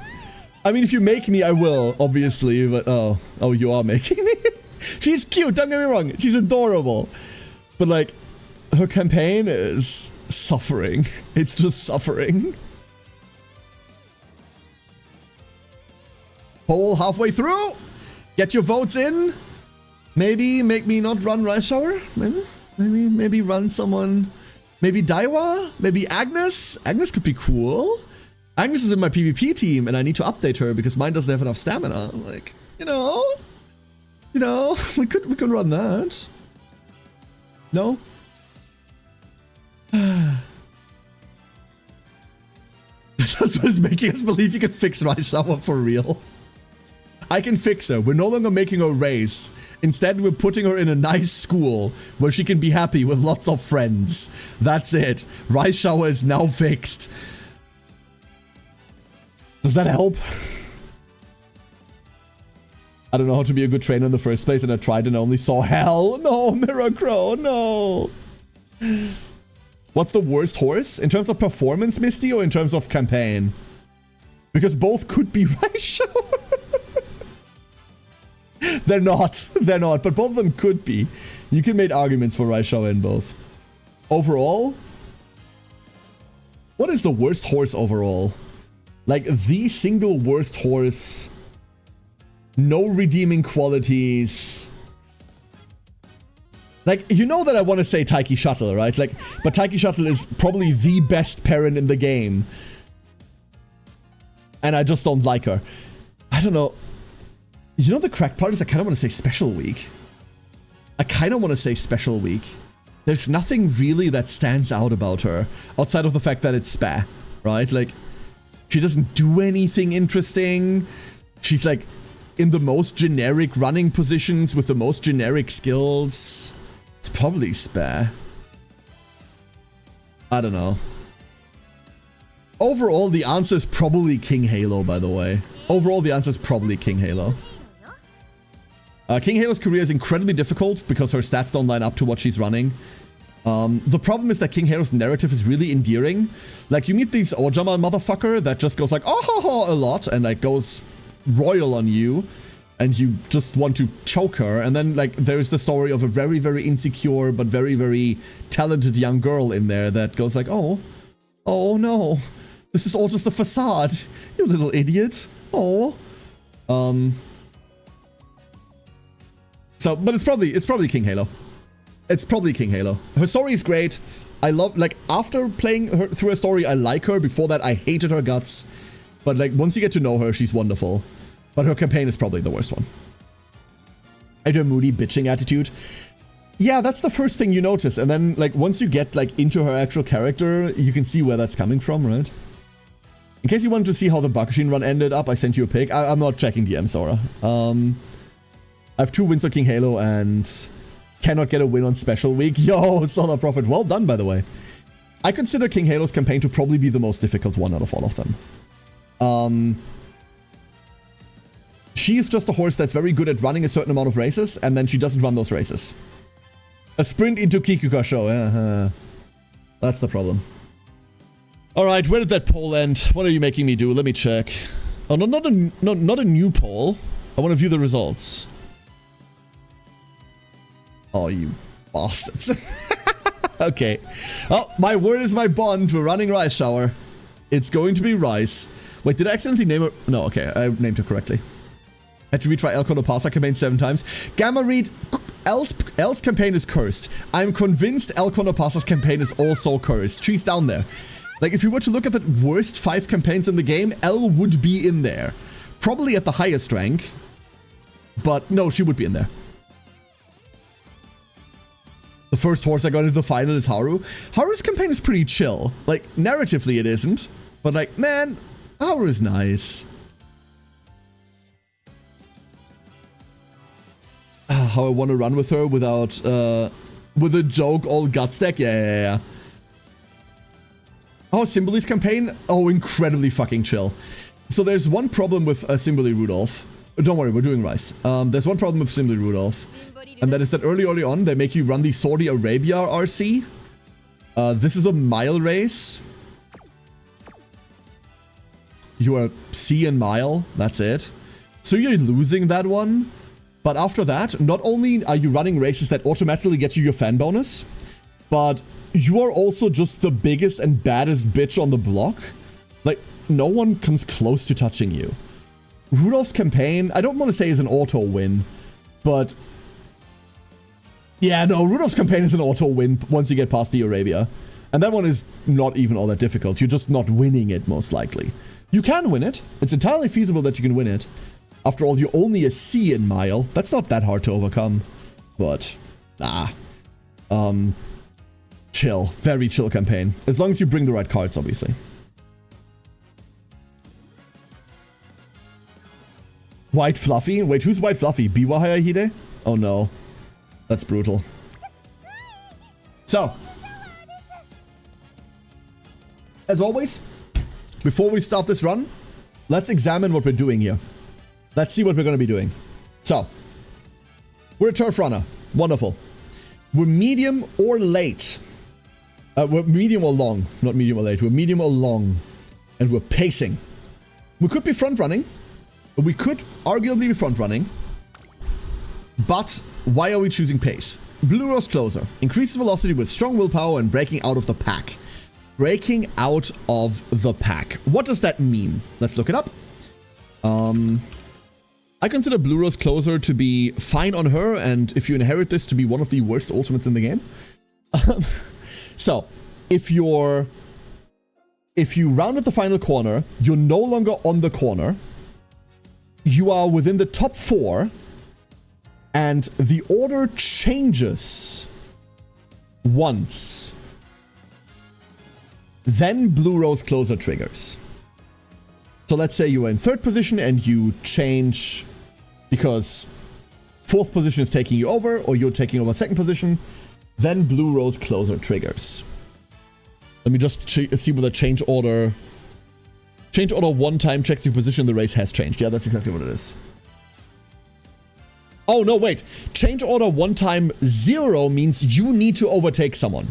[SPEAKER 1] I mean, if you make me, I will, obviously, but oh, you are making me? She's cute, don't get me wrong. She's adorable. But like, her campaign is suffering. It's just suffering. Poll halfway through. Get your votes in. Maybe make me not run Rice Shower. Maybe run someone. Maybe Daiwa? Maybe Agnes? Agnes could be cool. Agnes is in my PvP team and I need to update her because mine doesn't have enough stamina. Like, you know, we could run that. No? Just was making us believe you can fix Rice Shower for real. I can fix her. We're no longer making her race. Instead, we're putting her in a nice school where she can be happy with lots of friends. That's it. Rice Shower is now fixed. Does that help? I don't know how to be a good trainer in the first place, and I tried and only saw hell. No, Mirror Crow, no. What's the worst horse? In terms of performance, Misty, or in terms of campaign? Because both could be Rice Shower. They're not, but both of them could be. You can make arguments for Rice Shower in both. Overall? What is the worst horse overall? Like, the single worst horse. No redeeming qualities. Like, you know that I want to say Taiki Shuttle, right? Like, but Taiki Shuttle is probably the best parent in the game. And I just don't like her. I don't know. You know, the crack part is I kind of want to say Special Week. I kind of want to say Special Week. There's nothing really that stands out about her. Outside of the fact that it's Spa, right? Like, she doesn't do anything interesting. She's like in the most generic running positions with the most generic skills. It's probably Spa. I don't know. Overall, the answer is probably King Halo, by the way. Overall, the answer is probably King Halo. King Halo's career is incredibly difficult because her stats don't line up to what she's running. The problem is that King Halo's narrative is really endearing. Like, you meet this Ojama motherfucker that just goes like, oh ho ho a lot, and like goes royal on you, and you just want to choke her. And then like there's the story of a very, very insecure but very, very talented young girl in there that goes like, oh no, this is all just a facade, you little idiot. Oh. So, but it's probably King Halo. It's probably King Halo. Her story is great. I love, like, after playing her through her story, I like her. Before that, I hated her guts. But, like, once you get to know her, she's wonderful. But her campaign is probably the worst one. And her moody bitching attitude. Yeah, that's the first thing you notice. And then, like, once you get, like, into her actual character, you can see where that's coming from, right? In case you wanted to see how the Bakushin run ended up, I sent you a pic. I'm not checking DM, Sora. I have 2 wins on King Halo and cannot get a win on Special Week. Yo, Solar Prophet, well done, by the way. I consider King Halo's campaign to probably be the most difficult one out of all of them. She's just a horse that's very good at running a certain amount of races, and then she doesn't run those races. A sprint into Kikuka show, that's the problem. Alright, where did that poll end? What are you making me do? Let me check. Oh, no, not a new poll. I want to view the results. Oh, you bastards. Okay. Oh, my word is my bond. We're running Rice Shower. It's going to be Rice. Wait, did I accidentally name her? No, okay. I named her correctly. I had to retry El Conopasa campaign 7 times. Gamma Reed, El's campaign is cursed. I'm convinced El Conopasa's campaign is also cursed. She's down there. Like, if you were to look at the worst 5 campaigns in the game, El would be in there. Probably at the highest rank. But no, she would be in there. The first horse I got into the final is Haru. Haru's campaign is pretty chill. Like, narratively it isn't. But like, man, Haru is nice. How I want to run with her without, with a joke all gut stack? Yeah. Oh, Simboli's campaign? Oh, incredibly fucking chill. So there's one problem with Simboli Rudolph. Don't worry, we're doing Rice. There's one problem with Simboli Rudolph. And that is that early on, they make you run the Saudi Arabia RC. This is a mile race. You are C in mile, that's it. So you're losing that one. But after that, not only are you running races that automatically get you your fan bonus, but you are also just the biggest and baddest bitch on the block. Like, no one comes close to touching you. Rudolph's campaign, I don't want to say is an auto win, but yeah, no, Rudolph's campaign is an auto win once you get past the Arabia. And that one is not even all that difficult. You're just not winning it, most likely. You can win it. It's entirely feasible that you can win it. After all, you're only a C in mile. That's not that hard to overcome. But, chill. Very chill campaign. As long as you bring the right cards, obviously. White Fluffy? Wait, who's White Fluffy? Biwa Hayahide? Oh no. That's brutal. So, as always, before we start this run, let's examine what we're doing here. Let's see what we're going to be doing. So, we're a turf runner. Wonderful. We're medium or late. We're medium or long. Not medium or late. We're medium or long. And we're pacing. We could be front running. We could arguably be front running. But why are we choosing pace? Blue Rose Closer. Increases velocity with strong willpower and breaking out of the pack. Breaking out of the pack. What does that mean? Let's look it up. I consider Blue Rose Closer to be fine on her, and if you inherit this, to be one of the worst ultimates in the game. So, if you rounded the final corner, you're no longer on the corner. You are within the top 4, and the order changes once. Then Blue Rose Closer triggers. So let's say you are in 3rd position and you change because 4th position is taking you over, or you're taking over 2nd position. Then Blue Rose Closer triggers. Let me just see whether change order 1 time checks your position in the race has changed. Yeah, that's exactly what it is. Oh, no, wait. Change order 1 time 0 means you need to overtake someone.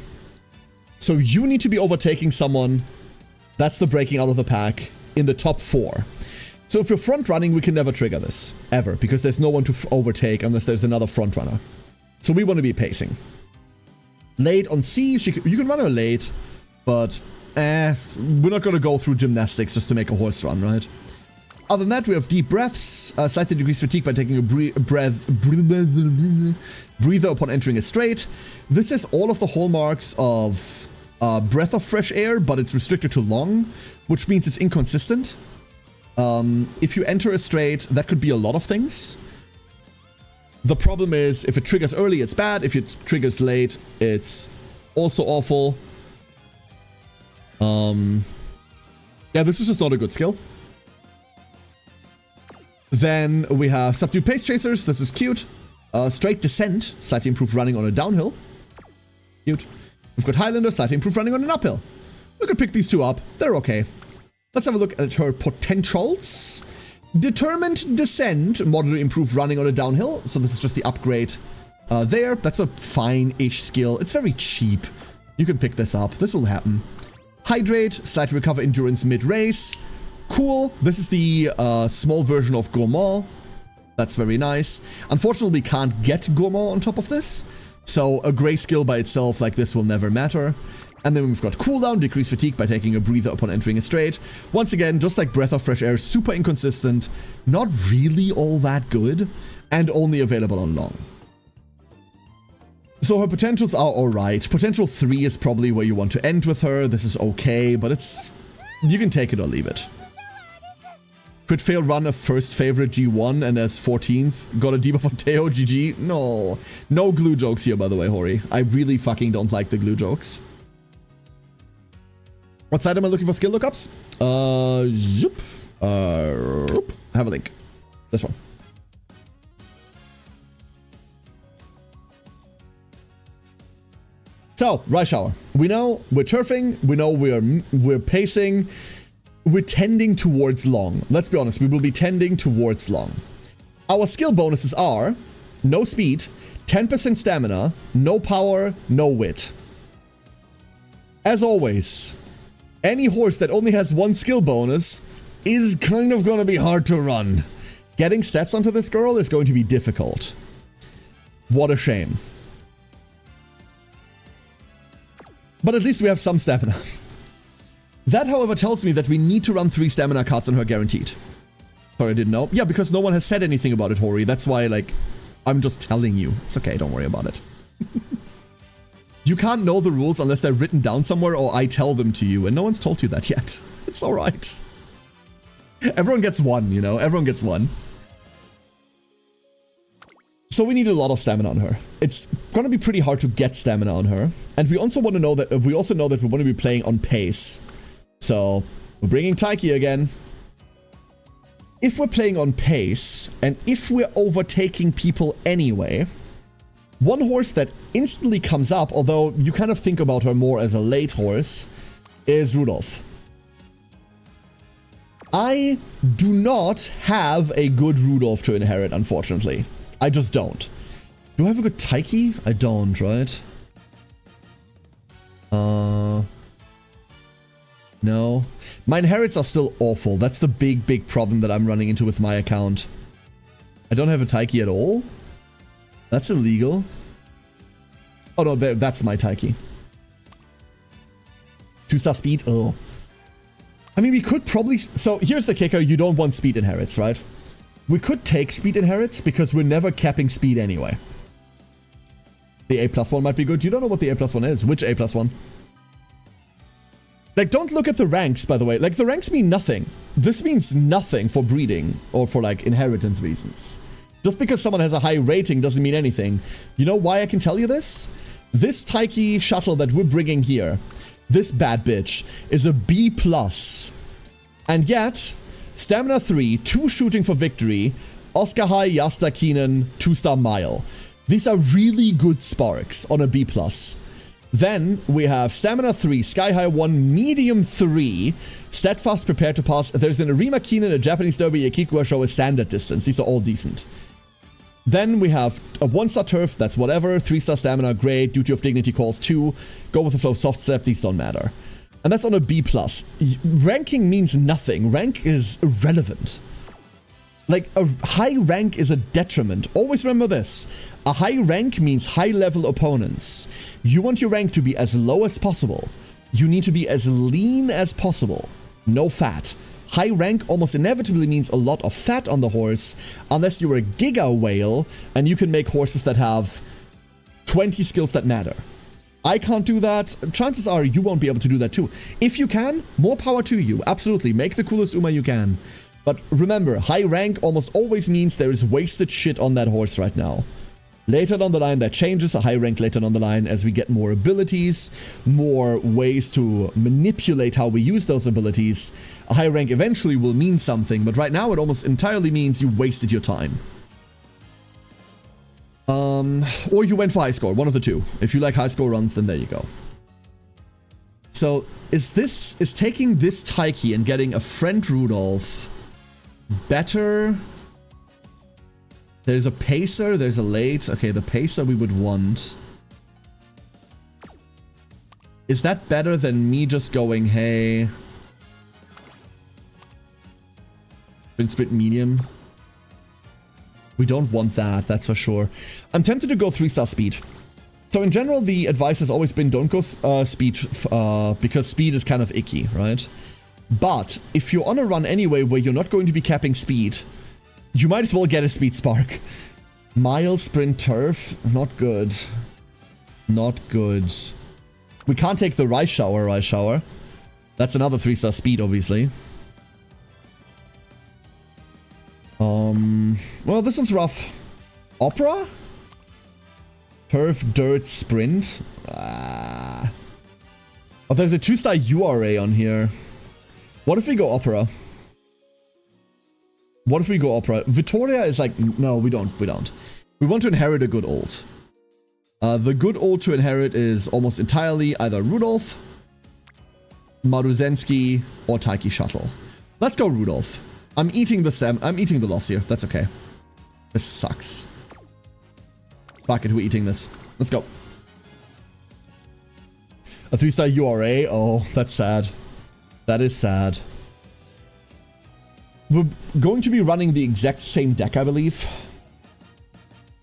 [SPEAKER 1] So you need to be overtaking someone. That's the breaking out of the pack in the top 4. So if you're front running, we can never trigger this, ever, because there's no one to overtake unless there's another front runner. So we want to be pacing. Late on C, you can run her late, but we're not going to go through gymnastics just to make a horse run, right? Other than that, we have deep breaths, slightly decrease fatigue by taking a breather upon entering a straight. This is all of the hallmarks of breath of fresh air, but it's restricted to long, which means it's inconsistent. If you enter a straight, that could be a lot of things. The problem is, if it triggers early, it's bad. If it triggers late, it's also awful. Yeah, this is just not a good skill. Then we have Subdued Pace Chasers. This is cute. Straight Descent, slightly improved running on a downhill. Cute. We've got Highlander, slightly improved running on an uphill. We could pick these 2 up. They're okay. Let's have a look at her potentials. Determined Descent, moderately improved running on a downhill. So this is just the upgrade there. That's a fine-ish skill. It's very cheap. You can pick this up. This will happen. Hydrate, slightly recover endurance mid-race. Cool. This is the small version of Gourmand. That's very nice. Unfortunately, we can't get Gourmand on top of this. So a gray skill by itself like this will never matter. And then we've got cooldown, decrease fatigue by taking a breather upon entering a straight. Once again, just like Breath of Fresh Air, super inconsistent, not really all that good, and only available on long. So her potentials are alright. Potential 3 is probably where you want to end with her. This is okay, but it's... you can take it or leave it. Crit fail run a first favorite G1 and as 14th. Got a debuff on Teo, GG. No. No glue jokes here, by the way, Hori. I really fucking don't like the glue jokes. What side am I looking for skill lookups? Have a link. This one. So, Ryshower. We know we're turfing. We know we're pacing. We're tending towards long. Let's be honest, we will be tending towards long. Our skill bonuses are no speed, 10% stamina, no power, no wit. As always, any horse that only has 1 skill bonus is kind of going to be hard to run. Getting stats onto this girl is going to be difficult. What a shame. But at least we have some stamina. That, however, tells me that we need to run 3 stamina cards on her guaranteed. Sorry, I didn't know. Yeah, because no one has said anything about it, Hori. That's why, like, I'm just telling you. It's okay, don't worry about it. You can't know the rules unless they're written down somewhere or I tell them to you, and no one's told you that yet. It's alright. Everyone gets 1, you know? Everyone gets 1. So we need a lot of stamina on her. It's gonna be pretty hard to get stamina on her. And we also want to know that we want to be playing on pace. So we're bringing Taiki again. If we're playing on pace, and if we're overtaking people anyway, one horse that instantly comes up, although you kind of think about her more as a late horse, is Rudolph. I do not have a good Rudolph to inherit, unfortunately. I just don't. Do I have a good Taiki? I don't, right? No. My inherits are still awful. That's the big problem that I'm running into with my account. I don't have a Taiki at all? That's illegal. Oh no, that's my Taiki. 2-star speed, oh. I mean, we could probably... So here's the kicker, you don't want speed inherits, right? We could take speed inherits because we're never capping speed anyway. The A+1 might be good. You don't know what the A+1 is. Which A+1? Like, don't look at the ranks, by the way. Like, the ranks mean nothing. This means nothing for breeding or for, like, inheritance reasons. Just because someone has a high rating doesn't mean anything. You know why I can tell you this? This Taiki shuttle that we're bringing here, this bad bitch, is a B+. And yet, Stamina 3, 2 shooting for victory, Oscar High, Yasta Keenan, 2-star mile. These are really good sparks on a B+. Then we have Stamina 3, Sky High 1, Medium 3, Steadfast, Prepared to Pass. There's an Arima Keenan, a Japanese Derby, a Kikuwa Show, a Standard Distance. These are all decent. Then we have a 1-star Turf, that's whatever. 3-star Stamina, great. Duty of Dignity calls 2. Go with the flow, Soft Step, these don't matter. And that's on a B+. Ranking means nothing. Rank is irrelevant. Like, a high rank is a detriment. Always remember this. A high rank means high-level opponents. You want your rank to be as low as possible. You need to be as lean as possible. No fat. High rank almost inevitably means a lot of fat on the horse, unless you're a Giga Whale and you can make horses that have 20 skills that matter. I can't do that. Chances are you won't be able to do that too. If you can, more power to you. Absolutely. Make the coolest Uma you can. But remember, high rank almost always means there is wasted shit on that horse right now. Later down the line, that changes. A high rank later down the line as we get more abilities, more ways to manipulate how we use those abilities. A high rank eventually will mean something, but right now it almost entirely means you wasted your time. Or you went for high score, one of the two. If you like high score runs, then there you go. So, is taking this Taiki and getting a friend Rudolph better? There's a Pacer, there's a late. Okay, the Pacer we would want. Is that better than me just going, hey... Sprint medium? We don't want that, that's for sure. I'm tempted to go 3-star speed. So in general, the advice has always been don't go speed, because speed is kind of icky, right? But if you're on a run anyway where you're not going to be capping speed, you might as well get a speed spark. Mile, sprint, turf, not good. Not good. We can't take the Rice Shower. That's another 3-star speed, obviously. Well, this is rough. Opera? Turf, dirt, sprint. Oh, there's a 2-star URA on here. What if we go Opera? What if we go Opera? Vittoria is like, no, we don't. We want to inherit a good ult. The good ult to inherit is almost entirely either Rudolph, Maruzensky, or Taiki Shuttle. Let's go Rudolph. I'm eating the loss here. That's okay. This sucks. Fuck it, we're eating this. Let's go. A 3-star URA? Oh, that's sad. That is sad. We're going to be running the exact same deck, I believe.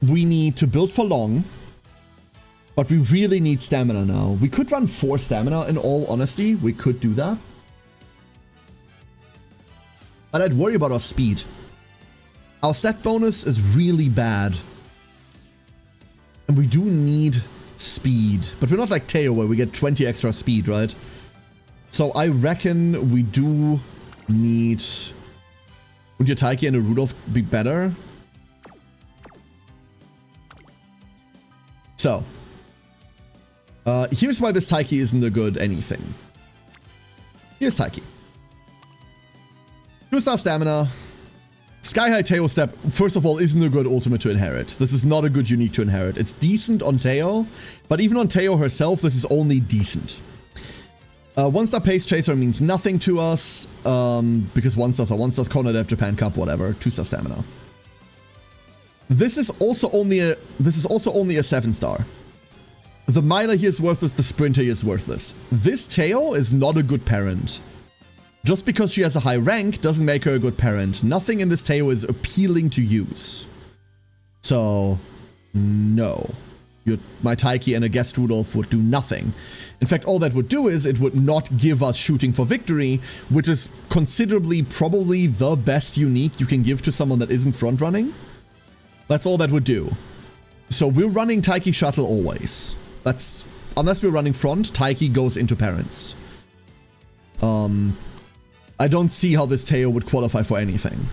[SPEAKER 1] We need to build for long. But we really need stamina now. We could run 4 stamina, in all honesty. We could do that. But I'd worry about our speed. Our stat bonus is really bad. And we do need speed. But we're not like Teo where we get 20 extra speed, right? So I reckon we do need... Would your Taiki and a Rudolph be better? So. Here's why this Taiki isn't a good anything. Here's Taiki. 2-star stamina. Sky High Teo Step, first of all, isn't a good ultimate to inherit. This is not a good unique to inherit. It's decent on Teo, but even on Teo herself, this is only decent. 1-star Pace Chaser means nothing to us, because 1-stars are 1-stars, Kona Dev, Japan Cup, whatever. 2-star stamina. This is also only a 7-star. The Miler here is worthless, the Sprinter here is worthless. This Teo is not a good parent. Just because she has a high rank doesn't make her a good parent. Nothing in this Teo is appealing to use. So, no. my Taiki and a guest Rudolph would do nothing. In fact, all that would do is it would not give us Shooting for Victory, which is considerably probably the best unique you can give to someone that isn't front running. That's all that would do. So we're running Taiki Shuttle always. That's, unless we're running front, Taiki goes into parents. I don't see how this Teo would qualify for anything.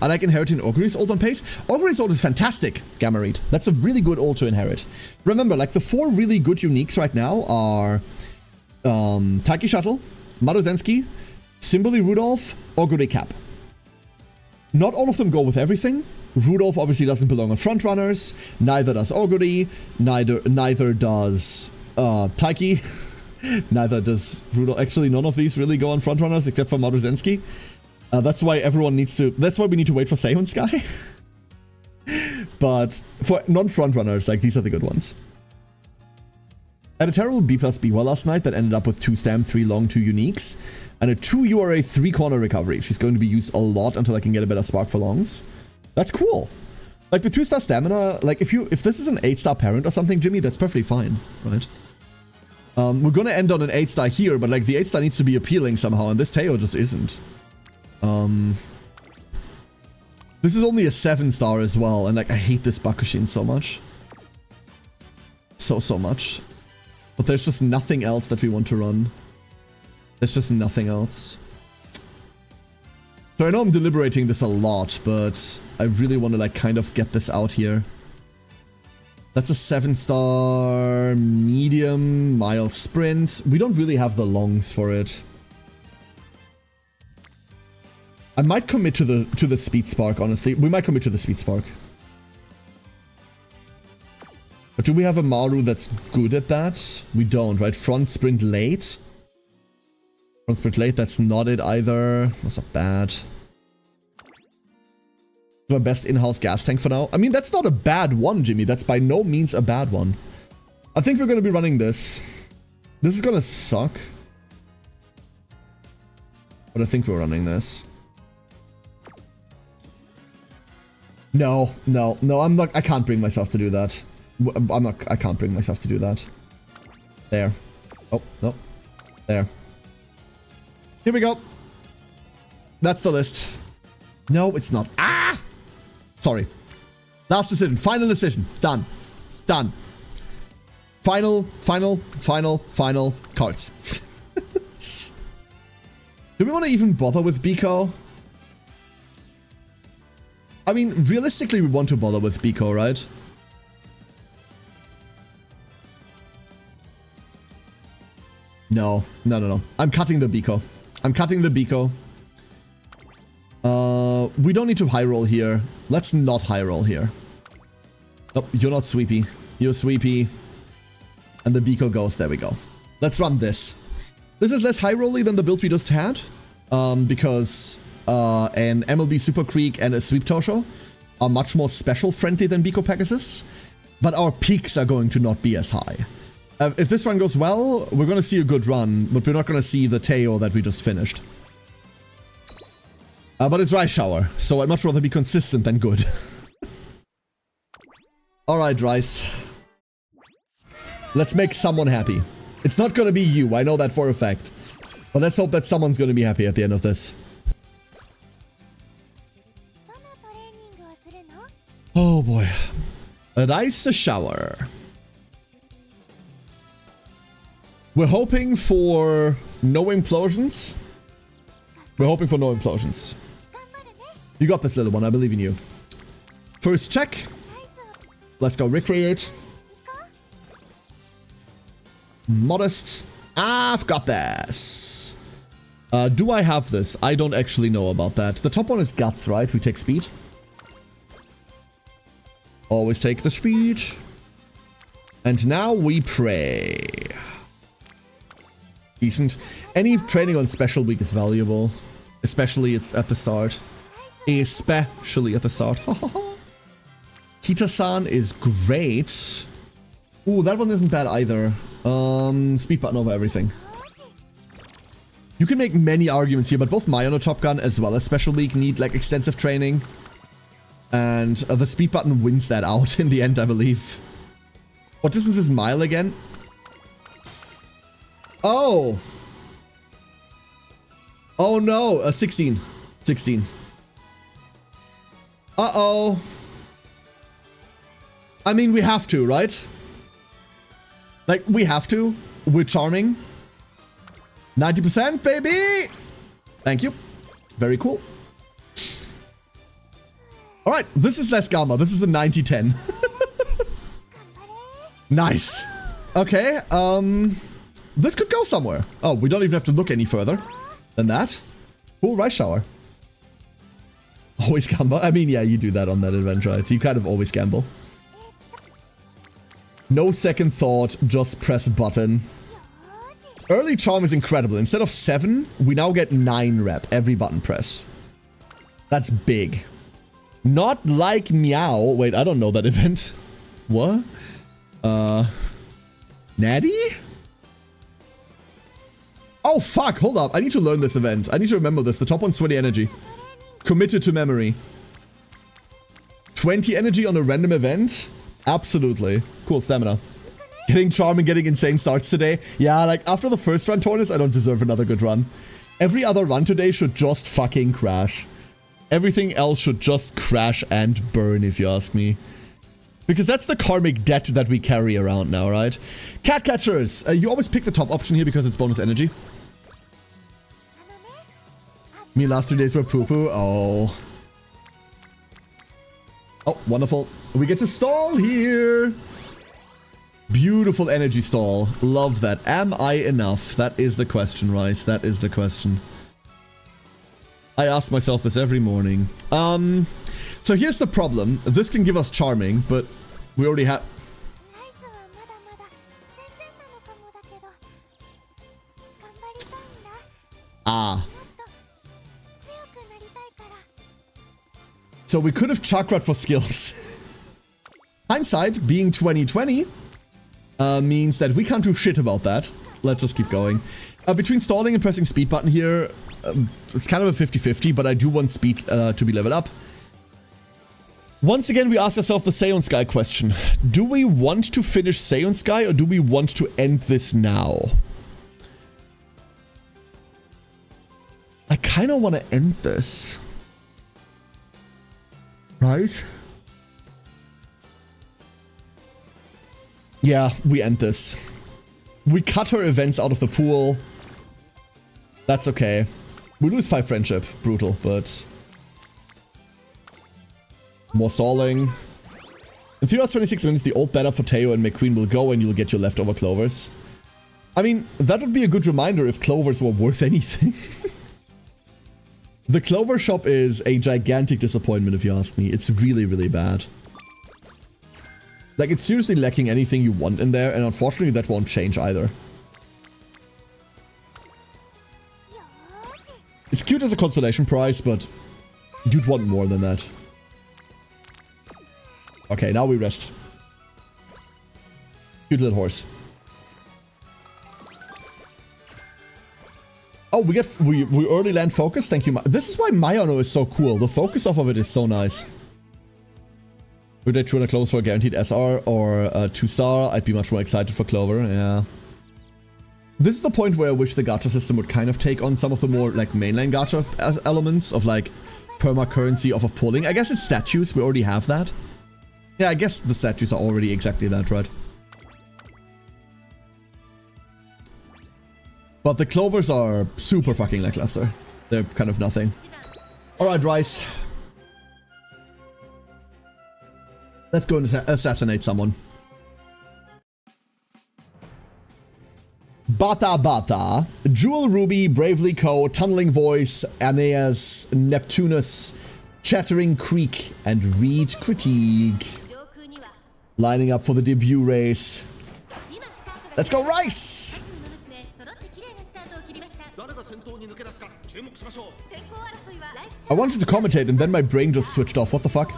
[SPEAKER 1] I like inheriting Augury's ult on pace. Augury's ult is fantastic, Gamma Reed. That's a really good ult to inherit. Remember, like the 4 really good uniques right now are Taiki Shuttle, Maruzensky, Simberly Rudolph, Augury Cap. Not all of them go with everything. Rudolph obviously doesn't belong on front runners. Neither does Augury. Neither does Taiki. Neither does Rudolph. Actually, none of these really go on front runners except for Maruzensky. That's why everyone needs to. That's why we need to wait for Sehun Sky. But for non-front runners, like these are the good ones. I had a terrible B+B well last night that ended up with 2 stam, 3 long, 2 uniques, and a 2 URA 3 corner recovery. She's going to be used a lot until I can get a better spark for longs. That's cool. Like the 2-star stamina. Like if this is an 8-star parent or something, Jimmy, that's perfectly fine, right? We're gonna end on an 8-star here, but like the 8-star needs to be appealing somehow, and this Teo just isn't. This is only a 7-star as well, and like I hate this Bakushin so much. So much. But there's just nothing else that we want to run. There's just nothing else. So I know I'm deliberating this a lot, but I really want to like kind of get this out here. That's a 7-star medium mile sprint. We don't really have the longs for it. I might commit to the speed spark, honestly. We might commit to the speed spark. But do we have a Maru that's good at that? We don't, right? Front sprint late. Front sprint late, that's not it either. That's not bad. My best in-house gas tank for now. I mean, that's not a bad one, Jimmy. That's by no means a bad one. I think we're going to be running this. This is going to suck. But I think we're running this. No, I'm not. I can't bring myself to do that. I can't bring myself to do that. There. Oh, no. There. Here we go. That's the list. No, it's not. Ah! Sorry. Last decision. Final decision. Done. Done. Final cards. Do we want to even bother with Biko? I mean, realistically, we want to bother with Biko, right? No. I'm cutting the Biko. We don't need to high roll here. Let's not high roll here. Nope, you're not sweepy. You're sweepy. And the Biko goes. There we go. Let's run this. This is less high rolly than the build we just had. Because an MLB Super Creek and a Sweep Tosho are much more special friendly than Biko Pegasus. But our peaks are going to not be as high. If this run goes well, we're going to see a good run. But we're not going to see the Teo that we just finished. But it's Rice Shower, so I'd much rather be consistent than good. Alright, Rice. Let's make someone happy. It's not gonna be you, I know that for a fact. But let's hope that someone's gonna be happy at the end of this. Oh boy. A Rice Shower. We're hoping for no implosions. You got this, little one. I believe in you. First check. Let's go recreate. Modest. I've got this. Do I have this? I don't actually know about that. The top one is guts, right? We take speed. Always take the speed. And now we pray. Decent. Any training on special week is valuable. Especially it's at the start. Kita-san is great. Ooh, that one isn't bad either. Speed button over everything. You can make many arguments here, but both Mayano Top Gun as well as Special Week need like extensive training. And the speed button wins that out in the end, I believe. What distance is mile again? Oh. Oh no, 16. 16. Uh-oh. I mean, we have to, right? Like, we have to. We're charming. 90%, baby! Thank you. Very cool. Alright, this is less gamma. This is a 90-10. Nice. Okay, this could go somewhere. Oh, we don't even have to look any further than that. Cool, rice shower. Always gamble. I mean, yeah, you do that on that event, right? You kind of always gamble. No second thought, just press button. Early charm is incredible. Instead of 7, we now get 9 rep every button press. That's big. Not like Meow. Wait, I don't know that event. What? Natty? Oh, fuck. Hold up. I need to learn this event. I need to remember this. The top one's 20 energy. Committed to memory. 20 energy on a random event? Absolutely. Cool stamina. Getting charm and getting insane starts today. Yeah, like after the first run, Tortoise, I don't deserve another good run. Every other run today should just fucking crash. Everything else should just crash and burn, if you ask me. Because that's the karmic debt that we carry around now, right? Cat catchers! You always pick the top option here because it's bonus energy. Me last 2 days were poo-poo. Oh. Oh, wonderful. We get to stall here. Beautiful energy stall. Love that. Am I enough? That is the question, Rice. That is the question. I ask myself this every morning. So here's the problem. This can give us charming, but we already have... Ah. So we could have chakrat for skills. Hindsight, being 2020, means that we can't do shit about that. Let's just keep going. Between stalling and pressing speed button here, it's kind of a 50-50, but I do want speed to be leveled up. Once again, we ask ourselves the Seon Sky question. Do we want to finish Seon Sky or do we want to end this now? I kind of want to end this. Right? Yeah, we end this. We cut her events out of the pool. That's okay. We lose 5 friendship. Brutal, but... More stalling. In 3 hours 26 minutes, the old beta for Teo and McQueen will go and you'll get your leftover clovers. I mean, that would be a good reminder if clovers were worth anything. The clover shop is a gigantic disappointment if you ask me. It's really, really bad. Like, it's seriously lacking anything you want in there, and unfortunately that won't change either. It's cute as a consolation prize, but you'd want more than that. Okay, now we rest. Cute little horse. Oh, we early land focus. Thank you. This is why Mayano is so cool. The focus off of it is so nice. Would I try to close for a guaranteed SR or a 2-star? I'd be much more excited for Clover. Yeah. This is the point where I wish the gacha system would kind of take on some of the more like mainline gacha elements of like perma currency off of pulling. I guess it's statues. We already have that. Yeah, I guess the statues are already exactly that, right? But the clovers are super fucking lackluster. They're kind of nothing. Alright, Rice. Let's go and assassinate someone. Bata Bata, Jewel Ruby, Bravely Co, Tunneling Voice, Aeneas, Neptunus, Chattering Creek, and Reed Critique. Lining up for the debut race. Let's go, Rice! I wanted to commentate and then my brain just switched off. What the fuck?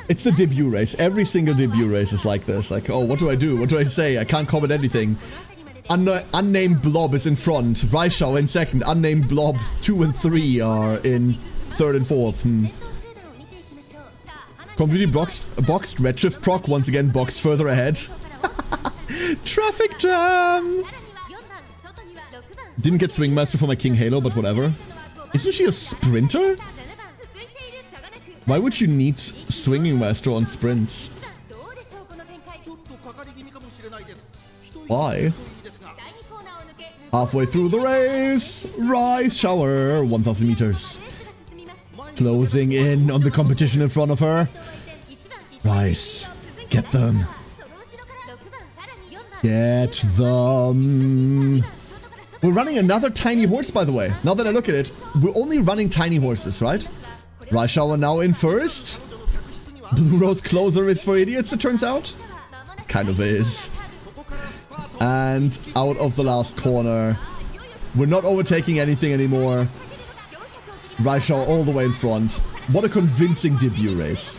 [SPEAKER 1] It's the debut race. Every single debut race is like this. Like, oh, what do I do? What do I say? I can't comment anything. Unnamed Blob is in front. Raishao in second. Unnamed Blob 2 and 3 are in third and fourth. Completely boxed redshift proc, once again boxed further ahead. Traffic jam! Didn't get Swing Master for my King Halo, but whatever. Isn't she a sprinter? Why would you need Swinging Master on sprints? Why? Halfway through the race! Rise Shower! 1000 meters. Closing in on the competition in front of her. Rise. Get them. Get them. We're running another tiny horse, by the way. Now that I look at it, we're only running tiny horses, right? Rise Shower now in first. Blue Rose Closer is for idiots, it turns out. Kind of is. And out of the last corner. We're not overtaking anything anymore. Rise Shower all the way in front. What a convincing debut race.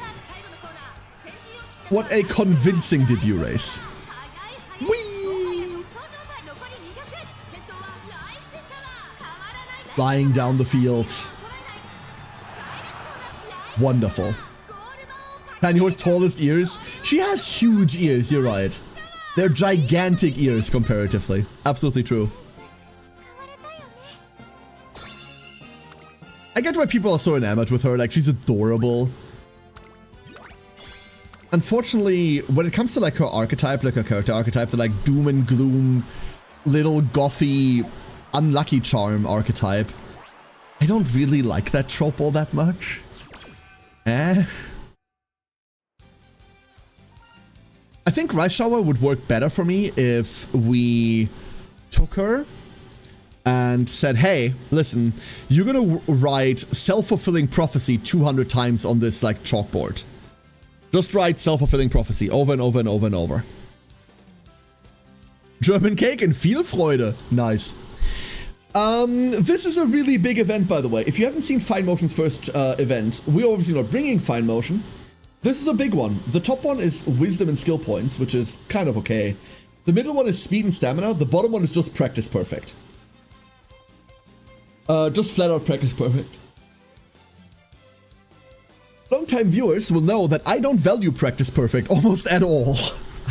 [SPEAKER 1] What a convincing debut race. Whee! Flying down the field. Wonderful. Tiny Horse tallest ears. She has huge ears, you're right. They're gigantic ears comparatively. Absolutely true. I get why people are so enamored with her, like she's adorable. Unfortunately, when it comes to like her archetype, like her character archetype, the like doom and gloom, little gothy, unlucky charm archetype, I don't really like that trope all that much. I think Rise Shower would work better for me if we took her and said, hey, listen, you're gonna write self-fulfilling prophecy 200 times on this like chalkboard. Just write self-fulfilling prophecy over and over and over and over. German cake and viel Freude. Nice. This is a really big event, by the way. If you haven't seen Fine Motion's first event, we're obviously not bringing Fine Motion. This is a big one. The top one is Wisdom and Skill Points, which is kind of okay. The middle one is Speed and Stamina. The bottom one is just Practice Perfect. Just flat out Practice Perfect. Long-time viewers will know that I don't value Practice Perfect almost at all.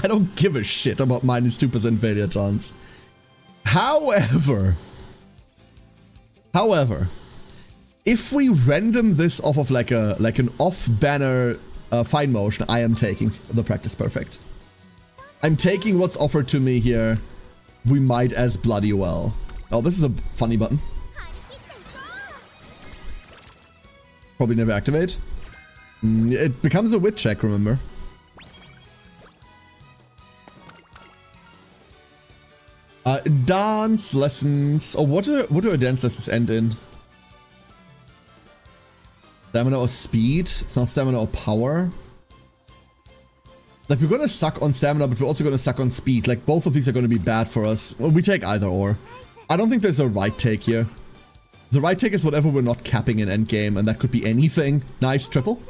[SPEAKER 1] I don't give a shit about minus 2% failure chance. However, if we random this off of like an off-banner Fine Motion, I am taking the Practice Perfect. I'm taking what's offered to me here. We might as bloody well. Oh, this is a funny button. Probably never activate. It becomes a wit check, remember? Dance lessons. Oh, what do our dance lessons end in? Stamina or speed? It's not stamina or power. Like, we're gonna suck on stamina, but we're also gonna suck on speed. Like, both of these are gonna be bad for us. Well, we take either or. I don't think there's a right take here. The right take is whatever we're not capping in endgame, and that could be anything. Nice, triple.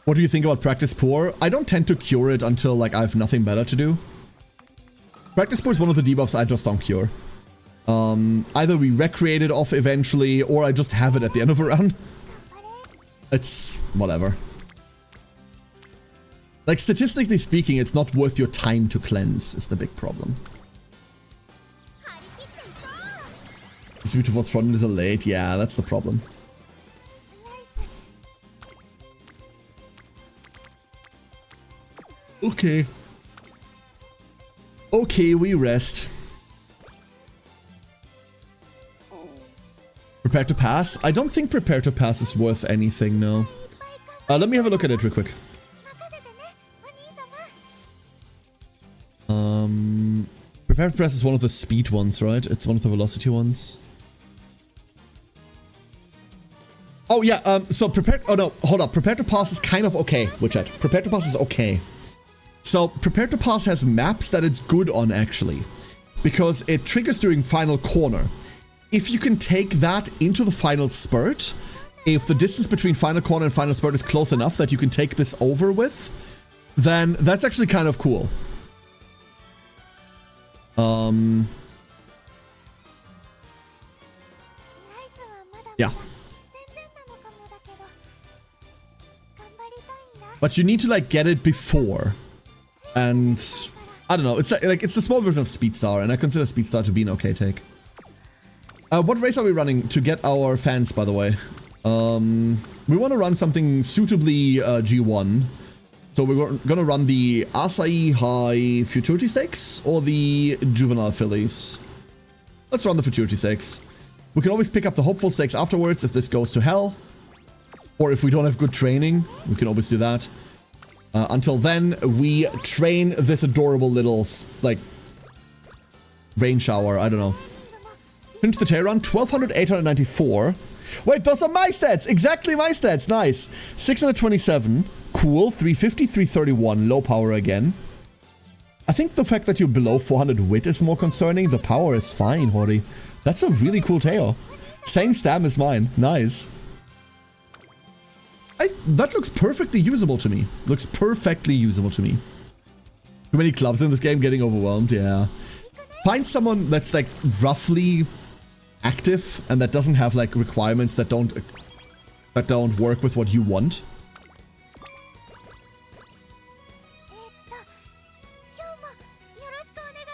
[SPEAKER 1] What do you think about Practice Poor? I don't tend to cure it until, like, I have nothing better to do. Practice Poor is one of the debuffs I just don't cure. Either we recreate it off eventually, or I just have it at the end of a run. It's whatever. Like, statistically speaking, it's not worth your time to cleanse, is the big problem. Speed towards front is a late. Yeah, that's the problem. Okay. Okay, we rest. Prepare to pass? I don't think prepare to pass is worth anything, no. Let me have a look at it real quick. Prepare to pass is one of the speed ones, right? It's one of the velocity ones. Oh yeah, so prepare, oh no, hold up. Prepare to pass is kind of okay, Witchat. Prepare to pass is okay. So prepare to pass has maps that it's good on actually, because it triggers during final corner. If you can take that into the final spurt, if the distance between final corner and final spurt is close enough that you can take this over with, then that's actually kind of cool. Yeah. But you need to like get it before. And I don't know, it's like it's the small version of Speedstar, and I consider Speedstar to be an okay take. What race are we running to get our fans, by the way? We want to run something suitably G1. So we're gonna run the Acai High Futurity Stakes or the Juvenile Fillies. Let's run the Futurity Stakes. We can always pick up the Hopeful Stakes afterwards if this goes to hell. Or if we don't have good training, we can always do that. Until then, we train this adorable little, like, rain shower. I don't know. Finish the tail run. 1200, Wait, those are my stats. Exactly my stats. Nice. 627. Cool. 350, 331. Low power again. I think the fact that you're below 400 wit is more concerning. The power is fine, Hori. That's a really cool tail. Same stam as mine. Nice. That looks perfectly usable to me. Looks perfectly usable to me. Too many clubs in this game, getting overwhelmed, yeah. Find someone that's like roughly active and that doesn't have like requirements that don't work with what you want.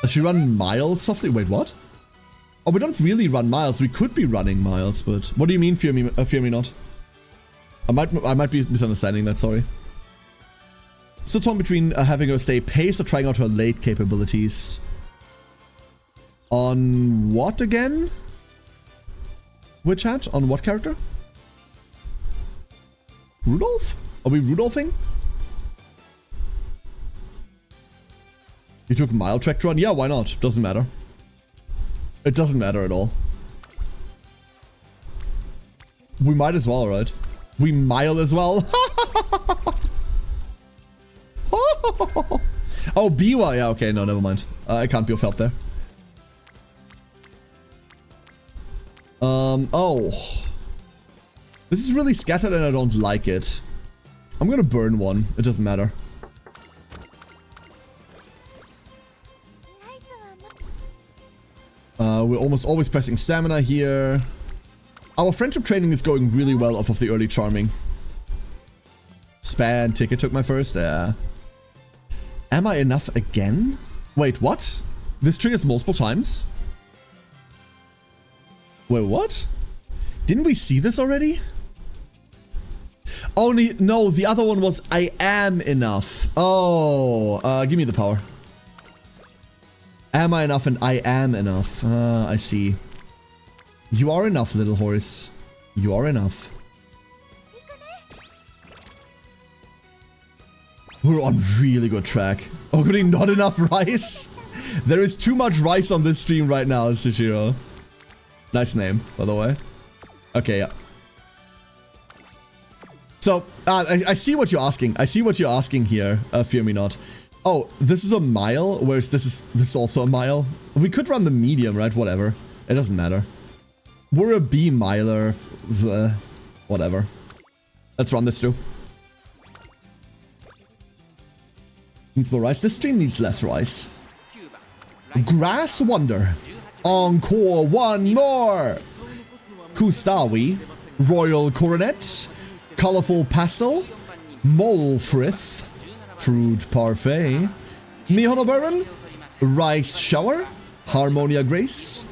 [SPEAKER 1] Does she run miles softly? Wait, what? Oh, we don't really run miles. We could be running miles, but what do you mean, fear me not? I might be misunderstanding that, sorry. So torn between having her stay pace or trying out her late capabilities. On what again? Which hat? On what character? Rudolph? Are we Rudolphing? You took mile track run? Yeah, why not? Doesn't matter. It doesn't matter at all. We might as well, right? We mile as well. Oh, Biwa. Yeah, okay. No, never mind. I can't be of help there. Oh. This is really scattered and I don't like it. I'm gonna burn one. It doesn't matter. We're almost always pressing stamina here. Our friendship training is going really well off of the early charming. Span ticket took my first. Am I enough again? Wait, what? This triggers multiple times? Wait, what? Didn't we see this already? Only, no, the other one was I am enough. Oh, give me the power. Am I enough and I am enough? I see. You are enough, little horse. You are enough. We're on really good track. Oh, goody, not enough rice. There is too much rice on this stream right now, Sushiro. Nice name, by the way. Okay, yeah. So, I see what you're asking. I see what you're asking here, fear me not. Oh, this is a mile, whereas this is also a mile. We could run the medium, right? Whatever. It doesn't matter. We're a B miler. Whatever. Let's run this through. Needs more rice. This stream needs less rice. Grass Wonder. Encore one more. Kustawi. Royal Coronet. Colorful Pastel. Molfrith. Fruit Parfait. Mihono Baron. Rice Shower. Harmonia Grace.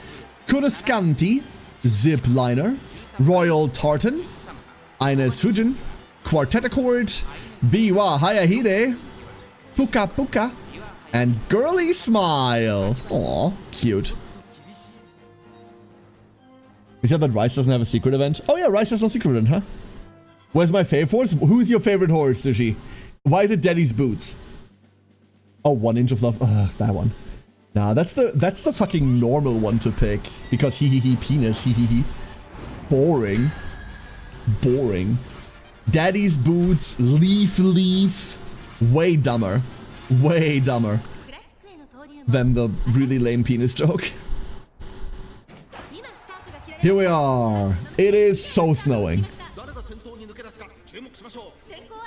[SPEAKER 1] Kuroskanti. Zipliner. Royal Tartan. Ines Fujin. Quartet Accord. Biwa Hayahide. Puka Puka. And Girly Smile. Aw, cute. We said that Rice doesn't have a secret event. Oh yeah, Rice has no secret event, huh? Where's my favorite horse? Who's your favorite horse, Sushi? Why is it Daddy's Boots? Oh, 1 inch of love. Ugh, that one. Nah, that's the fucking normal one to pick. Because he penis, he. Boring. Boring. Daddy's Boots, Leaf. Way dumber. Way dumber. Than the really lame penis joke. Here we are. It is so snowing.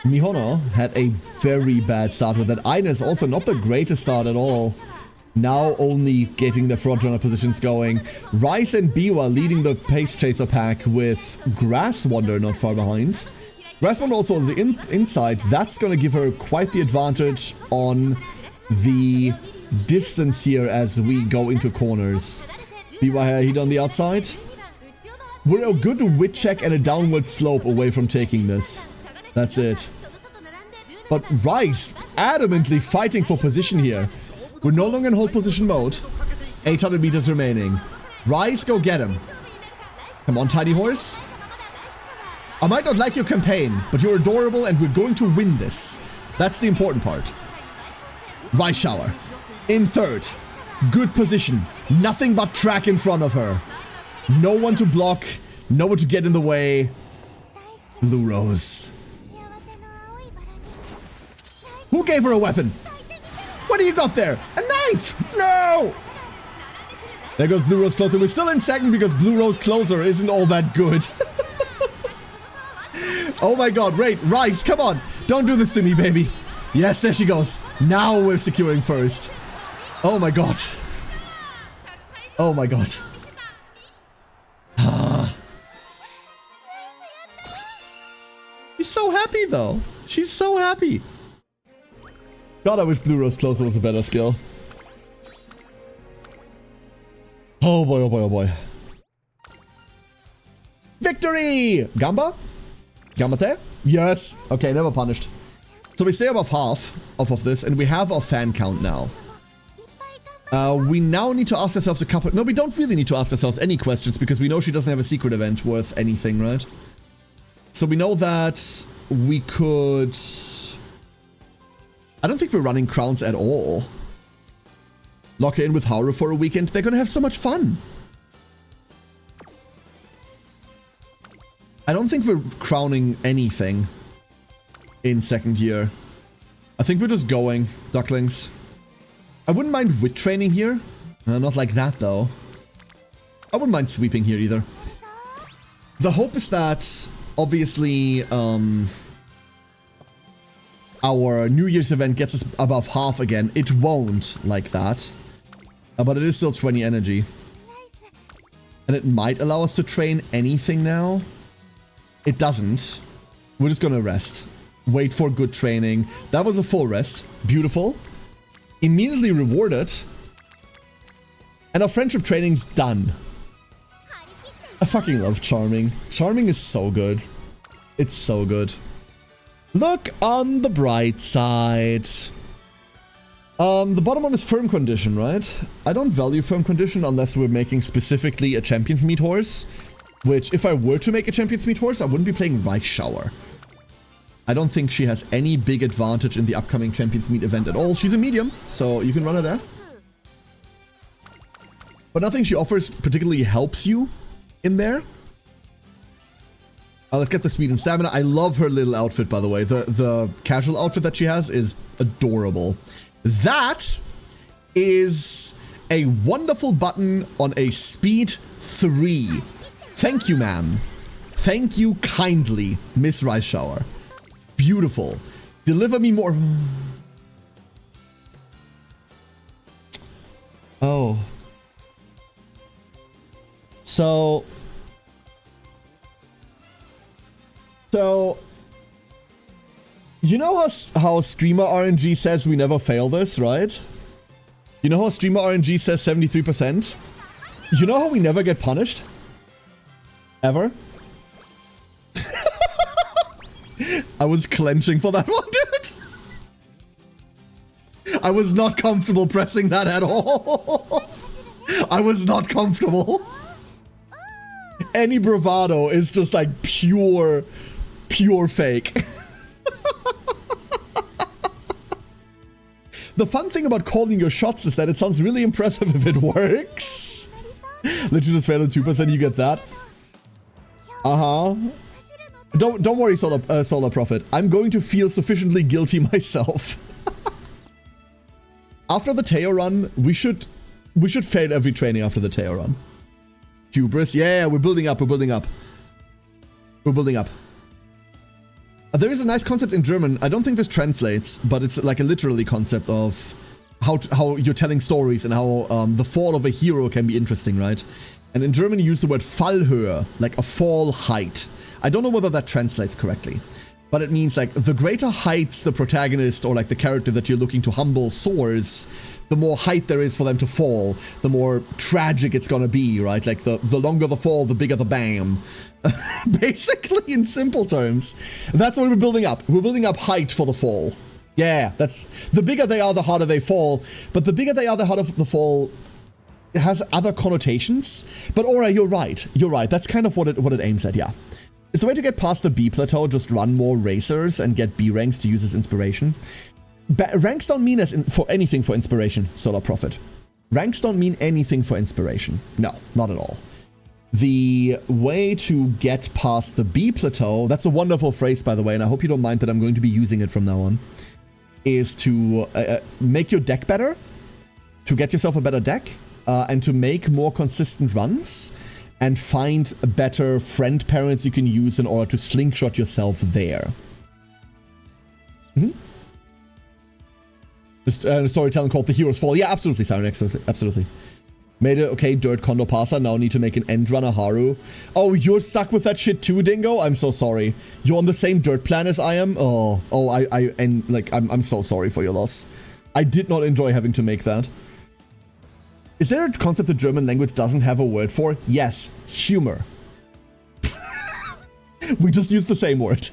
[SPEAKER 1] Mihono had a very bad start with that. Ines also not the greatest start at all. Now only getting the front runner positions going. Rice and Biwa leading the Pace Chaser pack with Grass Wonder not far behind. Grassmon also on the inside. That's going to give her quite the advantage on the distance here as we go into corners. BY heat on the outside. We're a good wit check and a downward slope away from taking this. That's it. But Rice adamantly fighting for position here. We're no longer in hold position mode. 800 meters remaining. Rice, go get him. Come on, Tiny Horse. I might not like your campaign, but you're adorable and we're going to win this. That's the important part. Rice Shower. In third. Good position. Nothing but track in front of her. No one to block. No one to get in the way. Blue Rose. Who gave her a weapon? What do you got there? A knife! No! There goes Blue Rose Closer. We're still in second because Blue Rose Closer isn't all that good. Oh my god, wait, Rice, come on. Don't do this to me, baby. Yes, there she goes. Now we're securing first. Oh my god. Oh my god. She's so happy though. She's so happy. God, I wish Blue Rose Closer was a better skill. Oh boy, oh boy, oh boy. Victory! Gamba? Gambate? Yes. Okay, never punished. So we stay above half of this, and we have our fan count now. We now need to ask ourselves a couple... No, we don't really need to ask ourselves any questions, because we know she doesn't have a secret event worth anything, right? So we know that we could... I don't think we're running crowns at all. Lock her in with Haru for a weekend. They're gonna have so much fun. I don't think we're crowning anything in second year. I think we're just going, ducklings. I wouldn't mind wit training here. Not like that, though. I wouldn't mind sweeping here either. The hope is that, obviously, our New Year's event gets us above half again. It won't like that. But it is still 20 energy. And it might allow us to train anything now. It doesn't. We're just gonna rest. Wait for good training. That was a full rest. Beautiful. Immediately rewarded. And our friendship training's done. I fucking love Charming. Charming is so good. It's so good. Look on the bright side. The bottom one is firm condition, right? I don't value firm condition unless we're making specifically a Champions Meet horse. Which, if I were to make a Champions Meet horse, I wouldn't be playing Rice Shower. I don't think she has any big advantage in the upcoming Champions Meet event at all. She's a medium, so you can run her there. But nothing she offers particularly helps you in there. Let's get the speed and stamina. I love her little outfit, by the way. The casual outfit that she has is adorable. That is a wonderful button on a speed 3. Thank you, ma'am. Thank you kindly, Miss Rice Shower. Beautiful. Deliver me more. Oh. So, you know how Streamer RNG says we never fail this, right? You know how Streamer RNG says 73%? You know how we never get punished? Ever? I was clenching for that one, dude. I was not comfortable pressing that at all. I was not comfortable. Any bravado is just like pure fake. The fun thing about calling your shots is that it sounds really impressive if it works. Literally just failed at 2%, you get that. Don't worry, Solar Prophet. I'm going to feel sufficiently guilty myself. After the Teo run, we should fail every training after the Teo run. Hubris, yeah, we're building up, we're building up. We're building up. There is a nice concept in German. I don't think this translates, but it's like a literally concept of how you're telling stories and how the fall of a hero can be interesting, right? And in German, you use the word Fallhöhe, like a fall height. I don't know whether that translates correctly. But it means like the greater heights the protagonist or like the character that you're looking to humble soars, the more height there is for them to fall, the more tragic it's gonna be, right? Like the longer the fall, the bigger the bam. Basically, in simple terms, that's what we're building up. We're building up height for the fall. Yeah, that's the bigger they are, the harder they fall. But the bigger they are, the harder the fall. It has other connotations. But Aura, you're right. You're right. That's kind of what it aims at. Yeah. Is the way to get past the B plateau just run more racers and get B ranks to use as inspiration? Ranks don't mean for anything for inspiration, Solar Prophet. Ranks don't mean anything for inspiration. No, not at all. The way to get past the B plateau, that's a wonderful phrase, by the way, and I hope you don't mind that I'm going to be using it from now on, is to make your deck better, to get yourself a better deck, and to make more consistent runs, and find better friend parents you can use in order to slingshot yourself there. A storytelling called The Hero's Fall. Yeah, absolutely, Siren, absolutely. Made it okay, Dirt Kondo Pasa, now need to make an end runner Haru. Oh, you're stuck with that shit too, Dingo? I'm so sorry. You're on the same dirt plan as I am? I'm so sorry for your loss. I did not enjoy having to make that. Is there a concept the German language doesn't have a word for? Yes, humor. We just use the same word.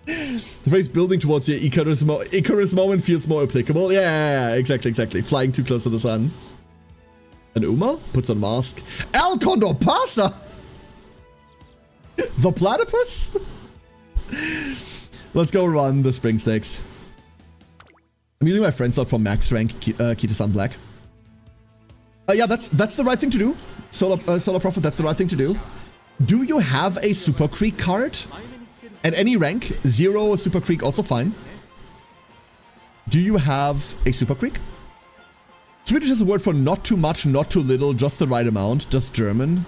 [SPEAKER 1] The phrase building towards the Icarus moment feels more applicable. Yeah, exactly. Flying too close to the sun. And Uma puts on mask. El Condor Pasa! The platypus? Let's go run the spring stakes. I'm using my friend slot for max rank Kita-san Black. Yeah, that's the right thing to do. Solar Prophet, that's the right thing to do. Do you have a Super Creek card? At any rank, 0 Super Creek also fine. Do you have a Super Creek? Swedish is a word for not too much, not too little, just the right amount, just German.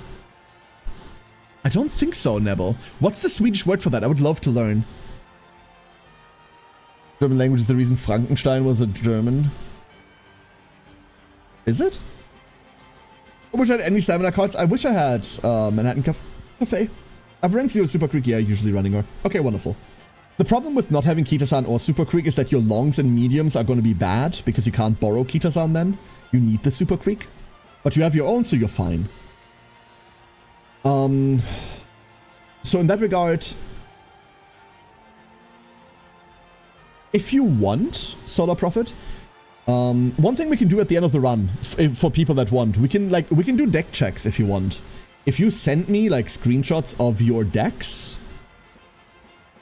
[SPEAKER 1] I don't think so, Nebel. What's the Swedish word for that? I would love to learn. German language is the reason Frankenstein was a German. Is it? I wish I had any stamina cards. I wish I had Manhattan Cafe. I've ranked 0 Super Creek, yeah, usually running her. Okay, wonderful. The problem with not having Kita-san or Super Creek is that your longs and mediums are going to be bad because you can't borrow Kita-san then. You need the Super Creek. But you have your own, so you're fine. So in that regard, if you want Solar Prophet, one thing we can do at the end of the run for people that want, we can do deck checks if you want. If you send me like screenshots of your decks,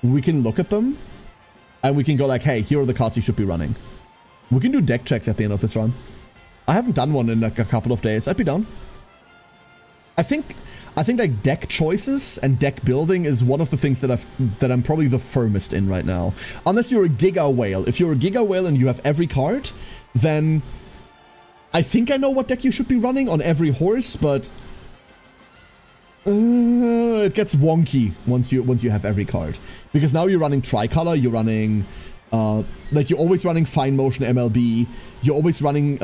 [SPEAKER 1] we can look at them and we can go like, hey, here are the cards you should be running. We can do deck checks at the end of this run. I haven't done one in like a couple of days. I'd be down. I think like deck choices and deck building is one of the things that I'm probably the firmest in right now. Unless you're a Giga Whale. If you're a Giga Whale and you have every card, then I think I know what deck you should be running on every horse, but it gets wonky once you have every card. Because now you're running Tricolor, you're running like you're always running Fine Motion MLB, you're always running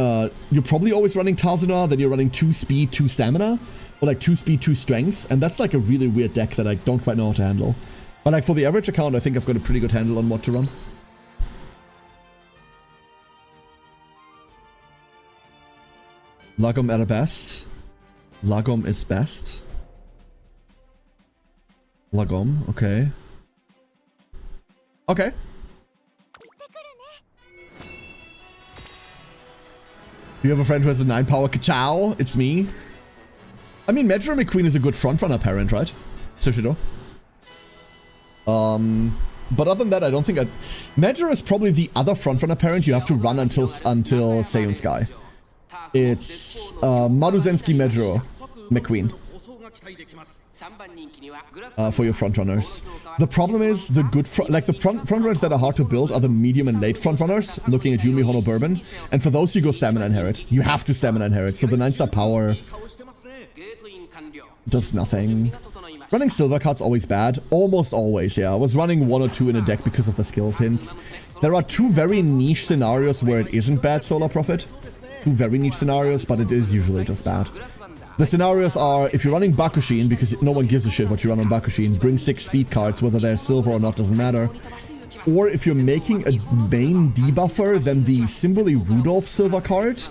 [SPEAKER 1] you're probably always running Tazuna, then you're running 2 speed, 2 stamina, or like 2 speed, 2 strength, and that's like a really weird deck that I don't quite know how to handle. But like for the average account, I think I've got a pretty good handle on what to run. Lagom at best. Lagom is best. Lagom, okay. Okay. You have a friend who has a 9 power Ka-chow? It's me. I mean, Majora McQueen is a good frontrunner parent, right? Sushido. But other than that, I don't think Majora is probably the other frontrunner parent you have to run until Saiyan Sky. It's Maruzensky Majora McQueen. For your frontrunners. The problem is the good frontrunners that are hard to build are the medium and late frontrunners, looking at Yumi Hono Bourbon, and for those you go Stamina Inherit. You have to Stamina Inherit, so the 9-star power does nothing. Running silver cards always bad, almost always, yeah. I was running 1 or 2 in a deck because of the skills hints. There are 2 very niche scenarios where it isn't bad, Solar Prophet. 2 very niche scenarios, but it is usually just bad. The scenarios are, if you're running Bakushin, because no one gives a shit what you run on Bakushin, bring 6 speed cards, whether they're silver or not, doesn't matter. Or if you're making a main debuffer, then the Simply Rudolph silver card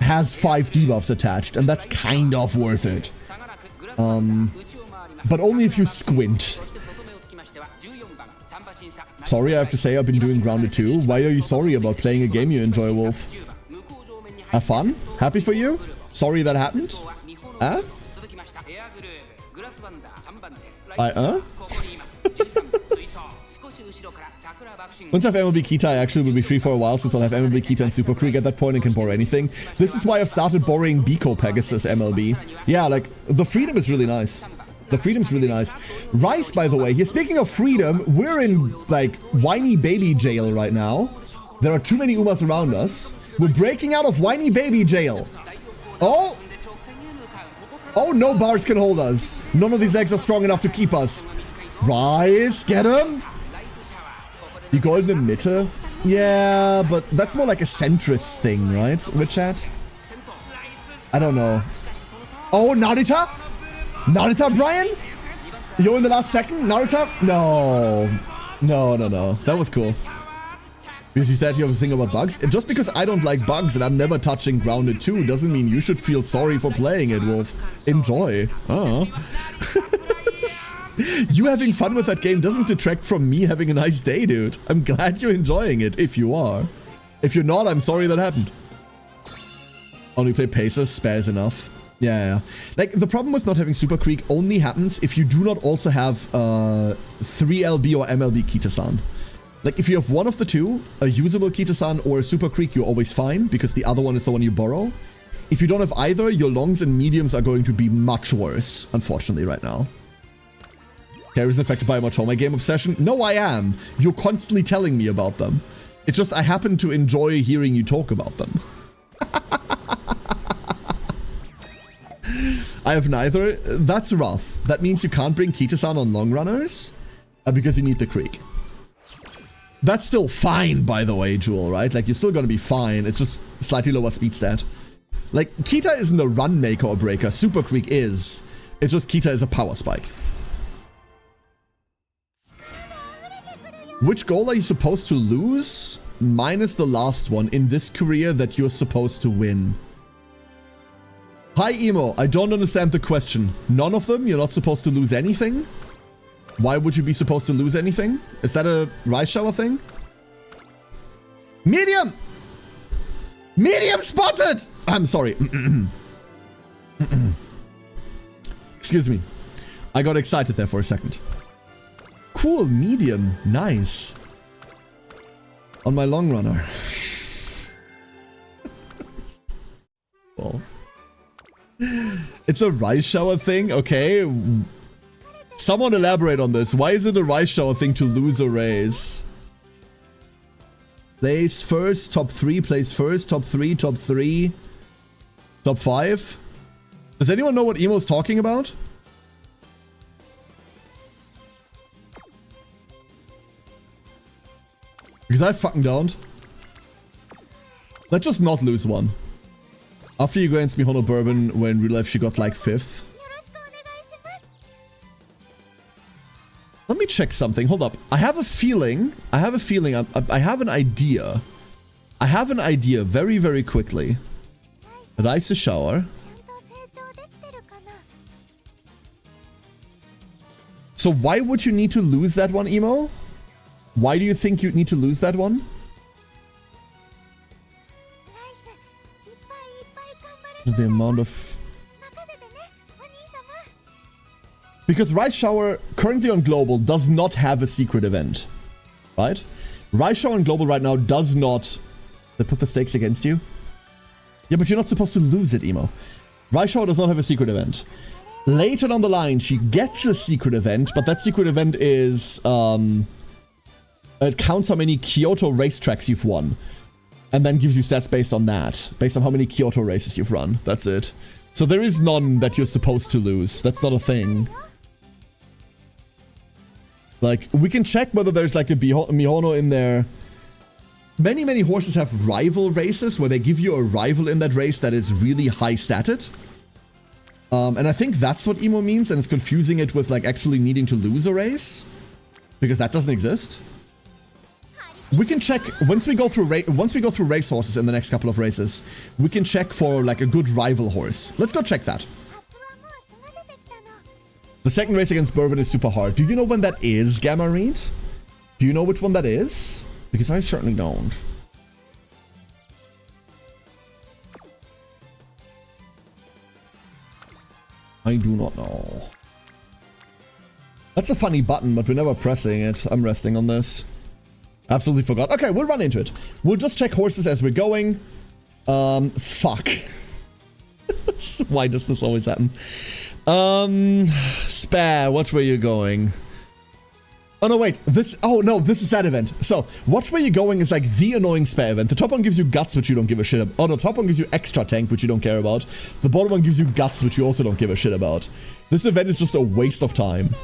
[SPEAKER 1] has 5 debuffs attached, and that's kind of worth it. But only if you squint. Sorry, I have to say I've been doing Grounded too. Why are you sorry about playing a game you enjoy, Wolf? Have fun? Happy for you? Sorry that happened? Huh? Once I have MLB Kita, I actually will be free for a while since I'll have MLB Kita and Super Creek at that point and can borrow anything. This is why I've started borrowing Biko Pegasus MLB. Yeah, like, the freedom is really nice. The freedom's really nice. Rice, by the way, here, speaking of freedom, we're in, like, whiny baby jail right now. There are too many Umas around us. We're breaking out of whiny baby jail. Oh! Oh, no bars can hold us. None of these eggs are strong enough to keep us. Rice, get him! Die goldene Mitte? Yeah, but that's more like a centrist thing, right, Richard? I don't know. Oh, Narita? Narita, Brian? You're in the last second? Narita? No. No. That was cool. Because you said you have a thing about bugs. Just because I don't like bugs and I'm never touching Grounded 2 doesn't mean you should feel sorry for playing it, Wolf. Enjoy. Oh. You having fun with that game doesn't detract from me having a nice day, dude. I'm glad you're enjoying it, if you are. If you're not, I'm sorry that happened. Only play Pacers, spares enough. Yeah. Like, the problem with not having Super Creek only happens if you do not also have 3LB or MLB Kita-san. Like, if you have one of the two, a usable Kita-san or a Super Creek, you're always fine, because the other one is the one you borrow. If you don't have either, your longs and mediums are going to be much worse, unfortunately, right now. Carrie's affected by a Matoma game obsession? No, I am. You're constantly telling me about them. It's just I happen to enjoy hearing you talk about them. I have neither. That's rough. That means you can't bring Kita-san on long runners? Because you need the Creek. That's still fine, by the way, Jewel, right? Like, you're still gonna be fine. It's just slightly lower speed stat. Like, Kita isn't a run maker or breaker. Super Creek is. It's just Kita is a power spike. Which goal are you supposed to lose? Minus the last one in this career that you're supposed to win. Hi, Emo. I don't understand the question. None of them? You're not supposed to lose anything? Why would you be supposed to lose anything? Is that a Rice Shower thing? Medium! Medium spotted! I'm sorry. Excuse me. I got excited there for a second. Cool, medium. Nice. On my long runner. Well. It's a Rice Shower thing? Okay. Someone elaborate on this. Why is it a Rice Shower thing to lose a race? Place first, top 3, place first, top 3, top 3, top 5. Does anyone know what Emo's talking about? Because I fucking don't. Let's just not lose one. After you go against Mihono Bourbon, when in real life she got like 5th. Let me check something. Hold up. I have a feeling, I have an idea. I have an idea very, very quickly. Rice Shower. So why would you need to lose that one, Emo? Why do you think you'd need to lose that one? The amount of... Because Rice Shower, currently on Global, does not have a secret event. Right? Rice Shower on Global right now does not... They put the stakes against you? Yeah, but you're not supposed to lose it, Emo. Rice Shower does not have a secret event. Later down the line, she gets a secret event, but that secret event is... It counts how many Kyoto racetracks you've won. And then gives you stats based on that. Based on how many Kyoto races you've run. That's it. So there is none that you're supposed to lose. That's not a thing. Like, we can check whether there's like a Mihono in there. Many, many horses have rival races where they give you a rival in that race that is really high statted. And I think that's what emo means, and it's confusing it with like actually needing to lose a race, because that doesn't exist. We can check once we go through race horses in the next couple of races. We can check for like a good rival horse. Let's go check that. The second race against Bourbon is super hard. Do you know when that is, Gamma Reed? Do you know which one that is? Because I certainly don't. I do not know. That's a funny button, but we're never pressing it. I'm resting on this. Absolutely forgot. Okay, we'll run into it. We'll just check horses as we're going. Fuck. Why does this always happen? Spare, watch where you're going. Oh no, wait, this is that event. So, watch where you're going is like the annoying spare event. The top one gives you guts, which you don't give a shit about. Oh no, the top one gives you extra tank, which you don't care about. The bottom one gives you guts, which you also don't give a shit about. This event is just a waste of time.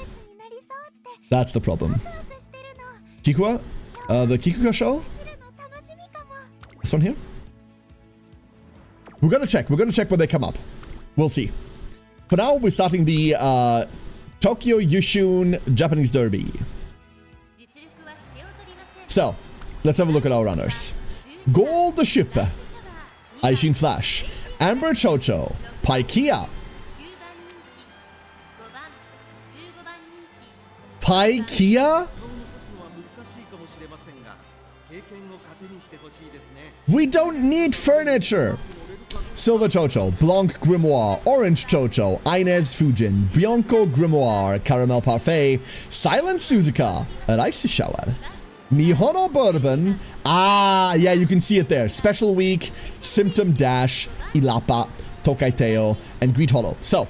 [SPEAKER 1] That's the problem. Kikua? The Kikuka show? This one here? We're gonna check when they come up. We'll see. For now, we're starting the Tokyo Yushun Japanese Derby. So, let's have a look at our runners. Gold the Shipper, Aishin Flash, Amber Chocho, Paikia. Paikia? We don't need furniture. Silver Chocho, Blanc Grimoire, Orange Chocho, Inez Fujin, Bianco Grimoire, Caramel Parfait, Silent Suzuka, Rice Shower, Mihono Bourbon. Ah, yeah, you can see it there. Special Week, Symptom Dash, Ilapa, Tokaiteo, and Greed Hollow. So,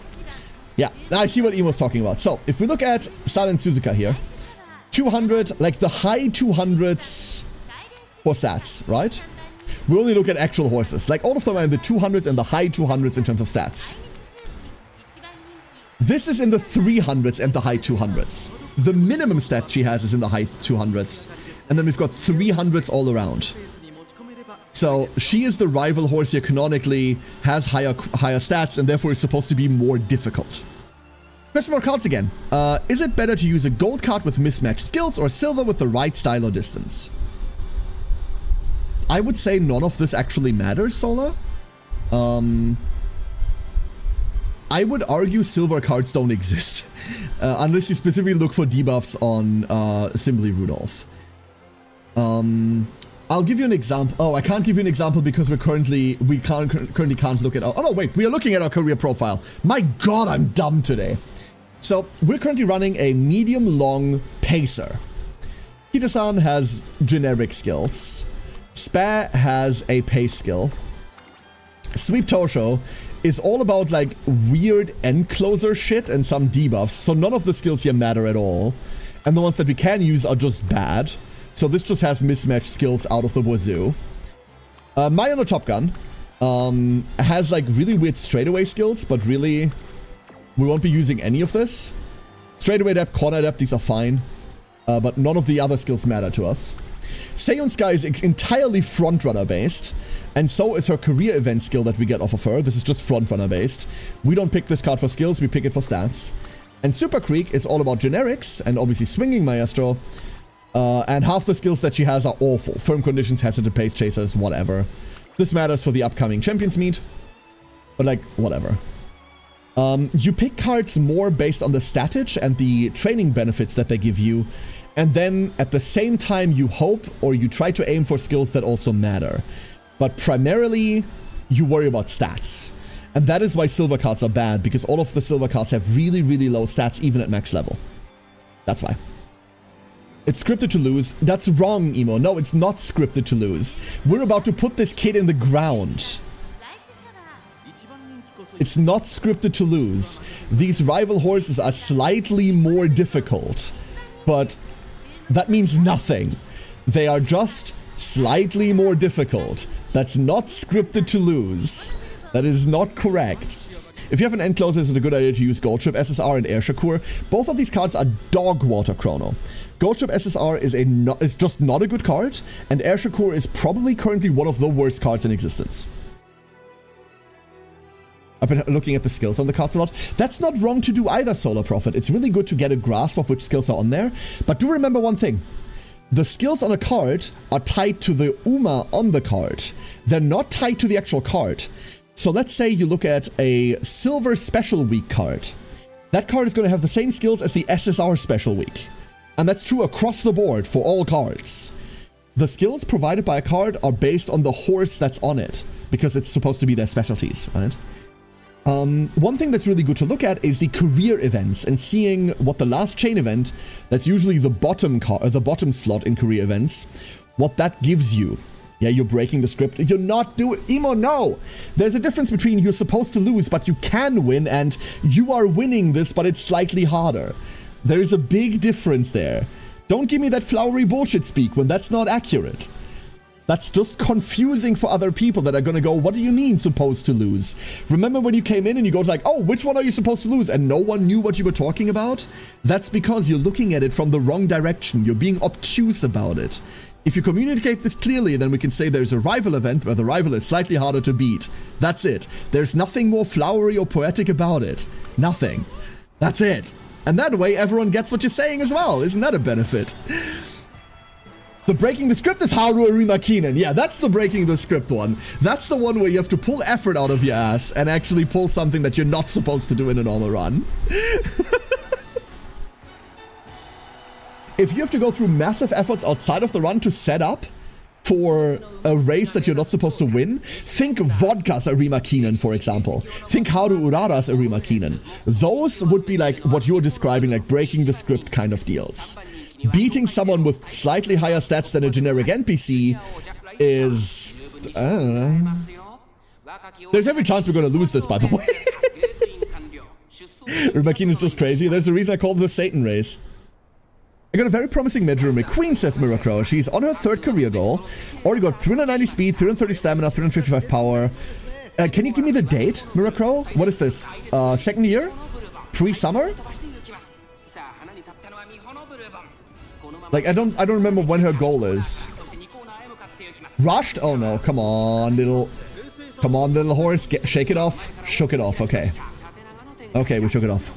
[SPEAKER 1] yeah, I see what Emo's talking about. So, if we look at Silent Suzuka here, 200, like the high 200s for stats, right? We only look at actual horses. Like, all of them are in the 200s and the high 200s in terms of stats. This is in the 300s and the high 200s. The minimum stat she has is in the high 200s. And then we've got 300s all around. So, she is the rival horse here canonically, has higher stats, and therefore is supposed to be more difficult. Question mark cards again. Is it better to use a gold card with mismatched skills or silver with the right style or distance? I would say none of this actually matters, Sola. I would argue silver cards don't exist. Unless you specifically look for debuffs on Simply Rudolph. I'll give you an example. Oh, I can't give you an example because we currently can't look at our... Oh no, wait, we are looking at our career profile. My god, I'm dumb today. So, we're currently running a medium-long pacer. Kita-san has generic skills. Spare has a pace skill. Sweep Tosho is all about like weird end closer shit and some debuffs, so none of the skills here matter at all. And the ones that we can use are just bad. So this just has mismatched skills out of the wazoo. Mayano Top Gun has like really weird straightaway skills, but really we won't be using any of this. Straightaway adept, corner adept, these are fine. But none of the other skills matter to us. Seiyun Sky is entirely frontrunner based, and so is her career event skill that we get off of her. This is just frontrunner based. We don't pick this card for skills, we pick it for stats. And Super Creek is all about generics, and obviously Swinging Maestro. And half the skills that she has are awful. Firm Conditions, Hesitant Pace Chasers, whatever. This matters for the upcoming Champions Meet. But like, whatever. You pick cards more based on the statage and the training benefits that they give you. And then at the same time you hope or you try to aim for skills that also matter. But primarily you worry about stats. And that is why silver cards are bad, because all of the silver cards have really, really low stats even at max level. That's why. It's scripted to lose. That's wrong, Emo. No, it's not scripted to lose. We're about to put this kid in the ground. It's not scripted to lose. These rival horses are slightly more difficult, but that means nothing. They are just slightly more difficult. That's not scripted to lose. That is not correct. If you have an end closer, it's a good idea to use Gold Trip SSR and Air Shakur. Both of these cards are dog water chrono. Gold Trip SSR is just not a good card, and Air Shakur is probably currently one of the worst cards in existence. I've been looking at the skills on the cards a lot. That's not wrong to do either, Solar Prophet. It's really good to get a grasp of which skills are on there. But do remember one thing. The skills on a card are tied to the UMA on the card. They're not tied to the actual card. So let's say you look at a Silver Special Week card. That card is going to have the same skills as the SSR Special Week. And that's true across the board for all cards. The skills provided by a card are based on the horse that's on it, because it's supposed to be their specialties, right? One thing that's really good to look at is the career events and seeing what the last chain event, that's usually the bottom slot in career events, what that gives you. Yeah, you're breaking the script. You're not doing... Emo, no! There's a difference between you're supposed to lose, but you can win, and you are winning this, but it's slightly harder. There is a big difference there. Don't give me that flowery bullshit speak when that's not accurate. That's just confusing for other people that are gonna go, what do you mean supposed to lose? Remember when you came in and you go like, oh, which one are you supposed to lose? And no one knew what you were talking about? That's because you're looking at it from the wrong direction. You're being obtuse about it. If you communicate this clearly, then we can say there's a rival event where the rival is slightly harder to beat. That's it. There's nothing more flowery or poetic about it. Nothing. That's it. And that way everyone gets what you're saying as well. Isn't that a benefit? The breaking the script is Haru Arima Keenan. Yeah, that's the breaking the script one. That's the one where you have to pull effort out of your ass and actually pull something that you're not supposed to do in a normal run. If you have to go through massive efforts outside of the run to set up for a race that you're not supposed to win, think Vodka's Arima Keenan, for example. Think Haru Urara's Arima Keenan. Those would be like what you're describing, like breaking the script kind of deals. Beating someone with slightly higher stats than a generic NPC is... I don't know. There's every chance we're going to lose this, by the way. Arima Keenan is just crazy. There's a reason I call it the Satan race. I got a very promising Major McQueen, says Miracro. She's on her 3rd career goal. Already got 390 speed, 330 stamina, 355 power. Can you give me the date, Miracro? What is this? 2nd year? Pre-summer? Like, I don't remember when her goal is. Rushed? Oh no, come on, little horse. Shake it off. Shook it off, okay. Okay, we shook it off.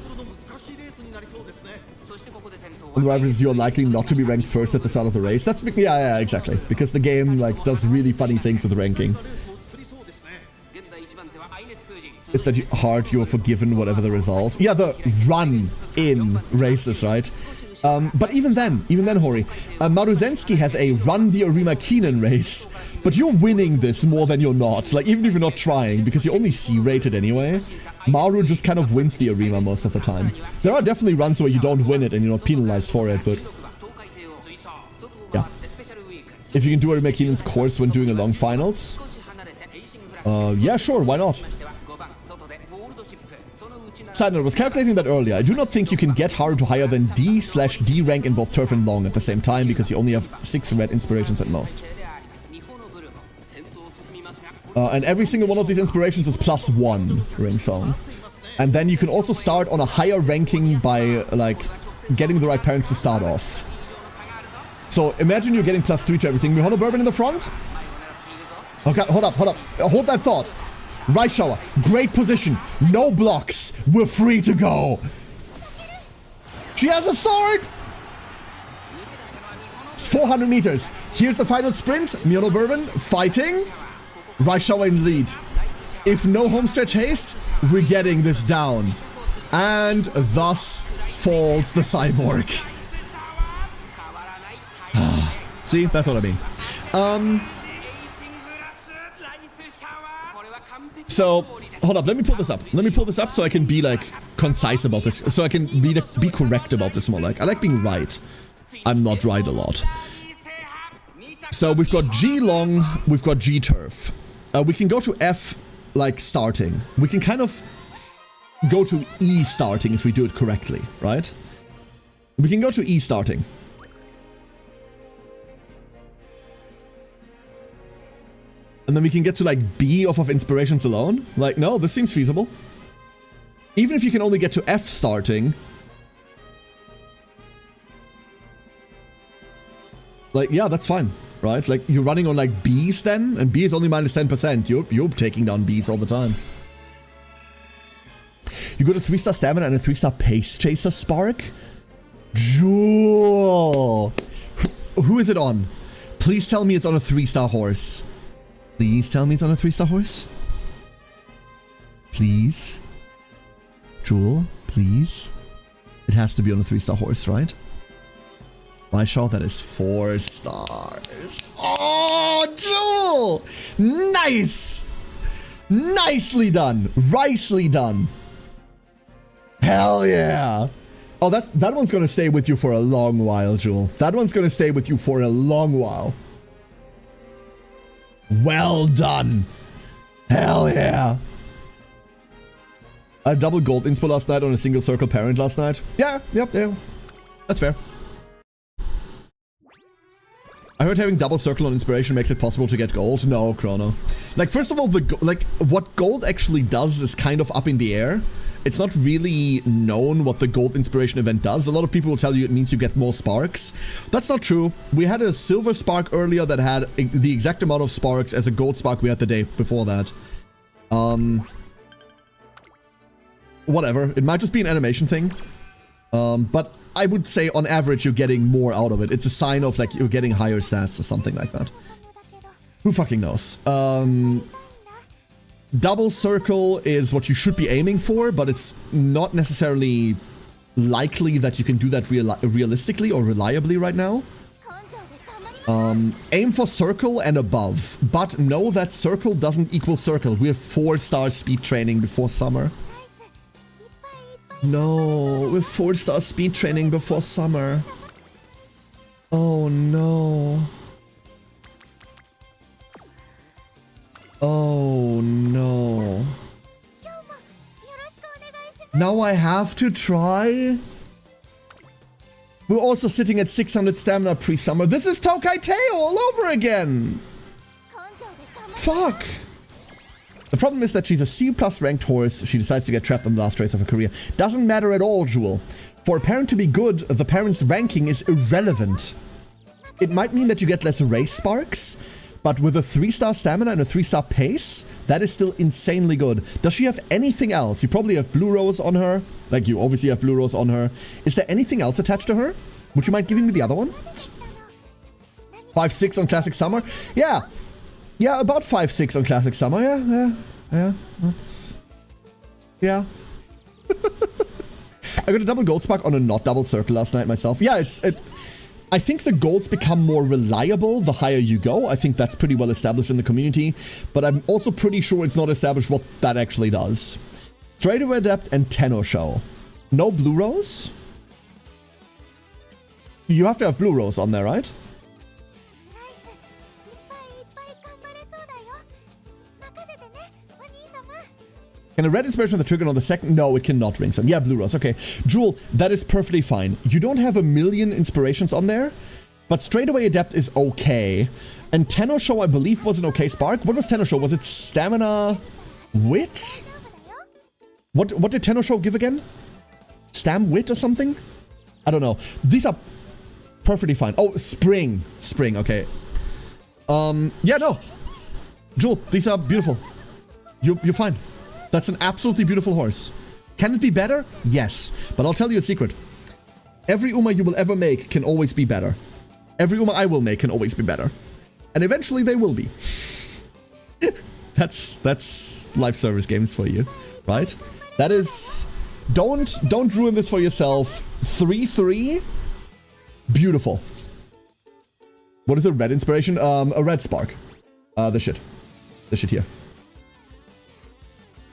[SPEAKER 1] On the rivals, you're likely not to be ranked first at the start of the race. That's, yeah, exactly. Because the game, like, does really funny things with ranking. It's that hard you're forgiven whatever the result. Yeah, the run-in races, right? But even then, Hori, Maruzensky has a run the Arima Keenan race, but you're winning this more than you're not. Like, even if you're not trying, because you're only C-rated anyway. Maru just kind of wins the Arima most of the time. There are definitely runs where you don't win it and you're not penalized for it, but... yeah. If you can do Arima Keenan's course when doing a long finals? Yeah, sure, why not? Side note, I was calculating that earlier. I do not think you can get Haru to higher than D/D rank in both turf and long at the same time, because you only have 6 red inspirations at most. And every single one of these inspirations is +1 Ring Song. And then you can also start on a higher ranking by, like, getting the right parents to start off. So imagine you're getting +3 to everything. Mihono Bourbon in the front? Okay, hold up. Hold that thought. Right shower. Great position. No blocks. We're free to go. She has a sword! It's 400 meters. Here's the final sprint. Mihono Bourbon fighting. Raishawa in lead. If no homestretch haste, we're getting this down. And thus falls the cyborg. See, that's what I mean. So, hold up, let me pull this up. Let me pull this up so I can be, like, concise about this. So I can be correct about this more. Like, I like being right. I'm not right a lot. So we've got G long, we've got G turf. We can go to F, like, starting. We can kind of go to E starting if we do it correctly, right? We can go to E starting. And then we can get to, like, B off of inspirations alone. Like, no, this seems feasible. Even if you can only get to F starting. Like, yeah, that's fine, right? Like, you're running on, like, Bs then, and B is only -10%. You're taking down Bs all the time. You got a 3-star stamina and a 3-star pace chaser spark? Jewel! Who is it on? Please tell me it's on a 3-star horse. Please tell me it's on a 3-star horse. Please. Jewel, please. It has to be on a 3-star horse, right? My shot, that is 4 stars. Oh, Jewel! Nice! Nicely done. Ricely done. Hell yeah. Oh, that one's gonna stay with you for a long while, Jewel. That one's gonna stay with you for a long while. Well done. Hell yeah. I double gold inspo last night on a single circle parent last night. Yeah. That's fair. I heard having double circle on inspiration makes it possible to get gold. No, Chrono. Like, first of all, what gold actually does is kind of up in the air. It's not really known what the gold inspiration event does. A lot of people will tell you it means you get more sparks. That's not true. We had a silver spark earlier that had the exact amount of sparks as a gold spark we had the day before that. Whatever. It might just be an animation thing. But I would say on average you're getting more out of it. It's a sign of like you're getting higher stats or something like that. Who fucking knows? Double circle is what you should be aiming for, but it's not necessarily likely that you can do that realistically or reliably right now. Aim for circle and above, but know that circle doesn't equal circle. We're 4-star speed training before summer. No, we're 4-star speed training before summer. Oh no. Oh no. Now I have to try? We're also sitting at 600 stamina pre-summer. This is Tokai Teo all over again! Fuck! The problem is that she's a C+ ranked horse. She decides to get trapped on the last race of her career. Doesn't matter at all, Jewel. For a parent to be good, the parent's ranking is irrelevant. It might mean that you get less race sparks, but with a 3-star stamina and a 3-star pace, that is still insanely good. Does she have anything else? You probably have blue rose on her. Like, you obviously have blue rose on her. Is there anything else attached to her? Would you mind giving me the other one? 5-6 on Classic Summer? Yeah. Yeah, about 5-6 on Classic Summer. Yeah. That's... Yeah. I got a double gold spark on a not double circle last night myself. Yeah, I think the golds become more reliable the higher you go. I think that's pretty well established in the community, but I'm also pretty sure it's not established what that actually does. Straightaway Adept and Tenno Show. No blue rose? You have to have blue rose on there, right? Can a red inspiration on the trigger on the second? No, it cannot ring some. Yeah, blue rose. Okay. Jewel, that is perfectly fine. You don't have a million inspirations on there, but Straightaway Adept is okay. And Tenno Show, I believe, was an okay spark. What was Tenno Show? Was it Stamina Wit? What did Tenno Show give again? Stam Wit or something? I don't know. These are perfectly fine. Oh, Spring. Spring, okay. Yeah, no. Jewel, these are beautiful. You're fine. That's an absolutely beautiful horse. Can it be better? Yes. But I'll tell you a secret. Every Uma you will ever make can always be better. Every Uma I will make can always be better. And eventually they will be. That's live service games for you, right? That is... Don't ruin this for yourself. 3-3. Beautiful. What is a red inspiration? A red spark. The shit here.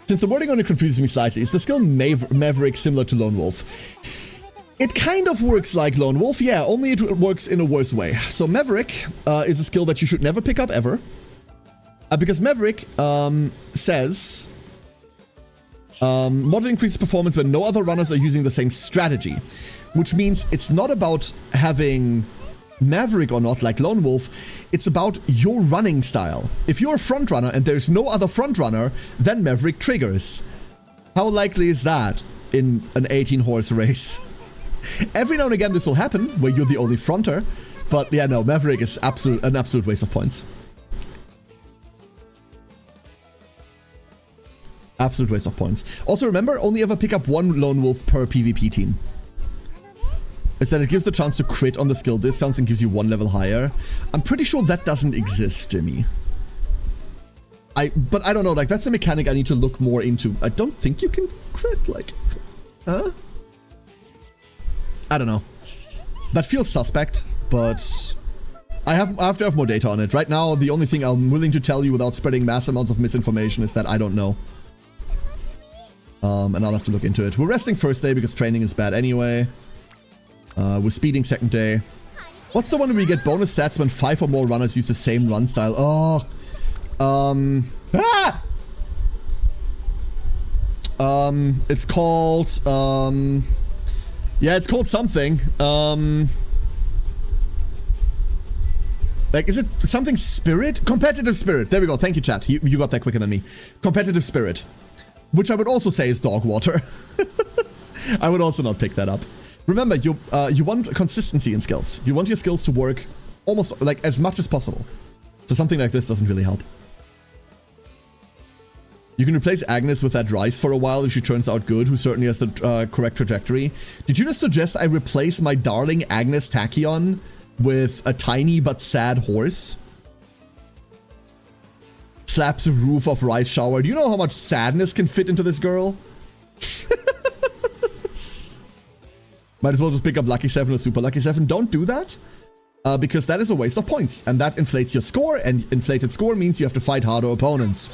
[SPEAKER 1] Since the wording on it confuses me slightly, is the skill Maverick similar to Lone Wolf? It kind of works like Lone Wolf, yeah, only it works in a worse way. So Maverick is a skill that you should never pick up ever. Because Maverick says... model increases performance when no other runners are using the same strategy. Which means it's not about having Maverick or not, like Lone Wolf, it's about your running style. If you're a front runner and there's no other front runner, then Maverick triggers. How likely is that in an 18-horse race? Every now and again this will happen, where you're the only fronter, but yeah, no, Maverick is an absolute waste of points. Absolute waste of points. Also remember, only ever pick up one lone wolf per PvP team. Is that it gives the chance to crit on the skill discounts and gives you one level higher. I'm pretty sure that doesn't exist, Jimmy. But I don't know, like, that's a mechanic I need to look more into. I don't think you can crit, like, huh? I don't know. That feels suspect, but I have to have more data on it. Right now, the only thing I'm willing to tell you without spreading mass amounts of misinformation is that I don't know. And I'll have to look into it. We're resting first day because training is bad anyway. We're speeding second day. What's the one where we get bonus stats when 5 or more runners use the same run style? Oh. It's called, yeah, it's called something. Like, is it something spirit? Competitive spirit. There we go. Thank you, chat. You got that quicker than me. Competitive spirit. Which I would also say is dog water. I would also not pick that up. Remember, you want consistency in skills. You want your skills to work almost, like, as much as possible. So something like this doesn't really help. You can replace Agnes with that Rice for a while if she turns out good, who certainly has the correct trajectory. Did you just suggest I replace my darling Agnes Tachyon with a tiny but sad horse? Slaps the roof of Rice shower. Do you know how much sadness can fit into this girl? Might as well just pick up Lucky 7 or Super Lucky 7. Don't do that, because that is a waste of points, and that inflates your score, and inflated score means you have to fight harder opponents.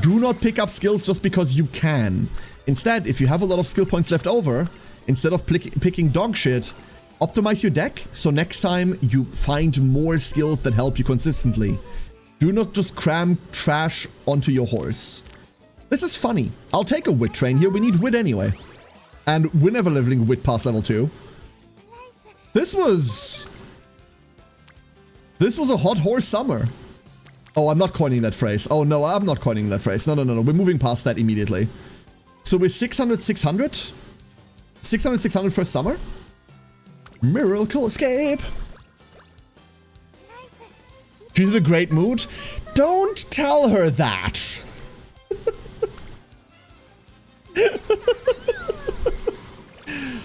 [SPEAKER 1] Do not pick up skills just because you can. Instead, if you have a lot of skill points left over, instead of picking dog shit, optimize your deck so next time you find more skills that help you consistently. Do not just cram trash onto your horse. This is funny. I'll take a wit train here. We need wit anyway. And we're never leveling wit past level 2. This was a hot horse summer. Oh, I'm not coining that phrase. Oh, no, I'm not coining that phrase. No. We're moving past that immediately. So we're 600, 600? 600, 600 first summer? Miracle escape. She's in a great mood. Don't tell her that.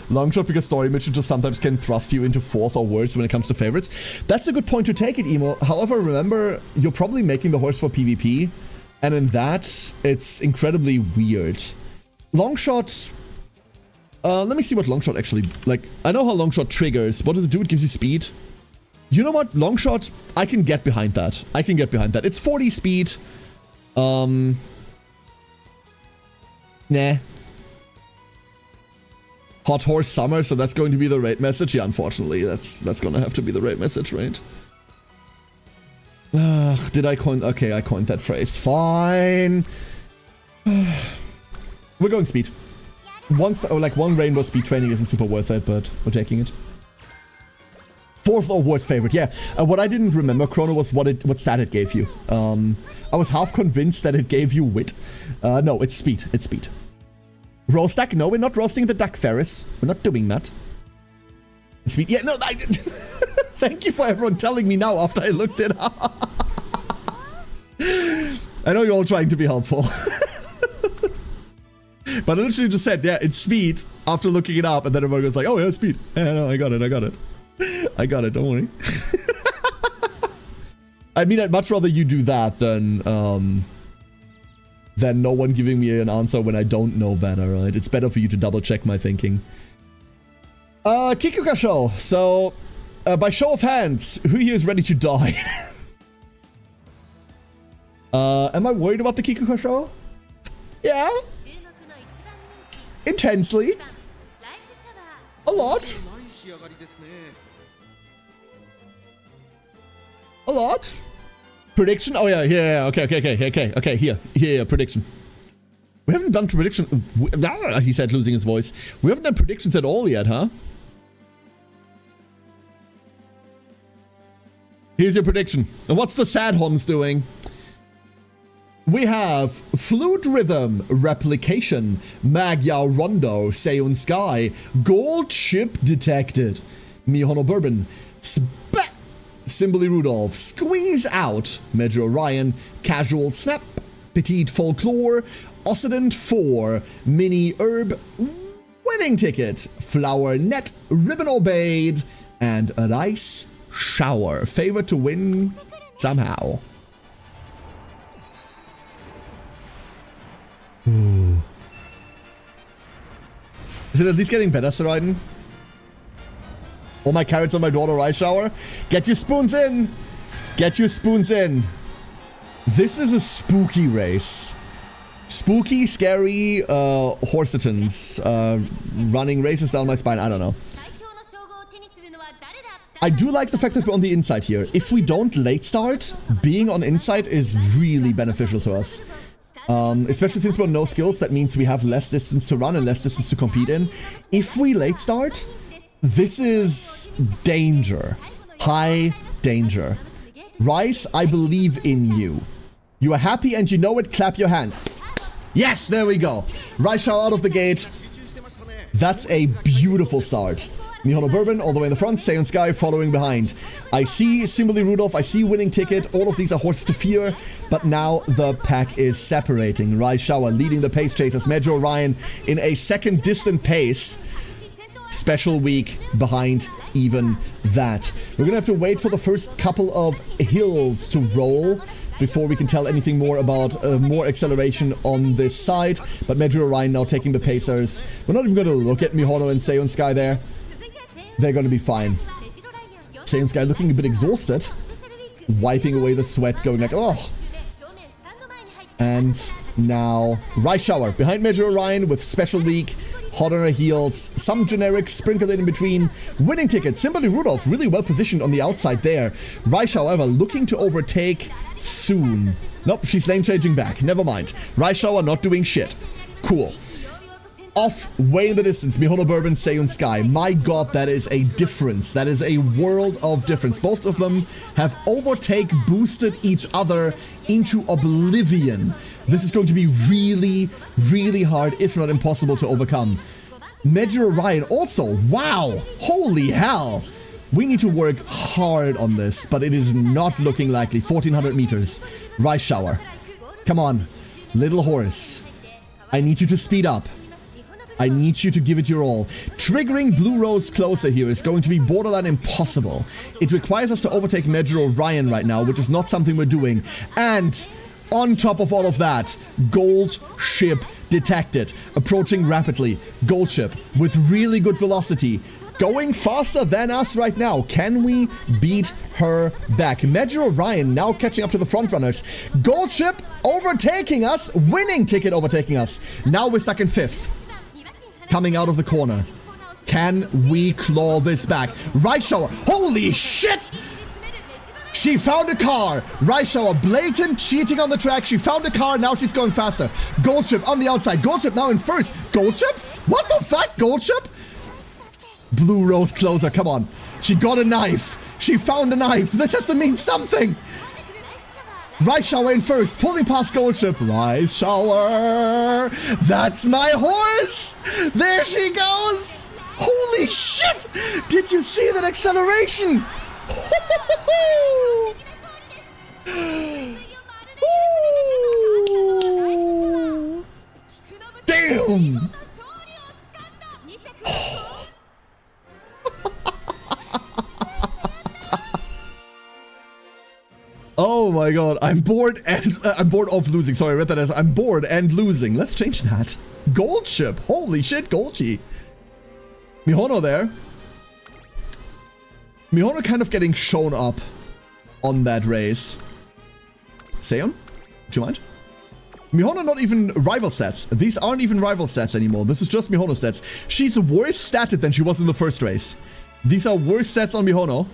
[SPEAKER 1] Longshot because story missions just sometimes can thrust you into 4th or worse when it comes to favorites. That's a good point to take it, Emo. However, remember, you're probably making the horse for PvP, and in that, it's incredibly weird. Longshot... let me see what Longshot actually... Like, I know how Longshot triggers. What does it do? It gives you speed. You know what? Longshot, I can get behind that. It's 40 speed. Nah. Hot horse summer, so that's going to be the raid message. Yeah, unfortunately, that's gonna have to be the raid message, right? Did I coin? Okay, I coined that phrase. Fine. We're going speed. One rainbow speed training isn't super worth it, but we're taking it. 4th or worst favorite, yeah. What I didn't remember, Chrono, was what stat it gave you. I was half convinced that it gave you wit. No, it's speed. It's speed. Roast duck? No, we're not roasting the duck, Ferris. We're not doing that. It's speed. Yeah, no, thank you for everyone telling me now after I looked it up. I know you're all trying to be helpful. But I literally just said, yeah, it's speed after looking it up, and then everyone goes like, oh yeah, speed. Yeah, no, I got it. I got it, don't worry. I mean, I'd much rather you do that than no one giving me an answer when I don't know better, right? It's better for you to double check my thinking. Kikuka show. So, by show of hands, who here is ready to die? Am I worried about the Kikuka show? Yeah. Intensely. A lot. A lot. Prediction? Oh yeah. Okay. Here. Prediction. We haven't done prediction. He said, losing his voice. We haven't done predictions at all yet, huh? Here's your prediction. And what's the sad homs doing? We have Flute Rhythm, Replication, Magyar Rondo, Seon Sky, Gold Chip Detected, Mihono Bourbon, Simboli Rudolph, Squeeze Out, Major Orion, Casual Snap, Petite Folklore, Occident 4, Mini Herb, Winning Ticket, Flower Net, Ribbon Obeyed, and Rice Shower. Favorite to win somehow. Ooh. Is it at least getting better, Seraiden? All my carrots on my daughter Rice Shower. Get your spoons in. Get your spoons in. This is a spooky race. Spooky, scary, Horsitons running races down my spine. I don't know. I do like the fact that we're on the inside here. If we don't late start, being on inside is really beneficial to us. Especially since we're on no skills, that means we have less distance to run and less distance to compete in. If we late start, this is danger. High danger. Rice, I believe in you. You are happy and you know it, clap your hands. Yes, there we go. Rice Shower out of the gate. That's a beautiful start. Mihono Bourbon all the way in the front, Saiyan Sky following behind. I see Simile Rudolph, I see Winning Ticket, all of these are horses to fear, but now the pack is separating. Rice Shower leading the pace chasers, Medjay Orion in a second distant pace. Special week behind even that. We're gonna have to wait for the first couple of hills to roll before we can tell anything more about more acceleration on this side. But Medjay Orion now taking the pacers. We're not even gonna look at Mihono and Saiyan Sky there. They're gonna be fine. Saiyan Sky looking a bit exhausted. Wiping away the sweat, going like, oh. And now Rice Shower behind Medjay Orion with Special Week, hot on her heels, some generics sprinkled in between. Winning Ticket, Simile Rudolph really well positioned on the outside there. Rice, however, looking to overtake soon. Nope, she's lane changing back. Never mind. Rice Shower not doing shit. Cool. Off way in the distance, Mihono Bourbon, Saiyan Sky. My god, that is a difference. That is a world of difference. Both of them have overtake boosted each other into oblivion. This is going to be really, really hard, if not impossible, to overcome. Medjay Orion also. Wow. Holy hell. We need to work hard on this, but it is not looking likely. 1400 meters. Rice Shower. Come on. Little horse. I need you to speed up. I need you to give it your all. Triggering Blue Rose closer here is going to be borderline impossible. It requires us to overtake Medjay Orion right now, which is not something we're doing. And on top of all of that, Gold Ship detected. Approaching rapidly. Gold Ship with really good velocity. Going faster than us right now. Can we beat her back? Medjay Orion now catching up to the front runners. Gold Ship overtaking us. Winning Ticket overtaking us. Now we're stuck in 5th. Coming out of the corner. Can we claw this back? Rice Shower. Holy shit! She found a car. Rice Shower blatant cheating on the track. She found a car. Now she's going faster. Gold Ship on the outside. Gold Ship now in first. Gold Ship? What the fuck? Gold Ship? Blue Rose closer. Come on. She got a knife. She found a knife. This has to mean something. Rice Shower in first, pulling past Gold Ship. Rice Shower. That's my horse. There she goes. Holy shit. Did you see that acceleration? Damn. Oh my god, I'm bored and I'm bored of losing. Sorry, I read that as I'm bored and losing. Let's change that. Gold Ship. Holy shit, Golgi. Mihono there. Mihono kind of getting shown up on that race. Saiyan, do you mind? Mihono not even rival stats. These aren't even rival stats anymore. This is just Mihono stats. She's worse statted than she was in the first race. These are worse stats on Mihono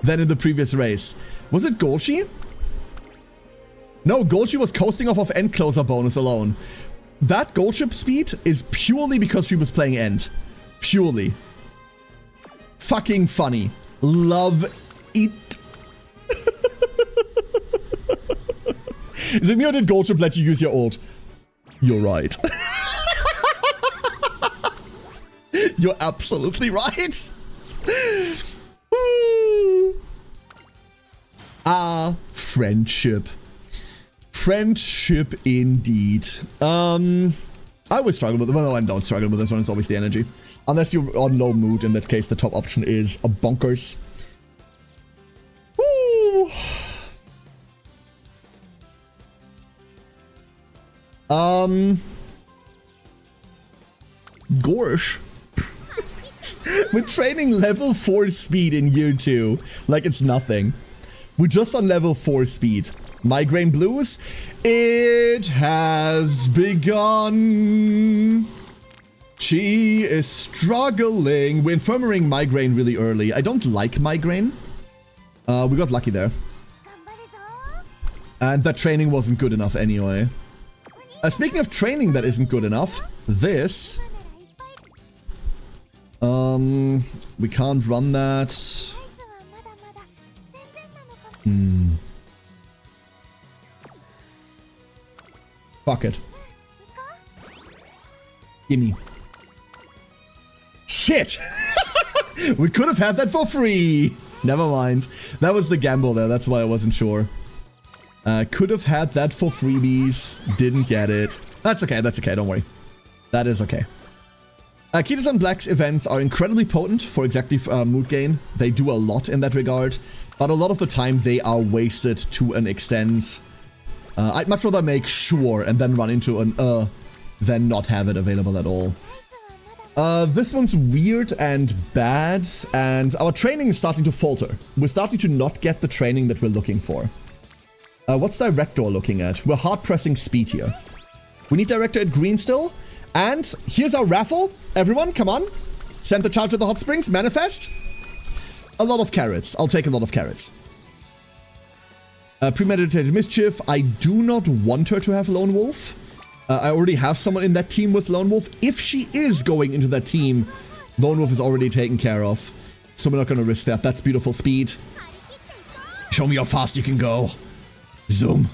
[SPEAKER 1] than in the previous race. Was it Golgi? No, Golgi was coasting off of end closer bonus alone. That Gold Ship speed is purely because she was playing end. Purely. Fucking funny. Love it. Is it me or did Gold Ship let you use your ult? You're right. You're absolutely right. Friendship. Friendship indeed. I always struggle with it. Well, no, I don't struggle with this one. It's always the energy. Unless you're on low mood, in that case, the top option is a bonkers. Woo! Gorsh. We're training level 4 speed in year 2. Like it's nothing. We're just on level 4 speed. Migraine blues. It has begun. She is struggling. We're infirmaring migraine really early. I don't like migraine. We got lucky there. And that training wasn't good enough anyway. Speaking of training that isn't good enough, this... we can't run that. Fuck it. Gimme. Shit! We could have had that for free! Never mind. That was the gamble there, that's why I wasn't sure. Could have had that for freebies. Didn't get it. That's okay, don't worry. That is okay. Kitas and Black's events are incredibly potent for exactly mood gain. They do a lot in that regard, but a lot of the time they are wasted to an extent. I'd much rather make sure and then run into an than not have it available at all. This one's weird and bad, and our training is starting to falter. We're starting to not get the training that we're looking for. What's Director looking at? We're hard-pressing speed here. We need Director at green still. And here's our raffle. Everyone, come on. Send the child to the hot springs. Manifest. A lot of carrots. I'll take a lot of carrots. Premeditated mischief. I do not want her to have Lone Wolf. I already have someone in that team with Lone Wolf. If she is going into that team, Lone Wolf is already taken care of. So we're not going to risk that. That's beautiful speed. Show me how fast you can go. Zoom.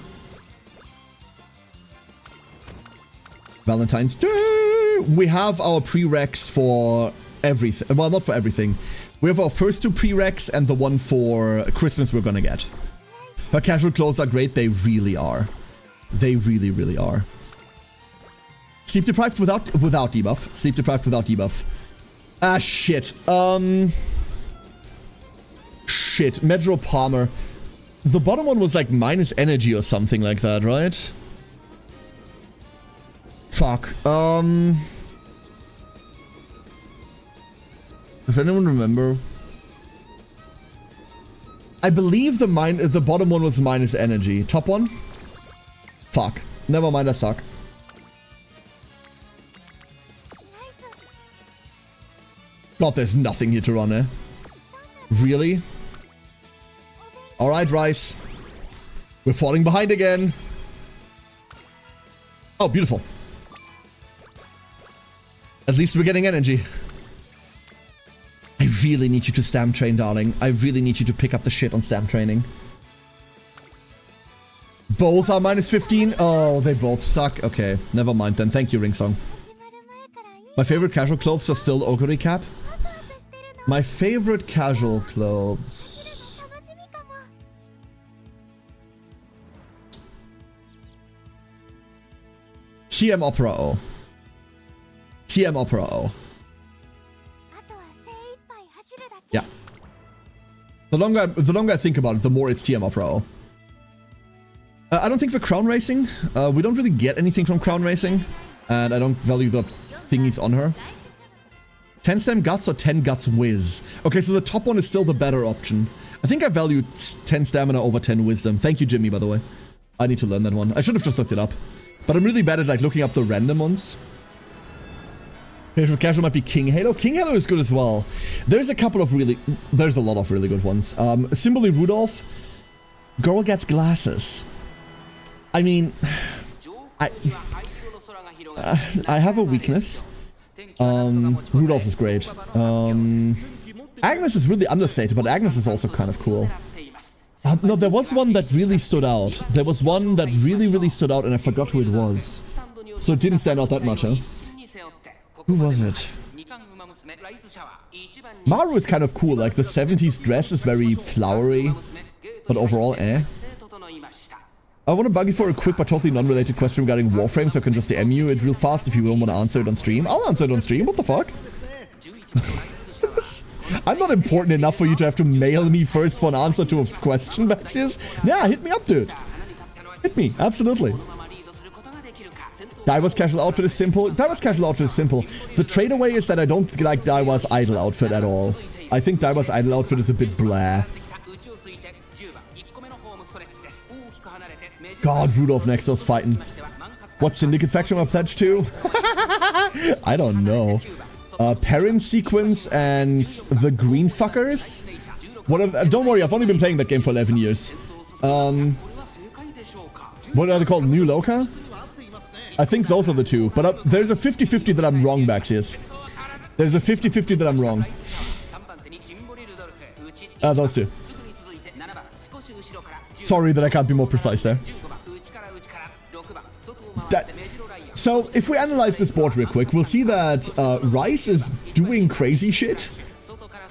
[SPEAKER 1] Valentine's Day! We have our prereqs for everything. Well, not for everything. We have our first 2 prereqs and the one for Christmas we're gonna get. Her casual clothes are great. They really are. They really, really are. Sleep deprived without debuff. Sleep deprived without debuff. Ah, shit. Shit. Medro Palmer. The bottom one was like minus energy or something like that, right? Fuck. Does anyone remember? I believe the bottom one was minus energy. Top one? Fuck. Never mind, I suck. God, there's nothing here to run, eh? Really? Alright, Rice. We're falling behind again. Oh, beautiful. At least we're getting energy. I really need you to stamp train, darling. I really need you to pick up the shit on stamp training. Both are minus 15? Oh, they both suck. Okay, never mind then. Thank you, Ringsong. My favorite casual clothes are still Ogre Cap. My favorite casual clothes... TM Opera O. TM Opera O. Yeah. The longer I think about it, the more it's TM Opera O. I don't think for Crown Racing. We don't really get anything from Crown Racing. And I don't value the thingies on her. 10 stem guts or 10 guts whiz? Okay, so the top one is still the better option. I think I value 10 stamina over 10 wisdom. Thank you, Jimmy, by the way. I need to learn that one. I should have just looked it up. But I'm really bad at like looking up the random ones. Favorite casual might be King Halo. King Halo is good as well. There's a couple of really... There's a lot of really good ones. Simile Rudolph. Girl gets glasses. I mean... I have a weakness. Rudolph is great. Agnes is really understated, but Agnes is also kind of cool. No, there was one that really stood out. There was one that really stood out and I forgot who it was. So it didn't stand out that much, huh? Who was it? Maru is kind of cool, like the 70s dress is very flowery, but overall, eh? I want to bug you for a quick but totally non-related question regarding Warframe, so I can just DM you it real fast if you don't want to answer it on stream. I'll answer it on stream, what the fuck? I'm not important enough for you to have to mail me first for an answer to a question, Baxius. Yeah, hit me up, dude. Hit me, absolutely. Daiwa's casual outfit is simple. Daiwa's casual outfit is simple. The trade away is that I don't like Daiwa's idle outfit at all. I think Daiwa's idle outfit is a bit blah. God, Rudolph Nexus fighting. What Syndicate faction am I pledged to? I don't know. Parent Sequence and the Green Fuckers? Don't worry, I've only been playing that game for 11 years. What are they called? New Loka? I think those are the two. But there's a 50-50 that I'm wrong, Baxius. There's a 50-50 that I'm wrong. Those two. Sorry that I can't be more precise there. So, if we analyze this board real quick, we'll see that Rice is doing crazy shit.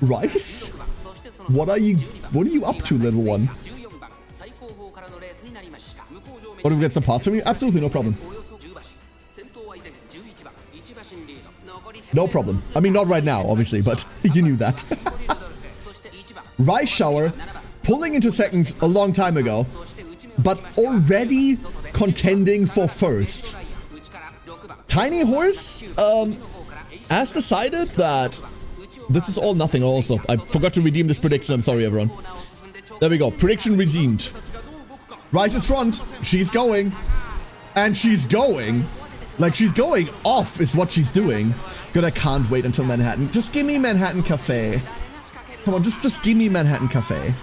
[SPEAKER 1] Rice? What are you up to, little one? What, do we get some parts from you? Absolutely, no problem. No problem. I mean, not right now, obviously, but you knew that. Rice Shower, pulling into second a long time ago, but already contending for first. Tiny Horse has decided that this is all nothing also. I forgot to redeem this prediction. I'm sorry, everyone. There we go. Prediction redeemed. Rice is front. She's going. And she's going. Like, she's going off is what she's doing. Good, I can't wait until Manhattan. Just give me Manhattan Cafe. Come on, just give me Manhattan Cafe.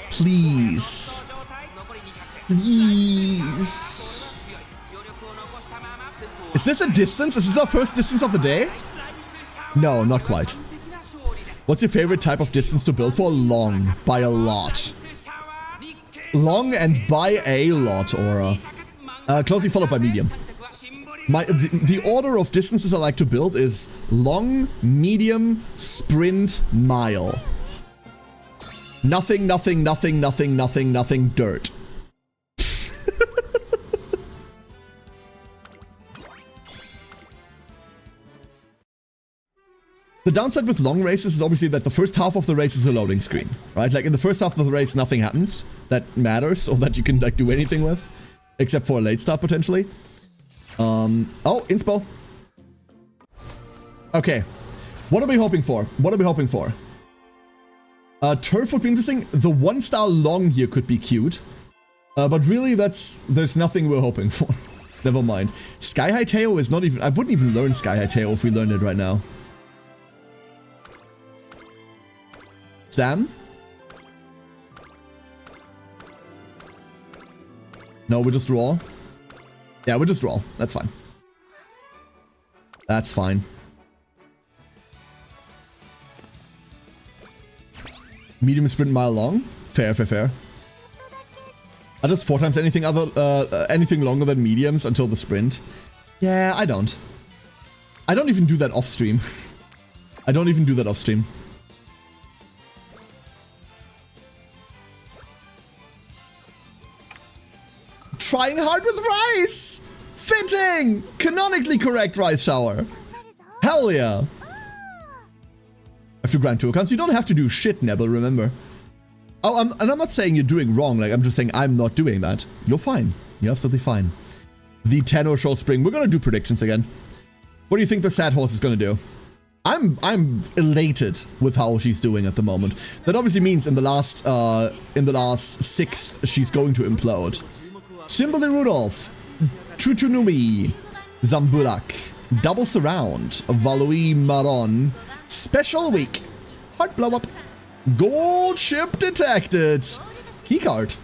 [SPEAKER 1] Please. Please. Is this a distance? Is this our first distance of the day? No, not quite. What's your favorite type of distance to build for? Long. By a lot. Long and by a lot, Aura. Closely followed by medium. The order of distances I like to build is long, medium, sprint, mile. Nothing, nothing, nothing, nothing, nothing, nothing, dirt. The downside with long races is obviously that the first half of the race is a loading screen, right? Like in the first half of the race, nothing happens that matters or that you can like do anything with, except for a late start potentially. Oh, inspo. Okay. What are we hoping for? What are we hoping for? Turf would be interesting. The 1-star long here could be cute. But really there's nothing we're hoping for. Never mind. Sky High Teo is not even, I wouldn't even learn Sky High Teo if we learned it right now. Stam? No, we just draw. Yeah, we just draw. That's fine. That's fine. Medium sprint mile long. Fair, fair, fair. Are just 4 times anything longer than mediums until the sprint? Yeah, I don't. I don't even do that off stream. I don't even do that off stream. Trying hard with Rice! Fitting! Canonically correct, Rice Shower. Hell yeah. Have to grant 2 accounts. You don't have to do shit, Nebel, remember. Oh, and I'm not saying you're doing wrong. Like, I'm just saying I'm not doing that. You're fine. You're absolutely fine. The Tenno Show Spring. We're gonna do predictions again. What do you think the Sad Horse is gonna do? I'm elated with how she's doing at the moment. That obviously means in the last 6th, she's going to implode. Symbol in Rudolph, Chuchunumi, Zamburak, Double Surround, Valui Maron, Special Week, Heart Blow Up, Gold Ship Detected, Keycard,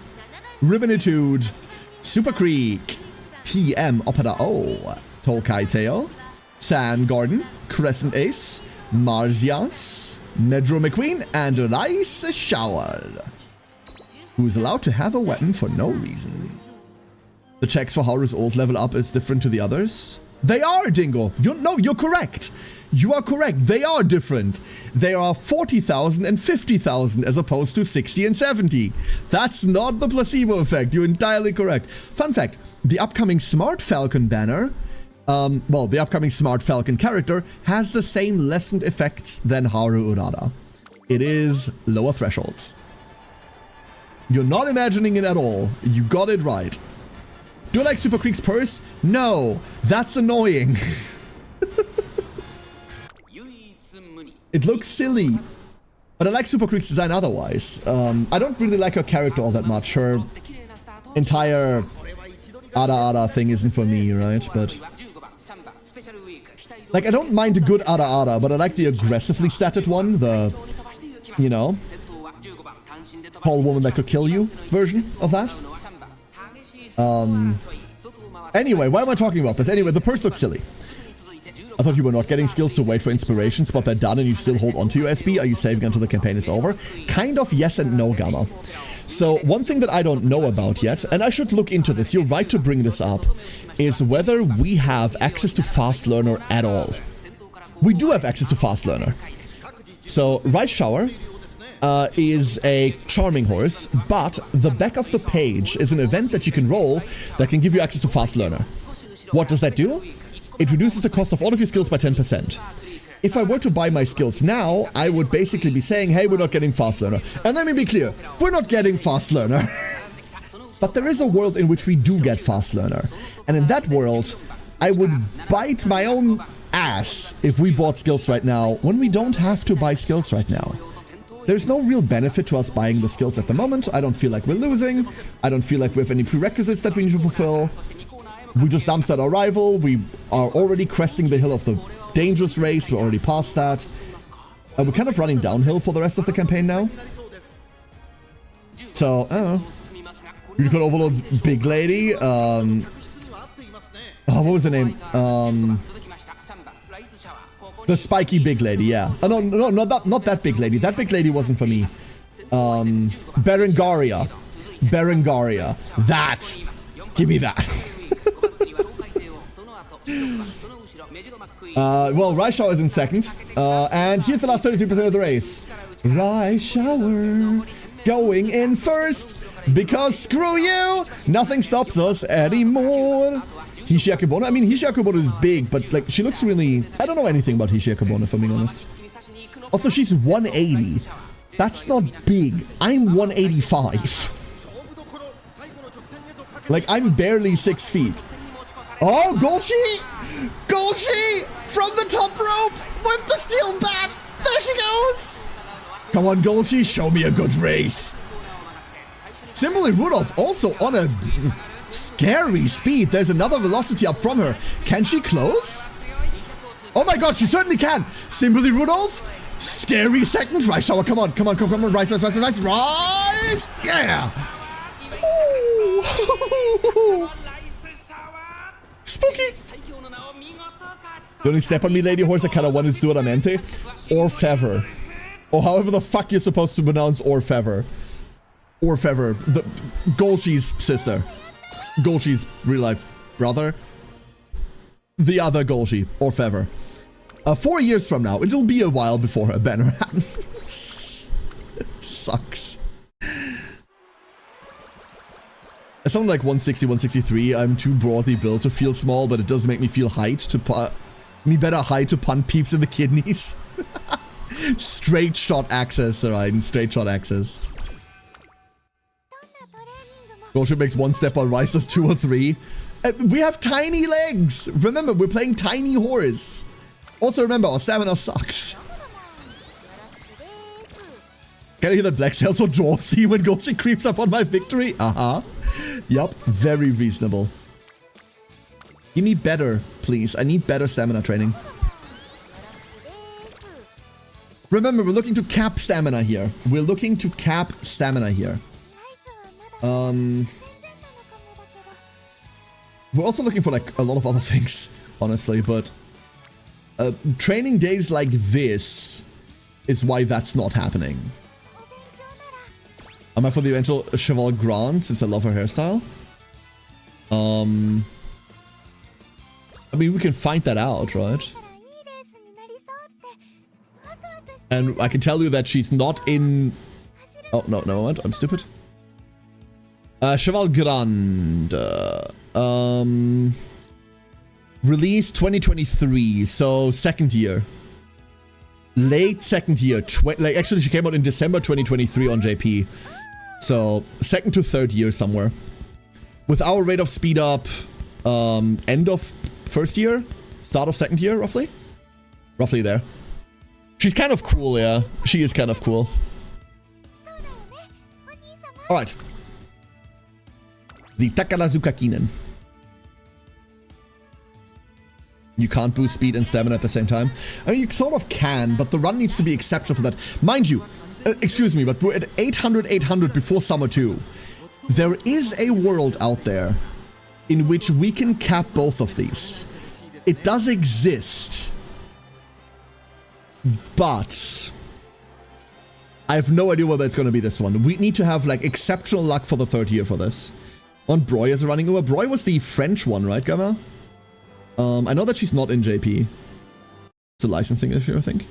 [SPEAKER 1] Ribbonitude, Super Creek, TM Opera O, Tolkai Teo, Sand Garden, Crescent Ace, Marzias, Medro McQueen, and Rice Shower, who is allowed to have a weapon for no reason. The checks for how his ult level up is different to the others. They are, Dingo. No, you're correct. You are correct. They are different. They are 40,000 and 50,000 as opposed to 60 and 70. That's not the placebo effect. You're entirely correct. Fun fact, the upcoming Smart Falcon banner, well, the upcoming Smart Falcon character has the same lessened effects than Haru Urara. It is lower thresholds. You're not imagining it at all. You got it right. Do I like Super Creek's purse? No, that's annoying. It looks silly. But I like Super Creek's design otherwise. I don't really like her character all that much. Her entire Ara thing isn't for me, right? But like, I don't mind a good Ara, but I like the aggressively statted one. The, you know, tall woman that could kill you version of that. Anyway, why am I talking about this? Anyway, the purse looks silly. I thought you were not getting skills to wait for inspirations, but they're done and you still hold onto your SB. Are you saving until the campaign is over? Kind of yes and no, Gamma. So one thing that I don't know about yet, and I should look into this, you're right to bring this up, is whether we have access to Fast Learner at all. We do have access to Fast Learner. So Rice Shower is a charming horse, but the back of the page is an event that you can roll that can give you access to Fast Learner. What does that do? It reduces the cost of all of your skills by 10%. If I were to buy my skills now, I would basically be saying, hey, we're not getting Fast Learner. And let me be clear, we're not getting Fast Learner. But there is a world in which we do get Fast Learner. And in that world, I would bite my own ass if we bought skills right now when we don't have to buy skills right now. There's no real benefit to us buying the skills at the moment. I don't feel like we're losing. I don't feel like we have any prerequisites that we need to fulfill. We just dumped at our rival. We are already cresting the hill of the dangerous race. We're already past that. We're kind of running downhill for the rest of the campaign now. So, I don't know. Unicorn Overlord's big lady. Oh, what was her name? The spiky big lady, yeah. Oh, no, not that big lady. That big lady wasn't for me. Berengaria. Berengaria. That. Give me that. Well, Rice Shower is in second. And here's the last 33% of the race. Rice Shower going in first. Because screw you! Nothing stops us anymore. Hishi Akebono? I mean, Hishi Akebono is big, but like, she looks really... I don't know anything about Hishi Akebono, if I'm being honest. Also, she's 180. That's not big. I'm 185. Like, I'm barely 6 feet. Oh, Golchi! Golchi! From the top rope! With the steel bat! There she goes! Come on, Golchi, show me a good race. Simile Rudolph also on a scary speed. There's another velocity up from her. Can she close? Oh my god, she certainly can. Simile Rudolph, scary second. Rice Shower, come on, come on, come on, come on. Rise, rise, rise, rise, rise. Yeah. Ooh. Spooky. The only step on me, Lady Horse, I kind of wanted to do Oramente. Orfever. Or however the fuck you're supposed to pronounce Orfever. Orfever. The Golchi's sister. Golchi's real life brother. The other Golchi. Orfever. 4 years from now. It'll be a while before her banner happens. Sucks. I sound like 160, 163. I'm too broadly built to feel small, but it does make me feel height to better height to punt peeps in the kidneys. Straight shot access, alright, straight shot access. Golchi makes one step on Rice, does 2 or 3. We have tiny legs! Remember, we're playing tiny horse. Also remember, our stamina sucks. Can I hear that Black Sails for Jaws theme when Golchi creeps up on my victory? Uh-huh. Yup, very reasonable. Give me better, please. I need better stamina training. Remember, we're looking to cap stamina here. We're looking to cap stamina here. We're also looking for like a lot of other things, honestly, but training days like this is why that's not happening. Am I for the eventual Cheval Grand since I love her hairstyle? I mean, we can find that out, right? And I can tell you that she's not in... Oh, no, never mind. I'm stupid. Cheval Grande. Release 2023, so second year. Late second year. Like, actually, she came out in December 2023 on JP. So, second to third year somewhere. With our rate of speed up, end of first year? Start of second year, roughly? Roughly there. She's kind of cool, yeah. She is kind of cool. Alright. The Takarazuka Kinen. You can't boost speed and stamina at the same time. I mean, you sort of can, but the run needs to be exceptional for that. Mind you, excuse me, but we're at 800 before Summer 2. There is a world out there in which we can cap both of these. It does exist. But I have no idea whether it's going to be this one. We need to have, like, exceptional luck for the third year for this. On Broy is a running over. Broy was the French one, right, Gamma? I know that she's not in JP. It's a licensing issue, I think.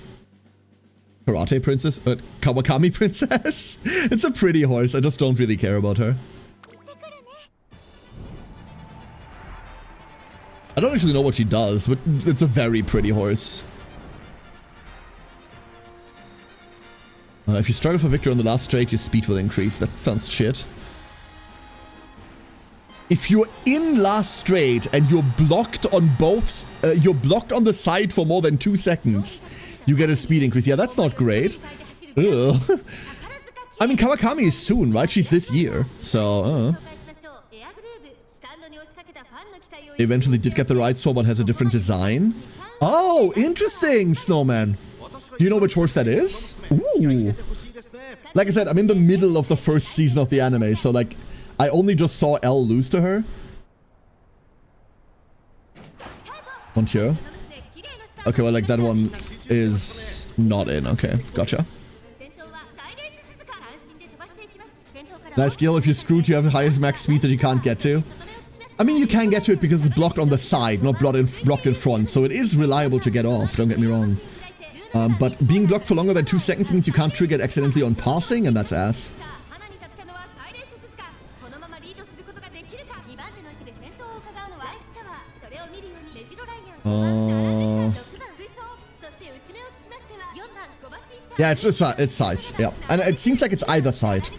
[SPEAKER 1] Karate Princess? Kawakami Princess? It's a pretty horse. I just don't really care about her. I don't actually know what she does, but it's a very pretty horse. If you struggle for victory on the last straight, your speed will increase. That sounds shit. If you're in last straight and you're blocked on both, you're blocked on the side for more than 2 seconds, you get a speed increase. Yeah, that's not great. Ugh. I mean, Kawakami is soon, right? She's this year, so... Eventually did get the right sword, but has a different design. Oh, interesting, Snowman. Do you know which horse that is? Ooh. Like I said, I'm in the middle of the first season of the anime, so like, I only just saw Elle lose to her. Monsieur. Okay, well, like, that one is not in. Okay, gotcha. Nice skill. If you're screwed, you have the highest max speed that you can't get to. I mean, you can get to it because it's blocked on the side, not blocked in front. So it is reliable to get off, don't get me wrong. But being blocked for longer than 2 seconds means you can't trigger it accidentally on passing, and that's ass. Yeah, it's sides, yeah. And it seems like it's either side.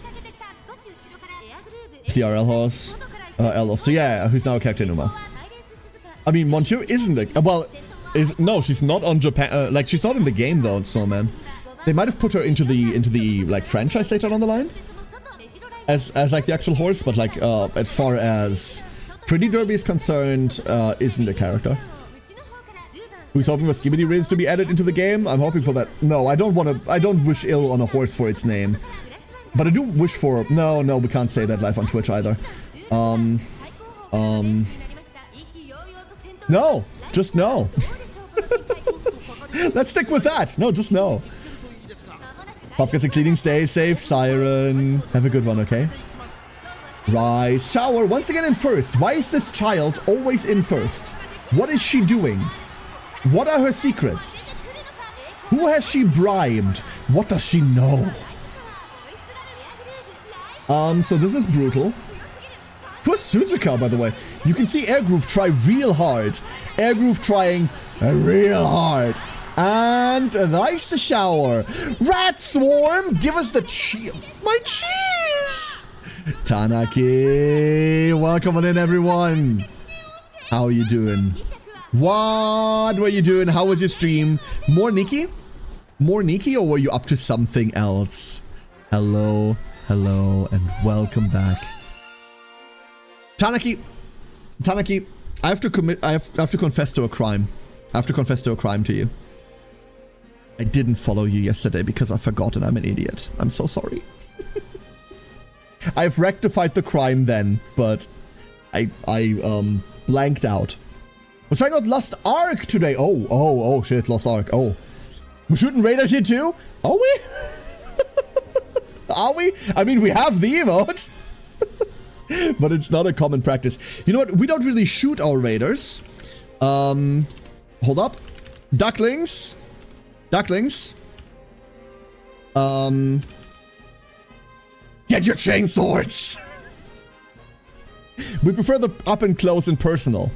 [SPEAKER 1] CRL horse. L so yeah, who's now a character Numa. I mean, Monsieur isn't like, well, no, she's not on Japan, like, she's not in the game though, Snowman. They might have put her into the like, franchise later on the line. As like the actual horse, but like, as far as Pretty Derby is concerned, isn't a character. Who's hoping for Skibidi Riz to be added into the game? I'm hoping for that. No, I don't wish ill on a horse for its name. But I do wish for... No, we can't say that live on Twitch either. No, just no. Let's stick with that. No, just no. Pop gets a cleaning, stay safe, Siren. Have a good one, okay? Rise, Shower, once again in first. Why is this child always in first? What is she doing? What are her secrets? Who has she bribed? What does she know? So this is brutal. Who's Suzuka, by the way? You can see Airgroove try real hard. Airgroove trying real hard. And nice the shower. Rat Swarm, give us the cheese. My cheese! Tanaki, welcome on in, everyone. How are you doing? What were you doing? How was your stream? More Nikki? More Nikki, or were you up to something else? Hello, and welcome back. Tanaki, I have to confess to a crime. I have to confess to a crime to you. I didn't follow you yesterday because I forgot and I'm an idiot. I'm so sorry. I've rectified the crime then, but I blanked out. We're trying out Lost Ark today. Oh shit, Lost Ark. Oh, we're shooting Raiders here too? Are we? Are we? I mean, we have the emote. But it's not a common practice. You know what? We don't really shoot our Raiders. Hold up. Ducklings. Ducklings. Get your chain swords. We prefer the up and close and personal.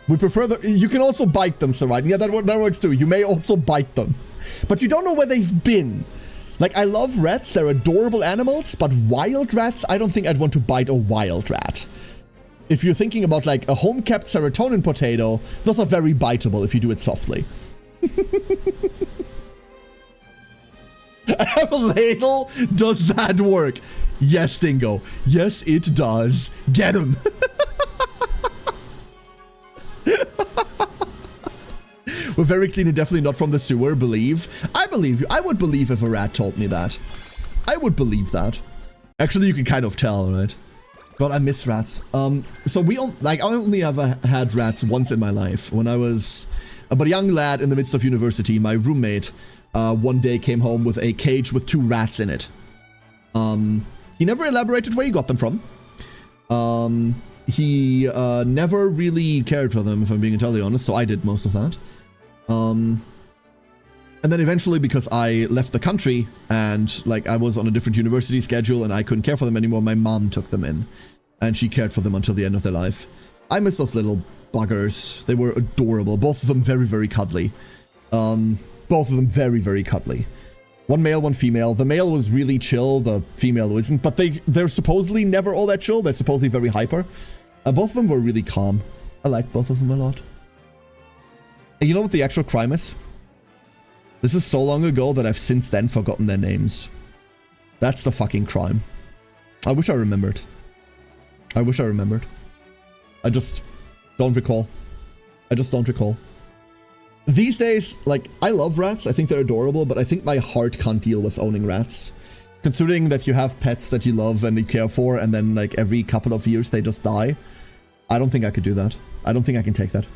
[SPEAKER 1] We prefer the... You can also bite them, Sarite. Yeah, that works too. You may also bite them. But you don't know where they've been. Like, I love rats. They're adorable animals. But wild rats, I don't think I'd want to bite a wild rat. If you're thinking about, like, a home-kept serotonin potato, those are very biteable if you do it softly. I have a ladle. Does that work? Yes, Dingo. Yes, it does. Get him. We're very clean and definitely not from the sewer, believe. I believe you. I would believe if a rat told me that. I would believe that. Actually, you can kind of tell, right? God, I miss rats. So I only ever had rats once in my life. When I was but a young lad in the midst of university, my roommate one day came home with a cage with 2 rats in it. He never elaborated where he got them from. He never really cared for them, if I'm being entirely honest, so I did most of that. And then eventually, because I left the country and like I was on a different university schedule and I couldn't care for them anymore, my mom took them in and she cared for them until the end of their life. I miss those little buggers. They were adorable. Both of them very, very cuddly. Both of them very, very cuddly. One male, one female. The male was really chill. The female isn't, but they're supposedly never all that chill. They're supposedly very hyper. Both of them were really calm. I like both of them a lot. And you know what the actual crime is? This is so long ago that I've since then forgotten their names. That's the fucking crime. I wish I remembered. I wish I remembered. I just don't recall. I just don't recall. These days, like, I love rats. I think they're adorable, but I think my heart can't deal with owning rats. Considering that you have pets that you love and you care for, and then, like, every couple of years they just die. I don't think I could do that. I don't think I can take that.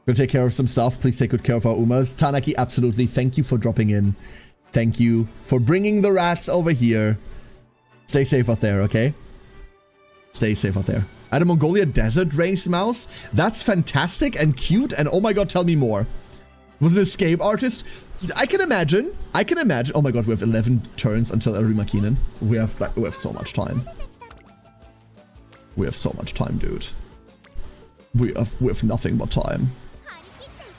[SPEAKER 1] Gonna take care of some stuff. Please take good care of our Umas. Tanaki, absolutely. Thank you for dropping in. Thank you for bringing the rats over here. Stay safe out there, okay? Stay safe out there. I had a Mongolia desert race mouse. That's fantastic and cute. And oh my god, tell me more. Was it escape artist? I can imagine. I can imagine. Oh my god, we have 11 turns until Arima Keenan. We have so much time. We have so much time, dude. We have nothing but time.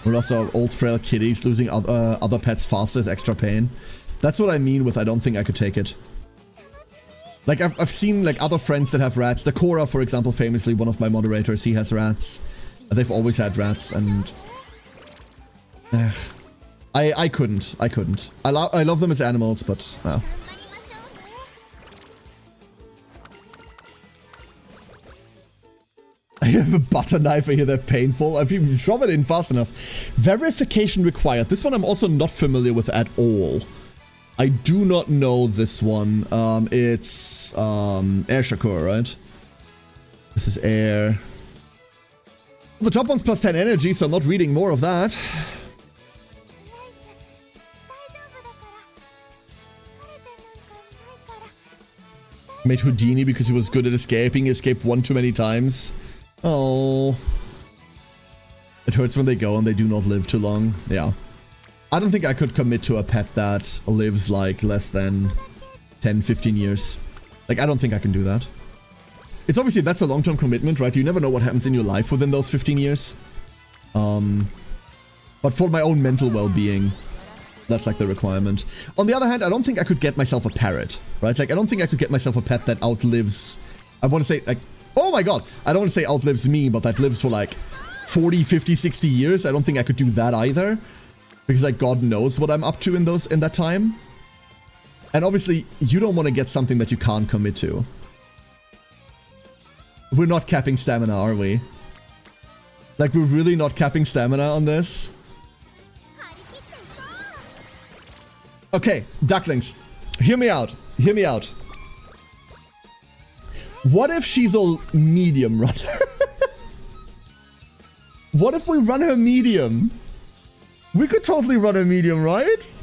[SPEAKER 1] We're also old frail kitties. Losing other pets faster is extra pain. That's what I mean with I don't think I could take it. Like, I've seen, like, other friends that have rats. Dakora, for example, famously, one of my moderators, he has rats. They've always had rats, and... I couldn't. I couldn't. I love them as animals, but... I have a butter knife, I hear they're painful. If you shove it in fast enough. Verification required. This one I'm also not familiar with at all. I do not know this one. It's Air Shakur, right? This is Air. The top one's plus 10 energy, so I'm not reading more of that. Made Houdini because he was good at escaping. He escaped one too many times. Oh. It hurts when they go and they do not live too long. Yeah. I don't think I could commit to a pet that lives like less than 10, 15 years. Like, I don't think I can do that. It's obviously, that's a long-term commitment, right? You never know what happens in your life within those 15 years. But for my own mental well-being, that's like the requirement. On the other hand, I don't think I could get myself a parrot, right? Like, I don't think I could get myself a pet that outlives... I want to say, like... Oh my god! I don't want to say outlives me, but that lives for like 40, 50, 60 years. I don't think I could do that either. Because, like, God knows what I'm up to in that time. And obviously, you don't want to get something that you can't commit to. We're not capping stamina, are we? Like, we're really not capping stamina on this? Okay, ducklings. Hear me out. Hear me out. What if she's a medium runner? What if we run her medium? We could totally run a medium, right?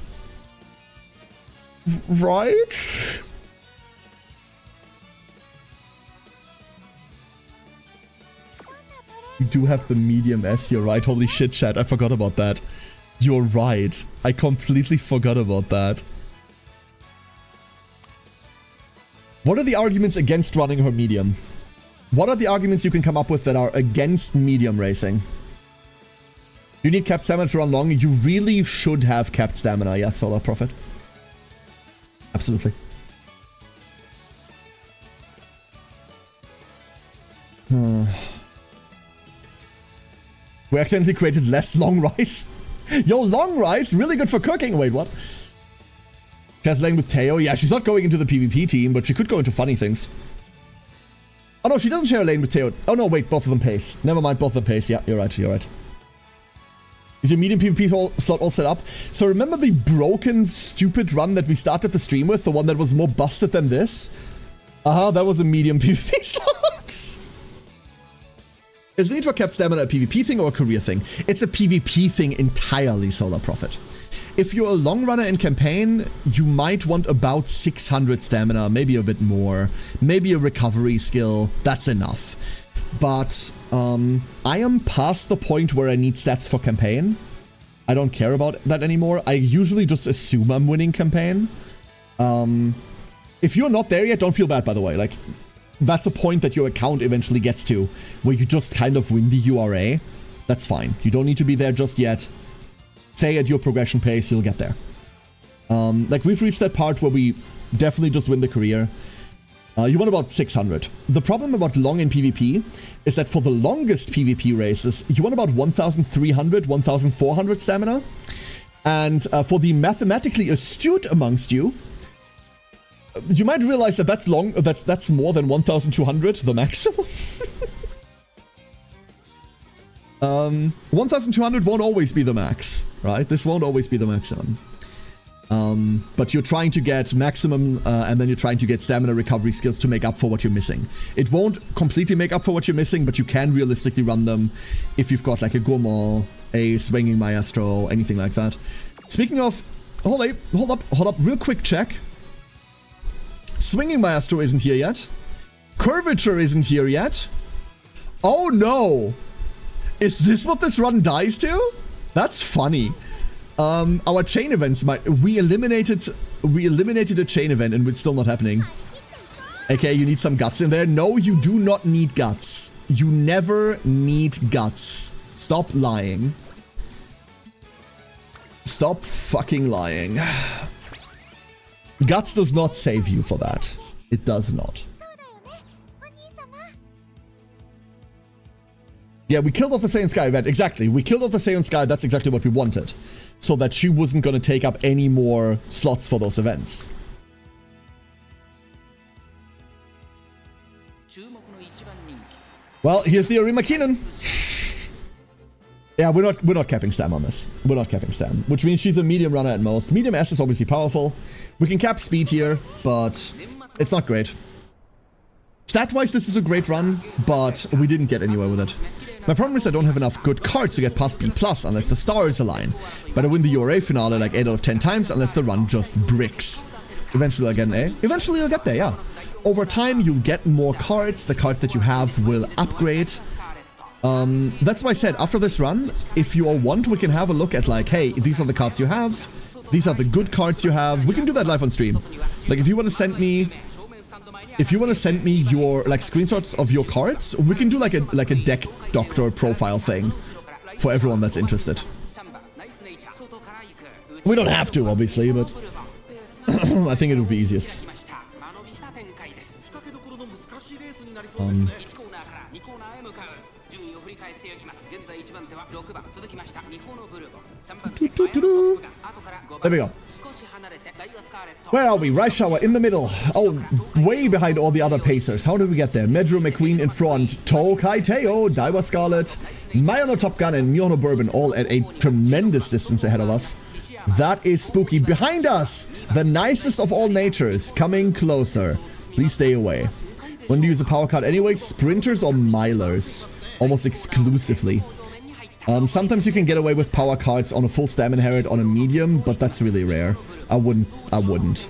[SPEAKER 1] Right? You do have the medium S, you're right. Holy shit, chat, I forgot about that. You're right. I completely forgot about that. What are the arguments against running her medium? What are the arguments you can come up with that are against medium racing? You need capped stamina to run long. You really should have capped stamina. Yes, Solar Prophet. Absolutely. We accidentally created less long rice. Yo, long rice, really good for cooking. Wait, what? She has lane with Teo. Yeah, she's not going into the PvP team, but she could go into funny things. Oh no, she doesn't share a lane with Teo. Oh no, wait, both of them pace. Never mind, both of them pace. Yeah, you're right, you're right. Is your medium PvP slot all set up? So remember the broken, stupid run that we started the stream with? The one that was more busted than this? That was a medium PvP slot. Is the need for capped stamina a PvP thing or a career thing? It's a PvP thing entirely, Solar Prophet. If you're a long runner in campaign, you might want about 600 stamina, maybe a bit more, maybe a recovery skill, that's enough. But I am past the point where I need stats for campaign. I don't care about that anymore. I usually just assume I'm winning campaign. If you're not there yet, don't feel bad, by the way. Like, that's a point that your account eventually gets to, where you just kind of win the URA. That's fine. You don't need to be there just yet. Stay at your progression pace, you'll get there. Like, we've reached that part where we definitely just win the career. You want about 600. The problem about long in PvP is that for the longest PvP races, you want about 1,300, 1,400 stamina. And for the mathematically astute amongst you, you might realize that that's long. That's more than 1,200, the maximum. 1,200 won't always be the max, right? This won't always be the maximum. But you're trying to get maximum, and then you're trying to get stamina recovery skills to make up for what you're missing. It won't completely make up for what you're missing, but you can realistically run them if you've got like a Gourmand, a Swinging Maestro, anything like that. Speaking of, hold up, real quick check. Swinging Maestro isn't here yet. Curvature isn't here yet. Oh no! Is this what this run dies to? That's funny. Our chain events we eliminated a chain event and it's still not happening. Okay, you need some guts in there. No, you do not need guts. You never need guts. Stop lying. Stop fucking lying. Guts does not save you for that. It does not. Yeah, we killed off the Saiyan Sky event. Exactly. We killed off the Saiyan Sky. That's exactly what we wanted. So that she wasn't going to take up any more slots for those events. Well, here's the Arima Keenan. Yeah, we're not capping Stam on this. We're not capping Stam, which means she's a medium runner at most. Medium S is obviously powerful. We can cap speed here, but it's not great. Stat-wise, this is a great run, but we didn't get anywhere with it. My problem is I don't have enough good cards to get past B+ unless the stars align. But I win the URA finale like 8 out of 10 times unless the run just bricks. Eventually I'll get an A. Eventually I'll get there, yeah. Over time, you'll get more cards. The cards that you have will upgrade. That's why I said, after this run, if you all want, we can have a look at like, hey, these are the cards you have. These are the good cards you have. We can do that live on stream. Like, if you want to send me... If you want to send me your, like, screenshots of your cards, we can do like a deck doctor profile thing for everyone that's interested. We don't have to, obviously, but I think it would be easiest. There we go. Where are we? Reischauer in the middle. Oh, way behind all the other pacers. How did we get there? Medro McQueen in front. Tokai Teo, Daiwa Scarlet, Mayano Top Gun, and Miyono Bourbon all at a tremendous distance ahead of us. That is spooky. Behind us, the nicest of all natures, coming closer. Please stay away. When do you use a power card anyway? Sprinters or milers? Almost exclusively. Sometimes you can get away with power cards on a full stamina inherit on a medium, but that's really rare. I wouldn't.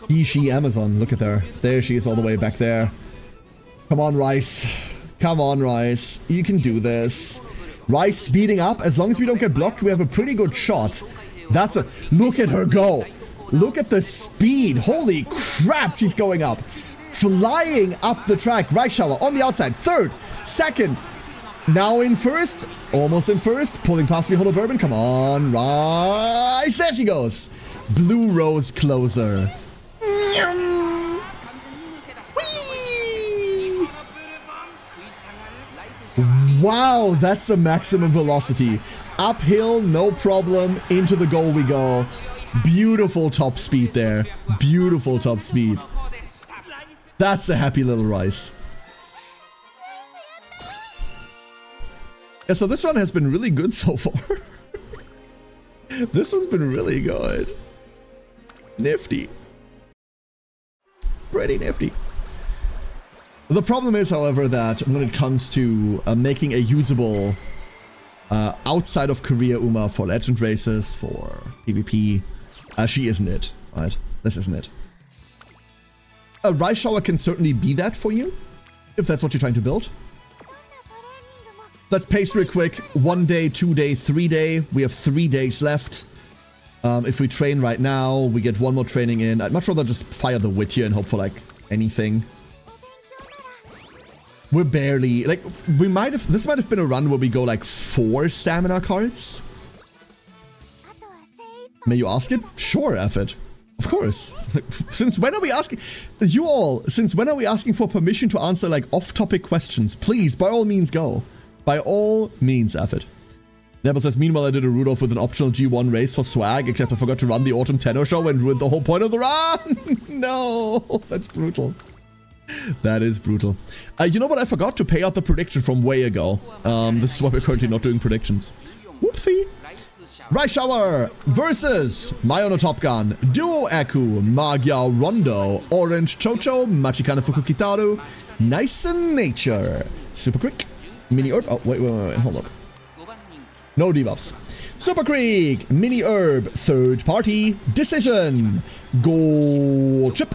[SPEAKER 1] He, she, Amazon, look at her. There she is all the way back there. Come on, Rice. Come on, Rice. You can do this. Rice speeding up. As long as we don't get blocked, we have a pretty good shot. That's a... Look at her go. Look at the speed. Holy crap, she's going up. Flying up the track. Rice Shower on the outside. Third. Second. Now in first. Almost in first. Pulling past me, Holo Bourbon. Come on, Rice. There she goes. Blue Rose closer. Wow, that's a maximum velocity. Uphill, no problem. Into the goal we go. Beautiful top speed there. Beautiful top speed. That's a happy little Rice. Yeah, so this run has been really good so far. This one's been really good. Nifty. Pretty nifty. The problem is, however, that when it comes to making a usable outside of Korea Uma for legend races, for PvP, she isn't it, right? This isn't it. A Rice Shower can certainly be that for you, if that's what you're trying to build. Let's pace real quick. 1 day, 2 day, 3 day. We have 3 days left. If we train right now, we get 1 more training in. I'd much rather just fire the wit here and hope for like anything. We're barely, like, this might have been a run where we go like 4 stamina cards. May you ask it? Sure, F it. Of course. Since when are we asking, since when are we asking for permission to answer like off-topic questions? Please, by all means, go. By all means, F it. Nebel says, meanwhile, I did a Rudolph with an optional G1 race for swag, except I forgot to run the Autumn Tenor show and ruined the whole point of the run. No, that's brutal. That is brutal. You know what? I forgot to pay out the prediction from way ago. This is why we're currently not doing predictions. Whoopsie. Rice Shower versus Mayono Top Gun, Duo Aku, Magyar Rondo, Orange Chocho, Machikana Fuku Kitaru, Nice Nature, Super Quick, Mini Herb. Oh, wait, hold up. No debuffs. Super Creek, Mini Herb, Third Party, Decision, Go Chip,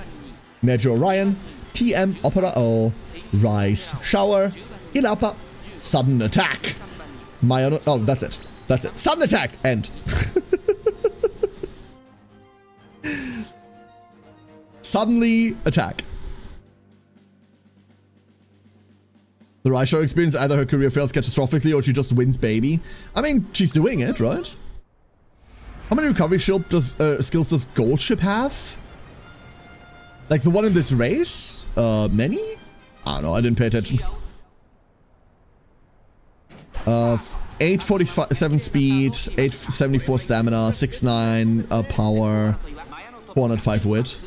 [SPEAKER 1] Major Orion, TM Opera O, Rice Shower, Ilapa, Sudden Attack, Mayono. Oh, that's it. That's it. Sudden Attack! End. Suddenly attack. The Rice Shower experience, either her career fails catastrophically or she just wins, baby. I mean, she's doing it, right? How many recovery skills does Gold Ship have? Like the one in this race? Many? I don't know, I didn't pay attention. 847 speed, 874 stamina, 6'9 power, 405 wit.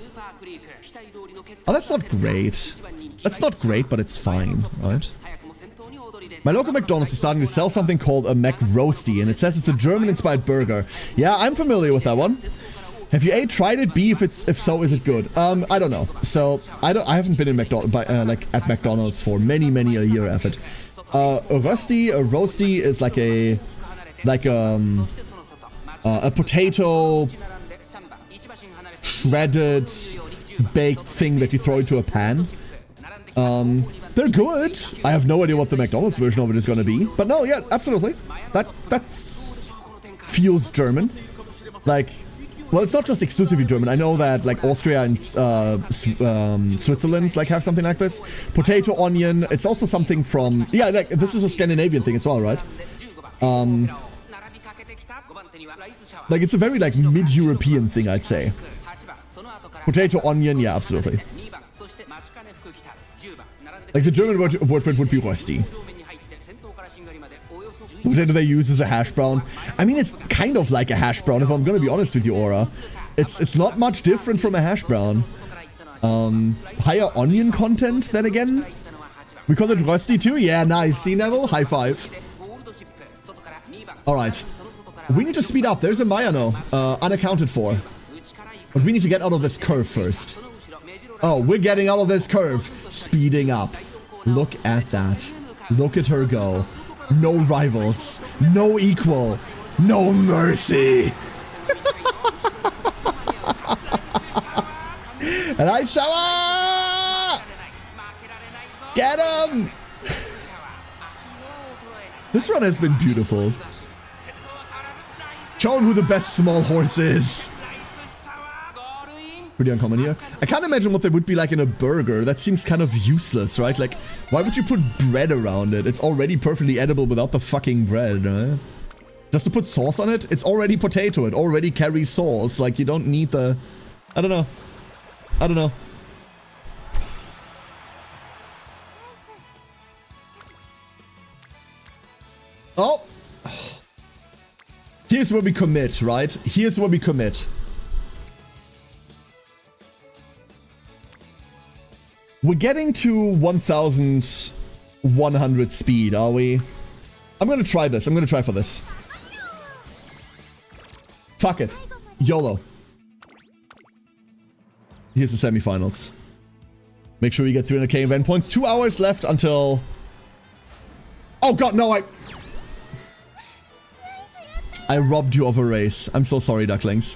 [SPEAKER 1] Oh, that's not great. That's not great, but it's fine, right? My local McDonald's is starting to sell something called a McRoasty, and it says it's a German-inspired burger. Yeah, I'm familiar with that one. Have you A, tried it? B, if so, is it good? I don't know. So I haven't been in at McDonald's for many a year effort. A roasty is like a potato shredded baked thing that you throw into a pan. They're good. I have no idea what the McDonald's version of it is going to be, but no, yeah, absolutely. That's feels German. Like, well, it's not just exclusively German. I know that like Austria and Switzerland like have something like this. Potato onion. It's also something from, yeah, like this is a Scandinavian thing as well, right? Like it's a very like mid-European thing, I'd say. Potato onion, yeah, absolutely. Like the German word for it would be Rösti. The potato they use is a hash brown. I mean, it's kind of like a hash brown, if I'm gonna be honest with you, Aura. It's not much different from a hash brown. Higher onion content, then again. We call it Rösti too? Yeah, nice. See, Neville? High five. Alright. We need to speed up. There's a Mayano, unaccounted for. But we need to get out of this curve first. Oh, we're getting out of this curve. Speeding up. Look at that. Look at her go. No rivals. No equal. No mercy. And I shower! Get him! This run has been beautiful. Show him who the best small horse is. Pretty uncommon here. I can't imagine what they would be like in a burger. That seems kind of useless, right? Like, why would you put bread around it? It's already perfectly edible without the fucking bread, right? Just to put sauce on it? It's already potato. It already carries sauce. Like, you don't need the... I don't know. I don't know. Oh! Here's where we commit, right? Here's where we commit. We're getting to 1,100 speed, are we? I'm gonna try this. I'm gonna try for this. Fuck it. YOLO. Here's the semifinals. Make sure you get 300k event points. 2 hours left until... Oh god, no, I robbed you of a race. I'm so sorry, ducklings.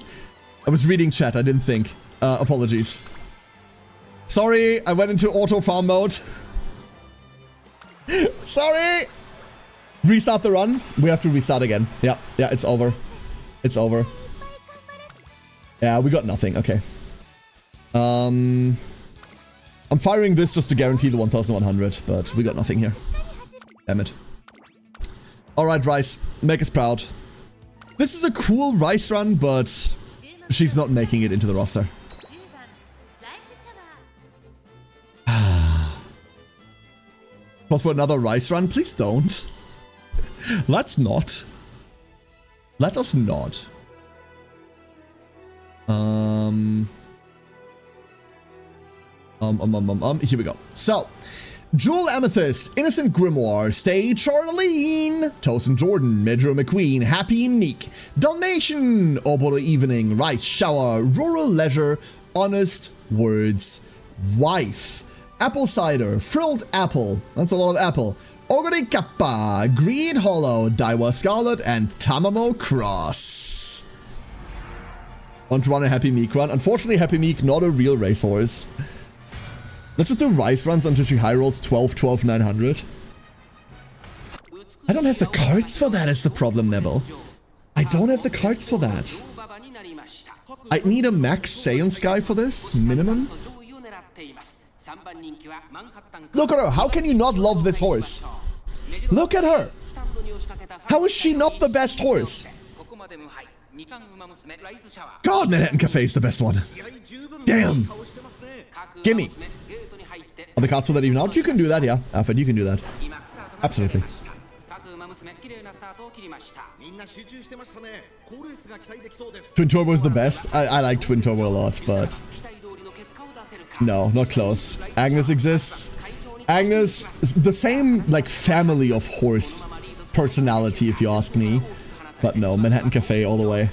[SPEAKER 1] I was reading chat. I didn't think. Apologies. Sorry, I went into auto farm mode. Sorry! Restart the run. We have to restart again. Yeah, it's over. It's over. Yeah, we got nothing. Okay. I'm firing this just to guarantee the 1,100, but we got nothing here. Damn it. Alright, Rice. Make us proud. This is a cool Rice run, but she's not making it into the roster. Pause for another Rice run? Please don't. Let's not. Let us not. Here we go. So, Jewel Amethyst, Innocent Grimoire, Stay Charlene, Tosin Jordan, Medro McQueen, Happy Meek, Dalmatian, Obolo Evening, Rice Shower, Rural Leisure, Honest Words, Wife, Apple Cider, Frilled Apple, that's a lot of apple, Ogori Kappa, Greed Hollow, Daiwa Scarlet, and Tamamo Cross. Want to run a Happy Meek run? Unfortunately, Happy Meek, not a real racehorse. Let's just do Rice runs until she high rolls 12, 12, 900. I don't have the cards for that is the problem, Nebel. I don't have the cards for that. I need a max Saiyan Sky for this, minimum. Look at her, how can you not love this horse? Look at her! How is she not the best horse? God, Manhattan Cafe is the best one. Damn! Gimme! Are the cards for that even out? You can do that, yeah. Alfred, you can do that. Absolutely. Twin Turbo is the best. I like Twin Turbo a lot, but... No, not close. Agnes exists. Agnes is the same, like, family of horse personality, if you ask me. But no, Manhattan Cafe all the way.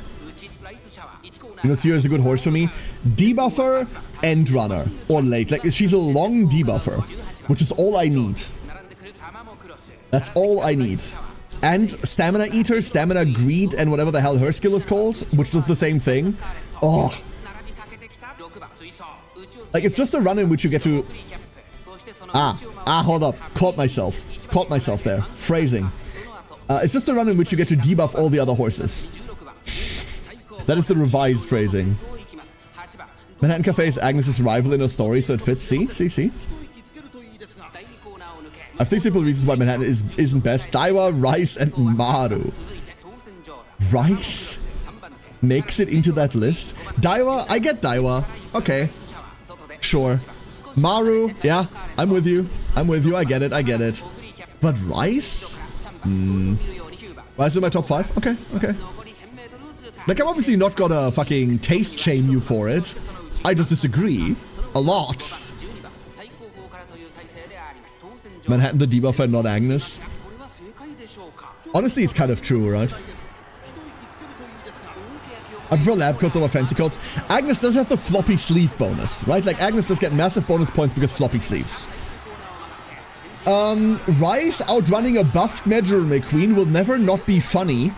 [SPEAKER 1] You know, Sierra is a good horse for me. Debuffer, End Runner, or late. Like, she's a long debuffer, which is all I need. That's all I need. And Stamina Eater, Stamina Greed, and whatever the hell her skill is called, which does the same thing. Oh. Like, it's just a run in which you get to... hold up. Caught myself there. Phrasing. It's just a run in which you get to debuff all the other horses. That is the revised phrasing. Manhattan Cafe is Agnes's rival in her story, so it fits. See? I have 3 simple reasons why Manhattan isn't best. Daiwa, Rice, and Maru. Rice makes it into that list. Daiwa, I get Daiwa. Okay. Sure. Maru, yeah, I'm with you. I get it. But Rice? Rice in my top 5? Okay. Like, I'm obviously not gonna fucking taste shame you for it. I just disagree. A lot. Manhattan the debuffer, not Agnes. Honestly, it's kind of true, right? I prefer lab coats over fancy coats. Agnes does have the floppy sleeve bonus, right? Like, Agnes does get massive bonus points because floppy sleeves. Rice outrunning a buffed Medro McQueen will never not be funny.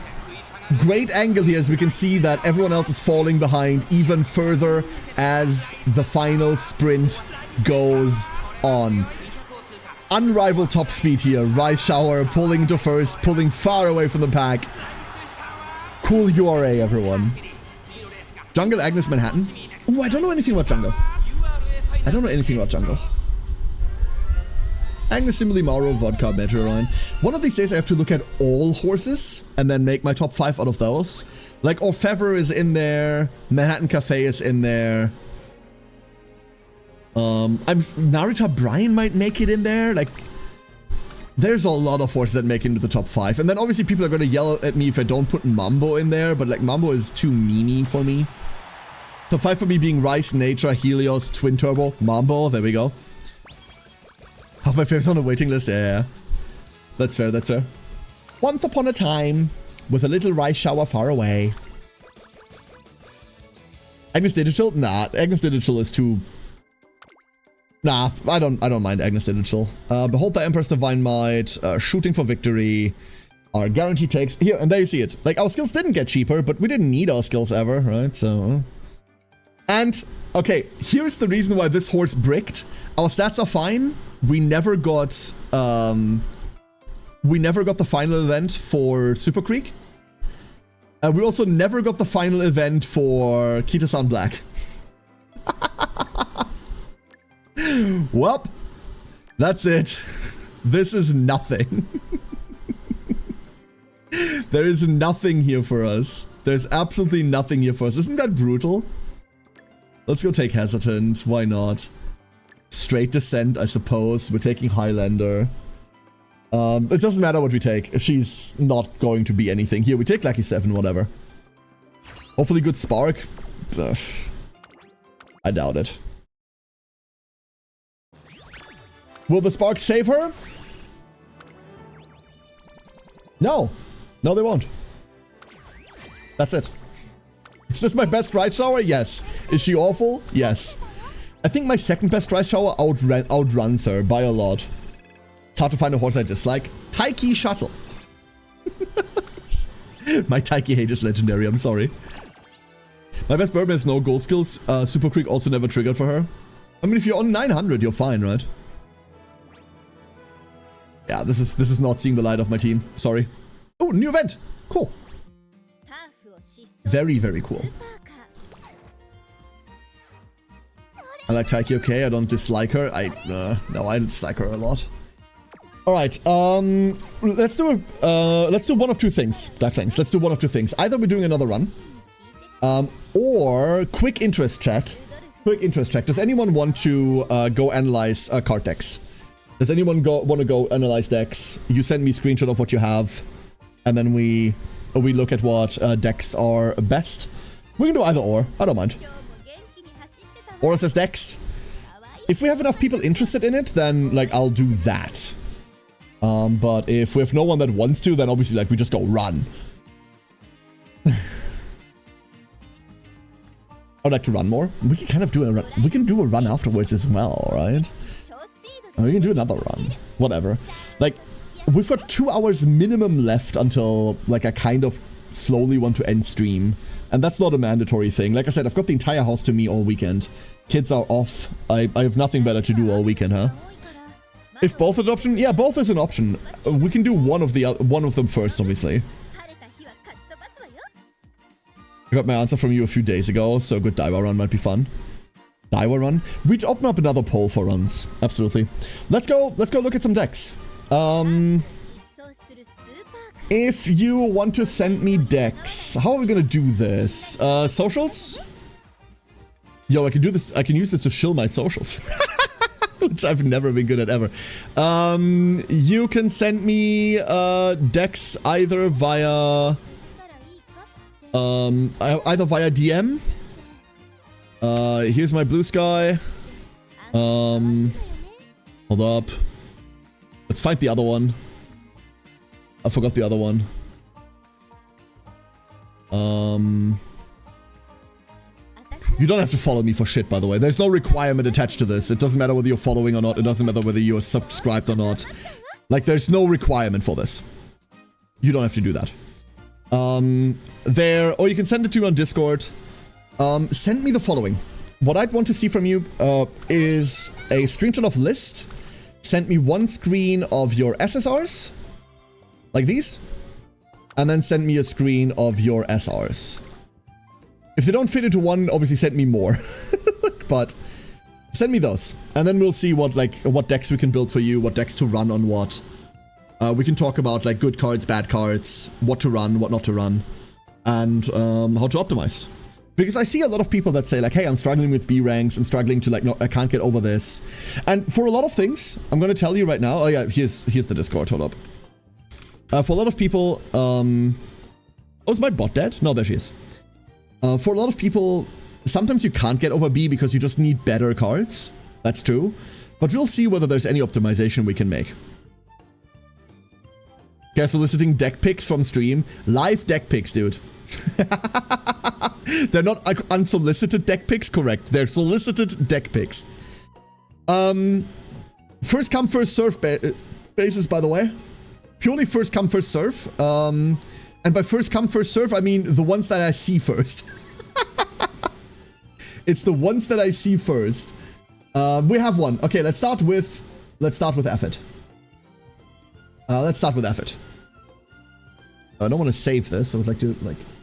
[SPEAKER 1] Great angle here as we can see that everyone else is falling behind even further as the final sprint goes on. unrivaled top speed here. Rice Shower pulling to first, pulling far away from the pack. Cool URA, everyone. Jungle Agnes Manhattan. Ooh, I don't know anything about Jungle. I don't know anything about Jungle. Agnes Simile Mauro Vodka Meteorine. One of these days I have to look at all horses and then make my top 5 out of those. Like Orfevre is in there, Manhattan Cafe is in there. Narita Brian might make it in there. Like, there's a lot of horses that make it into the top 5. And then obviously people are going to yell at me if I don't put Mambo in there, but like Mambo is too memey for me. Top 5 for me being Rice, Nature, Helios, Twin Turbo, Mambo. There we go. Half my favorites on the waiting list. Yeah. That's fair, that's fair. Once upon a time, with a little Rice Shower far away. Agnes Digital? Nah, Agnes Digital is too... Nah, I don't mind Agnes Digital. Behold the Emperor's Divine Might, Shooting for Victory, our guarantee takes. Here, and there you see it. Like, our skills didn't get cheaper, but we didn't need our skills ever, right? So... And, okay, here's the reason why this horse bricked. Our stats are fine. We never got the final event for Super Creek. We also never got the final event for Kita-san Black. Well, that's it. This is nothing. There is nothing here for us. There's absolutely nothing here for us. Isn't that brutal? Let's go take Hesitant. Why not? Straight Descent, I suppose. We're taking Highlander. It doesn't matter what we take. She's not going to be anything. Here, we take Lucky 7, whatever. Hopefully good Spark. Ugh. I doubt it. Will the Spark save her? No. No, they won't. That's it. Is this my best Rice Shower? Yes. Is she awful? Yes. I think my second best Rice Shower outruns her by a lot. It's hard to find a horse I dislike. Taiki Shuttle. My Taiki hate is legendary, I'm sorry. My best bourbon has no gold skills. Super Creek also never triggered for her. I mean, if you're on 900, you're fine, right? Yeah, this is not seeing the light of my team. Sorry. Oh, new event. Cool. Very, very cool. I like Taiki, okay. I don't dislike her. No, I dislike her a lot. All right. Let's do one of two things, Ducklings. Let's do one of two things. Either we're doing another run, or quick interest check. Quick interest check. Does anyone want to go analyze card decks? Does anyone want to go analyze decks? You send me a screenshot of what you have, and then we look at what decks are best. We can do either or. I don't mind. Aura says decks. If we have enough people interested in it, then like I'll do that. But if we have no one that wants to, then obviously like we just go run. I'd like to run more. We can kind of do a run. We can do a run afterwards as well, right? We can do another run. Whatever. Like, we've got 2 hours minimum left until like I kind of slowly want to end stream. And that's not a mandatory thing. Like I said, I've got the entire house to me all weekend. Kids are off. I have nothing better to do all weekend, huh? If both are an option? Yeah, both is an option. We can do one of them first, obviously. I got my answer from you a few days ago, so a good Daiwa run might be fun. Daiwa run? We'd open up another poll for runs. Absolutely. Let's go look at some decks. If you want to send me decks, how are we gonna do this? Socials? Yo, I can do this. I can use this to shill my socials. Which I've never been good at ever. You can send me decks either via DM. Here's my blue sky. Hold up. Let's fight the other one. I forgot the other one. You don't have to follow me for shit, by the way. There's no requirement attached to this. It doesn't matter whether you're following or not. It doesn't matter whether you're subscribed or not. Like, there's no requirement for this. You don't have to do that. Or you can send it to me on Discord. Send me the following. What I'd want to see from you is a screenshot of list send me one screen of your SSRs, like these, and then send me a screen of your SRs. If they don't fit into one, obviously send me more, but send me those, and then we'll see what decks we can build for you, what decks to run on what. We can talk about like good cards, bad cards, what to run, what not to run, and how to optimize. Because I see a lot of people that say like, hey, I'm struggling with B ranks, I'm struggling to like, no, I can't get over this. And for a lot of things, I'm going to tell you right now, oh yeah, here's the Discord, hold up. For a lot of people, oh, is my bot dead? No, there she is. For a lot of people, sometimes you can't get over B because you just need better cards. That's true. But we'll see whether there's any optimization we can make. Okay, soliciting deck picks from stream. Live deck picks, dude. They're not unsolicited deck picks, correct. They're solicited deck picks. First come, first serve basis, by the way. Purely first come, first serve. And by first come, first serve, I mean the ones that I see first. It's the ones that I see first. We have one. Okay, let's start with Effort. Let's start with Effort. I don't want to save this. I would like to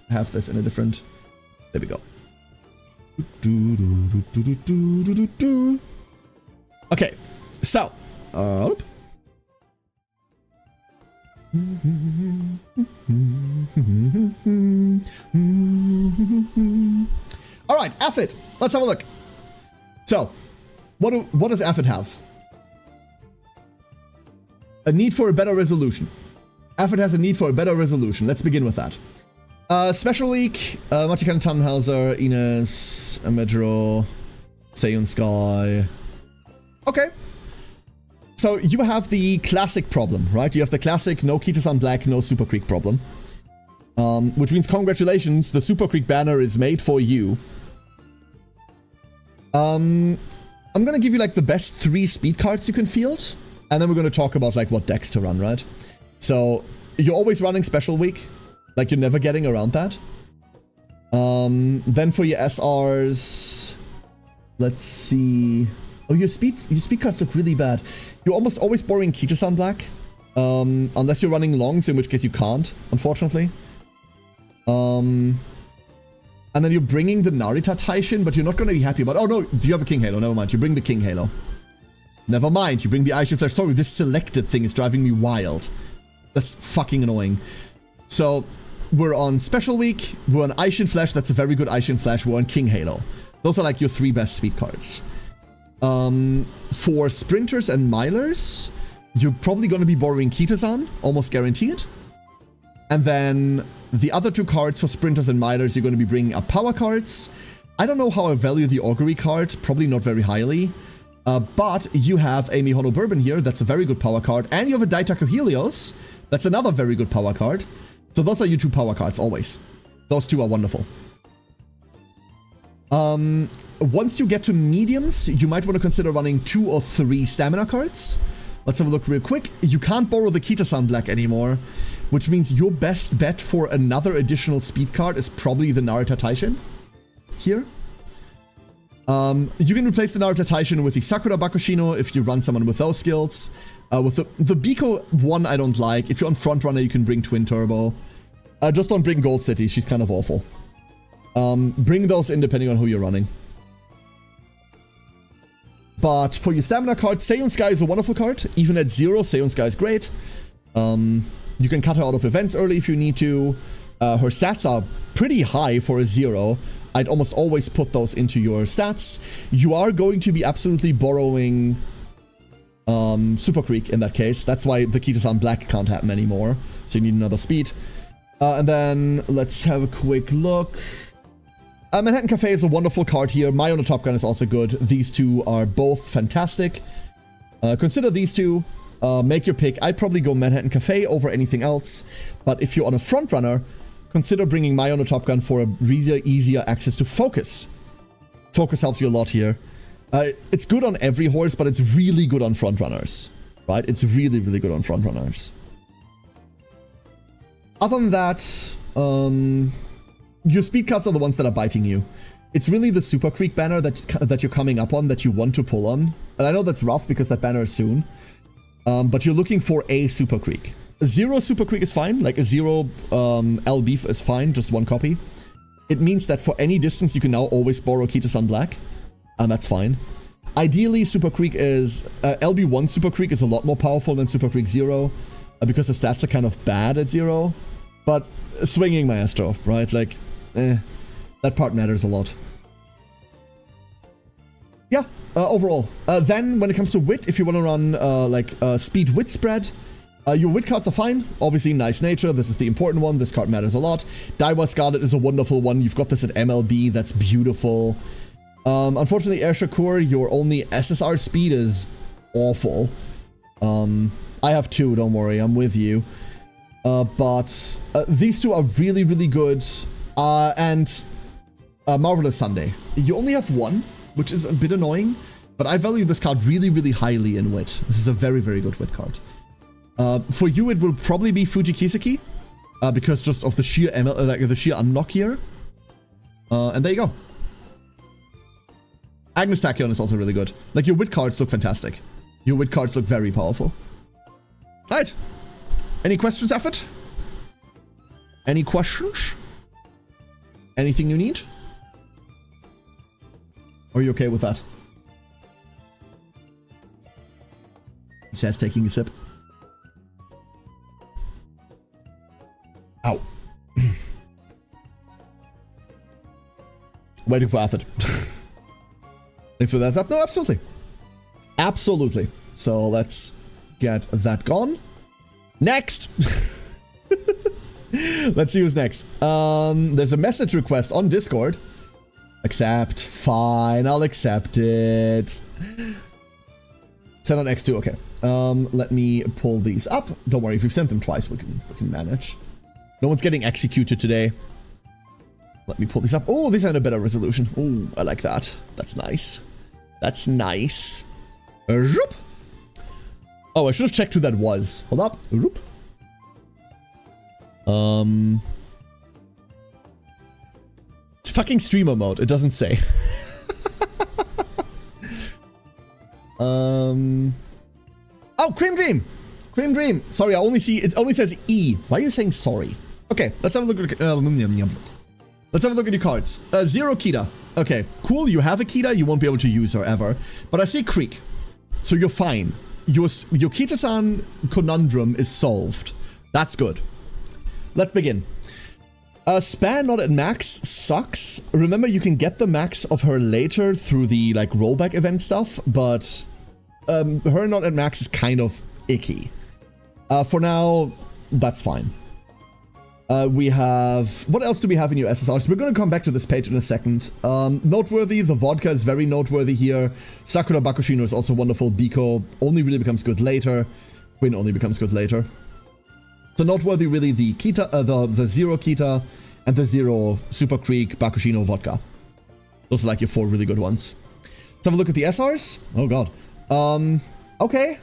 [SPEAKER 1] have this in a different. There we go. Okay, so. All right, Effort. Let's have a look. So, what does Effort have? A need for a better resolution. Effort has a need for a better resolution. Let's begin with that. Special Week, Matikan Tannhauser, Ines, Amedro, Seiyun Sky. Okay. So you have the classic problem, right? You have the classic no Kitasan Black, no Super Creek problem. Which means congratulations, the Super Creek banner is made for you. I'm gonna give you like the best 3 speed cards you can field. And then we're gonna talk about like what decks to run, right? So you're always running Special Week. Like you're never getting around that. Then for your SRs, let's see. Oh, your speed cards look really bad. You're almost always borrowing Kitasan Black. Unless you're running longs, in which case you can't, unfortunately. And then you're bringing the Narita Taishin, but you're not going to be happy about. Oh no, do you have a King Halo? Never mind. You bring the King Halo. Never mind. You bring the Aishin Flash. Sorry, this selected thing is driving me wild. That's fucking annoying. So we're on Special Week. We're on Aishin Flash. That's a very good Aishin Flash. We're on King Halo. Those are like your 3 best speed cards. For Sprinters and Milers, you're probably going to be borrowing Kitasan, almost guaranteed. And then the other 2 cards for Sprinters and Milers, you're going to be bringing up power cards. I don't know how I value the Augury card, probably not very highly. But you have a Mihono Bourbon here, that's a very good power card. And you have a Daitaku Helios, that's another very good power card. So those are your 2 power cards, always. Those 2 are wonderful. Once you get to mediums, you might want to consider running 2 or 3 stamina cards. Let's have a look real quick. You can't borrow the Kitasan Black anymore, which means your best bet for another additional speed card is probably the Narita Taishin here. You can replace the Narita Taishin with the Sakura Bakushino if you run someone with those skills. With the Biko one, I don't like. If you're on Frontrunner, you can bring Twin Turbo. Just don't bring Gold City. She's kind of awful. Bring those in depending on who you're running. But for your stamina card, Seiyun Sky is a wonderful card. Even at 0, Seiyun Sky is great. You can cut her out of events early if you need to. Her stats are pretty high for a 0. I'd almost always put those into your stats. You are going to be absolutely borrowing Super Creek in that case. That's why the Kitasan Black can't happen anymore. So you need another speed. And then let's have a quick look. Manhattan Cafe is a wonderful card here. Mai on the Top Gun is also good. These 2 are both fantastic. Consider these 2. Make your pick. I'd probably go Manhattan Cafe over anything else. But if you're on a Frontrunner, consider bringing Mai on the Top Gun for a easier access to Focus. Focus helps you a lot here. It's good on every horse, but it's really good on Frontrunners. Right? It's really, really good on Frontrunners. Other than that, your speed cards are the ones that are biting you. It's really the Super Creek banner that you're coming up on that you want to pull on. And I know that's rough because that banner is soon. But you're looking for a Super Creek. Zero Super Creek is fine, like a zero LB is fine, just one copy. It means that for any distance you can now always borrow Kita-san Black, and that's fine. Ideally, Super Creek is... LB1 Super Creek is a lot more powerful than Super Creek 0, because the stats are kind of bad at 0. But swinging Maestro, right? Like, that part matters a lot. Yeah, overall. Then, when it comes to wit, if you want to run, speed wit spread, your wit cards are fine. Obviously, Nice Nature, this is the important one. This card matters a lot. Daiwa Scarlet is a wonderful one. You've got this at MLB, that's beautiful. Unfortunately, Air Shakur, your only SSR speed is awful. I have 2, don't worry, I'm with you. But these 2 are really, really good. And Marvelous Sunday. You only have 1, which is a bit annoying, but I value this card really, really highly in wit. This is a very, very good wit card. For you, it will probably be Fuji Kiseki, because just of the sheer the sheer unlock here. And there you go. Agnes Tachyon is also really good. Like, your wit cards look fantastic. Your wit cards look very powerful. Alright. Any questions, Effort? Any questions? Anything you need? Or are you okay with that? He says, taking a sip. Ow. Waiting for Effort. Thanks for that up. No, absolutely. Absolutely. So let's get that gone. Next. Let's see who's next. There's a message request on Discord. Accept. Fine, I'll accept it. Send on X2, okay. Let me pull these up. Don't worry, if we've sent them twice, we can manage. No one's getting executed today. Let me pull these up. Oh, these are in a better resolution. Oh, I like that. That's nice. That's nice. Oh, I should have checked who that was. Hold up. It's fucking streamer mode. It doesn't say. Oh, Cream Dream. Cream Dream. Sorry, I only see it. Only says E. Why are you saying sorry? Okay, let's have a look at. Let's have a look at your cards. Zero Kita. Okay, cool. You have a Kita. You won't be able to use her ever. But I see Creek, so you're fine. Your Kita-san conundrum is solved. That's good. Let's begin. Span not at max sucks. Remember, you can get the max of her later through the like rollback event stuff, but her not at max is kind of icky. For now, that's fine. We have... What else do we have in your SSRs? We're going to come back to this page in a second. Noteworthy, the vodka is very noteworthy here. Sakura Bakushino is also wonderful. Biko only really becomes good later. Quinn only becomes good later. So noteworthy really the Kita, the Zero Kita and the Zero Super Creek Bakushino vodka. Those are like your 4 really good ones. Let's have a look at the SRs. Oh god. Okay.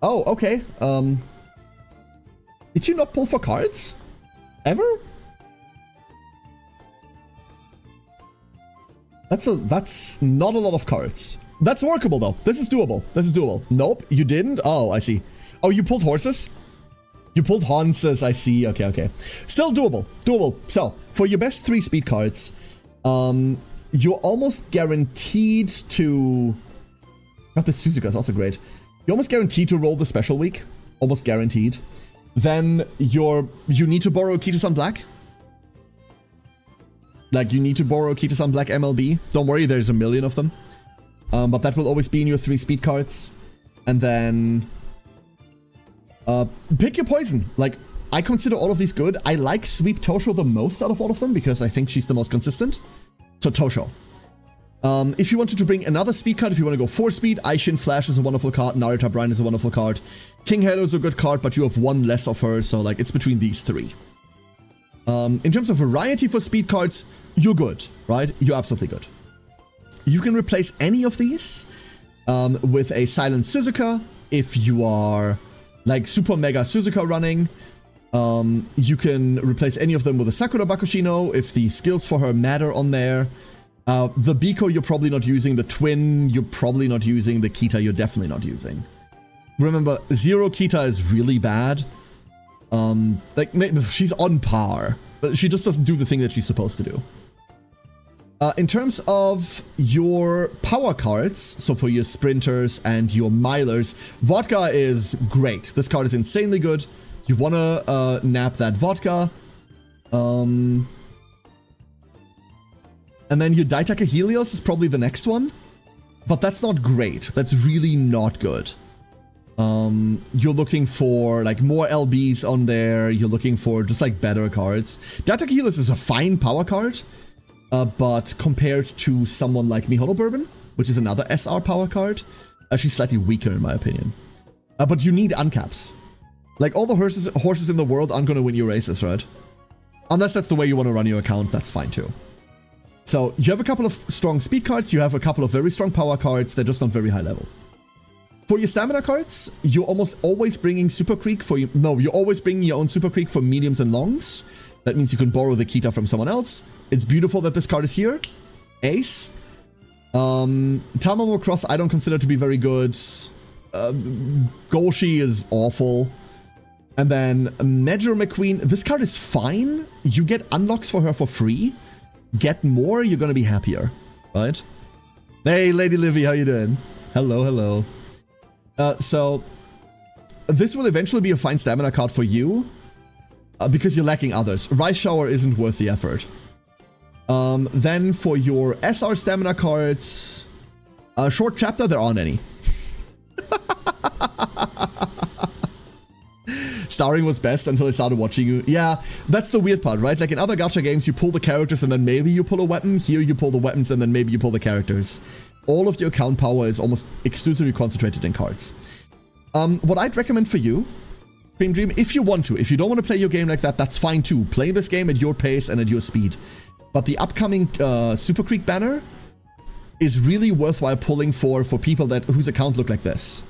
[SPEAKER 1] Oh, okay. Did you not pull for cards? Ever? That's not a lot of cards. That's workable though. This is doable. This is doable. Nope, you didn't? Oh, I see. Oh, you pulled horses? You pulled Hanses, I see. Okay, okay. Still doable. Doable. So, for your best 3 speed cards, you're almost guaranteed to... God, this Suzuka is also great. You're almost guaranteed to roll the special week. Almost guaranteed. Then you need to borrow Kita-san Black. Like, you need to borrow Kita-san Black MLB. Don't worry, there's a million of them. But that will always be in your 3 speed cards. And then... pick your poison. Like, I consider all of these good. I like Sweep Tosho the most out of all of them because I think she's the most consistent. So Tosho. If you wanted to bring another speed card, if you want to go 4 speed, Aishin Flash is a wonderful card, Narita Brine is a wonderful card, King Halo is a good card, but you have 1 less of her, so like it's between these 3. In terms of variety for speed cards, you're good, right? You're absolutely good. You can replace any of these with a Silent Suzuka if you are like Super Mega Suzuka running. You can replace any of them with a Sakura Bakushino if the skills for her matter on there. The Biko you're probably not using, the Twin you're probably not using, the Kita you're definitely not using. Remember, Zero Kita is really bad. Like, she's on par, but she just doesn't do the thing that she's supposed to do. In terms of your power cards, so for your sprinters and your milers, Vodka is great. This card is insanely good. You want to nab that Vodka. And then your Daitaka Helios is probably the next one. But that's not great. That's really not good. You're looking for like more LBs on there. You're looking for just like better cards. Daitaka Helios is a fine power card. But compared to someone like Mihono Bourbon, which is another SR power card, she's slightly weaker in my opinion. But you need uncaps. Like all the horses in the world aren't going to win your races, right? Unless that's the way you want to run your account, that's fine too. So you have a couple of strong speed cards, you have a couple of very strong power cards, they're just not very high level. For your stamina cards, you're almost always bringing Super Creek for you. No, you're always bringing your own Super Creek for mediums and longs. That means you can borrow the Kita from someone else. It's beautiful that this card is here. Ace. Tamamo Cross I don't consider to be very good. Golshi is awful. And then Major McQueen. This card is fine. You get unlocks for her for free. Get more, you're gonna be happier. Right? Hey, Lady Livy, how you doing? Hello, hello. So, this will eventually be a fine stamina card for you. Because you're lacking others. Rice Shower isn't worth the effort. Then for your SR stamina cards, Short Chapter, there aren't any. Starring was best until I started watching you. Yeah, that's the weird part, right? Like in other gacha games, you pull the characters and then maybe you pull a weapon. Here you pull the weapons and then maybe you pull the characters. All of your account power is almost exclusively concentrated in cards. What I'd recommend for you, Cream Dream, if you want to. If you don't want to play your game like that, that's fine too. Play this game at your pace and at your speed. But the upcoming Super Creek banner is really worthwhile pulling for people that whose account look like this.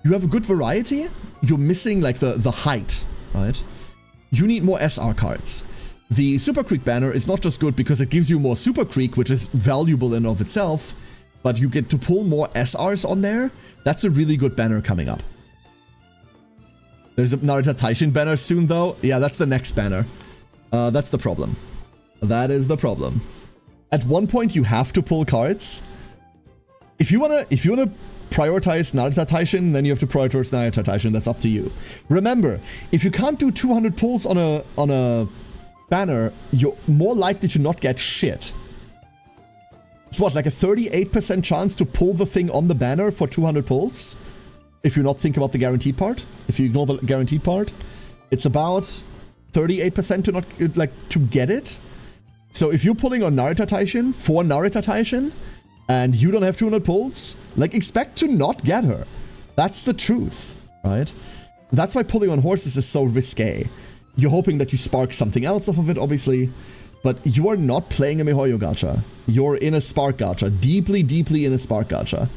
[SPEAKER 1] You have a good variety. You're missing like the height, right? You need more SR cards. The Super Creek banner is not just good because it gives you more Super Creek, which is valuable in of itself, but you get to pull more SRs on there. That's a really good banner coming up. There's a Narita Taishin banner soon though. Yeah, that's the next banner. That's the problem. That is the problem. At one point you have to pull cards. If you wanna prioritize Narita Taishin, then you have to prioritize Narita Taishin. That's up to you. Remember, if you can't do 200 pulls on a banner, you're more likely to not get shit. It's what, like a 38% chance to pull the thing on the banner for 200 pulls? If you not think about the guaranteed part, if you ignore the guaranteed part, it's about 38% to not to get it. So if you're pulling on Narita Taishin for Narita Taishin, and you don't have 200 pulls, like expect to not get her. That's the truth, right? That's why pulling on horses is so risque. You're hoping that you spark something else off of it, obviously, but you are not playing a Mihoyo gacha. You're in a Spark gacha, deeply, deeply in a Spark gacha.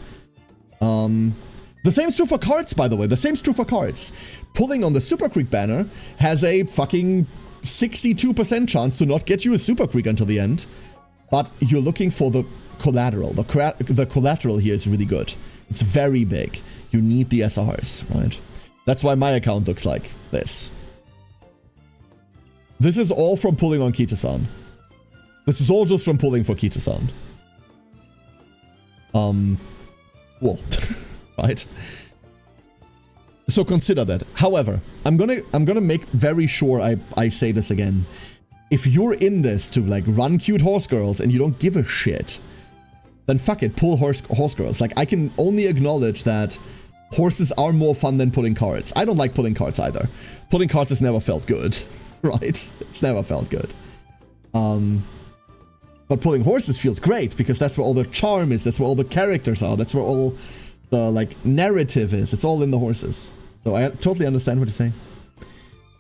[SPEAKER 1] The same is true for cards, by the way. The same is true for cards. Pulling on the Super Creek banner has a fucking 62% chance to not get you a Super Creek until the end. But you're looking for the collateral. The collateral here is really good. It's very big. You need the SRs, right? That's why my account looks like this. This is all from pulling on Kita-san. This is all just from pulling for Kita-san. Well, right? So consider that. However, I'm gonna make very sure I say this again. If you're in this to like run cute horse girls and you don't give a shit, then fuck it, pull horse girls. Like I can only acknowledge that horses are more fun than pulling cards. I don't like pulling cards either. Pulling cards has never felt good, right? It's never felt good. But pulling horses feels great because that's where all the charm is. That's where all the characters are. That's where all the like narrative is. It's all in the horses. So I totally understand what you're saying.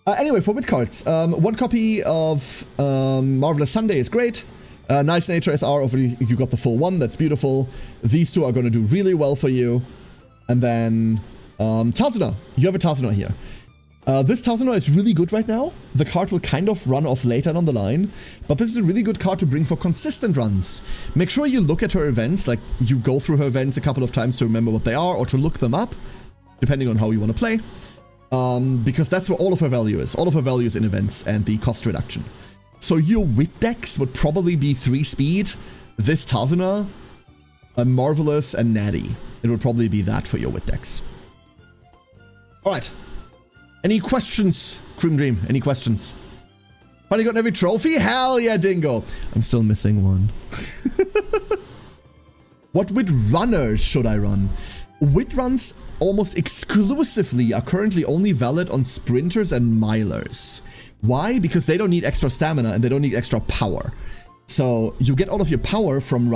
[SPEAKER 1] Anyway, for wit cards, one copy of Marvelous Sunday is great. Nice Nature SR, you got the full one, that's beautiful. These two are going to do really well for you. And then Tazuna, you have a Tazuna here. This Tazuna is really good right now. The card will kind of run off later on the line, but this is a really good card to bring for consistent runs. Make sure you look at her events, like you go through her events a couple of times to remember what they are or to look them up. depending on how you want to play. Because that's where all of her value is. All of her value is in events and the cost reduction. So your wit decks would probably be 3 speed, this Tazuna, a Marvelous, and Natty. It would probably be that for your wit decks. Alright. Any questions, Cream Dream? Any questions? Finally gotten every trophy? Hell yeah, Dingo! I'm still missing one. What wit runners should I run? Wit runs almost exclusively are currently only valid on sprinters and milers. Why? Because they don't need extra stamina and they don't need extra power. So you get all of your power from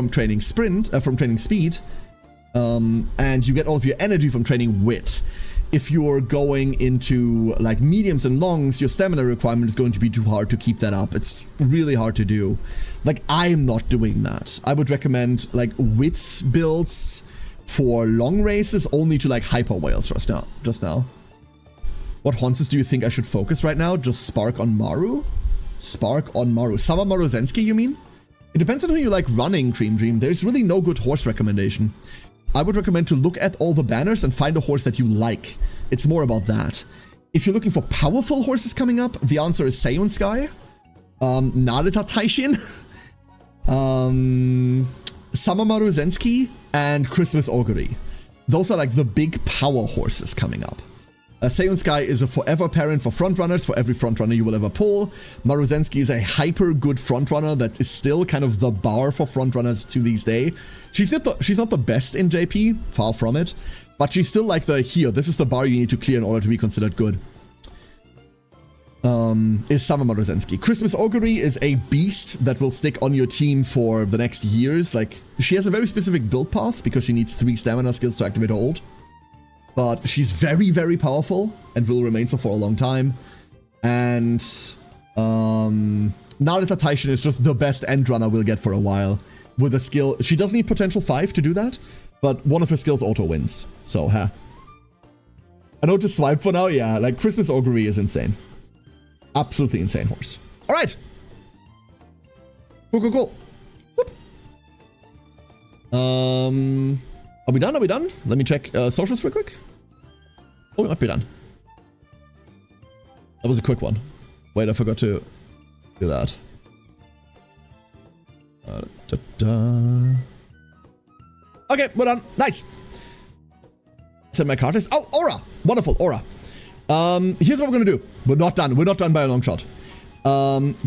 [SPEAKER 1] training speed, and you get all of your energy from training wit. If you're going into like mediums and longs, your stamina requirement is going to be too hard to keep that up. It's really hard to do. Like, I'm not doing that. I would recommend like wits builds for long races only to like hyper whales just now. What Honses do you think I should focus right now? Just Spark on Maru? Spark on Maru. Sama Maruzensky, you mean? It depends on who you like running, Cream Dream. There's really no good horse recommendation. I would recommend to look at all the banners and find a horse that you like. It's more about that. If you're looking for powerful horses coming up, the answer is Seiyun Sky, Narita Taishin, Sama Maruzensky, and Christmas Augury. Those are like the big power horses coming up. Seiyun Sky is a forever parent for frontrunners, for every frontrunner you will ever pull. Maruzensky is a hyper good frontrunner that is still kind of the bar for frontrunners to this day. She's not the best in JP, far from it, but she's still like this is the bar you need to clear in order to be considered good. Is Sama Maruzensky. Christmas Augury is a beast that will stick on your team for the next years. Like, she has a very specific build path because she needs 3 stamina skills to activate her ult. But she's very, very powerful and will remain so for a long time. And Narita Taishin is just the best end runner we'll get for a while. With a skill, she does need potential 5 to do that, but one of her skills auto wins. So, I know to swipe for now, yeah, like Christmas Augury is insane. Absolutely insane horse. Alright. Cool, cool, cool. Whoop. Are we done? Are we done? Let me check socials real quick. Oh, we might be done. That was a quick one. Wait, I forgot to do that. Okay, we're done. Nice. Send my card list. Oh, Aura. Wonderful, Aura. Here's what we're gonna do. We're not done. We're not done by a long shot.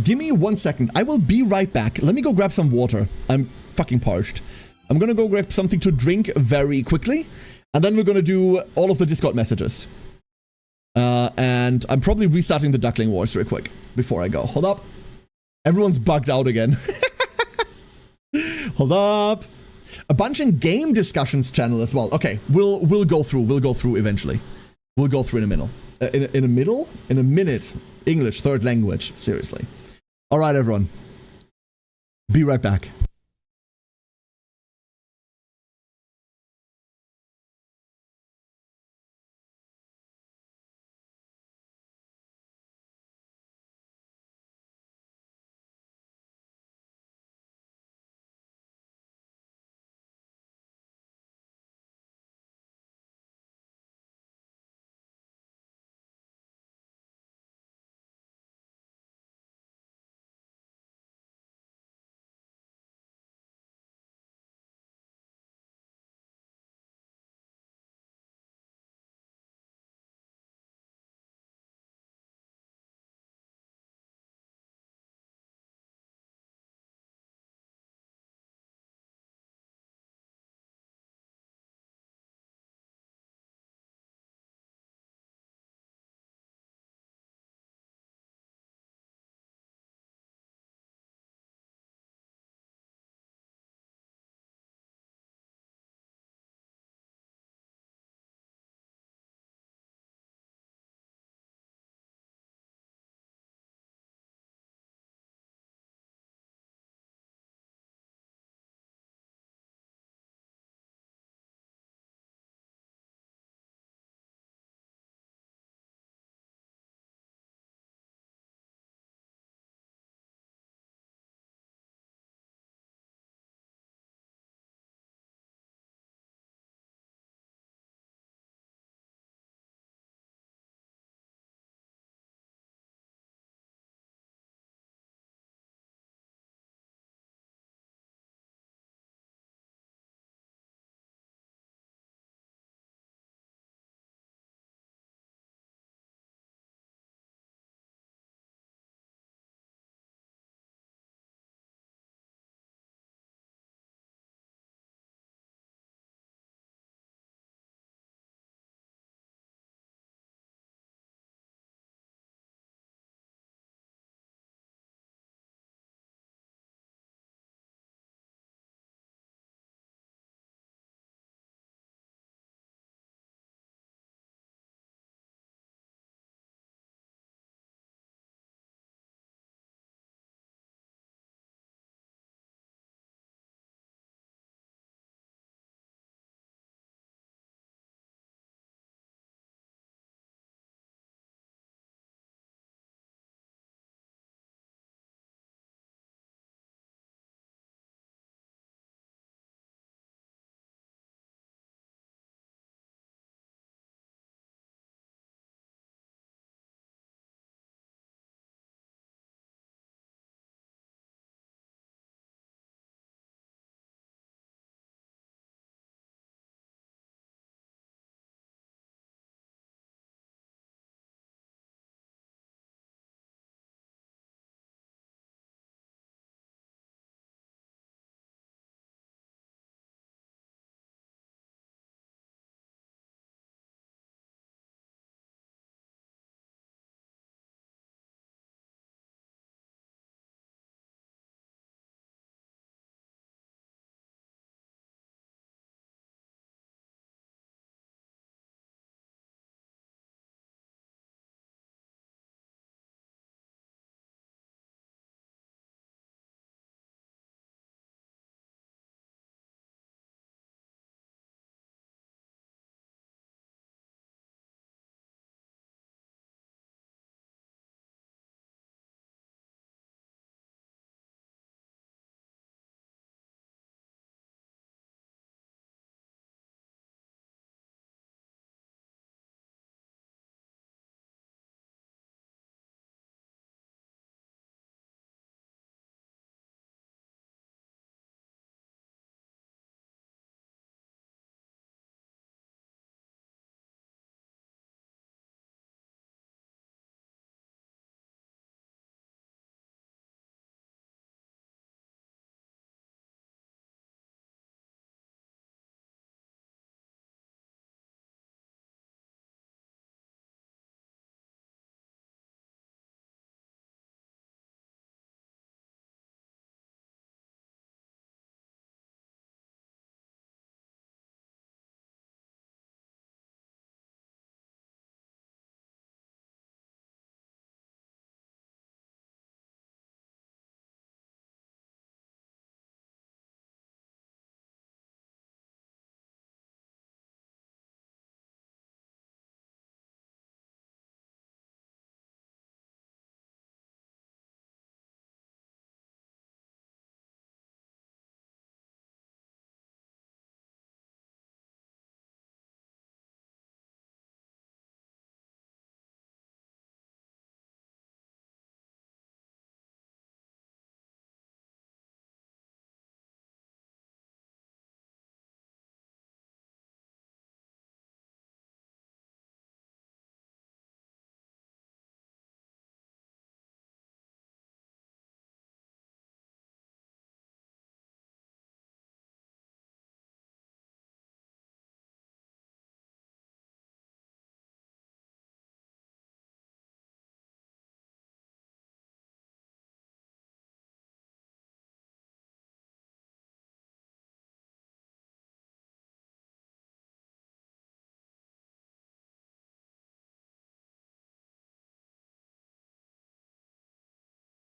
[SPEAKER 1] Give me 1 second. I will be right back. Let me go grab some water. I'm fucking parched. I'm gonna go grab something to drink very quickly, and then we're gonna do all of the Discord messages. And I'm probably restarting the Duckling Wars real quick before I go. Hold up. Everyone's bugged out again. Hold up. A bunch in game discussions channel as well. Okay, we'll go through. We'll go through eventually. We'll go through in a minute. In a minute. English, third language. Seriously. All right, everyone. Be right back.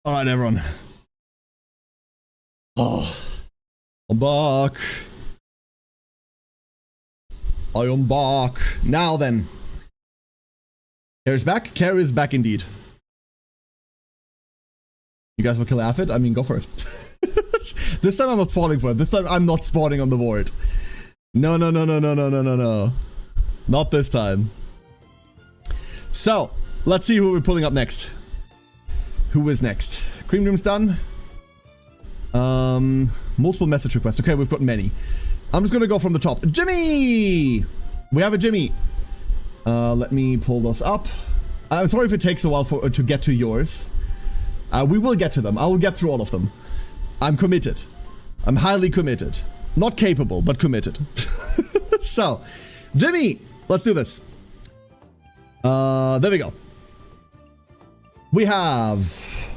[SPEAKER 1] Alright, everyone. Oh. I'm back. I am back. Now then. Kair's back? Kair is back indeed. You guys will kill Aphid? I mean, go for it. This time I'm not falling for it. This time I'm not spawning on the board. No, no, no, no, no, no, no, no, no. Not this time. So, let's see who we're pulling up next. Who is next? Cream Room's done. Multiple message requests. Okay, we've got many. I'm just gonna go from the top. Jimmy! We have a Jimmy. Let me pull those up. I'm sorry if it takes a while to get to yours. We will get to them. I will get through all of them. I'm committed. I'm highly committed. Not capable, but committed. So, Jimmy, let's do this. There we go. We have...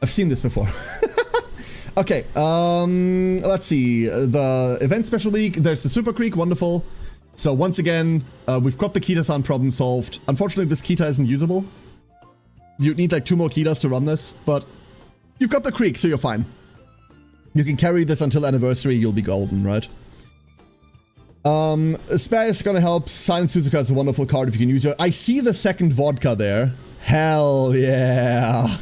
[SPEAKER 1] I've seen this before. Okay, let's see. The event special week, there's the Super Creek, wonderful. So once again, we've got the Kita-san problem solved. Unfortunately, this Kita isn't usable. You'd need like 2 more Kitas to run this, but you've got the Creek, so you're fine. You can carry this until anniversary, you'll be golden, right? Spare is gonna help. Silent Suzuka is a wonderful card if you can use it. I see the second vodka there. Hell yeah.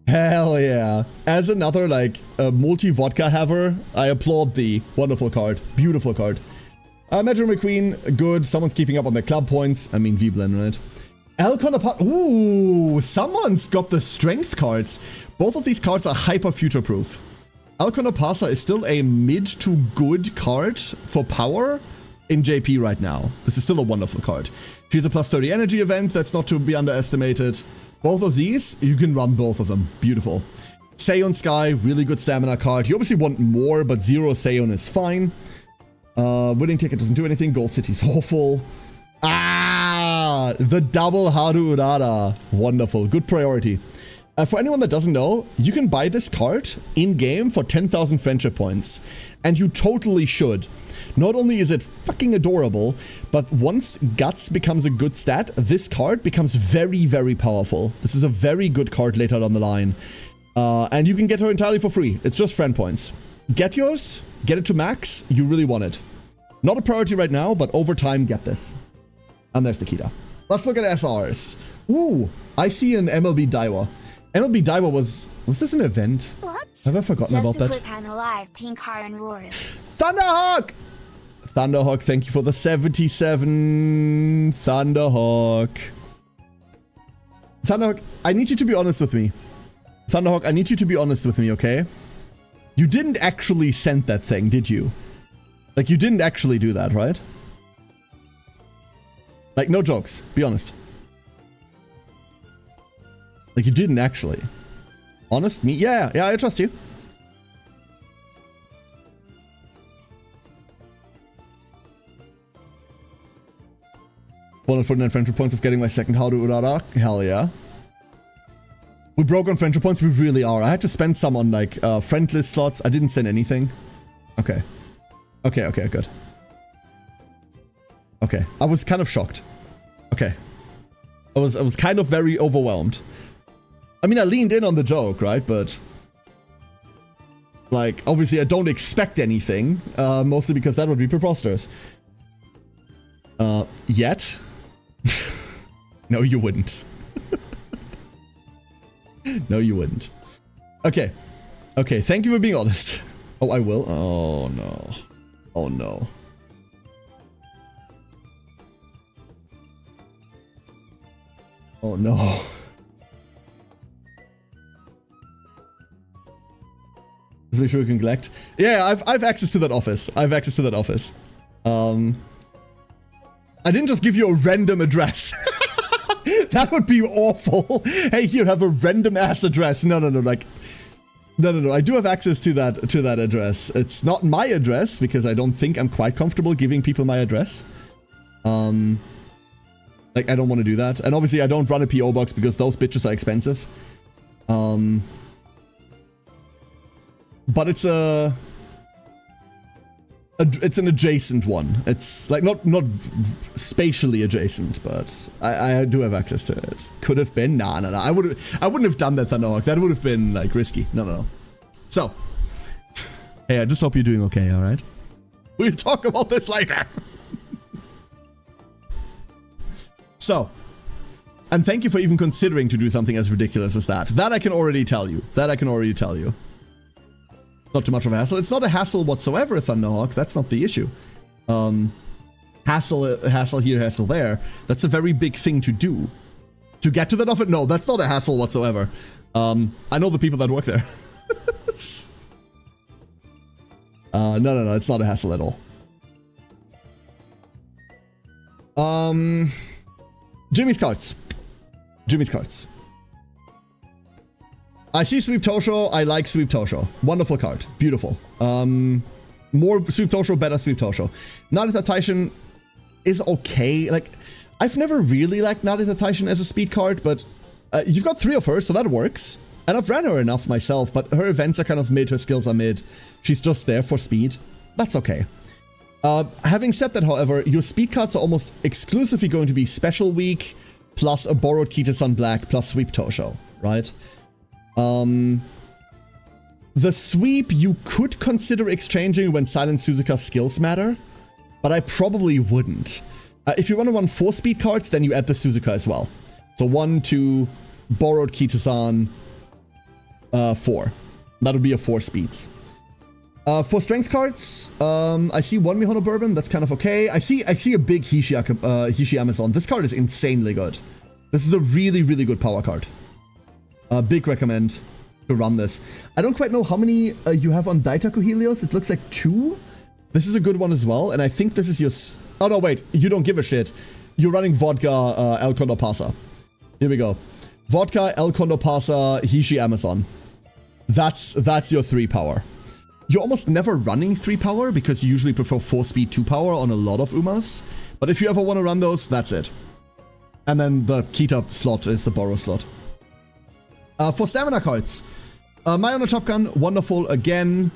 [SPEAKER 1] Hell yeah. As another, like, multi-vodka haver, I applaud thee. Wonderful card. Beautiful card. Metro McQueen, good. Someone's keeping up on their club points. I mean, Vblend, right? Elcon apart. Ooh, someone's got the strength cards. Both of these cards are hyper future-proof. Elcon Apasa is still a mid to good card for power in JP right now. This is still a wonderful card. She's a plus 30 energy event. That's not to be underestimated. Both of these, you can run both of them. Beautiful. Seon Sky, really good stamina card. You obviously want more, but 0 Seon is fine. Winning ticket doesn't do anything. Gold City's awful. Ah, the double Haru Urara. Wonderful. Good priority. For anyone that doesn't know, you can buy this card in-game for 10,000 friendship points. And you totally should. Not only is it fucking adorable, but once Guts becomes a good stat, this card becomes very, very powerful. This is a very good card later down the line. And you can get her entirely for free. It's just friend points. Get yours, get it to max, you really want it. Not a priority right now, but over time, get this. And there's the Kita. Let's look at SRs. Ooh, I see an MLB Daiwa. MLB Daiwa was this an event?
[SPEAKER 2] What?
[SPEAKER 1] Have I forgotten about that?
[SPEAKER 2] Alive, Pink Heart and Roar.
[SPEAKER 1] Thunderhawk! Thunderhawk, thank you for the 77. Thunderhawk. Thunderhawk, I need you to be honest with me. Thunderhawk, I need you to be honest with me, okay? You didn't actually send that thing, did you? Like, you didn't actually do that, right? Like, no jokes. Be honest. Like, you didn't actually. Honest? Me? Yeah, I trust you. $149 friendship points of getting my second Haru Urara. Hell yeah. We broke on friendship points. We really are. I had to spend some on, like, friend list slots. I didn't send anything. Okay. Okay, good. Okay. I was kind of shocked. Okay. I was kind of very overwhelmed. I mean, I leaned in on the joke, right? But, like, obviously I don't expect anything. Mostly because that would be preposterous. Yet? No, you wouldn't. No, you wouldn't. Okay. Okay, thank you for being honest. Oh, I will? Oh, no. Oh, no. Oh, no. Let's make sure we can collect. Yeah, I've access to that office. I have access to that office. I didn't just give you a random address. That would be awful. Hey, here, have a random ass address. No, like... No. I do have access to that address. It's not my address, because I don't think I'm quite comfortable giving people my address. Like, I don't want to do that. And obviously, I don't run a PO box, because those bitches are expensive. But it's a... It's an adjacent one. It's like not spatially adjacent, but I do have access to it. Could have been. Nah. I wouldn't have done that, Thunderhawk. That would have been like risky. No. So, hey, I just hope you're doing okay. All right. We'll talk about this later. So, and thank you for even considering to do something as ridiculous as that. That I can already tell you. Not too much of a hassle. It's not a hassle whatsoever, Thunderhawk. That's not the issue. Hassle here, hassle there. That's a very big thing to do. To get to that offer? No, that's not a hassle whatsoever. I know the people that work there. No, it's not a hassle at all. Jimmy's cards. I see Sweep Tosho. I like Sweep Tosho. Wonderful card. Beautiful. More Sweep Tosho, better Sweep Tosho. Narita Taishin is okay. Like, I've never really liked Narita Taishin as a speed card, but you've got 3 of her, so that works. And I've ran her enough myself, but her events are kind of mid, her skills are mid. She's just there for speed. That's okay. Having said that, however, your speed cards are almost exclusively going to be Special Week, plus a borrowed Kita-san Black, plus Sweep Tosho, right? The sweep you could consider exchanging when Silent Suzuka's skills matter, but I probably wouldn't. If you want to run 4 speed cards, then you add the Suzuka as well. So 1, 2, borrowed Kita-san, 4. That'll be a 4 speeds. For strength cards, I see 1 Mihono Bourbon, that's kind of okay. I see a big Hishi Amazon. This card is insanely good. This is a really, really good power card. Big recommend to run this. I don't quite know how many you have on Daitaku Helios. It looks like 2. This is a good one as well, and I think this is your... Oh no, wait, you don't give a shit. You're running Vodka, El Condor Pasa. Here we go. Vodka, El Condor Pasa, Hishi Amazon. That's your 3 power. You're almost never running 3 power because you usually prefer 4 speed 2 power on a lot of Umas. But if you ever want to run those, that's it. And then the Kita slot is the borrow slot. For stamina cards, Mayona Top Gun, wonderful again.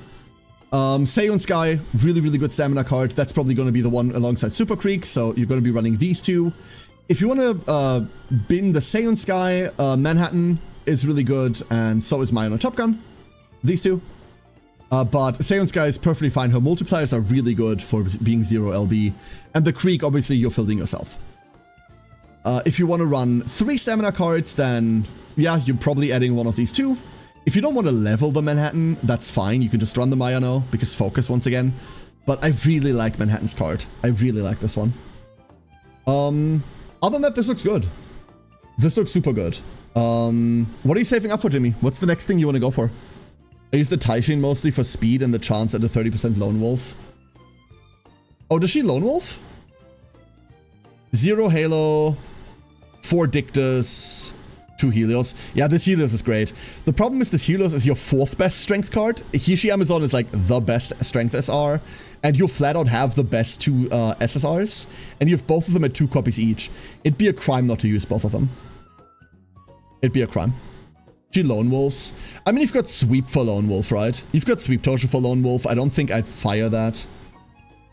[SPEAKER 1] Seiun Sky, really, really good stamina card. That's probably going to be the one alongside Super Creek, so you're going to be running these 2. If you want to bin the Seiun Sky, Manhattan is really good, and so is Mayona Top Gun. These 2. But Seiun Sky is perfectly fine. Her multipliers are really good for being 0 LB. And the Creek, obviously, you're fielding yourself. If you want to run 3 stamina cards, then yeah, you're probably adding one of these 2. If you don't want to level the Manhattan, that's fine. You can just run the Mayano, because focus once again. But I really like Manhattan's card. I really like this one. Other than that, this looks good. This looks super good. What are you saving up for, Jimmy? What's the next thing you want to go for? I use the Taishin mostly for speed and the chance at a 30% Lone Wolf. Oh, does she Lone Wolf? 0 Halo, 4 Dictus, 2 Helios. Yeah, this Helios is great. The problem is this Helios is your 4th best strength card. Hishi Amazon is like the best strength SR. And you flat out have the best 2 SSRs. And you have both of them at 2 copies each. It'd be a crime not to use both of them. It'd be a crime. She Lone Wolves. I mean, you've got Sweep for Lone Wolf, right? You've got Sweep Tosho for Lone Wolf. I don't think I'd fire that.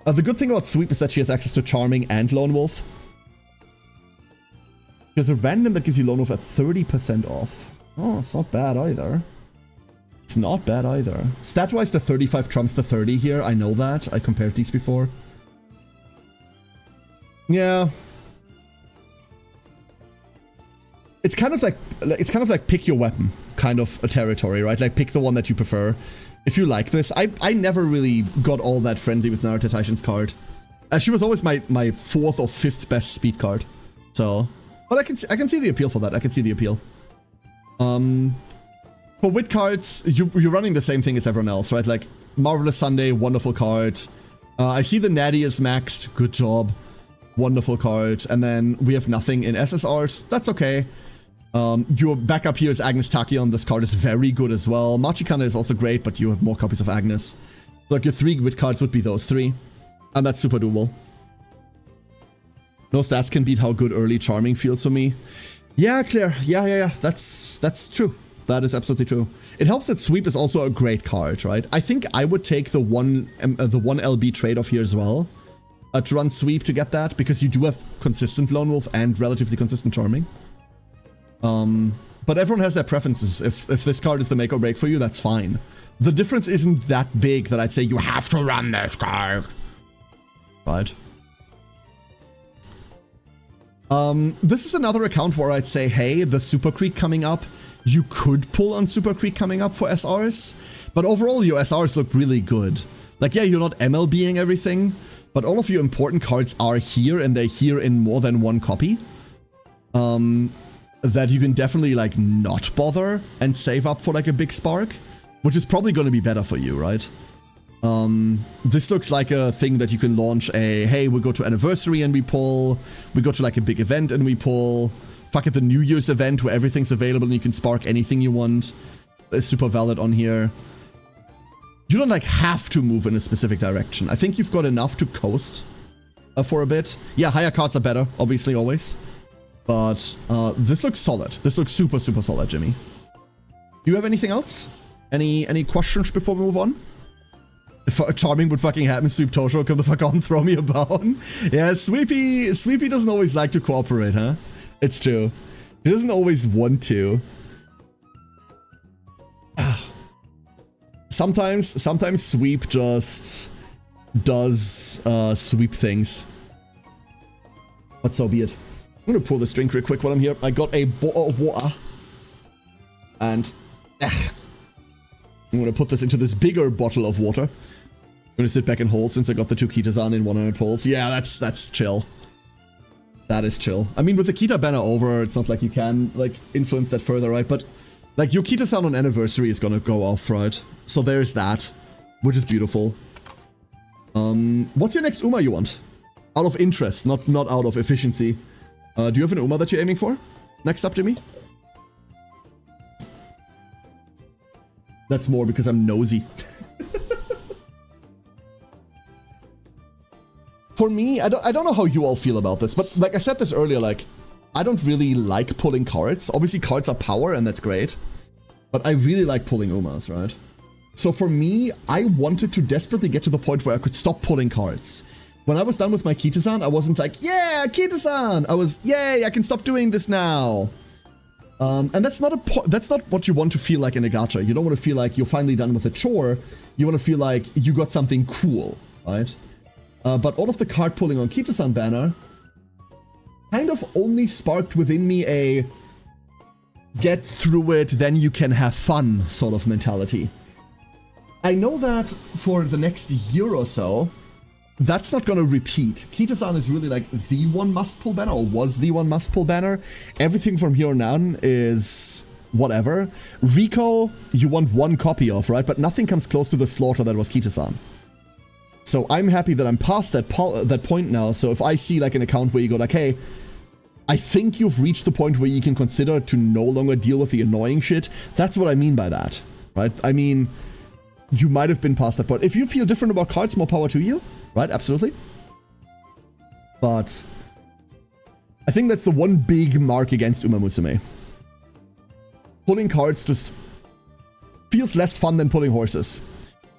[SPEAKER 1] The good thing about Sweep is that she has access to Charming and Lone Wolf. There's a random that gives you Lone Wolf at 30% off. Oh, it's not bad either. It's not bad either. Stat-wise, the 35 trumps the 30 here. I know that. I compared these before. Yeah. It's kind of like pick your weapon kind of a territory, right? Like pick the one that you prefer. If you like this, I never really got all that friendly with Narita Taishin's card. She was always my 4th or 5th best speed card. So, but I can see the appeal for that. I can see the appeal. For wit cards, you're running the same thing as everyone else, right? Like Marvelous Sunday, wonderful card. I see the Natty is maxed. Good job. Wonderful card. And then we have nothing in SSRs. That's okay. Your backup here is Agnes Tachyon. This card is very good as well. Machikana is also great, but you have more copies of Agnes. So like your 3 wit cards would be those 3. And that's super doable. No stats can beat how good early Charming feels for me. Yeah, Claire. Yeah. That's true. That is absolutely true. It helps that Sweep is also a great card, right? I think I would take the one LB trade-off here as well. To run Sweep to get that, because you do have consistent Lone Wolf and relatively consistent Charming. But everyone has their preferences. If this card is the make or break for you, that's fine. The difference isn't that big that I'd say you have to run this card. Right. This is another account where I'd say, hey, the Super Creek coming up, you could pull on Super Creek coming up for SRs, but overall your SRs look really good. Like, yeah, you're not MLBing everything, but all of your important cards are here, and they're here in more than one copy. That you can definitely, like, not bother and save up for, like, a big spark, which is probably going to be better for you, right? This looks like a thing that you can launch a, hey, we go to anniversary and we pull, we go to like a big event and we pull, fuck it, the New Year's event where everything's available and you can spark anything you want. It's super valid on here. You don't like have to move in a specific direction. I think you've got enough to coast for a bit. Yeah, higher cards are better, obviously, always. But this looks solid. This looks super, super solid, Jimmy. Do you have anything else? Any questions before we move on? If Charming would fucking happen, Sweep Tosho, come the fuck on, throw me a bone. Yeah, Sweepy doesn't always like to cooperate, huh? It's true. He doesn't always want to. Sometimes Sweep just does Sweep things. But so be it. I'm gonna pour this drink real quick while I'm here. I got a bottle of water. And I'm gonna put this into this bigger bottle of water. I'm gonna sit back and hold since I got the 2 Kitas in 100 pulls. Yeah, that's chill. That is chill. I mean, with the Kita banner over, it's not like you can, like, influence that further, right? But, like, your Kita-san on anniversary is gonna go off, right? So there's that, which is beautiful. What's your next Uma you want? Out of interest, not out of efficiency. Do you have an Uma that you're aiming for? Next up, Jimmy? That's more because I'm nosy. For me, I don't know how you all feel about this, but like I said this earlier, like, I don't really like pulling cards. Obviously, cards are power, and that's great. But I really like pulling Umas, right? So for me, I wanted to desperately get to the point where I could stop pulling cards. When I was done with my Kita-san, I wasn't like, yeah, Kita-san! I was, yay, I can stop doing this now! And that's not what you want to feel like in a gacha. You don't want to feel like you're finally done with a chore. You want to feel like you got something cool, right? But all of the card pulling on Kita-san banner kind of only sparked within me a get through it, then you can have fun sort of mentality. I know that for the next year or so, that's not gonna repeat. Kita-san is really like the one must-pull banner, or was the one must-pull banner. Everything from here on out is whatever. Rico, you want one copy of, right? But nothing comes close to the slaughter that was Kita-san. So I'm happy that I'm past that point now. So if I see like an account where you go like, hey, I think you've reached the point where you can consider to no longer deal with the annoying shit. That's what I mean by that, right? I mean, you might have been past that point. If you feel different about cards, more power to you, right? Absolutely. But I think that's the one big mark against Uma Musume. Pulling cards just feels less fun than pulling horses.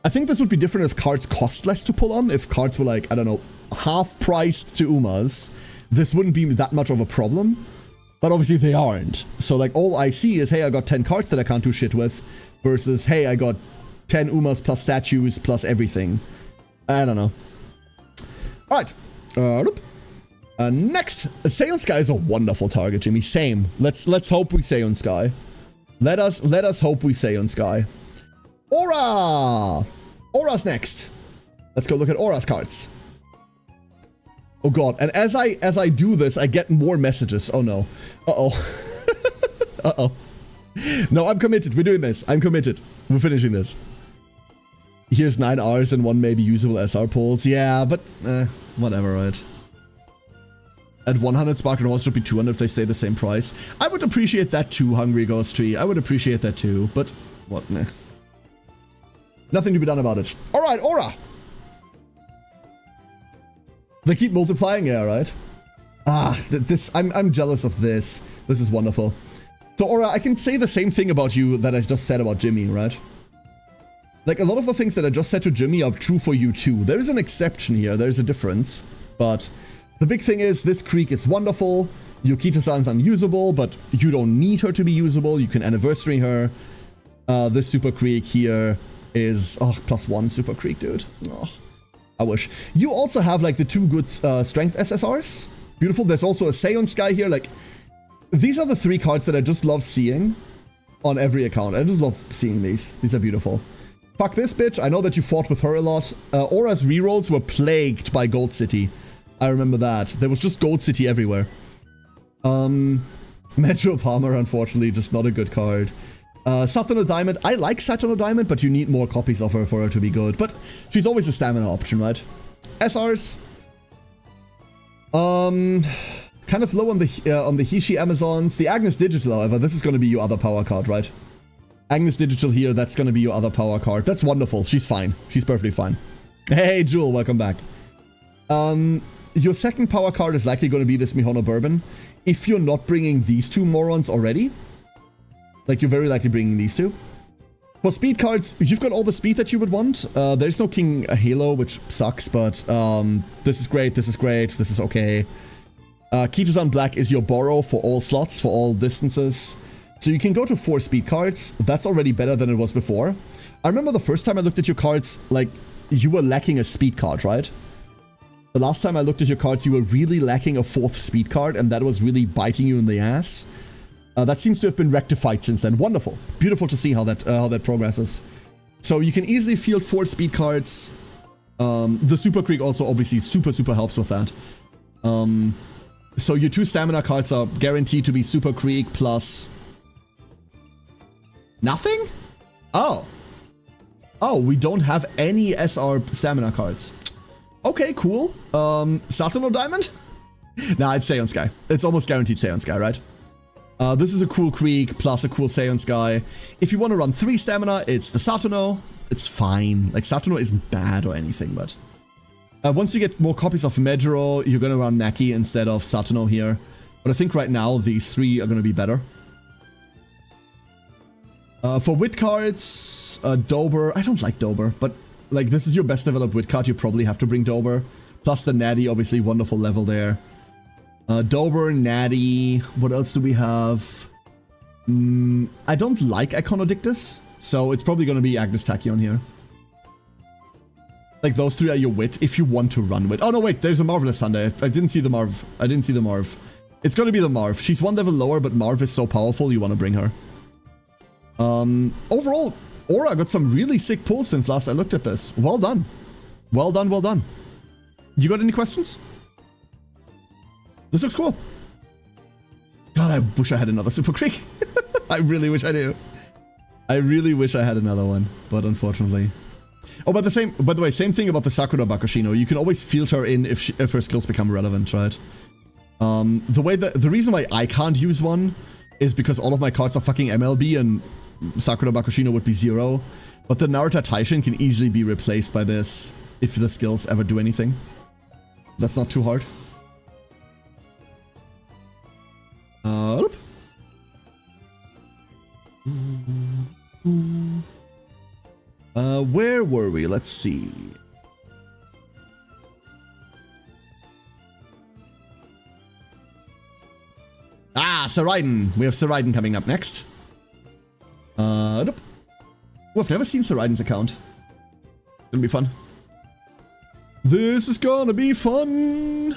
[SPEAKER 1] I think this would be different if cards cost less to pull on. If cards were like, I don't know, half priced to Umas, this wouldn't be that much of a problem. But obviously they aren't. So like all I see is, hey, I got 10 cards that I can't do shit with, versus, hey, I got 10 Umas plus statues plus everything. I don't know. Alright. Next, Seon Sky is a wonderful target, Jimmy. Same. Let's hope we Seon Sky. Let us hope we Seon Sky. Aura! Aura's next. Let's go look at Aura's cards. Oh god, and as I do this, I get more messages. Oh no. Uh-oh. Uh-oh. No, I'm committed. We're doing this. I'm committed. We're finishing this. Here's 9 Rs and 1 maybe usable SR pulls. Yeah, but whatever, right? At 100 Spark and Horse should be 200 if they stay the same price. I would appreciate that too, Hungry Ghost Tree. I would appreciate that too, but what? Nah. Nothing to be done about it. Alright, Aura! They keep multiplying, yeah, right? Ah, I'm jealous of this. This is wonderful. So, Aura, I can say the same thing about you that I just said about Jimmy, right? Like, a lot of the things that I just said to Jimmy are true for you too. There is an exception here, there's a difference. But the big thing is, this creek is wonderful. Yukita-san's unusable, but you don't need her to be usable. You can anniversary her. This super creek here is, oh, +1 super creek, dude. Oh, I wish. You also have, like, the 2 good strength SSRs. Beautiful. There's also a Seon Sky here. Like, these are the 3 cards that I just love seeing on every account. I just love seeing these. These are beautiful. Fuck this bitch. I know that you fought with her a lot. Aura's rerolls were plagued by Gold City. I remember that. There was just Gold City everywhere. Metro Palmer, unfortunately, just not a good card. Saturno Diamond. I like Saturno Diamond, but you need more copies of her for her to be good. But she's always a stamina option, right? SRs. Kind of low on the Hishi Amazons. The Agnes Digital, however, this is going to be your other power card, right? Agnes Digital here, that's going to be your other power card. That's wonderful. She's fine. She's perfectly fine. Hey, Jewel, welcome back. Your second power card is likely going to be this Mihono Bourbon. If you're not bringing these 2 morons already, like, you're very likely bringing these 2. For speed cards, you've got all the speed that you would want. There's no King Halo, which sucks, but this is great, this is okay. Kita-san Black is your borrow for all slots, for all distances. So you can go to 4 speed cards. That's already better than it was before. I remember the first time I looked at your cards, like, you were lacking a speed card, right? The last time I looked at your cards, you were really lacking a 4th speed card, and that was really biting you in the ass. That seems to have been rectified since then. Wonderful. Beautiful to see how that progresses. So you can easily field 4 speed cards. The Super Creek also obviously super helps with that. So your 2 stamina cards are guaranteed to be Super Creek plus... nothing? Oh. Oh, we don't have any SR stamina cards. Okay, cool. Saturno Diamond? Nah, it's Seon Sky. It's almost guaranteed Seon Sky, right? This is a cool Creek plus a cool Seon Sky. If you want to run 3 stamina, it's the Saturno. It's fine. Like, Saturno isn't bad or anything, but... once you get more copies of Medjuro, you're going to run Maki instead of Saturno here. But I think right now, these 3 are going to be better. For wit cards, Dober. I don't like Dober, but like, this is your best developed wit card. You probably have to bring Dober. Plus the Natty, obviously, wonderful level there. Dober, Natty. What else do we have? I don't like Iconodictus, so it's probably going to be Agnes Tachyon here. Like, those 3 are your wit if you want to run wit. Oh, no, wait, there's a Marvelous Sunday. I didn't see the Marv. It's going to be the Marv. She's 1 level lower, but Marv is so powerful, you want to bring her. Overall, Aura got some really sick pulls since last I looked at this. Well done. Well done, well done. You got any questions? This looks cool. God, I wish I had another Super Creek. I really wish I do. I really wish I had another one, but unfortunately. Oh, but by the way, same thing about the Sakura Bakushino. You can always field her in if her skills become relevant, right? The reason why I can't use one is because all of my cards are fucking MLB and Sakura Bakushino would be 0. But the Naruto Taishin can easily be replaced by this if the skills ever do anything. That's not too hard. Where were we? Let's see. Ah, Saraiden. We have Saraiden coming up next. Nope. Oh, I've never seen Saraiden's account. Gonna be fun. This is gonna be fun.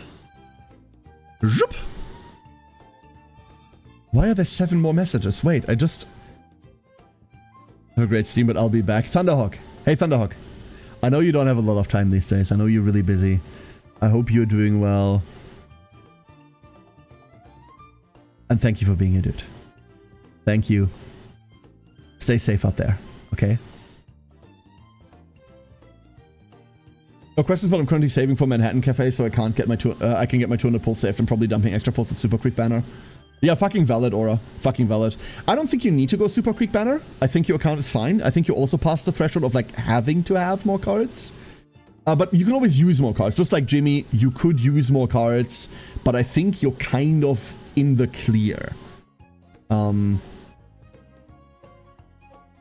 [SPEAKER 1] Zoop. Why are there 7 more messages? Wait, I just... Have a great stream, but I'll be back. Thunderhawk. Hey, Thunderhawk. I know you don't have a lot of time these days. I know you're really busy. I hope you're doing well. And thank you for being a dude. Thank you. Stay safe out there, okay? No questions, but I'm currently saving for Manhattan Cafe, so I can't get my I can get my 200 pulls saved and probably dumping extra pulls at Super Creek Banner. Yeah, fucking valid, Aura. Fucking valid. I don't think you need to go Super Creek Banner. I think your account is fine. I think you also passed the threshold of, like, having to have more cards. But you can always use more cards. Just like Jimmy, you could use more cards, but I think you're kind of in the clear.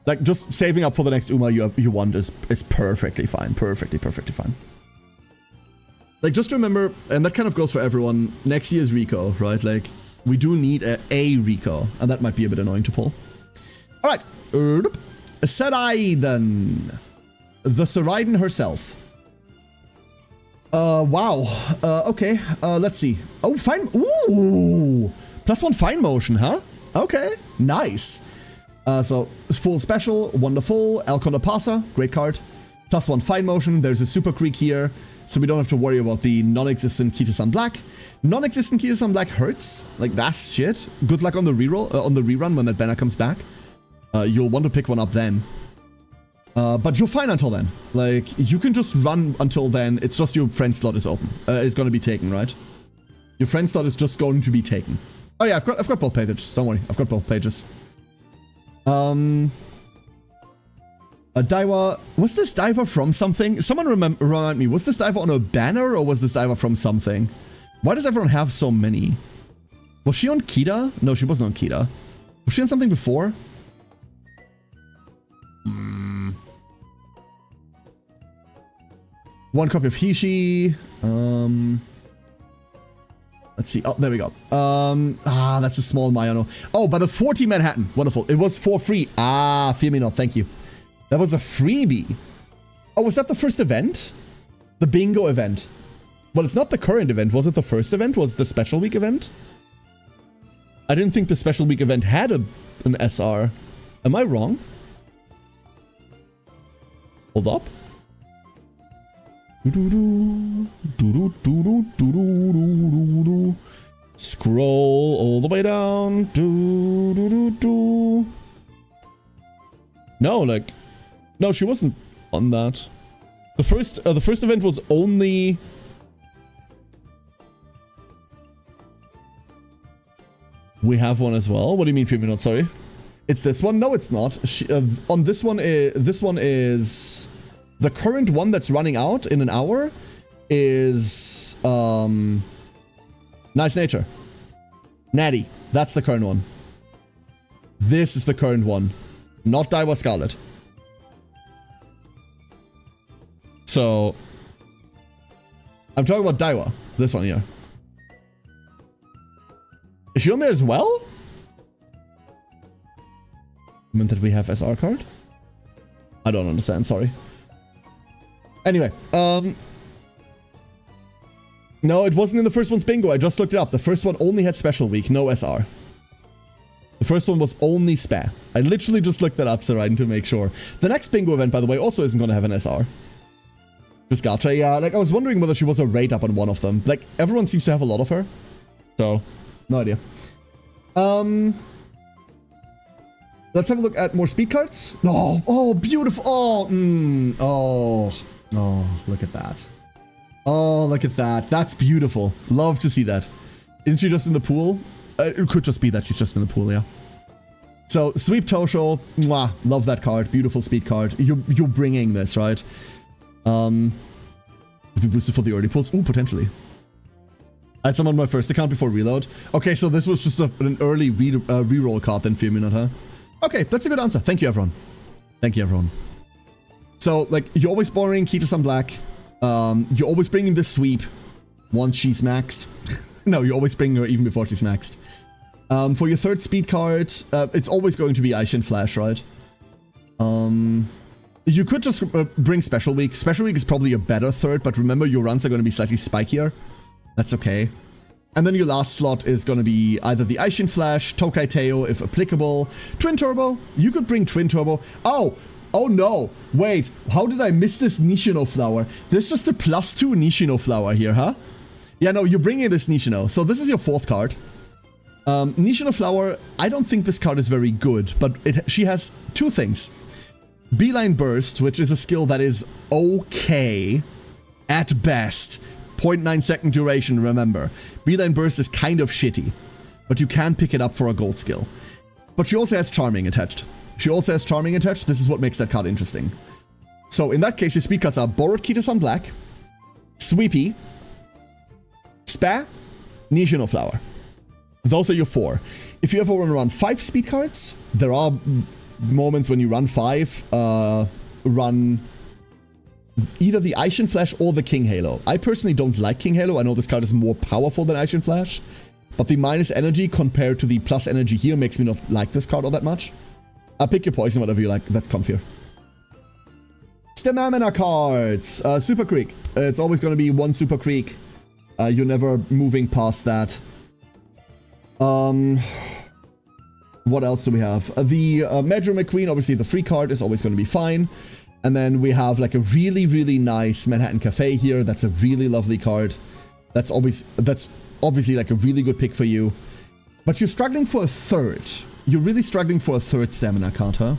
[SPEAKER 1] Like, just saving up for the next Uma you want is perfectly fine. Perfectly fine. Like, just remember, and that kind of goes for everyone, next year's Rico, right? Like, we do need a Rico, and that might be a bit annoying to pull. Alright. Saraiden. The Saraiden herself. Wow. Okay. Let's see. Oh, fine. Ooh. +1 fine motion, huh? Okay. Nice. So, full special, wonderful. Elkonapasa, great card. +1 fine motion. There's a super creek here, so we don't have to worry about the non-existent Kita-san Black. Non-existent Kita-san Black hurts. Like, that's shit. Good luck on the reroll, on the rerun when that banner comes back. You'll want to pick one up then. But you're fine until then. Like, you can just run until then. It's just your friend slot is open. Is going to be taken, right? Your friend slot is just going to be taken. Oh yeah, I've got both pages. Don't worry, I've got both pages. Daiwa, was this Daiwa from something? Someone remind me, was this Daiwa on a banner or was this Daiwa from something? Why does everyone have so many? Was she on Kita? No, she wasn't on Kita. Was she on something before? One copy of Hishi. Let's see. Oh, there we go. That's a small Mayano. Oh, but a 40 Manhattan. Wonderful. It was for free. Fear me not. Thank you. That was a freebie. Oh, was that the first event? The bingo event. Well, it's not the current event. Was it the first event? Was it the special week event? I didn't think the special week event had an SR. Am I wrong? Hold up. Scroll all the way down. No, like, no, she wasn't on that. The first event was only. We have one as well. What do you mean, Fear Me Not? Sorry, it's this one. No, it's not. On this one is. The current one that's running out in an hour is Nice Nature. Natty. That's the current one. This is the current one. Not Daiwa Scarlet. So I'm talking about Daiwa. This one here. Is she on there as well? Meant that we have SR card? I don't understand, sorry. Anyway, no, it wasn't in the first one's bingo. I just looked it up. The first one only had special week, no SR. The first one was only SPA. I literally just looked that up, Saraiden, to make sure. The next bingo event, by the way, also isn't going to have an SR. Just Gacha, yeah. Like, I was wondering whether she was a rate up on one of them. Like, everyone seems to have a lot of her. So, no idea. Let's have a look at more speed cards. Oh, beautiful. Oh, look at that. Oh, look at that. That's beautiful. Love to see that. Isn't she just in the pool? It could just be that she's just in the pool, yeah. So, Sweep Tosho. Mwah. Love that card. Beautiful speed card. You're bringing this, right? Would be boosted for the early pulls. Ooh, potentially. I had some on my first account before reload. Okay, so this was just an early reroll card then, Fear Me Not, huh? Okay, that's a good answer. Thank you, everyone. Thank you, everyone. So, like, you're always borrowing Kita-san Black. You're always bringing this sweep once she's maxed. No, you're always bringing her even before she's maxed. For your third speed card, it's always going to be Aishin Flash, right? You could just bring Special Week. Special Week is probably a better third, but remember your runs are going to be slightly spikier. That's okay. And then your last slot is going to be either the Aishin Flash, Tokai Teo if applicable, Twin Turbo. You could bring Twin Turbo. Oh no, wait, how did I miss this Nishino flower? There's just a +2 Nishino flower here, huh? Yeah, no, you're bringing this Nishino. So this is your fourth card. Nishino flower, I don't think this card is very good, but she has two things. Beeline Burst, which is a skill that is okay at best. 0.9 second duration, remember. Beeline Burst is kind of shitty, but you can pick it up for a gold skill. But she also has Charming attached. This is what makes that card interesting. So in that case, your speed cards are Borrowed Kita-san Black, Sweepy, Spa, Nishino Flower. Those are your 4. If you ever want to run 5 speed cards, there are moments when you run 5, run either the Aishin Flash or the King Halo. I personally don't like King Halo. I know this card is more powerful than Aishin Flash, but the minus energy compared to the plus energy here makes me not like this card all that much. Pick your poison, whatever you like. That's comfier. Stamina cards. Super Creek. It's always going to be 1 Super Creek. You're never moving past that. What else do we have? The Medro McQueen, obviously the free card is always going to be fine. And then we have like a really, really nice Manhattan Cafe here. That's a really lovely card. That's obviously like a really good pick for you. But you're struggling for a third. You're really struggling for a third stamina card, huh?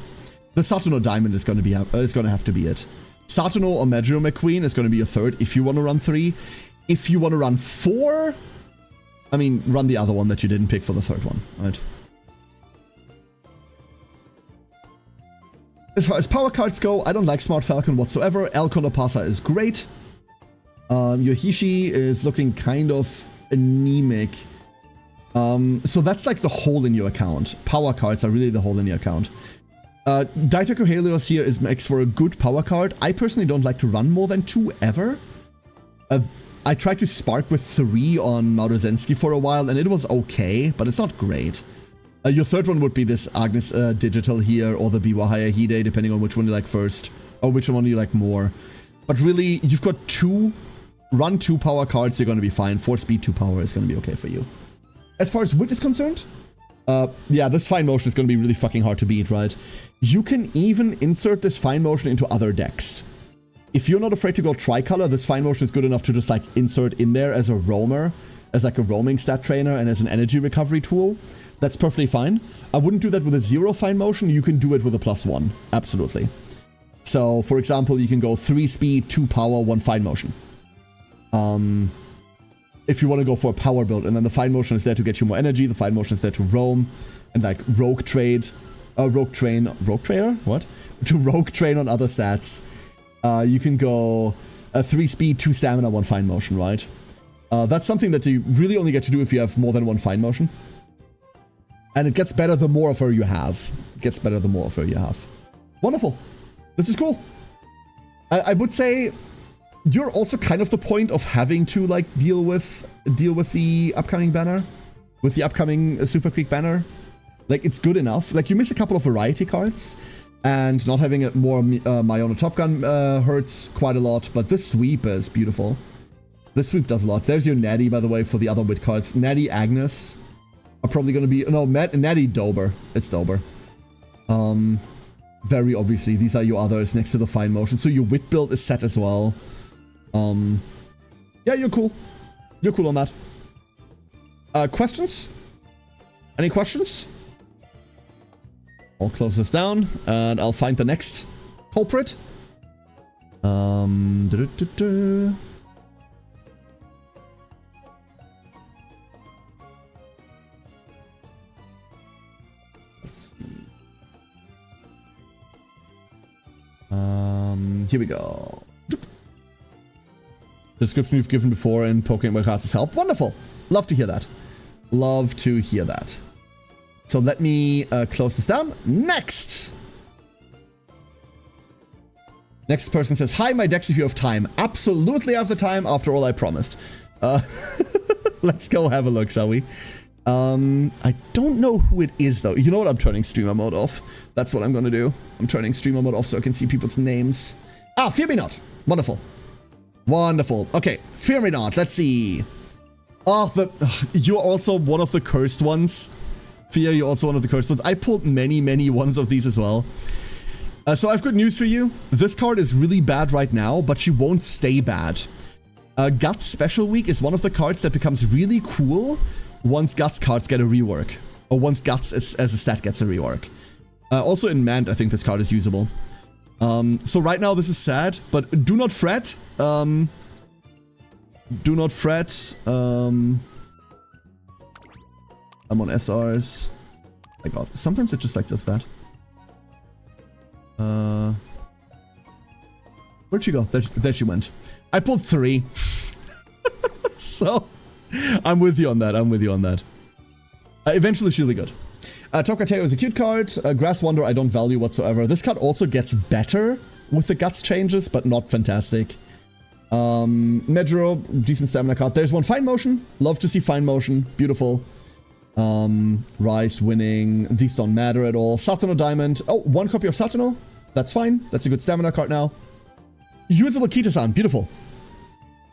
[SPEAKER 1] The Satono Diamond is going to have to be it. Satono or Medro McQueen is going to be a third if you want to run 3. If you want to run 4, I mean, run the other one that you didn't pick for the third one, right? As far as power cards go, I don't like Smart Falcon whatsoever. El Condopasa is great. Yohishi is looking kind of anemic. So that's like the hole in your account. Power cards are really the hole in your account. Daitaku Helios here makes for a good power card. I personally don't like to run more than 2 ever. I tried to spark with 3 on Maurozensky for a while, and it was okay, but it's not great. Your third one would be this Agnes Digital here, or the Biwahaya Hide, depending on which one you like first, or which one you like more. But really, you've got 2, run 2 power cards, you're going to be fine. 4 speed, 2 power is going to be okay for you. As far as wit is concerned, yeah, this fine motion is going to be really fucking hard to beat, right? You can even insert this fine motion into other decks. If you're not afraid to go tricolor, this fine motion is good enough to just like insert in there as a roamer, as like a roaming stat trainer and as an energy recovery tool. That's perfectly fine. I wouldn't do that with a 0 fine motion. You can do it with a +1. Absolutely. So, for example, you can go 3 speed, 2 power, 1 fine motion. If you want to go for a power build, and then the fine motion is there to get you more energy, the fine motion is there to roam, and like rogue trainer? What? To rogue train on other stats. You can go 3 speed, 2 stamina, 1 fine motion, right? That's something that you really only get to do if you have more than 1 fine motion. And it gets better the more of her you have. It gets better the more of her you have. Wonderful. This is cool. I would say you're also kind of the point of having to like deal with the upcoming banner, with the upcoming Super Creek banner. Like, it's good enough. Like, you miss a couple of variety cards, and not having it more Mayona Top Gun hurts quite a lot, but this sweep is beautiful. This sweep does a lot. There's your Natty, by the way, for the other wit cards. Natty Agnes are probably going to be... No, Natty Dober. It's Dober. Very obviously, these are your others next to the fine motion. So your wit build is set as well. Yeah, you're cool. You're cool on that. Questions? Any questions? I'll close this down, and I'll find the next culprit. Let's see. Here we go. Description you've given before in Pokemon Cards' help. Wonderful. Love to hear that. Love to hear that. So let me close this down. Next! Next person says, hi, my Dex, if you have time. Absolutely have the time, after all I promised. Let's go have a look, shall we? I don't know who it is, though. You know what? I'm turning streamer mode off. That's what I'm going to do. I'm turning streamer mode off so I can see people's names. Ah, Fear Me Not. Wonderful. Wonderful. Okay, Fear Me Not. Let's see. Oh, you're also one of the cursed ones. Fear, you're also one of the cursed ones. I pulled many, many ones of these as well. So I have good news for you. This card is really bad right now, but she won't stay bad. Guts Special Week is one of the cards that becomes really cool once Guts cards get a rework. Or once Guts as a stat gets a rework. Also in Mant, I think this card is usable. So right now this is sad, but do not fret. Do not fret. I'm on SRs. My god, sometimes it just like does that. Where'd she go? There she went. I pulled 3. So, I'm with you on that. I'm with you on that. Eventually she'll be good. Tokateo is a cute card. Grass Wander I don't value whatsoever. This card also gets better with the Guts changes, but not fantastic. Medro, decent stamina card. There's one Fine Motion. Love to see Fine Motion. Beautiful. Rise winning. These don't matter at all. Satono Diamond. Oh, one copy of Satono. That's fine. That's a good stamina card now. Usable Kita-san. Beautiful.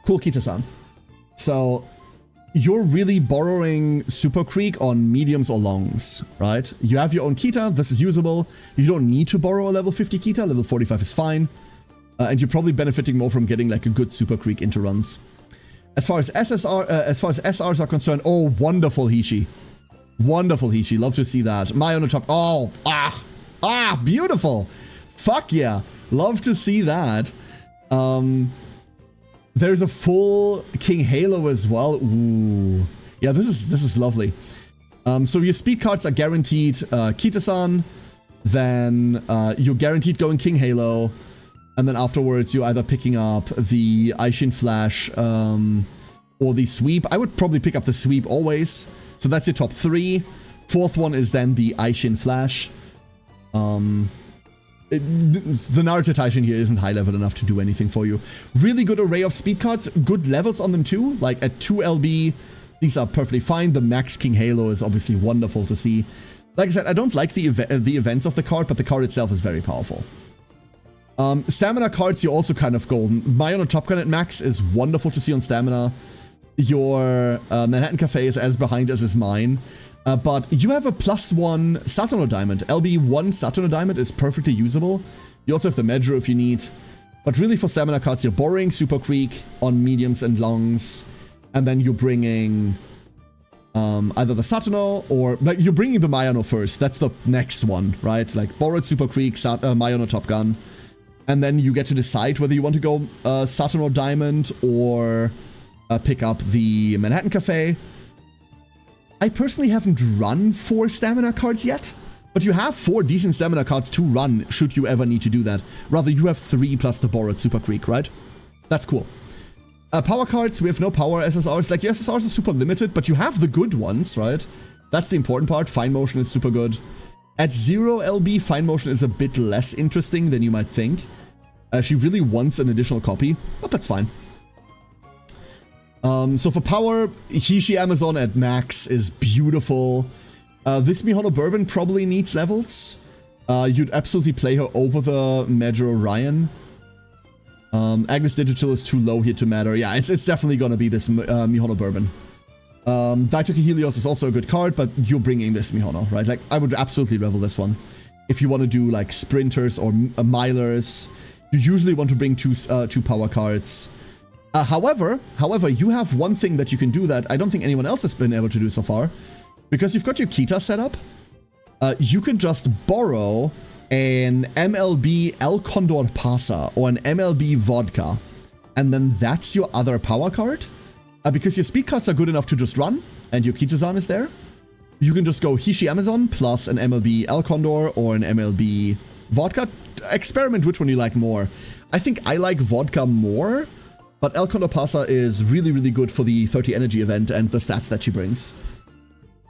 [SPEAKER 1] Cool Kita-san. So, you're really borrowing Super Creek on mediums or longs, right? You have your own Kita. This is usable. You don't need to borrow a level 50 Kita. Level 45 is fine. And you're probably benefiting more from getting like a good Super Creek into runs. As far as SRs are concerned, oh, wonderful Hishi. Wonderful Hishi. Love to see that. My on the top. Oh, beautiful. Fuck yeah. Love to see that. There's a full King Halo as well. Ooh. Yeah, this is lovely. So your speed cards are guaranteed Kita-san. Then you're guaranteed going King Halo. And then afterwards, you're either picking up the Aishin Flash or the Sweep. I would probably pick up the Sweep always. So that's your top 3. Fourth one is then the Aishin Flash. The Naruto Taishin here isn't high level enough to do anything for you. Really good array of speed cards. Good levels on them too. Like at 2 LB, these are perfectly fine. The Max King Halo is obviously wonderful to see. Like I said, I don't like the events of the card, but the card itself is very powerful. Stamina cards, you're also kind of golden. Myon Top Gun at max is wonderful to see on stamina. Your Manhattan Cafe is as behind as is mine. But you have a +1 Satono Diamond. LB1 Satono Diamond is perfectly usable. You also have the Medro if you need. But really for stamina cards, you're borrowing Super Creek on mediums and longs. And then you're bringing either the Satono or... like you're bringing the Mayano first. That's the next one, right? Like borrowed Super Creek, Mayano Top Gun. And then you get to decide whether you want to go Satono Diamond or pick up the Manhattan Cafe. I personally haven't run 4 stamina cards yet, but you have 4 decent stamina cards to run should you ever need to do that. Rather, you have 3 plus the borrowed Super Creek, right? That's cool. Power cards, we have no power SSRs. Like, your SSRs are super limited, but you have the good ones, right? That's the important part. Fine Motion is super good. At 0 LB, Fine Motion is a bit less interesting than you might think. She really wants an additional copy, but that's fine. So for power, Hishi Amazon at max is beautiful. This Mihono Bourbon probably needs levels. You'd absolutely play her over the Major Orion. Agnes Digital is too low here to matter. Yeah, it's definitely gonna be this Mihono Bourbon. Daitoki Helios is also a good card, but you're bringing this Mihono, right? Like, I would absolutely revel this one. If you want to do like sprinters or milers, you usually want to bring two power cards. However, you have one thing that you can do that I don't think anyone else has been able to do so far. Because you've got your Kita set up, you can just borrow an MLB El Condor Pasa or an MLB Vodka. And then that's your other power card. Because your speed cards are good enough to just run, and your Kita-san is there. You can just go Hishi Amazon plus an MLB El Condor or an MLB Vodka. Experiment which one you like more. I think I like Vodka more, but El Condor Pasa is really, really good for the 30 energy event and the stats that she brings.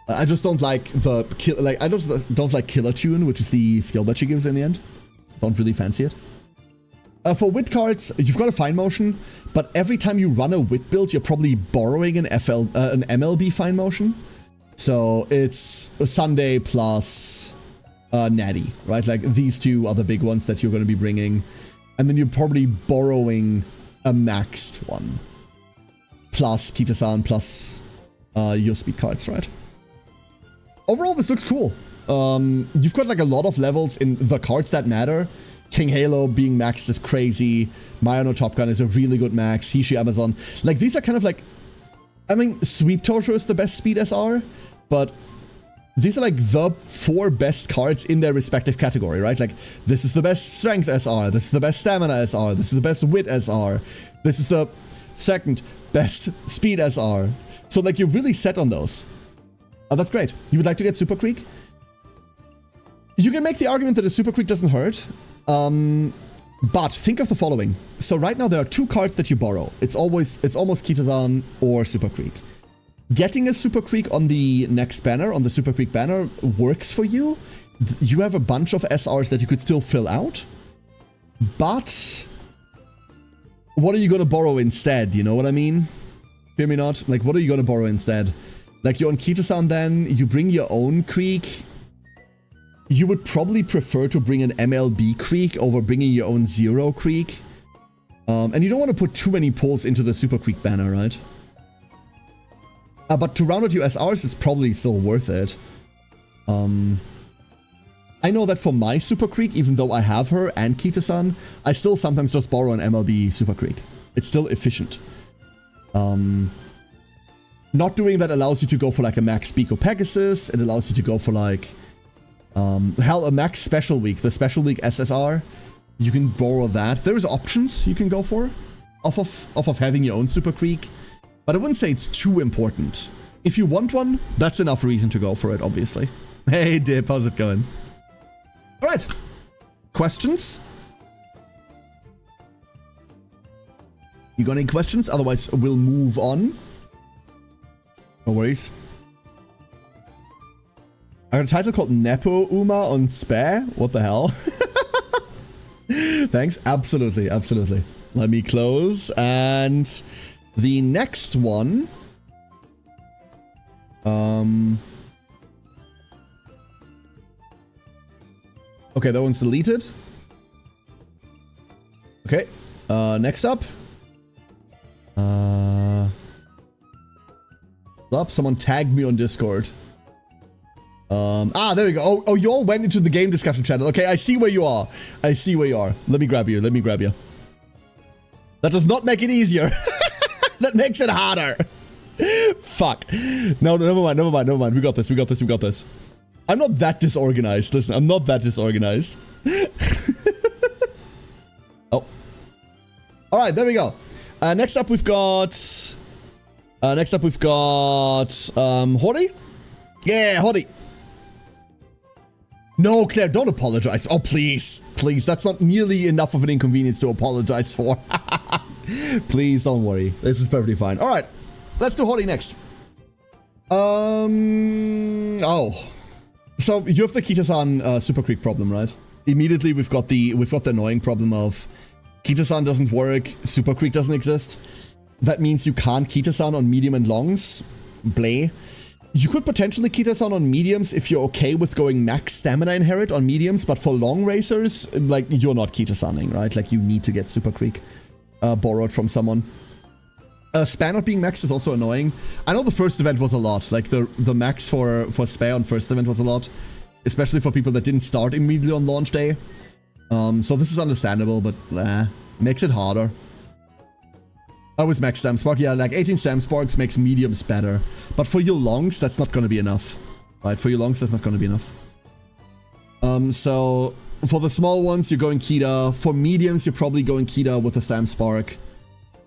[SPEAKER 1] I just don't like the I just don't like Killer Tune, which is the skill that she gives in the end. Don't really fancy it. For wit cards, you've got a Fine Motion, but every time you run a wit build, you're probably borrowing an MLB Fine Motion. So it's a Sunday plus Natty, right? Like these two are the big ones that you're going to be bringing. And then you're probably borrowing a maxed one. Plus Kita-san, plus your speed cards, right? Overall, this looks cool. You've got like a lot of levels in the cards that matter. King Halo being maxed is crazy. Mayano Top Gun is a really good max. Hishi Amazon. Like, these are kind of like... I mean, Sweep Torture is the best speed SR, but these are like the 4 best cards in their respective category, right? Like, this is the best Strength SR. This is the best Stamina SR. This is the best Wit SR. This is the second best Speed SR. So, like, you're really set on those. Oh, that's great. You would like to get Super Creek? You can make the argument that a Super Creek doesn't hurt. But think of the following. So right now there are 2 cards that you borrow. It's almost Kita-san or Super Creek. getting a Super Creek on the next banner, on the Super Creek banner, works for you. You have a bunch of SRs that you could still fill out. But what are you going to borrow instead? You know what I mean? Hear me not? Like, what are you going to borrow instead? Like, you're on Kita-san then, you bring your own Creek. You would probably prefer to bring an MLB Creek over bringing your own Zero Creek. And you don't want to put too many pulls into the Super Creek banner, right? But to round out your SRs is probably still worth it. I know that for my Super Creek, even though I have her and Kita-san, I still sometimes just borrow an MLB Super Creek. It's still efficient. Not doing that allows you to go for like a Max Pico Pegasus. It allows you to go for like, hell, a Max Special Week, the Special Week SSR. You can borrow that. There's options you can go for off of having your own Super Creek. But I wouldn't say it's too important. If you want one, that's enough reason to go for it, obviously. Hey, Dip, how's it going? All right. Questions? You got any questions? Otherwise, we'll move on. No worries. I got a title called Nepo Uma on Spare. What the hell? Thanks. Absolutely. Absolutely. Let me close. And the next one. Okay, that one's deleted. Okay. Next up. Someone tagged me on Discord. There we go. Oh, you all went into the game discussion channel. Okay, I see where you are. I see where you are. Let me grab you. Let me grab you. That does not make it easier. That makes it harder. Fuck. No, never mind. Never mind. Never mind. We got this. We got this. We got this. I'm not that disorganized. Listen, I'm not that disorganized. Oh. All right, there we go. Next up, we've got... Hori? Yeah, Hori. No, Claire, don't apologize. Oh, please. Please, that's not nearly enough of an inconvenience to apologize for. Please, don't worry. This is perfectly fine. All right, let's do Hori next. Oh. So, you have the Kita-san Super Creek problem, right? Immediately, we've got the annoying problem of Kita-san doesn't work, Super Creek doesn't exist. That means you can't Kita-san on medium and longs. Bleh. You could potentially Kita-san on mediums if you're okay with going max stamina inherit on mediums, but for long racers, like, you're not Kita-sanning, right? Like, you need to get Super Creek borrowed from someone. Spare not being maxed is also annoying. I know the first event was a lot. Like, the max for Spare on first event was a lot. Especially for people that didn't start immediately on launch day. So this is understandable, but makes it harder. I was max Stam Spark. Yeah, like 18 Stam Sparks makes mediums better. But for your longs, that's not going to be enough. Right, for your longs, that's not going to be enough. So for the small ones, you're going Kita. For mediums, you're probably going Kita with a Stam Spark.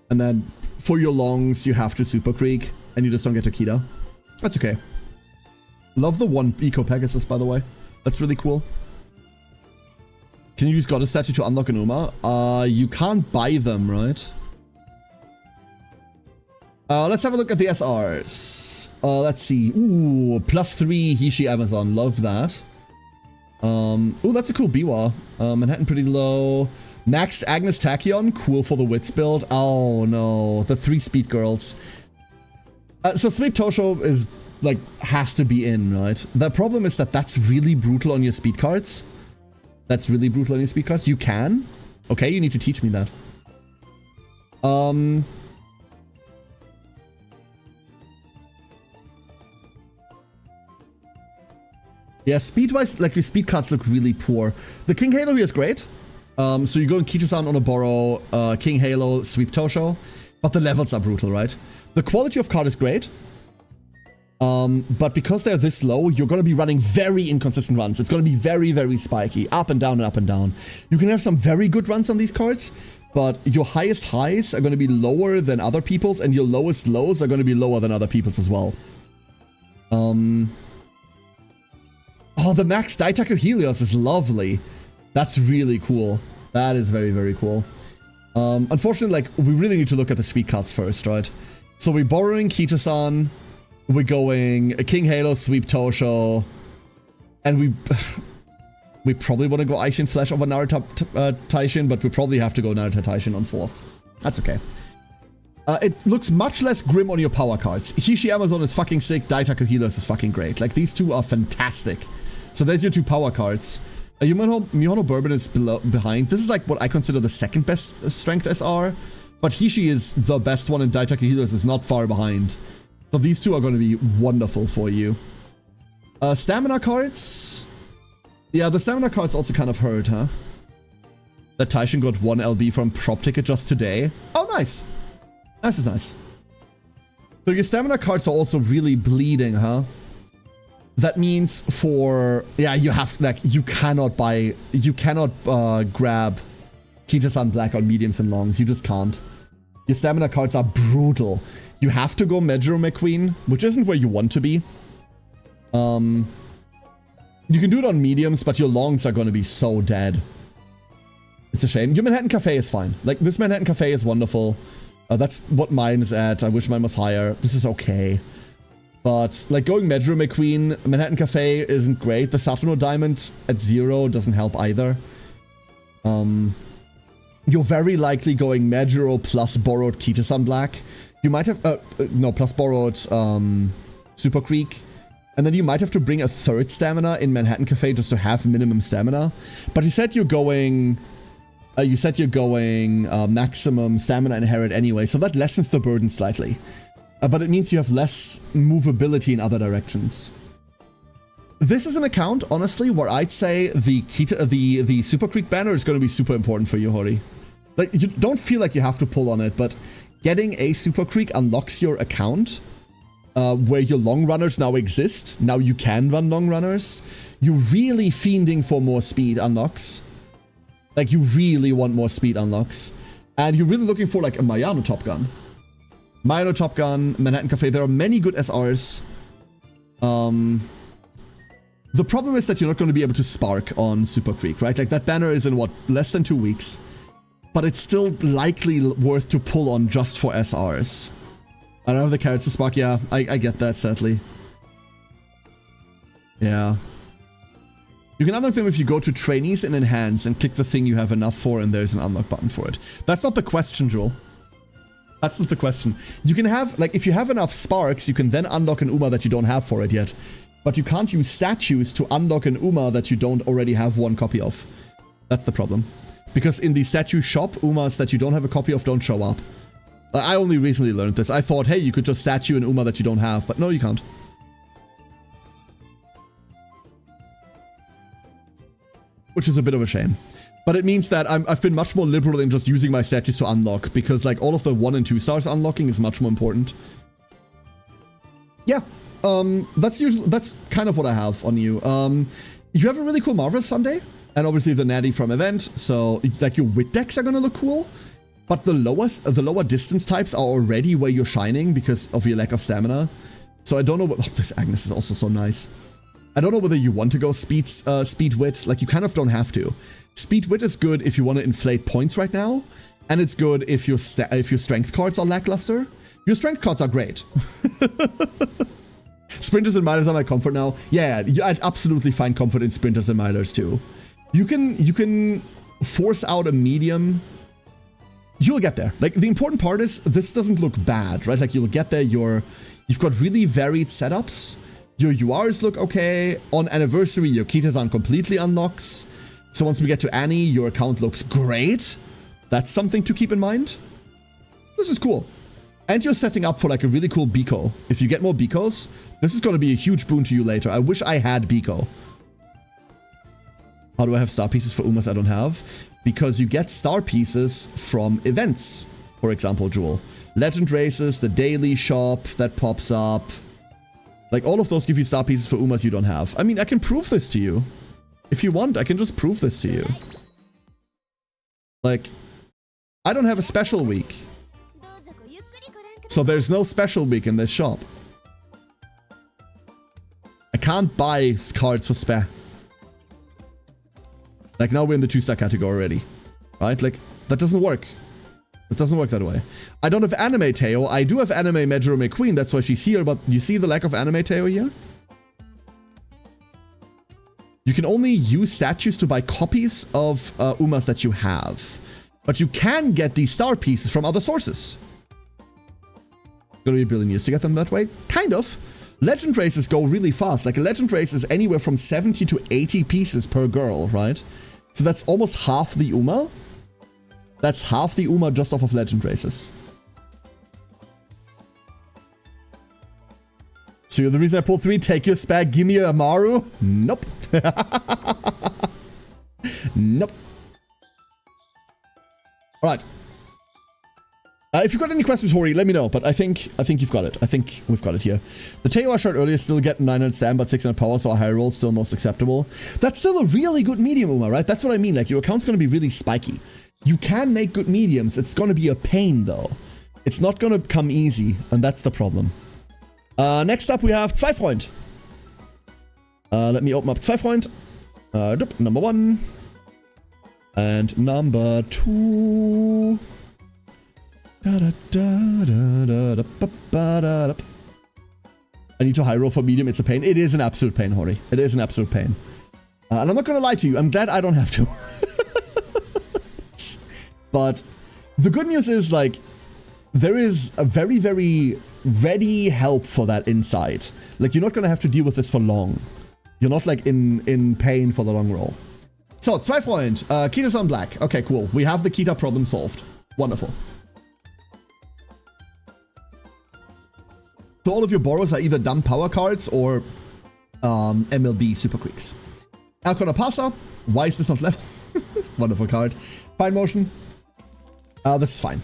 [SPEAKER 1] And then for your longs, you have to Super Creek. And you just don't get to Kita. That's okay. Love the one Eco Pegasus, by the way. That's really cool. Can you use Goddess Statue to unlock an Uma? You can't buy them, right? Let's have a look at the SRs. Let's see. Ooh, +3 Hishi Amazon. Love that. Ooh, that's a cool Biwa. Manhattan pretty low. Maxed Agnes Tachyon. Cool for the Wits build. Oh, no. The 3 speed girls. So Sweep Tosho is, like, has to be in, right? The problem is that that's really brutal on your speed cards. That's really brutal on your speed cards. You can. Okay, you need to teach me that. Yeah, speed-wise, like, your speed cards look really poor. The King Halo here is great. So you go in Kita-san on a borrow, King Halo, Sweep Tosho. But the levels are brutal, right? The quality of card is great. But because they're this low, you're going to be running very inconsistent runs. It's going to be very, very spiky. Up and down and up and down. You can have some very good runs on these cards. But your highest highs are going to be lower than other people's. And your lowest lows are going to be lower than other people's as well. Oh, the Max Daitaku Helios is lovely. That's really cool. That is very, very cool. Unfortunately, like, we really need to look at the speed cards first, right? So we're borrowing Kita-san. We're going King Halo, Sweep Tosho, and we probably want to go Aishin Flash over Naruto Taishin, but we probably have to go Naruto Taishin on 4th. That's okay. It looks much less grim on your power cards. Hishi Amazon is fucking sick, Daitaku Healers is fucking great. Like, these two are fantastic. So there's your 2 power cards. Mihono Bourbon is behind. This is like what I consider the second best strength SR, but Hishi is the best one and Daitaku Healers is not far behind. So these two are going to be wonderful for you. Stamina cards. Yeah, the stamina cards also kind of hurt, huh? That Taishin got 1 LB from prop ticket just today. Oh, nice. Nice is nice. So your stamina cards are also really bleeding, huh? That means for... Yeah, you have to, like, you cannot grab Kita-san Black on mediums and longs. You just can't. Your stamina cards are brutal. You have to go Majuro McQueen, which isn't where you want to be. You can do it on mediums, but your longs are going to be so dead. It's a shame. Your Manhattan Cafe is fine. Like, this Manhattan Cafe is wonderful. That's what mine is at. I wish mine was higher. This is okay. But, like, going Majuro McQueen, Manhattan Cafe isn't great. The Saturno Diamond at 0 doesn't help either. You're very likely going Majuro plus borrowed Kita-san Black. You might have... no, plus borrowed Super Creek. And then you might have to bring a 3rd stamina in Manhattan Cafe just to have minimum stamina. But you said you're going... maximum stamina inherit anyway, so that lessens the burden slightly. But it means you have less movability in other directions. This is an account, honestly, where I'd say the Super Creek banner is going to be super important for you, Hori. Like, you don't feel like you have to pull on it, but getting a Super Creek unlocks your account, where your long runners now exist. Now you can run long runners. You're really fiending for more speed unlocks. Like, you really want more speed unlocks. And you're really looking for, like, a Mayano Top Gun. Mayano Top Gun, Manhattan Cafe, there are many good SRs. The problem is that you're not going to be able to spark on Super Creek, right? Like, that banner is in, what, less than 2 weeks. But it's still likely worth to pull on just for SRs. I don't have the carrots to spark, yeah, I get that, sadly. Yeah. You can unlock them if you go to Trainees and Enhance and click the thing you have enough for, and there's an unlock button for it. That's not the question, Jewel. That's not the question. You can have, like, if you have enough sparks, you can then unlock an Uma that you don't have for it yet. But you can't use statues to unlock an Uma that you don't already have 1 copy of. That's the problem. Because in the statue shop, Umas that you don't have a copy of don't show up. I only recently learned this. I thought, hey, you could just statue an Uma that you don't have, but no, you can't. Which is a bit of a shame. But it means that I've been much more liberal in just using my statues to unlock, because, like, all of the 1 and 2 stars unlocking is much more important. Yeah, that's kind of what I have on you. You have a really cool Marvelous Sunday, and obviously the Natty from event, so, like, your wit decks are gonna look cool, but the lower distance types are already where you're shining because of your lack of stamina. So I don't know what... Oh, this Agnes is also so nice. I don't know whether you want to go speed wit. Like, you kind of don't have to. Speed wit is good if you want to inflate points right now, and it's good if your strength cards are lackluster. Your strength cards are great. Sprinters and Milers are my comfort now. Yeah, I'd absolutely find comfort in Sprinters and Milers too. You can force out a medium. You'll get there. Like, the important part is this doesn't look bad, right? Like, you'll get there. You've got really varied setups. Your URs look okay. On Anniversary, your Kita-san completely unlocks. So once we get to Annie, your account looks great. That's something to keep in mind. This is cool. And you're setting up for, like, a really cool Biko. If you get more Bikos, this is going to be a huge boon to you later. I wish I had Biko. How do I have star pieces for Umas I don't have? Because you get star pieces from events, for example, Jewel. Legend races, the daily shop that pops up. Like, all of those give you star pieces for Umas you don't have. I mean, I can prove this to you. If you want, I can just prove this to you. Like, I don't have a special week. So there's no special week in this shop. I can't buy cards for spare. Like, now we're in the 2-star category already. Right? Like, that doesn't work. It doesn't work that way. I don't have anime Teo. I do have anime Majuro McQueen. That's why she's here. But you see the lack of anime Teo here? You can only use statues to buy copies of Umas that you have. But you can get these star pieces from other sources. It's gonna be a billion years to get them that way? Kind of. Legend races go really fast. Like a legend race is anywhere from 70 to 80 pieces per girl, right? So that's almost half the Uma. That's half the Uma just off of legend races. So you're the reason I pulled 3. Take your spag, give me a Amaru? Nope. Nope. Alright. If you've got any questions, Hori, let me know. But I think you've got it. I think we've got it here. The Teo I showed earlier still getting 900 stam, but 600 power, so a high roll still most acceptable. That's still a really good medium Uma, right? That's what I mean. Like, your account's going to be really spiky. You can make good mediums. It's going to be a pain, though. It's not going to come easy, and that's the problem. Next up, we have Zweifreund. Let me open up Zweifreund. Number 1. And number 2... I need to high roll for medium. It's a pain. It is an absolute pain, Hori. It is an absolute pain. And I'm not going to lie to you. I'm glad I don't have to. But the good news is, like, there is a very, very ready help for that inside. Like, you're not going to have to deal with this for long. You're not, like, in pain for the long roll. So, Zweifreund. Kita-san black. Okay, cool. We have the Kita problem solved. Wonderful. So all of your borrows are either dumb power cards or MLB Super Creeks. Alcon Pasa. Why is this not level? Wonderful card. Fine motion. This is fine.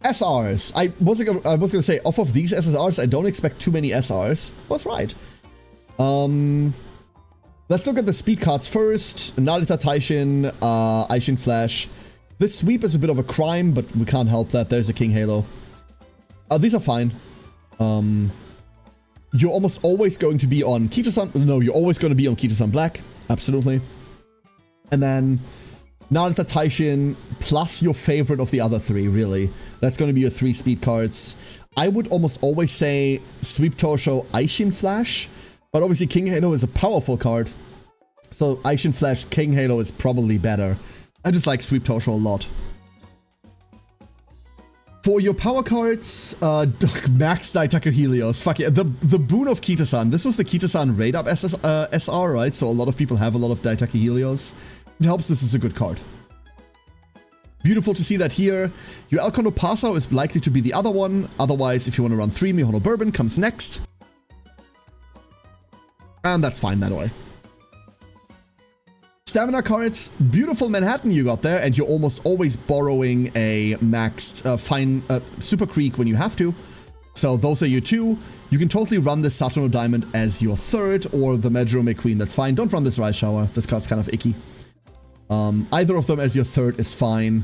[SPEAKER 1] SRs. I was gonna say, off of these SSRs, I don't expect too many SRs. Was right. Let's look at the speed cards first. Narita Taishin, Aishin Flash. This sweep is a bit of a crime, but we can't help that. There's a King Halo. These are fine. You're almost always going to be on Kita-san. No, you're always going to be on Kita-san Black. Absolutely. And then Narita Taishin plus your favorite of the other 3, really. That's going to be your 3 speed cards. I would almost always say Sweep Tosho, Aishin Flash. But obviously King Halo is a powerful card. So Aishin Flash, King Halo is probably better. I just like Sweep Tosho a lot. For your power cards, Max Daitaku Helios. Fuck yeah, the boon of Kita-san. This was the Kita-san raid up SR, right? So a lot of people have a lot of Daitaku Helios. It helps this is a good card. Beautiful to see that here. Your Alcon Paso is likely to be the other one. Otherwise, if you want to run 3, Mihono Bourbon comes next. And that's fine that way. Stamina cards, beautiful Manhattan you got there, and you're almost always borrowing a maxed Super Creek when you have to. So those are your 2. You can totally run this Saturno Diamond as your 3rd, or the Majuro McQueen, that's fine. Don't run this Rise Shower, this card's kind of icky. Either of them as your 3rd is fine,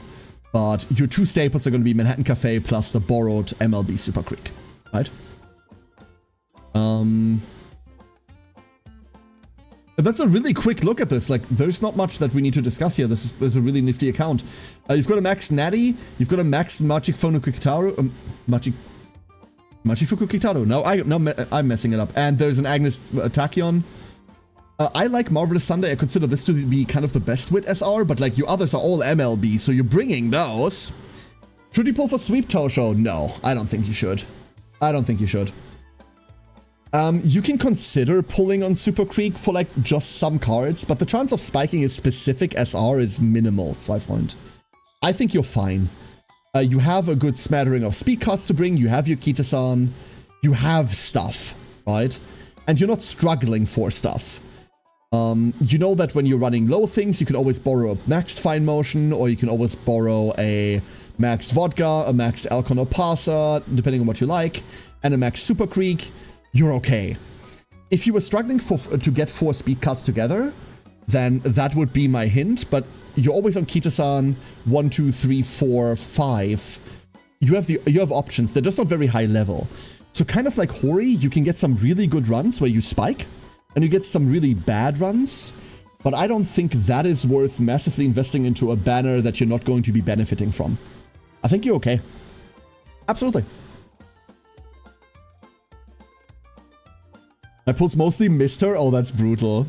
[SPEAKER 1] but your 2 staples are going to be Manhattan Cafe plus the borrowed MLB Super Creek, right? That's a really quick look at this. Like, there's not much that we need to discuss here. This is a really nifty account. You've got a maxed Natty. You've got a maxed Magic Fuku Kitaru. Machifuku Kitaru. No, I'm messing it up. And there's an Agnes Tachyon. I like Marvelous Sunday. I consider this to be kind of the best with SR, but like your others are all MLB, so you're bringing those. Should you pull for Sweep Tosho? No, I don't think you should. I don't think you should. You can consider pulling on Super Creek for like just some cards, but the chance of spiking a specific SR is minimal, so I find. I think you're fine. You have a good smattering of speed cards to bring, you have your Kita-san, you have stuff, right? And you're not struggling for stuff. You know that when you're running low things, you can always borrow a maxed Fine Motion, or you can always borrow a maxed Vodka, a maxed Alcon Pasa, depending on what you like, and a maxed Super Creek. You're okay. If you were struggling to get 4 speed cards together, then that would be my hint, but you're always on Kita-san 1, 2, 3, 4, 5. You have options. They're just not very high level. So kind of like Hori, you can get some really good runs where you spike, and you get some really bad runs, but I don't think that is worth massively investing into a banner that you're not going to be benefiting from. I think you're okay. Absolutely. My pulls mostly missed her. Oh, that's brutal.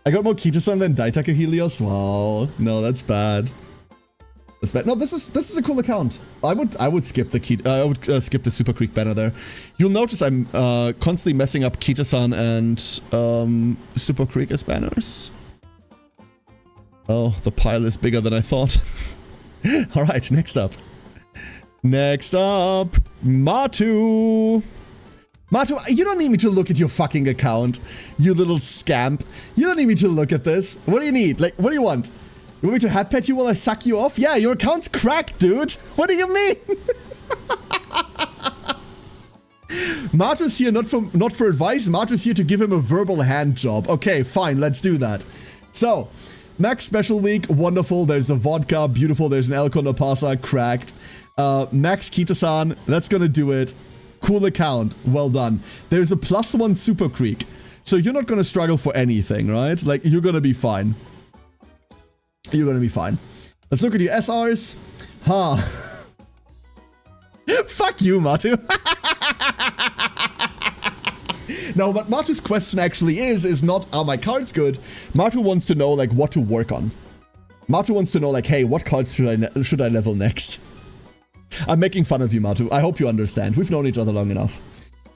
[SPEAKER 1] I got more Kita-san than Daitaka Helios. Wow. No, that's bad. That's bad. No, this is a cool account. I would skip the skip the Super Creek banner there. You'll notice I'm constantly messing up Kita-san and Super Creek as banners. Oh, the pile is bigger than I thought. All right, next up. Next up, Matu. Matu, you don't need me to look at your fucking account, you little scamp. You don't need me to look at this. What do you need? Like, what do you want? You want me to hat pet you while I suck you off? Yeah, your account's cracked, dude. What do you mean? Matu's here not for advice. Matu's here to give him a verbal hand job. Okay, fine, let's do that. So, Max Special Week, wonderful. There's a vodka, beautiful. There's an Elko Napasa, cracked. Max Kita-san, that's gonna do it. Cool account, well done. There's a +1 Super Creek, so you're not gonna struggle for anything, right? Like, you're gonna be fine. You're gonna be fine. Let's look at your SRs. Huh. Fuck you, Matu. Now, what Matu's question actually is not, are my cards good? Matu wants to know, like, what to work on. Matu wants to know, like, hey, what cards should I level next? I'm making fun of you, Matu. I hope you understand. We've known each other long enough.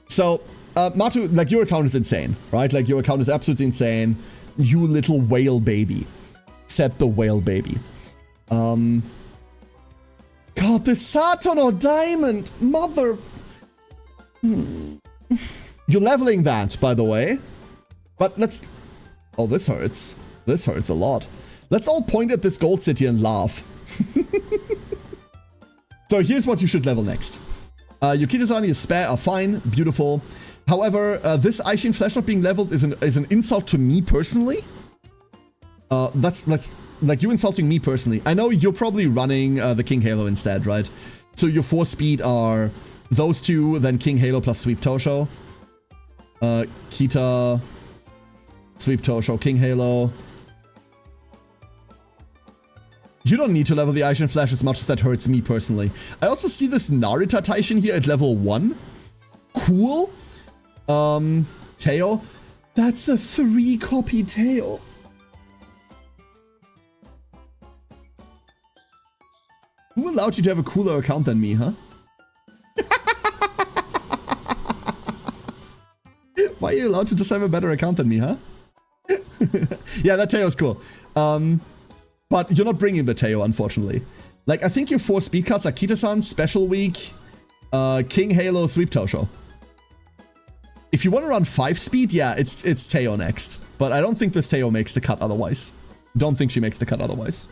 [SPEAKER 1] So, Matu, like, your account is insane, right? Like, your account is absolutely insane. You little whale baby. Said the whale baby. God, this Saturn or Diamond. Mother... You're leveling that, by the way. But let's... Oh, this hurts. This hurts a lot. Let's all point at this gold city and laugh. So here's what you should level next. Your Kita-san, your spare are fine, beautiful. However, this Aishin Flash not being leveled is an insult to me personally. That's like you insulting me personally. I know you're probably running the King Halo instead, right? So your 4 speed are those two, then King Halo plus Sweep Tosho. Kita, Sweep Tosho, King Halo. You don't need to level the Aishin Flash as much as that hurts me personally. I also see this Narita Taishin here at level 1. Cool. Teo. That's a 3-copy Teo. Who allowed you to have a cooler account than me, huh? Why are you allowed to just have a better account than me, huh? Yeah, that Teo's cool. But you're not bringing the Teo, unfortunately. Like, I think your 4 speed cards are Kita-san, Special Week, King Halo, Sweep Tosho. If you want to run 5 speed, yeah, it's Teo next. But I don't think this Teo makes the cut otherwise. Don't think she makes the cut otherwise.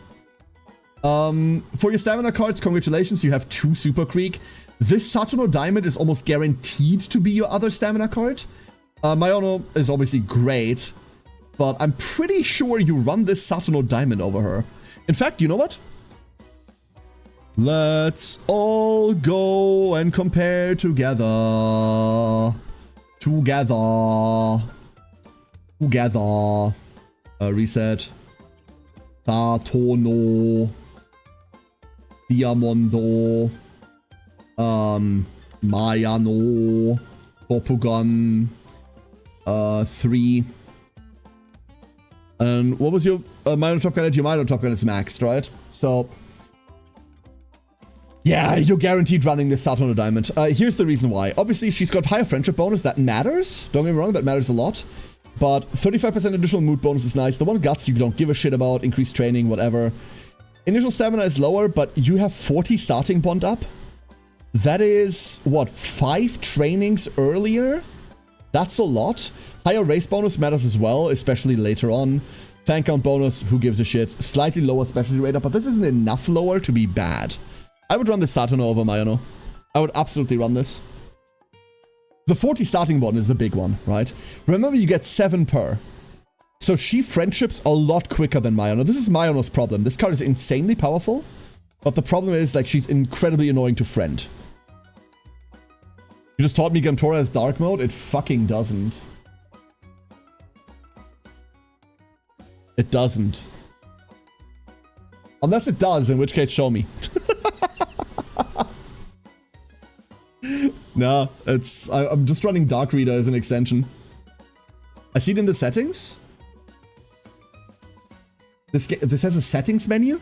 [SPEAKER 1] For your stamina cards, congratulations, you have 2 Super Creek. This Saturno Diamond is almost guaranteed to be your other stamina card. Mayono is obviously great. But I'm pretty sure you run this Saturno Diamond over her. In fact, you know what? Let's all go and compare together. Together. Reset. Saturno. Diamondo. Mayano. Topugan. 3. And what was your Mayono Top Gun? Your Mayono Top Gun is maxed, right? So, yeah, you're guaranteed running this Saturno Diamond. Here's the reason why. Obviously, she's got higher friendship bonus. That matters. Don't get me wrong, that matters a lot. But 35% additional mood bonus is nice. The one guts you don't give a shit about. Increased training, whatever. Initial stamina is lower, but you have 40 starting bond up. That is, what, 5 trainings earlier? That's a lot. Higher race bonus matters as well, especially later on. Fan count bonus, who gives a shit. Slightly lower specialty rate up, but this isn't enough lower to be bad. I would run this Saturno over Mayono. I would absolutely run this. The 40 starting bond is the big one, right? Remember, you get 7 per. So she friendships a lot quicker than Mayono. This is Mayono's problem. This card is insanely powerful, but the problem is, like, she's incredibly annoying to friend. You just taught me Gamtora has dark mode? It fucking doesn't. It doesn't. Unless it does, in which case show me. No, I'm just running Dark Reader as an extension. I see it in the settings. This has a settings menu.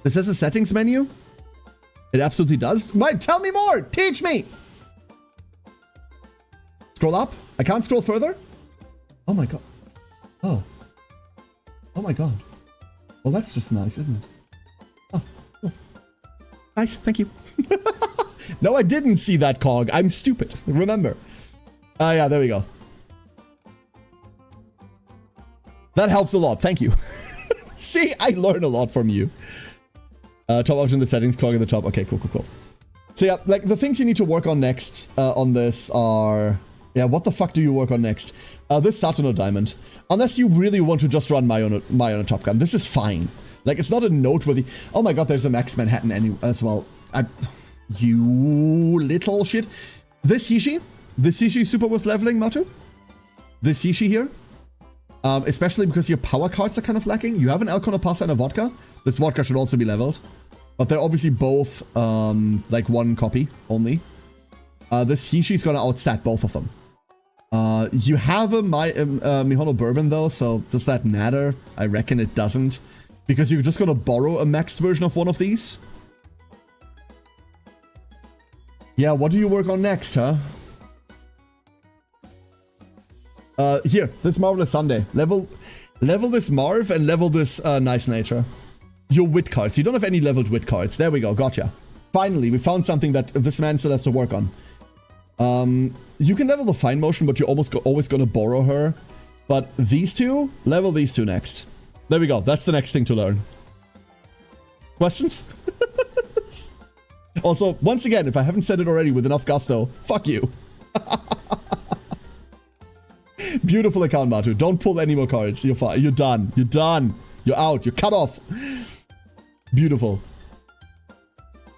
[SPEAKER 1] This has a settings menu. It absolutely does. Wait, tell me more. Teach me. Scroll up. I can't scroll further. Oh my god. Oh. Oh my god. Well, that's just nice, isn't it? Oh. Cool. Nice. Thank you. No, I didn't see that cog. I'm stupid. Remember. Ah, yeah, there we go. That helps a lot. Thank you. See, I learn a lot from you. Top option, the settings, cog at the top. Okay, cool, cool, cool. So yeah, like the things you need to work on next on this are... Yeah, what the fuck do you work on next? This Saturno Diamond. Unless you really want to just run my on a Top Gun. This is fine. Like, it's not a noteworthy... Oh my god, there's a Max Manhattan as well. You little shit. This Hishi super worth leveling, Matu. This Hishi here. Especially because your power cards are kind of lacking. You have an El Conopasa and a Vodka. This Vodka should also be leveled. But they're obviously both, like, one copy only. This Hishi's gonna outstat both of them. You have a Mihono Bourbon, though, so does that matter? I reckon it doesn't. Because you're just gonna borrow a maxed version of one of these. Yeah, what do you work on next, huh? Here, this Marvelous Sunday. Level this Marv and level this Nice Nature. Your wit cards. You don't have any leveled wit cards. There we go, gotcha. Finally, we found something that this man still has to work on. You can level the Fine Motion, but you're always gonna borrow her. But these two, level these two next. There we go, that's the next thing to learn. Questions? Also, once again, if I haven't said it already with enough gusto, fuck you. Beautiful account, Matu. Don't pull any more cards. You're fine. You're done. You're done. You're out. You're cut off. Beautiful.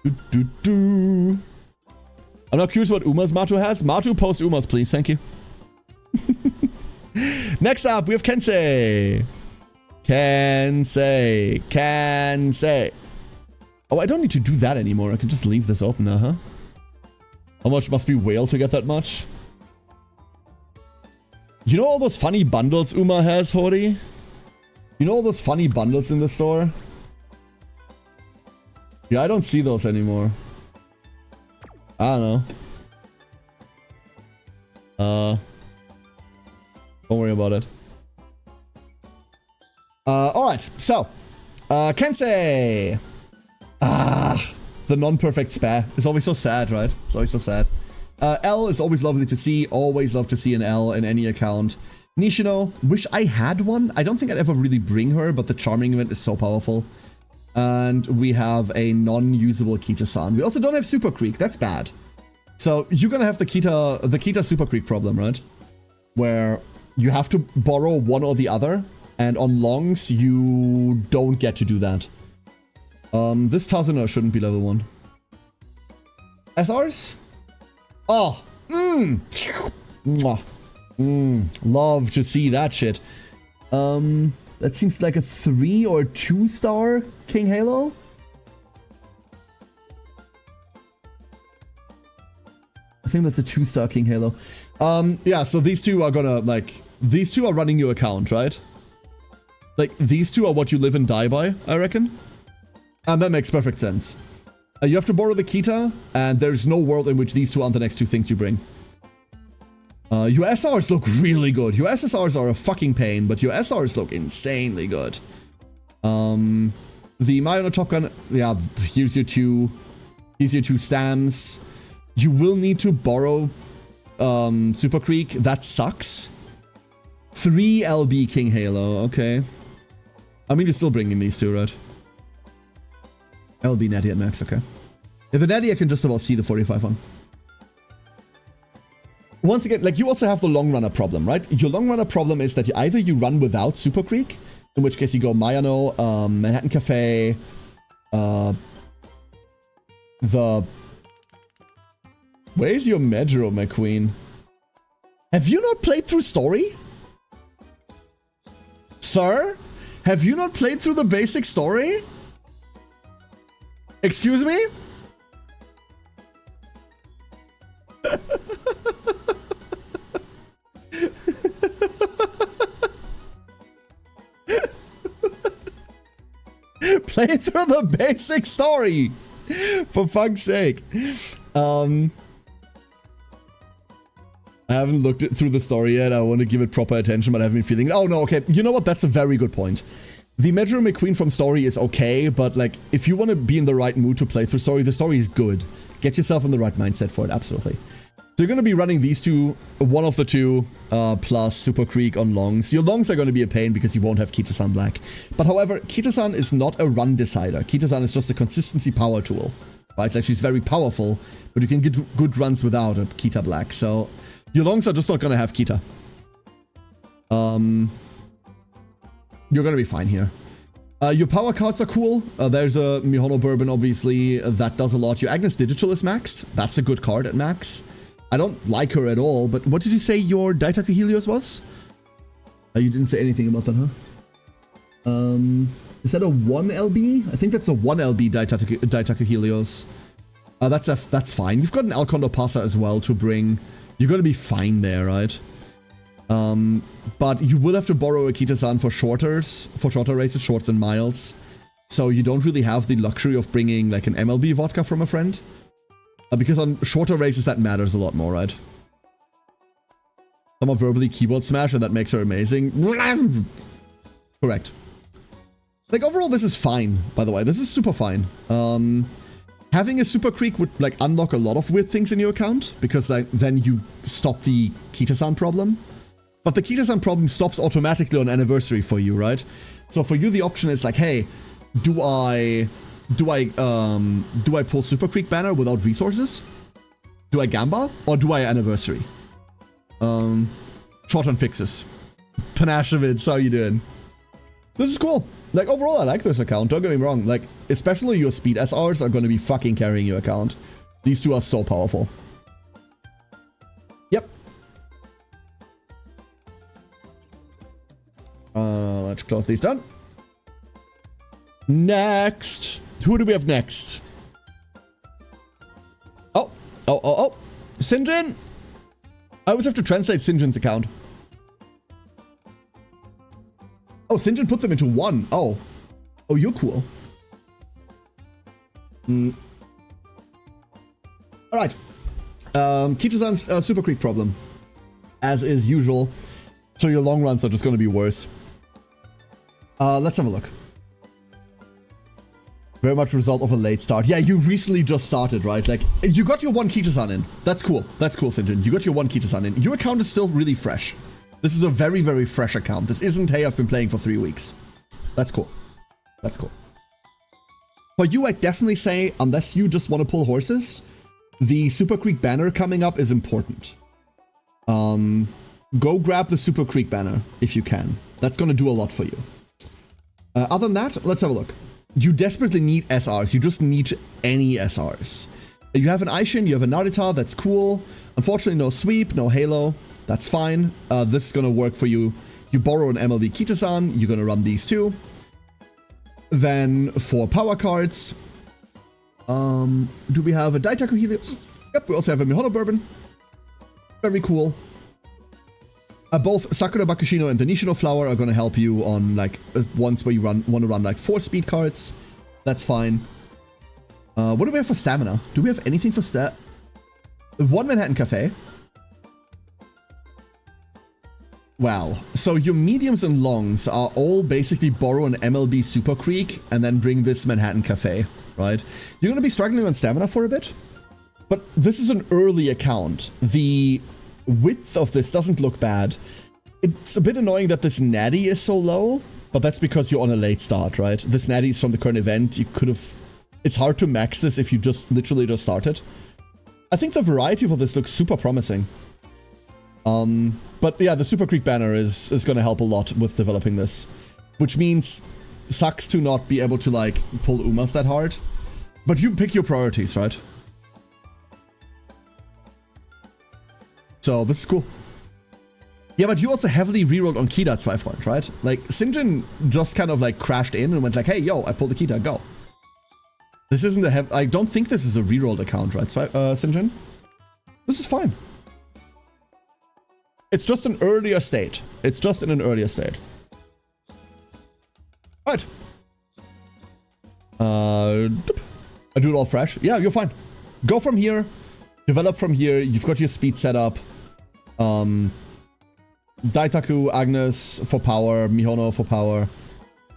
[SPEAKER 1] I'm not curious what Umas Matu has. Matu, post Umas, please. Thank you. Next up, we have Kensei. Kensei. Oh, I don't need to do that anymore. I can just leave this open now, huh? How much must be whale to get that much? You know all those funny bundles Uma has, Hori? You know all those funny bundles in the store? Yeah, I don't see those anymore. I don't know. Don't worry about it. Alright, so. Kensei! The non-perfect spare. It's always so sad, right? It's always so sad. L is always lovely to see. Always love to see an L in any account. Nishino, wish I had one. I don't think I'd ever really bring her, but the Charming event is so powerful. And we have a non-usable Kita-san. We also don't have Super Creek. That's bad. So you're gonna have the Kita Super Creek problem, right? Where you have to borrow one or the other, and on longs you don't get to do that. This Tazuna shouldn't be level 1. SRs? Oh, love to see that shit. That seems like a 3 or 2 star King Halo. I think that's a 2 star King Halo. Yeah, so these two are gonna, like, these two are running your account, right? Like, these two are what you live and die by, I reckon. And that makes perfect sense. You have to borrow the Kita, and there's no world in which these two aren't the next two things you bring. Your SRs look really good. Your SSRs are a fucking pain, but your SRs look insanely good. The Mayono Top Gun, yeah, here's your two Stams. You will need to borrow Super Creek. That sucks. 3 LB King Halo, okay. I mean, you're still bringing these two, right? LB Natty at max, okay. If a Natty, I can just about see the 45 on. Once again, like, you also have the long runner problem, right? Your long runner problem is that either you run without Super Creek, in which case you go Mayano, Manhattan Cafe, Where's your Medro, McQueen? Have you not played through story? Sir? Have you not played through the basic story? Excuse me? Play through the basic story, for fuck's sake. I haven't looked through the story yet. I want to give it proper attention, but I haven't been feeling. Oh no, okay. You know what? That's a very good point. The Medru McQueen from story is okay, but like if you want to be in the right mood to play through story, the story is good. Get yourself in the right mindset for it. Absolutely. So you're going to be running these two, one of the two, plus Super Creek on longs. Your longs are going to be a pain because you won't have Kita-san Black. But however, Kita-san is not a run decider. Kita-san is just a consistency power tool, right? Like she's very powerful, but you can get good runs without a Kita Black. So your longs are just not going to have Kita. You're going to be fine here. Your power cards are cool. There's a Mihono Bourbon, obviously. That does a lot. Your Agnes Digital is maxed. That's a good card at max. I don't like her at all, but what did you say your Daitaku Helios was? You didn't say anything about that, huh? Is that a 1 LB? I think that's a 1 LB Daitaku Helios. That's fine. You've got an Alcondo Pasa as well to bring. You're going to be fine there, right? But you will have to borrow a Kita-san for shorter races, shorts and miles. So you don't really have the luxury of bringing like an MLB vodka from a friend. Because on shorter races that matters a lot more, right? Someone verbally keyboard smash and that makes her amazing. Correct. Like overall this is fine, by the way. This is super fine. Having a Super Creek would like unlock a lot of weird things in your account, because like, then you stop the Kita-san problem. But the Kita-san problem stops automatically on anniversary for you, right? So for you the option is like, hey, do I pull Super Creek banner without resources? Do I Gamba? Or do I anniversary? Short on fixes. Panashevids, how you doing? This is cool. Like overall I like this account, don't get me wrong. Like especially your speed SRs are going to be fucking carrying your account. These two are so powerful. Yep. Let's close these down. Next. Who do we have next? Oh. Sinjin. I always have to translate Sinjin's account. Oh, Sinjin put them into one. Oh, you're cool. All right. Kita-san's Super Creek problem, as is usual. So your long runs are just going to be worse. Let's have a look. Very much result of a late start. Yeah, you recently just started, right? Like, you got your one Kita-san in. That's cool. That's cool, Sinjin. You got your one Kita-san in. Your account is still really fresh. This is a very, very fresh account. This isn't, hey, I've been playing for 3 weeks. That's cool. That's cool. For you, I'd definitely say, unless you just want to pull horses, the Super Creek banner coming up is important. Go grab the Super Creek banner if you can. That's going to do a lot for you. Other than that, let's have a look. You desperately need SRs. You just need any SRs. You have an Aishin, you have a Narita, that's cool. Unfortunately, no sweep, no halo. That's fine. This is going to work for you. You borrow an MLB Kita-san. You're going to run these two. Then for power cards, do we have a Daitaku Helios? Yep, we also have a Mihono Bourbon. Very cool. Both Sakura Bakushino and the Nishino Flower are going to help you on like ones where you want to run like 4 speed cards. That's fine. What do we have for stamina? Do we have anything for stat? 1 Manhattan Cafe. Wow. So your mediums and longs are all basically borrow an MLB Super Creek and then bring this Manhattan Cafe, right? You're going to be struggling on stamina for a bit, but this is an early account. The width of this doesn't look bad. It's a bit annoying that this natty is so low, but that's because you're on a late start, right? This natty is from the current event. You could have... It's hard to max this if you just literally just started. I think the variety for this looks super promising. But yeah, the Super Creek banner is going to help a lot with developing this, which means sucks to not be able to like pull Umas that hard, but you pick your priorities, right? So this is cool. Yeah, but you also heavily rerolled on Kita at 5 point, right? Like Sinjin just kind of like crashed in and went like, hey, yo, I pulled the Kita, go. This isn't a I don't think this is a rerolled account, right, Sinjin? This is fine. It's just an earlier state. It's just in an earlier state. Right. I do it all fresh. Yeah, you're fine. Go from here. Develop from here. You've got your speed set up. Daitaku, Agnes for power. Mihono for power.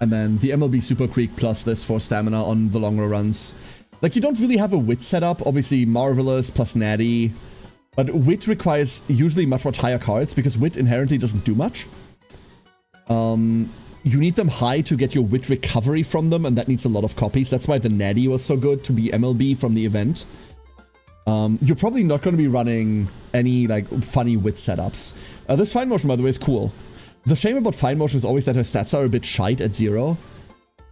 [SPEAKER 1] And then the MLB Super Creek plus this for stamina on the longer runs. Like, you don't really have a wit setup. Obviously, Marvelous plus Natty. But wit requires usually much higher cards because wit inherently doesn't do much. You need them high to get your wit recovery from them, and that needs a lot of copies. That's why the Natty was so good to be MLB from the event. You're probably not going to be running any like funny wit setups. This Fine Motion, by the way, is cool. The shame about Fine Motion is always that her stats are a bit shite at 0.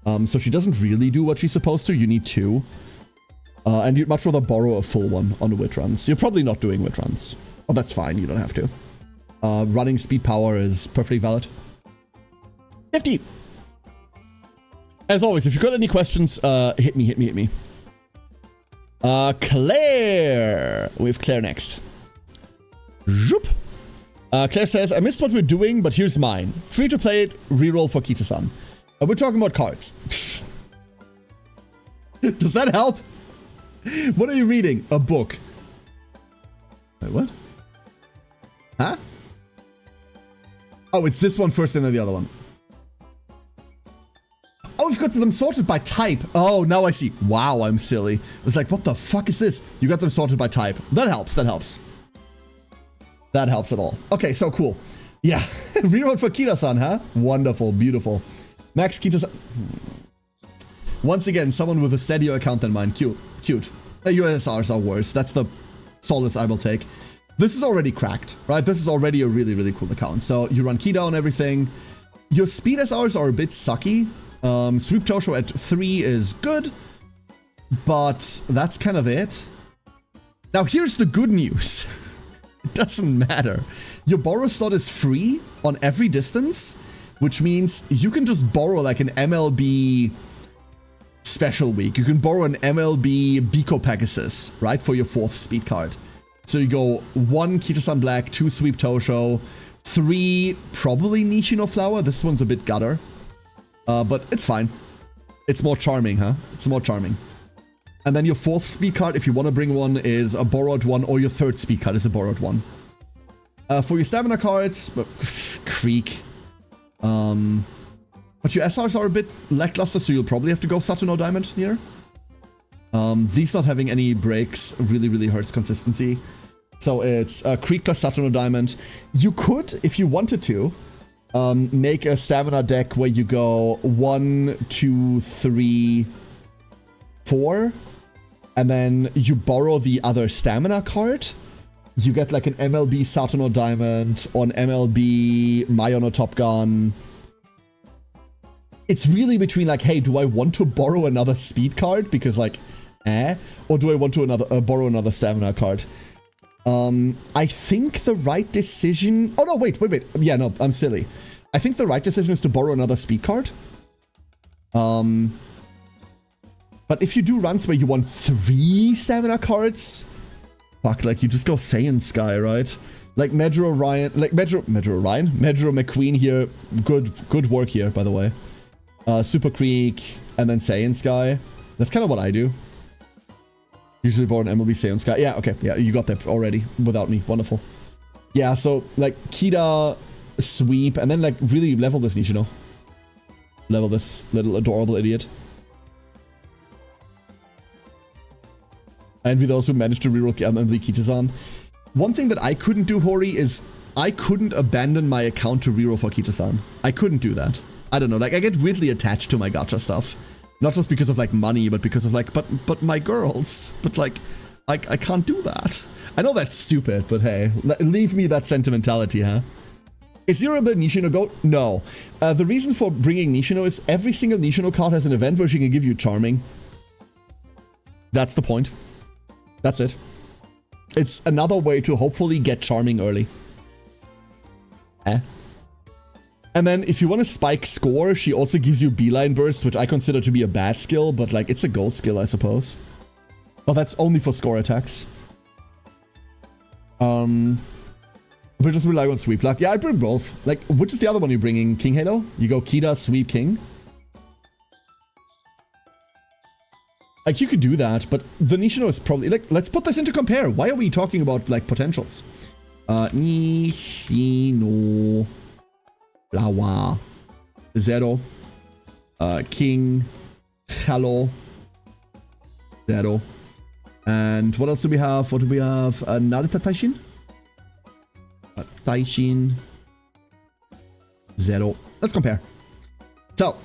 [SPEAKER 1] So she doesn't really do what she's supposed to. You need 2. And you'd much rather borrow a full one on the wit runs. You're probably not doing wit runs. Oh, that's fine. You don't have to. Running speed power is perfectly valid. 50. As always, if you've got any questions, hit me. Claire. We have Claire next. Zoop. Claire says, I missed what we're doing, but here's mine. Free to play it, reroll for Kita-san. We're talking about cards. Does that help? What are you reading? A book. Wait, what? Huh? Oh, it's this one first and then the other one. Oh, we've got them sorted by type. Oh, now I see. Wow, I'm silly. I was like, what the fuck is this? You got them sorted by type. That helps, that helps. That helps at all. Okay, so cool. Yeah, reroll for Kita-san, huh? Wonderful, beautiful. Max Kita-san. Once again, someone with a steadier account than mine. Cute. USRs are worse. That's the solace I will take. This is already cracked, right? This is already a really, really cool account. So you run Kita on everything. Your speed SRs are a bit sucky. Sweep Tosho at 3 is good, but that's kind of it. Now here's the good news. It doesn't matter. Your borrow slot is free on every distance, which means you can just borrow like an MLB special week. You can borrow an MLB Biko Pegasus, right, for your 4th speed card. So you go 1 Kita-san Black, 2 Sweep Tosho, 3 probably Nishino Flower. This one's a bit gutter, but it's fine. It's more charming, huh? It's more charming. And then your 4th speed card, if you want to bring one, is a borrowed one, or your 3rd speed card is a borrowed one. For your stamina cards, Creek. But your SRs are a bit lackluster, so you'll probably have to go Saturn or Diamond here. These not having any breaks really, really hurts consistency. So it's Creek plus Saturn or Diamond. You could, if you wanted to, make a stamina deck where you go 1, 2, 3, 4, and then you borrow the other stamina card. You get like an MLB Saturn or Diamond, or an MLB Mayon or Top Gun. It's really between like, hey, do I want to borrow another speed card? Because like, or do I want to borrow another stamina card? I think the right decision... Oh, no, wait. Yeah, no, I'm silly. I think the right decision is to borrow another speed card. But if you do runs where you want 3 stamina cards, fuck, like, you just go Saiyan Sky, right? Like, Medro Ryan... Like, Medro McQueen here. Good work here, by the way. Super Creek, and then Saiyan Sky. That's kind of what I do. Usually borrow an MLB Saiyan Sky. Yeah, okay. Yeah, you got that already without me. Wonderful. Yeah, so, like, Kita, Sweep, and then, like, really level this Nishino. Level this little adorable idiot. I envy those who managed to reroll MLB Kita-san. One thing that I couldn't do, Hori, is I couldn't abandon my account to reroll for Kita-san. I couldn't do that. I don't know, like, I get weirdly attached to my gacha stuff. Not just because of, like, money, but because of, like, but my girls. But, like, I can't do that. I know that's stupid, but hey, leave me that sentimentality, huh? Is Zero a Nishino GOAT? No. The reason for bringing Nishino is every single Nishino card has an event where she can give you Charming. That's the point. That's it. It's another way to hopefully get Charming early. And then if you want to spike score, she also gives you Beeline Burst, which I consider to be a bad skill, but like it's a gold skill, I suppose. Oh, that's only for score attacks. But just rely on Sweep Luck. Yeah, I'd bring both. Like, which is the other one you're bringing? King Halo? You go Kita, Sweep, King? Like, you could do that, but the Nishino is probably... Like, let's put this into compare. Why are we talking about, like, potentials? Nishino... Flower. Zero. King. Halo. Zero. And what else do we have? What do we have? Narita Taishin? Taishin. Zero. Let's compare. So.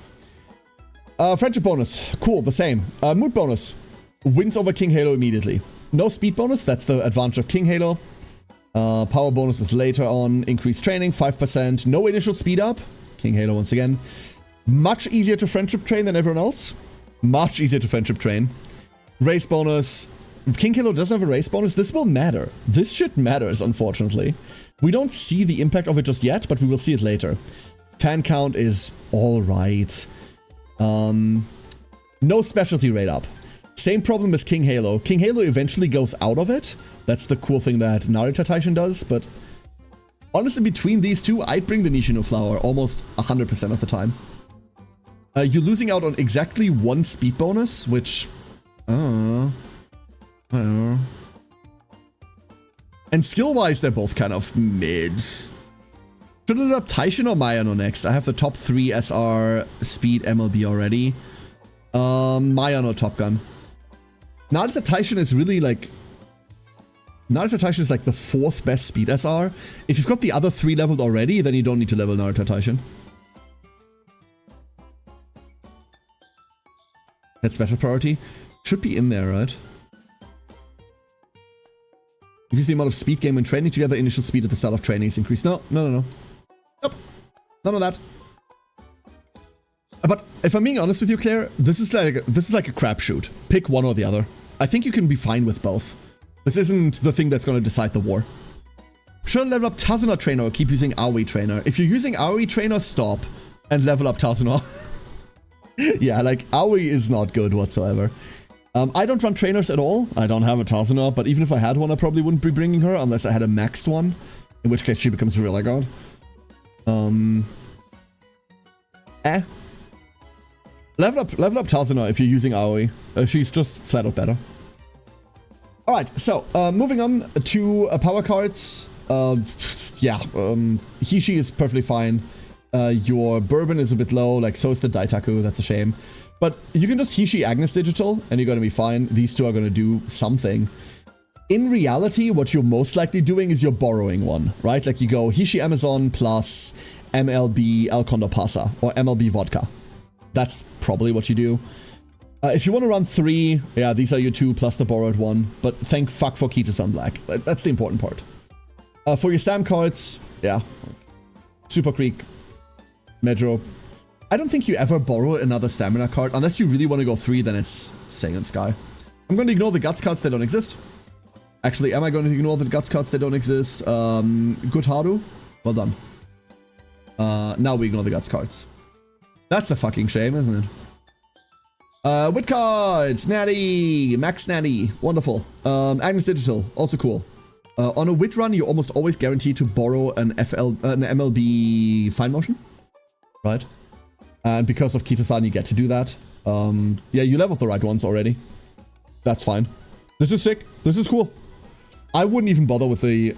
[SPEAKER 1] Friendship bonus. Cool, the same. Mood bonus. Wins over King Halo immediately. No speed bonus. That's the advantage of King Halo. Power bonus is later on. Increased training, 5%. No initial speed up. King Halo once again. Much easier to friendship train than everyone else. Much easier to friendship train. Race bonus. King Halo doesn't have a race bonus. This will matter. This shit matters, unfortunately. We don't see the impact of it just yet, but we will see it later. Fan count is alright. No specialty rate up. Same problem as King Halo. King Halo eventually goes out of it. That's the cool thing that Narita Taishin does, but honestly, between these two, I'd bring the Nishino Flower almost 100% of the time. You're losing out on exactly one speed bonus, which... And skill-wise, they're both kind of mid. Should I load up Taishin or Mayano next? I have the top 3 SR speed MLB already. Mayano Top Gun. Narita Taishin is really like... Narita Taishin is like the 4th best speed SR. If you've got the other 3 leveled already, then you don't need to level Narita Taishin. That special priority should be in there, right? Increase the amount of speed gain when training together. Initial speed at the start of training is increased. No. Nope. None of that. But if I'm being honest with you, Claire, this is like a crapshoot. Pick one or the other. I think you can be fine with both. This isn't the thing that's going to decide the war. Should I level up Tazuna Trainer or keep using Aoi Trainer? If you're using Aoi Trainer, stop and level up Tazuna. Yeah, like Aoi is not good whatsoever. I don't run trainers at all. I don't have a Tazuna, but even if I had one, I probably wouldn't be bringing her unless I had a maxed one, in which case she becomes really good. Level up Tazuna if you're using Aoi. She's just flat out better. Alright, so moving on to power cards. Hishi is perfectly fine. Your Bourbon is a bit low, like so is the Daitaku, that's a shame. But you can just Hishi Agnes Digital and you're going to be fine. These two are going to do something. In reality, what you're most likely doing is you're borrowing one, right? Like you go Hishi Amazon plus MLB El Condor Pasa or MLB Vodka. That's probably what you do. If you want to run 3, yeah, these are your 2 plus the borrowed one. But thank fuck for Kita-san Black. That's the important part. For your stamp cards, yeah. Super Creek, Medro. I don't think you ever borrow another stamina card. Unless you really want to go 3, then it's Saiyan Sky. I'm going to ignore the Guts cards, they don't exist. Actually, am I going to ignore the Guts cards, they don't exist? Good Haru? Well done. Now we ignore the Guts cards. That's a fucking shame, isn't it? Wit cards! Natty! Max Natty. Wonderful. Agnes Digital. Also cool. On a Wit run, you're almost always guaranteed to borrow an MLB Fine Motion. Right? And because of Kita-san, you get to do that. Yeah, you leveled the right ones already. That's fine. This is sick. This is cool. I wouldn't even bother with the...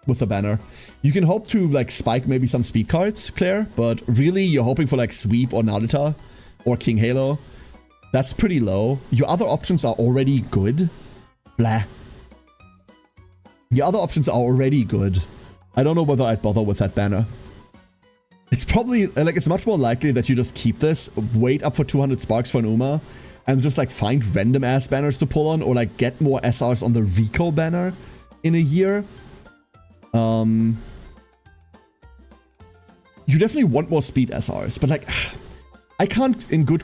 [SPEAKER 1] with the banner. You can hope to like spike maybe some speed cards, Claire, but really you're hoping for like Sweep or Narita or King Halo. That's pretty low. Your other options are already good. Blah. Your other options are already good. I don't know whether I'd bother with that banner. It's probably, like, it's much more likely that you just keep this, wait up for 200 sparks for an Uma, and just, like, find random ass banners to pull on, or, like, get more SRs on the Rico banner in a year. You definitely want more speed SRs, but, like, I can't, in good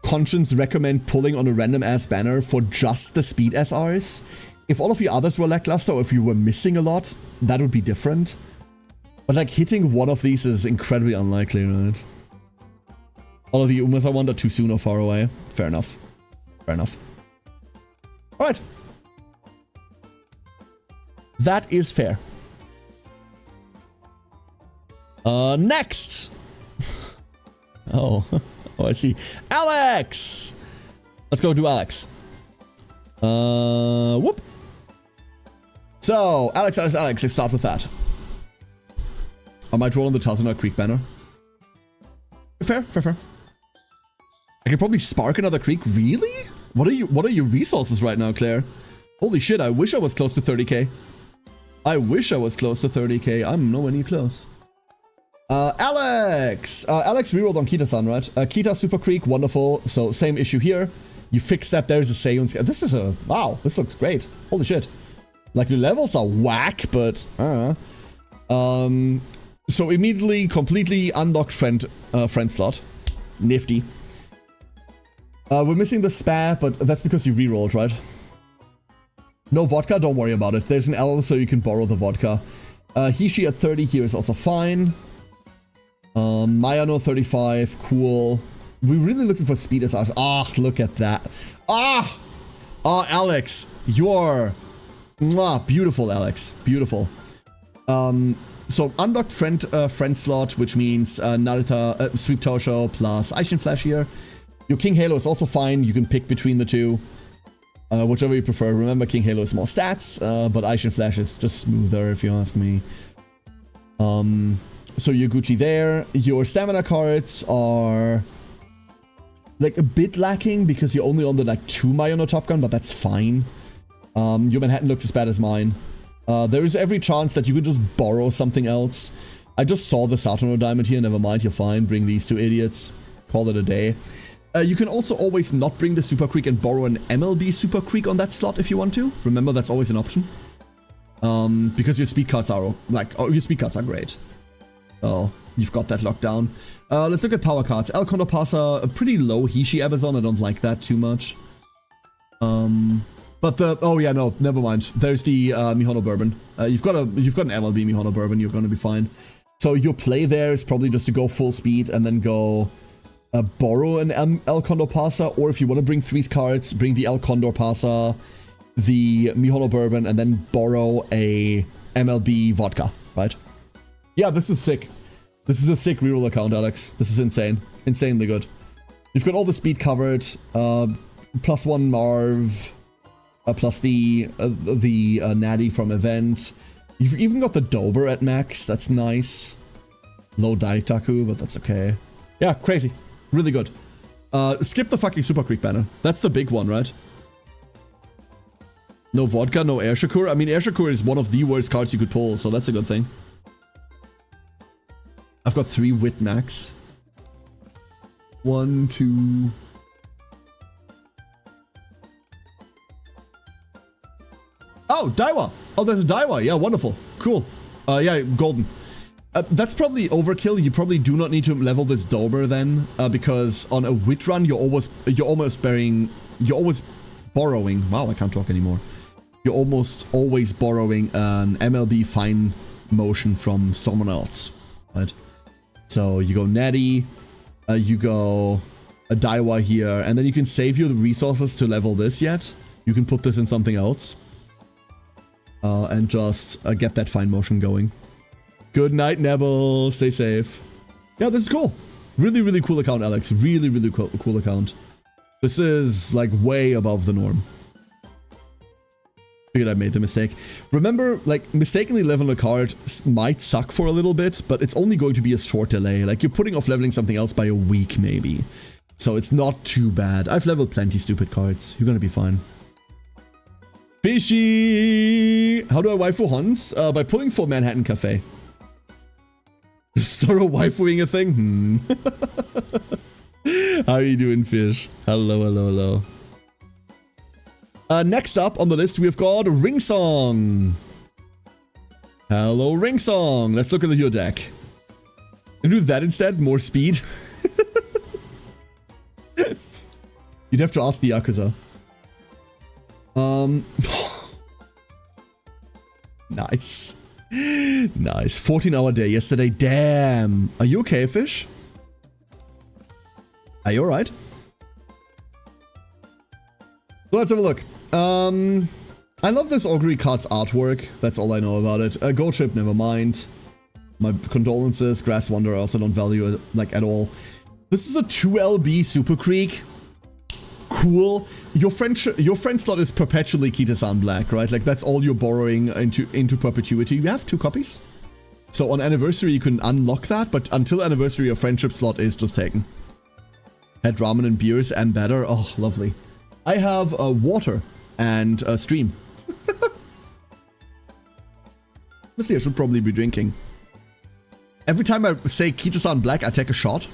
[SPEAKER 1] conscience, recommend pulling on a random ass banner for just the speed SRs. If all of your others were lackluster, or if you were missing a lot, that would be different. But like hitting one of these is incredibly unlikely, right? All of the Umas I want are too soon or far away. Fair enough. Fair enough. Alright. That is fair. Next! Oh. Oh, I see. Alex! Let's go do Alex. Whoop. So, Alex, let's start with that. I might roll on the Tazuna Creek banner. Fair. I could probably spark another creek. Really? What are your resources right now, Claire? Holy shit, I wish I was close to 30k. I wish I was close to 30k. I'm nowhere near close. Alex! Alex rerolled on Kita-san, right? Kita Super Creek, wonderful. So, same issue here. You fix that, there's a Seiyun. This is a... Wow, this looks great. Holy shit. Like, the levels are whack, but... So, immediately, completely unlocked friend slot. Nifty. We're missing the spare, but that's because you rerolled, right? No vodka? Don't worry about it. There's an L, so you can borrow the vodka. Hishi at 30 here is also fine. Mayano 35, cool. We're really looking for speed as ours. Ah, look at that. Ah! Ah, Alex, you're... Mwah, beautiful, Alex. Beautiful. So, unlocked friend slot, which means Narita, Sweep Tosho plus Aishin Flash here. Your King Halo is also fine. You can pick between the two. Whichever you prefer. Remember, King Halo is more stats, but Aishin Flash is just smoother, if you ask me. So you're Gucci there. Your stamina cards are like a bit lacking because you're only on the like 2 Mayano Top Gun, but that's fine. Your Manhattan looks as bad as mine. There is every chance that you could just borrow something else. I just saw the Saturno Diamond here. Never mind, you're fine. Bring these two idiots. Call it a day. You can also always not bring the Super Creek and borrow an MLB Super Creek on that slot if you want to. Remember, that's always an option. Because your speed cards are like, your speed cards are great. Oh, you've got that locked down. Let's look at power cards. El Condor Pasa, a pretty low Hishi Abazon. I don't like that too much. But the, oh yeah, no, never mind. There's the Mihono Bourbon. You've got an MLB Mihono Bourbon. You're gonna be fine. So your play there is probably just to go full speed and then go borrow an El Condor Pasa, or if you want to bring 3 cards, bring the El Condor Pasa, the Mihono Bourbon, and then borrow a MLB vodka, right? Yeah, this is sick. This is a sick reroll account, Alex. This is insane. Insanely good. You've got all the speed covered, plus 1 Marv, plus the Natty from event. You've even got the Dober at max. That's nice. Low Daitaku, but that's okay. Yeah, crazy. Really good. Skip the fucking Super Creek banner. That's the big one, right? No vodka, no Air Shakur. I mean, Air Shakur is one of the worst cards you could pull, so that's a good thing. I've got 3 wit max. 1, 2... Oh, Daiwa! Oh, there's a Daiwa. Yeah, wonderful. Cool. Yeah, golden. That's probably overkill. You probably do not need to level this Dober then, because on a wit run, you're always borrowing. Wow, I can't talk anymore. You're almost always borrowing an MLB fine motion from someone else, right? So you go Natty, you go a Daiwa here, and then you can save your resources to level this yet. You can put this in something else. And just get that fine motion going. Good night, Nebel. Stay safe. Yeah, this is cool. Really, really cool account, Alex. Really, really cool account. This is like way above the norm. Figured I made the mistake. Remember, like, mistakenly leveling a card might suck for a little bit, but it's only going to be a short delay. Like, you're putting off leveling something else by a week, maybe. So it's not too bad. I've leveled plenty stupid cards. You're gonna be fine. Fishy! How do I waifu Hans? By pulling for Manhattan Cafe. Start a waifuing a thing? How are you doing, Fish? Hello, hello, hello. Next up on the list, we've got Ringsong. Hello, Ringsong. Let's look at your deck. And do that instead? More speed? You'd have to ask the Yakuza. Nice. Nice. 14-hour day yesterday. Damn. Are you okay, Fish? Are you alright? So let's have a look. I love this Augury card's artwork. That's all I know about it. Gold Ship, never mind. My condolences. Grass Wanderer, also don't value it like at all. This is a 2LB Super Creek. Cool. Your friend slot is perpetually Kita-san Black, right? Like that's all you're borrowing into perpetuity. You have 2 copies. So on Anniversary you can unlock that, but until Anniversary your friendship slot is just taken. Had ramen and beers and better. Oh, lovely. I have water and a stream. Honestly, I should probably be drinking. Every time I say Kita-san Black, I take a shot.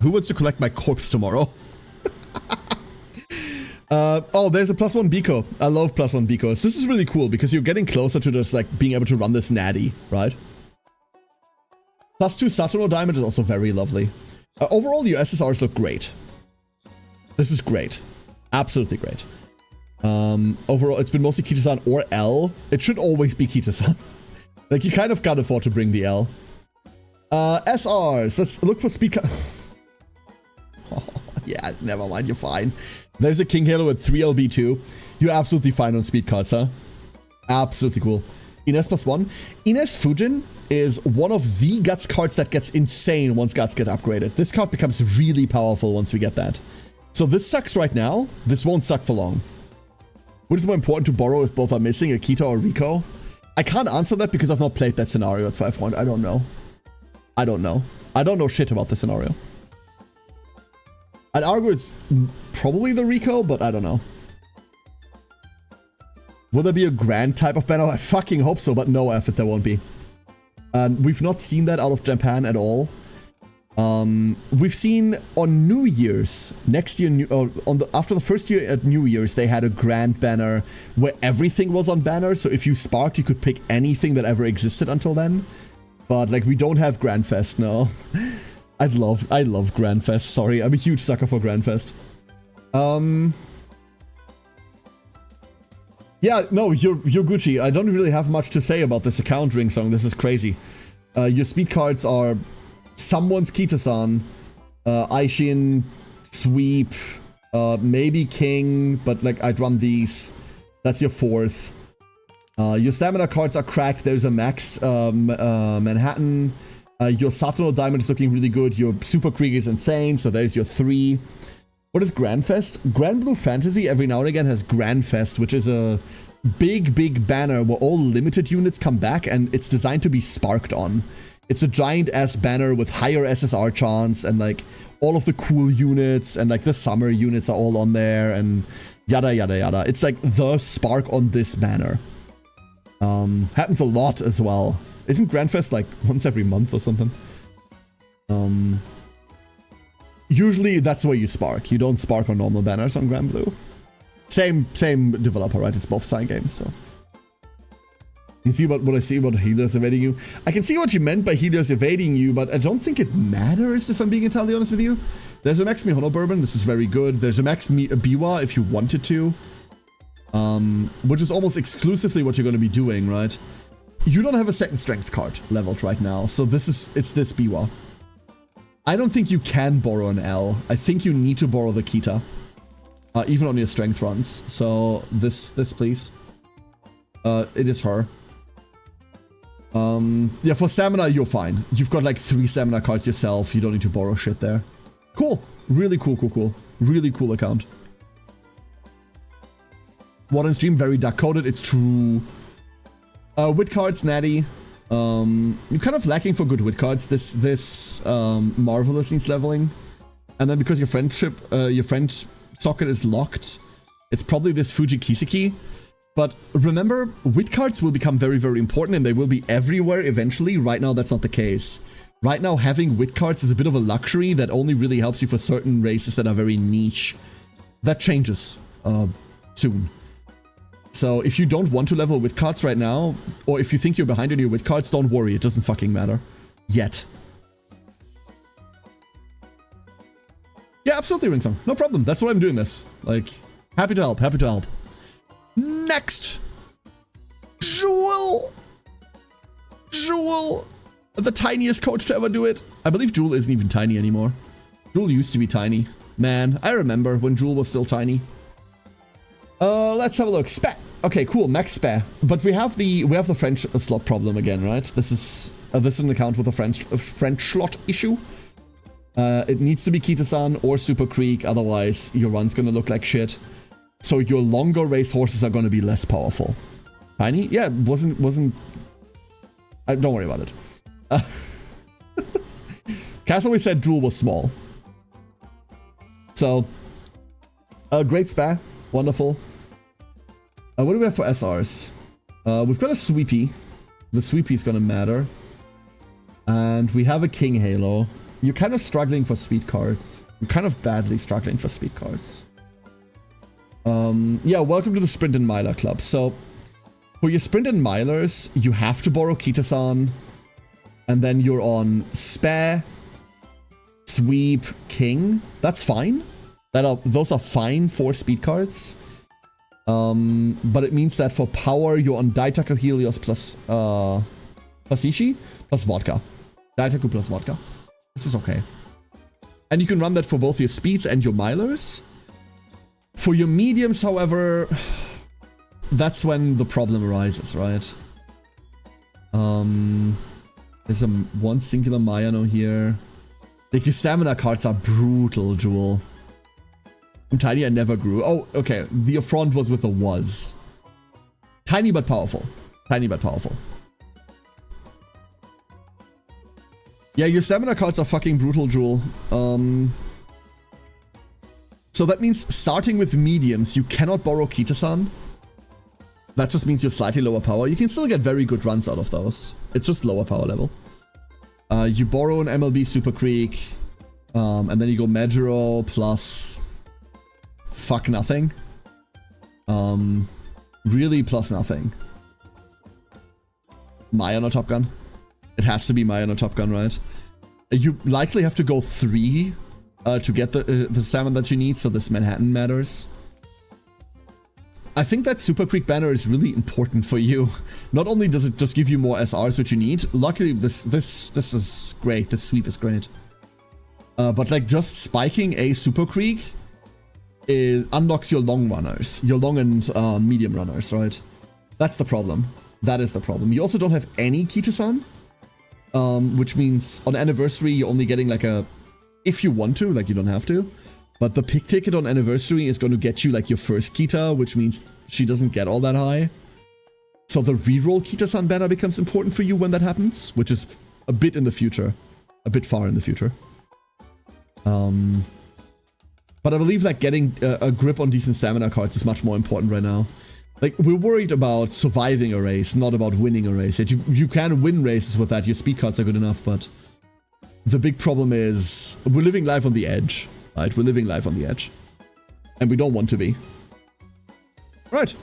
[SPEAKER 1] Who wants to collect my corpse tomorrow? Oh, there's a +1 Biko. I love +1 Bikos. This is really cool because you're getting closer to just like being able to run this natty, right? +2 Saturno Diamond is also very lovely. Overall, your SSRs look great. This is great. Absolutely great. Overall, it's been mostly Kita-san or L. It should always be Kita-san. Like, you kind of can't afford to bring the L. SRs. Let's look for speed. Oh, yeah, never mind. You're fine. There's a King Halo with 3LB2. You're absolutely fine on speed cards, huh? Absolutely cool. Ines +1. Ines Fujin is one of the Guts cards that gets insane once Guts get upgraded. This card becomes really powerful once we get that. So this sucks right now. This won't suck for long. What is more important to borrow if both are missing, Akita or Rico? I can't answer that because I've not played that scenario at 5 I don't know. I don't know. I don't know shit about the scenario. I'd argue it's probably the Rico, but I don't know. Will there be a grand type of banner? I fucking hope so, but no effort there won't be. And we've not seen that out of Japan at all. We've seen on New Year's, next year, after the first year at New Year's, they had a grand banner where everything was on banner. So if you sparked, you could pick anything that ever existed until then. But like, we don't have Grandfest now. I love Grandfest. Sorry, I'm a huge sucker for Grandfest. Yeah, no, you're Gucci. I don't really have much to say about this account, Ring Song. This is crazy. Your speed cards are someone's Kita-san, Aishin, Sweep, maybe King, but like I'd run these. That's your 4th. Your stamina cards are cracked. There's a maxed Manhattan. Your Saturno Diamond is looking really good. Your Super Krieg is insane, so there's your 3. What is Grandfest? Grand Blue Fantasy every now and again has Grandfest, which is a big banner where all limited units come back and it's designed to be sparked on. It's a giant ass banner with higher SSR chance and like all of the cool units and like the summer units are all on there and yada yada yada. It's like the spark on this banner. Happens a lot as well. Isn't Grandfest like once every month or something? Usually that's where you spark. You don't spark on normal banners on Grand Blue. Same developer, right? It's both side games, so. You see what I see about healers evading you? I can see what you meant by healers evading you, but I don't think it matters if I'm being entirely honest with you. There's a Max Mihono Bourbon. This is very good. There's a Max Biwa if you wanted to. Which is almost exclusively what you're going to be doing, right? You don't have a second strength card leveled right now, so it's this Biwa. I don't think you can borrow an L. I think you need to borrow the Kita. Even on your strength runs. So this please. It is her. Yeah, for stamina, you're fine. You've got like 3 stamina cards yourself. You don't need to borrow shit there. Cool. Really cool. Really cool account. What on stream? Very duck coded. It's true. Wit cards, natty. You're kind of lacking for good wit cards. This Marvelous needs leveling. And then because your friend socket is locked, it's probably this Fuji Kiseki. But remember, wit cards will become very, very important and they will be everywhere eventually. Right now, that's not the case. Right now, having wit cards is a bit of a luxury that only really helps you for certain races that are very niche. That changes soon. So if you don't want to level wit cards right now, or if you think you're behind on your wit cards, don't worry, it doesn't fucking matter. Yet. Yeah, absolutely, Ringsong. No problem. That's why I'm doing this. Like, happy to help. Next! Jewel! Jewel, the tiniest coach to ever do it. I believe Jewel isn't even tiny anymore. Jewel used to be tiny. Man, I remember when Jewel was still tiny. Let's have a look. Spa. Okay, cool. Max Spa. But we have the French slot problem again, right? This is an account with a French slot issue. It needs to be Kita-san or Super Creek, otherwise your run's gonna look like shit. So your longer race horses are gonna be less powerful. Tiny? Yeah, wasn't. Don't worry about it. Cass always said Jewel was small. So, great Spa, wonderful. What do we have for SRs? We've got a Sweepy. The Sweepy's gonna matter. And we have a King Halo. You're kind of struggling for speed cards. You're kind of badly struggling for speed cards. Yeah, welcome to the Sprint and Miler Club. So, for your Sprint and Milers, you have to borrow Kita-san. And then you're on Spa, Sweep, King. That's fine. Those are fine for speed cards. But it means that for power, you're on Daitaku Helios plus Ishi plus Vodka. Daitaku plus Vodka. This is okay. And you can run that for both your speeds and your milers. For your mediums, however, that's when the problem arises, right? There's one singular Mayano here. Like, your stamina cards are brutal, Jewel. I'm tiny, I never grew. Oh, okay. The affront was with the was. Tiny but powerful. Tiny but powerful. Yeah, your stamina cards are fucking brutal, Jewel. So that means starting with mediums, you cannot borrow Kita-san. That just means you're slightly lower power. You can still get very good runs out of those. It's just lower power level. You borrow an MLB Super Creek. And then you go Majuro plus... fuck nothing. Really plus nothing. Mayano Top Gun. It has to be Mayano Top Gun, right? You likely have to go 3 to get the stamina that you need, so this Manhattan matters. I think that Super Creek banner is really important for you. Not only does it just give you more SRs, which you need, luckily this is great. This sweep is great. But like just spiking a Super Creek unlocks your long runners, your long and medium runners, right? That's the problem. That is the problem. You also don't have any Kita-san, which means on Anniversary you're only getting like a, if you want to, like you don't have to, but the pick ticket on Anniversary is going to get you like your first Kita, which means she doesn't get all that high. So the reroll Kita-san banner becomes important for you when that happens, which is a bit in the future, a bit far in the future. But I believe that getting a grip on decent stamina cards is much more important right now. Like, we're worried about surviving a race, not about winning a race. You can win races with that, your speed cards are good enough, but the big problem is we're living life on the edge, right? We're living life on the edge. And we don't want to be. Right.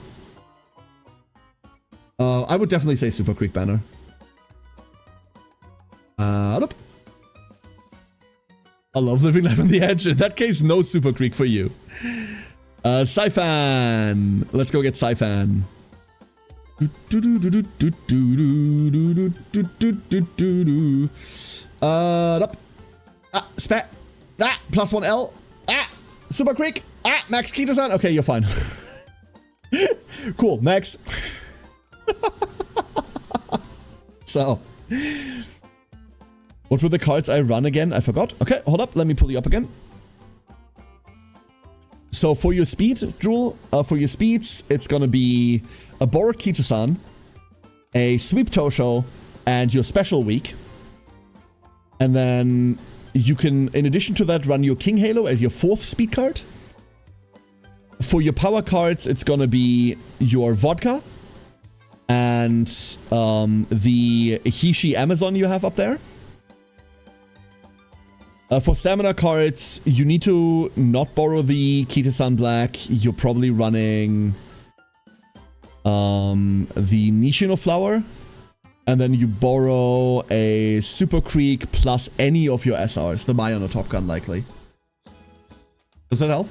[SPEAKER 1] I would definitely say Super Creek banner. Nope. I love living life on the edge. In that case, no Super Creek for you. Syphan. Let's go get Syphan. Spat. Plus 1L. Super Creek. Max Kita-san. Okay, you're fine. Cool. Next. So. What were the cards I run again? I forgot. Okay, hold up. Let me pull you up again. So for your speed, Jewel, for your speeds, it's gonna be a borrowed Kita-san, a Sweep Tosho, and your special week. And then you can, in addition to that, run your King Halo as your 4th speed card. For your power cards, it's gonna be your Vodka and the Hishi Amazon you have up there. For stamina cards, you need to not borrow the Kita-san Black. You're probably running the Nishino Flower. And then you borrow a Super Creek plus any of your SRs. The Mayano Top Gun, likely. Does that help?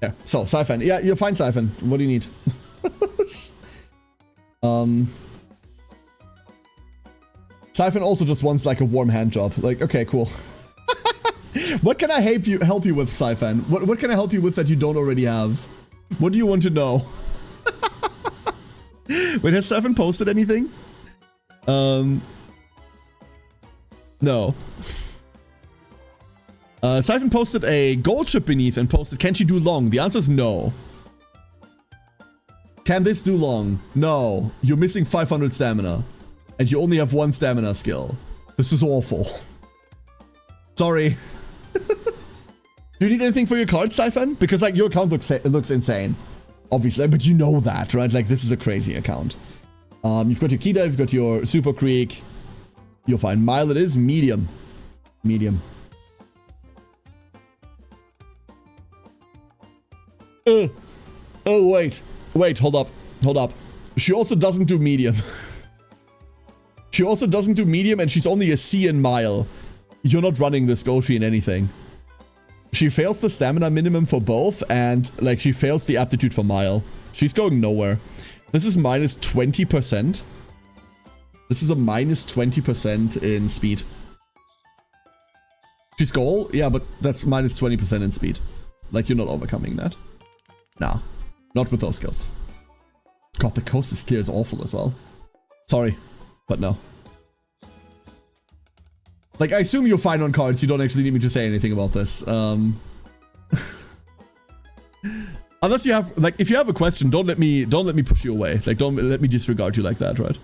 [SPEAKER 1] Yeah, so, Siphon. Yeah, you're fine, Siphon. What do you need? Siphon also just wants, like, a warm hand job. Like, okay, cool. What can I help you with, Siphon? What can I help you with that you don't already have? What do you want to know? Wait, has Siphon posted anything? No. Siphon posted a gold chip beneath and posted, can she do long? The answer is no. Can this do long? No. You're missing 500 stamina. And you only have 1 stamina skill. This is awful. Sorry. Do you need anything for your card, Siphon? Because, like, your account looks insane. Obviously, but you know that, right? Like, this is a crazy account. You've got your Kita, you've got your Super Creek. You'll find Mile it is, medium. Medium. Oh, wait. Wait, hold up. Hold up. She also doesn't do medium. She also doesn't do medium, and she's only a C in Mile. You're not running this Goshi in anything. She fails the stamina minimum for both, and, like, she fails the aptitude for Mile. She's going nowhere. This is minus 20%. This is a minus 20% in speed. She's goal? Yeah, but that's minus 20% in speed. Like, you're not overcoming that. Nah. Not with those skills. God, the coast is clear is awful as well. Sorry, but no. Like, I assume you're fine on cards. You don't actually need me to say anything about this. Unless you have, like, if you have a question, don't let me push you away. Like, don't let me disregard you like that, right?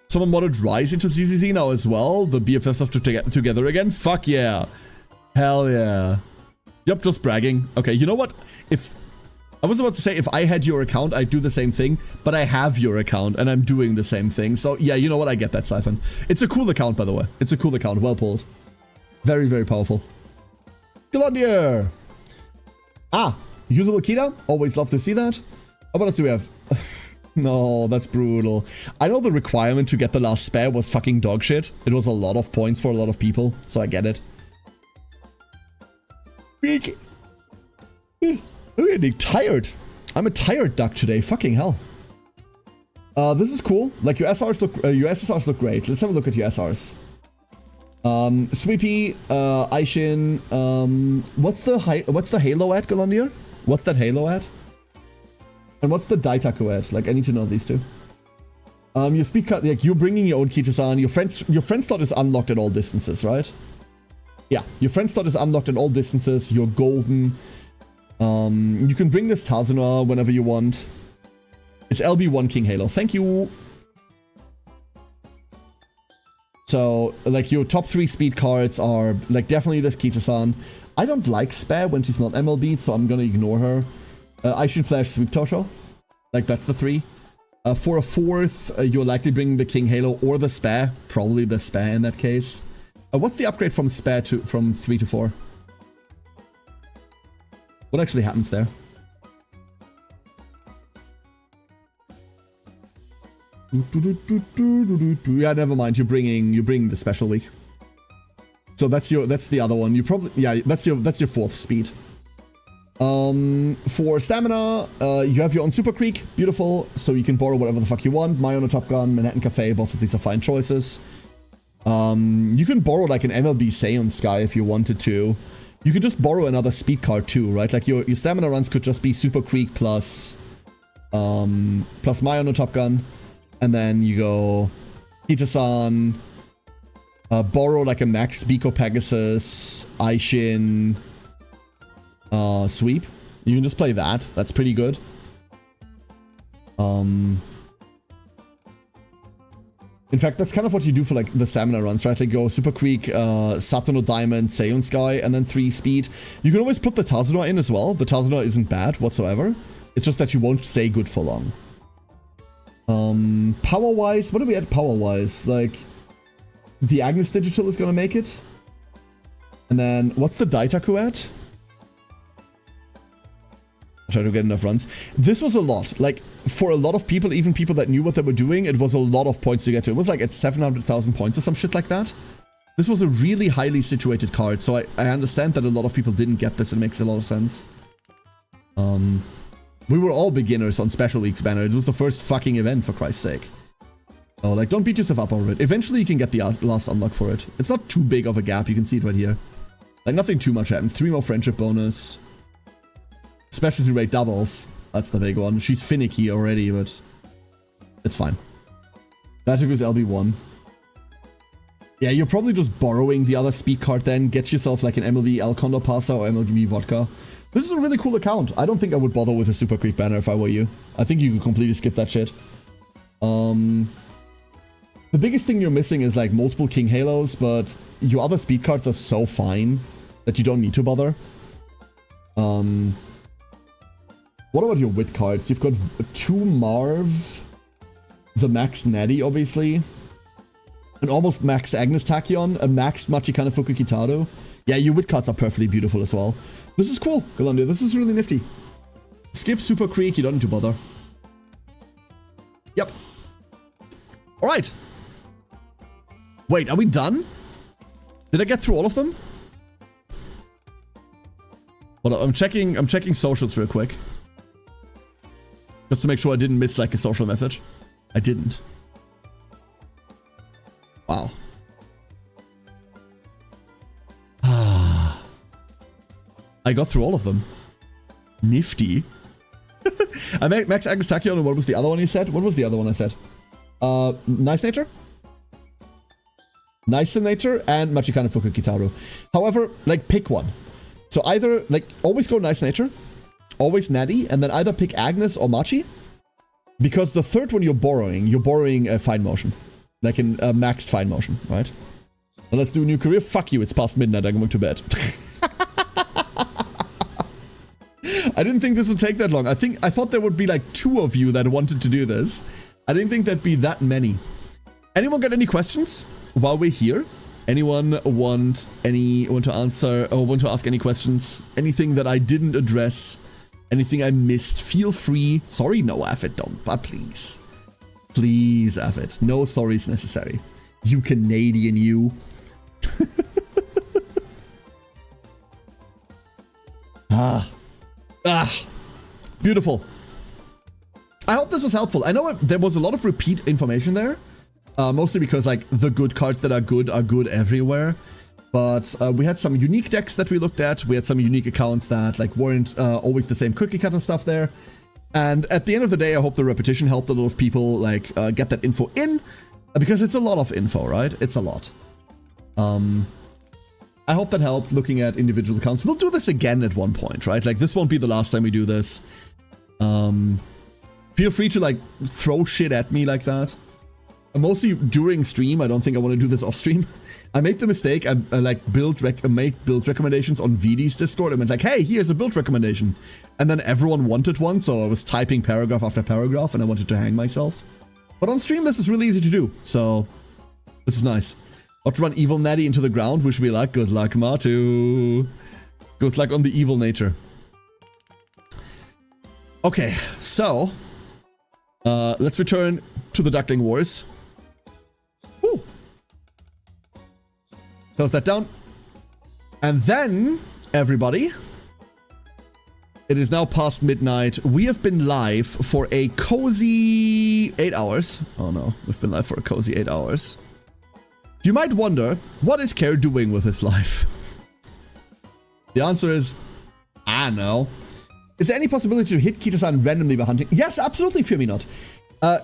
[SPEAKER 1] Someone modded Rise into CCC now as well. The BFFs have to get together again. Fuck yeah. Hell yeah. Yep, just bragging. Okay, you know what? If I was about to say if I had your account, I'd do the same thing, but I have your account and I'm doing the same thing. So yeah, you know what? I get that, Siphon. It's a cool account, by the way. It's a cool account. Well pulled. Very, very powerful. Galondier. Ah, usable Kita. Always love to see that. Oh, what else do we have? No, that's brutal. I know the requirement to get the last spare was fucking dog shit. It was a lot of points for a lot of people, so I get it. I'm getting tired. I'm a tired duck today. Fucking hell. This is cool. Like, your SSRs look great. Let's have a look at your SRs. Sweepy, Aishin, what's the Halo at, Galondier? What's that Halo at? And what's the Daitaku at? Like, I need to know these two. Your speed cut, like, you're bringing your own Kita-san. Your friend slot is unlocked at all distances, right? Yeah, your friend slot is unlocked at all distances. You're golden. You can bring this Tazuna whenever you want. It's LB1 King Halo. Thank you. So, like, your top 3 speed cards are, like, definitely this Kita-san. I don't like Spare when she's not MLB'd, so I'm gonna ignore her. Aishin Flash, Sweep Tosho. Like, that's the 3. For a 4th, you're likely bringing the King Halo or the Spare. Probably the Spare in that case. What's the upgrade from Spare from 3 to 4? What actually happens there? Yeah, never mind. You're bringing the special week. So that's the other one. You probably, yeah, that's your 4th speed. For stamina, you have your own Super Creek, beautiful. So you can borrow whatever the fuck you want. Myono Top Gun, Manhattan Cafe, both of these are fine choices. You can borrow like an MLB Saiyan Sky if you wanted to. You could just borrow another speed card too, right? Like your stamina runs could just be Super Creek plus Myono Top Gun. And then you go Kita-san, borrow like a maxed Biko Pegasus, Aishin, Sweep. You can just play that. That's pretty good. In fact, that's kind of what you do for like the stamina runs, right? Like go Super Creek, Satono Diamond, Seion Sky, and then 3 speed. You can always put the Tazuna in as well. The Tazuna isn't bad whatsoever. It's just that you won't stay good for long. Power-wise, what are we at power-wise? Like, the Agnes Digital is gonna make it. And then, what's the Daitaku at? I'll try to get enough runs. This was a lot. Like, for a lot of people, even people that knew what they were doing, it was a lot of points to get to. It was like at 700,000 points or some shit like that. This was a really highly situated card, so I understand that a lot of people didn't get this. It makes a lot of sense. We were all beginners on Special Weeks banner. It was the first fucking event, for Christ's sake. Oh, like, don't beat yourself up over it. Eventually you can get the last unlock for it. It's not too big of a gap. You can see it right here. Like, nothing too much happens. 3 more friendship bonus. Specialty rate doubles. That's the big one. She's finicky already, but it's fine. Batagoo's LB1. Yeah, you're probably just borrowing the other speed card then. Get yourself like an MLB El Condor Pasa or MLB Vodka. This is a really cool account. I don't think I would bother with a Super Creek banner if I were you. I think you could completely skip that shit. The biggest thing you're missing is like multiple King Halos, but your other speed cards are so fine that you don't need to bother. What about your wit cards? You've got 2 Marv, the maxed Natty, obviously, an almost maxed Agnes Tachyon, a maxed Machikana Fuku Kitaro. Yeah, your wit cards are perfectly beautiful as well. This is cool, Galandia. This is really nifty. Skip Super Creek, you don't need to bother. Yep. Alright. Wait, are we done? Did I get through all of them? Hold on, I'm checking socials real quick. Just to make sure I didn't miss like a social message. I didn't. Wow. I got through all of them. Nifty. I made Max Agnes Tachyon, and what was the other one you said? What was the other one I said? Nice Nature? Nice Nature and Machikana Fuku Kitaro. However, like, pick one. So either, like, always go Nice Nature, always Natty, and then either pick Agnes or Machi. Because the third one you're borrowing a Fine Motion. Like a maxed Fine Motion, right? Well, let's do a new career. Fuck you, it's past midnight, I'm going to bed. I didn't think this would take that long. I thought there would be like 2 of you that wanted to do this. I didn't think there'd be that many. Anyone got any questions while we're here? Anyone want to answer or want to ask any questions? Anything that I didn't address? Anything I missed? Feel free. Sorry, no, Affit, don't. But please. Please, Affit. No sorries necessary. You Canadian, you. Beautiful. I hope this was helpful. I know there was a lot of repeat information there. Mostly because like the good cards that are good everywhere. But we had some unique decks that we looked at. We had some unique accounts that like weren't always the same cookie cutter stuff there. And at the end of the day, I hope the repetition helped a lot of people like get that info in. Because it's a lot of info, right? It's a lot. I hope that helped looking at individual accounts. We'll do this again at one point, right? Like, this won't be the last time we do this. Feel free to, like, throw shit at me like that. Mostly during stream. I don't think I want to do this off stream. I made the mistake. I like, made build recommendations on VD's Discord. I went like, hey, here's a build recommendation. And then everyone wanted one, so I was typing paragraph after paragraph, and I wanted to hang myself. But on stream, this is really easy to do. So, this is nice. Not to run Evil Natty into the ground, wish me luck. Good luck, Matu. Good luck on the evil nature. Okay, so let's return to the Duckling Wars. Woo. Close that down. And then, everybody, it is now past midnight. We have been live for a cozy 8 hours. Oh no, we've been live for a cozy 8 hours. You might wonder, what is Care doing with his life? The answer is, I don't know. Is there any possibility to hit Kita-san randomly by hunting? Yes, absolutely, fear me not.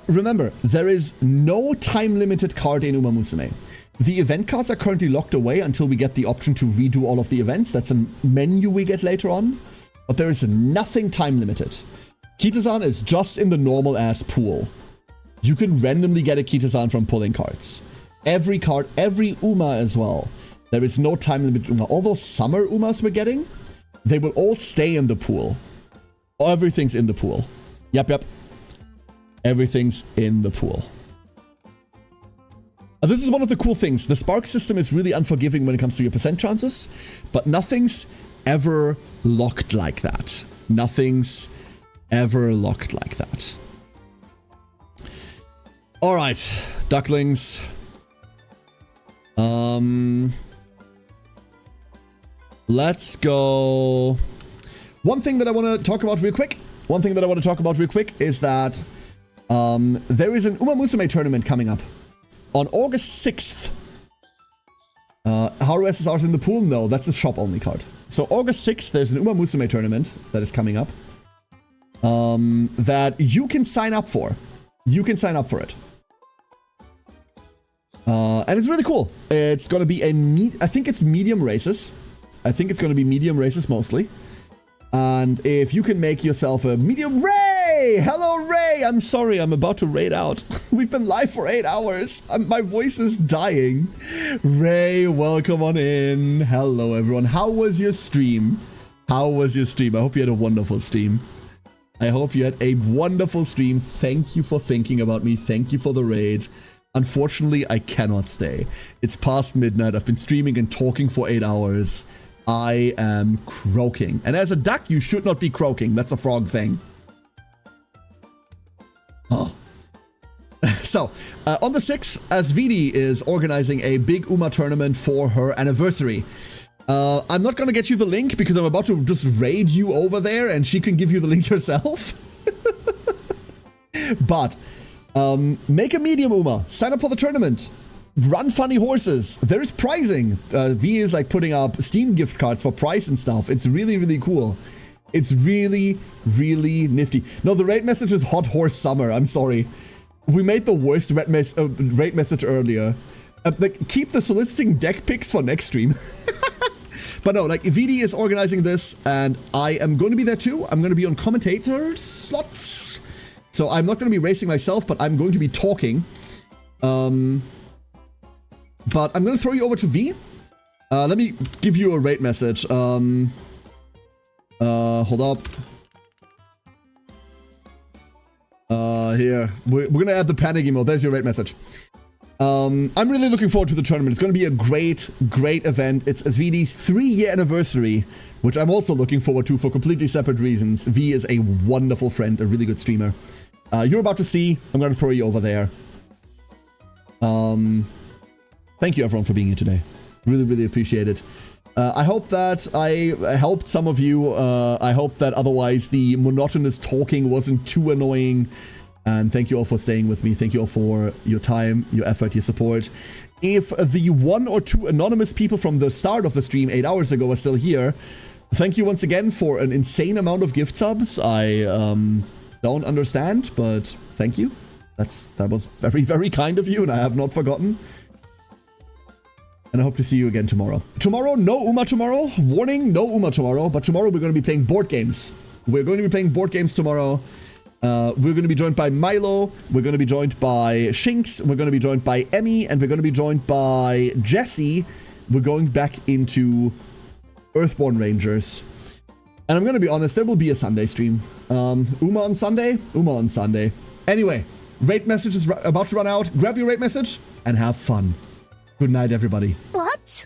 [SPEAKER 1] Remember, there is no time-limited card in Uma Musume. The event cards are currently locked away until we get the option to redo all of the events. That's a menu we get later on. But there is nothing time-limited. Kita-san is just in the normal-ass pool. You can randomly get a Kita-san from pulling cards. Every card, every Uma as well. There is no time limit Uma. All those summer Umas we're getting, they will all stay in the pool. Everything's in the pool. Yep. Everything's in the pool. This is one of the cool things. The Spark system is really unforgiving when it comes to your percent chances, but nothing's ever locked like that. Nothing's ever locked like that. All right, Ducklings. Let's go. One thing that I want to talk about real quick. Is that there is an Uma Musume tournament coming up on August 6th. Haru SSR's in the pool? No, that's a shop-only card. So August 6th, there's an Uma Musume tournament that is coming up that you can sign up for. You can sign up for it. And it's really cool. It's going to be I think it's medium races. I think it's going to be medium races mostly. And if you can make yourself a medium Ray! Hello, Ray! I'm sorry, I'm about to raid out. We've been live for 8 hours. My voice is dying. Ray, welcome on in. Hello, everyone. How was your stream? I hope you had a wonderful stream. Thank you for thinking about me. Thank you for the raid. Unfortunately, I cannot stay. It's past midnight. I've been streaming and talking for 8 hours. I am croaking. And as a duck, you should not be croaking. That's a frog thing. Oh. So, on the 6th, Asvidi is organizing a big Uma tournament for her anniversary. I'm not gonna get you the link because I'm about to just raid you over there and she can give you the link herself. But, make a medium Uma. Sign up for the tournament. Run funny horses. There's pricing. V is like putting up Steam gift cards for price and stuff. It's really, really cool. It's really, really nifty. No, the raid message is Hot Horse Summer. I'm sorry. We made the worst raid message earlier. Like, keep the soliciting deck picks for next stream. But no, like, VD is organizing this, and I am going to be there too. I'm going to be on commentator slots. So I'm not going to be racing myself, but I'm going to be talking. But I'm going to throw you over to V. Let me give you a raid message. Hold up. Here. We're going to add the panic email. There's your raid message. I'm really looking forward to the tournament. It's going to be a great, great event. It's SVD's 3-year anniversary, which I'm also looking forward to for completely separate reasons. V is a wonderful friend, a really good streamer. You're about to see. I'm going to throw you over there. Thank you, everyone, for being here today. Really, really appreciate it. I hope that I helped some of you. I hope that otherwise the monotonous talking wasn't too annoying. And thank you all for staying with me. Thank you all for your time, your effort, your support. If the 1 or 2 anonymous people from the start of the stream 8 hours ago are still here, thank you once again for an insane amount of gift subs. I don't understand, but thank you. That was very, very kind of you, and I have not forgotten. And I hope to see you again tomorrow. Tomorrow, no Uma tomorrow. Warning, no Uma tomorrow. But tomorrow we're going to be playing board games. We're going to be playing board games tomorrow. We're going to be joined by Milo. We're going to be joined by Shinx. We're going to be joined by Emmy. And we're going to be joined by Jesse. We're going back into Earthborn Rangers. And I'm going to be honest, there will be a Sunday stream. Uma on Sunday? Uma on Sunday. Anyway, raid message is about to run out. Grab your raid message and have fun. Good night, everybody.
[SPEAKER 2] What?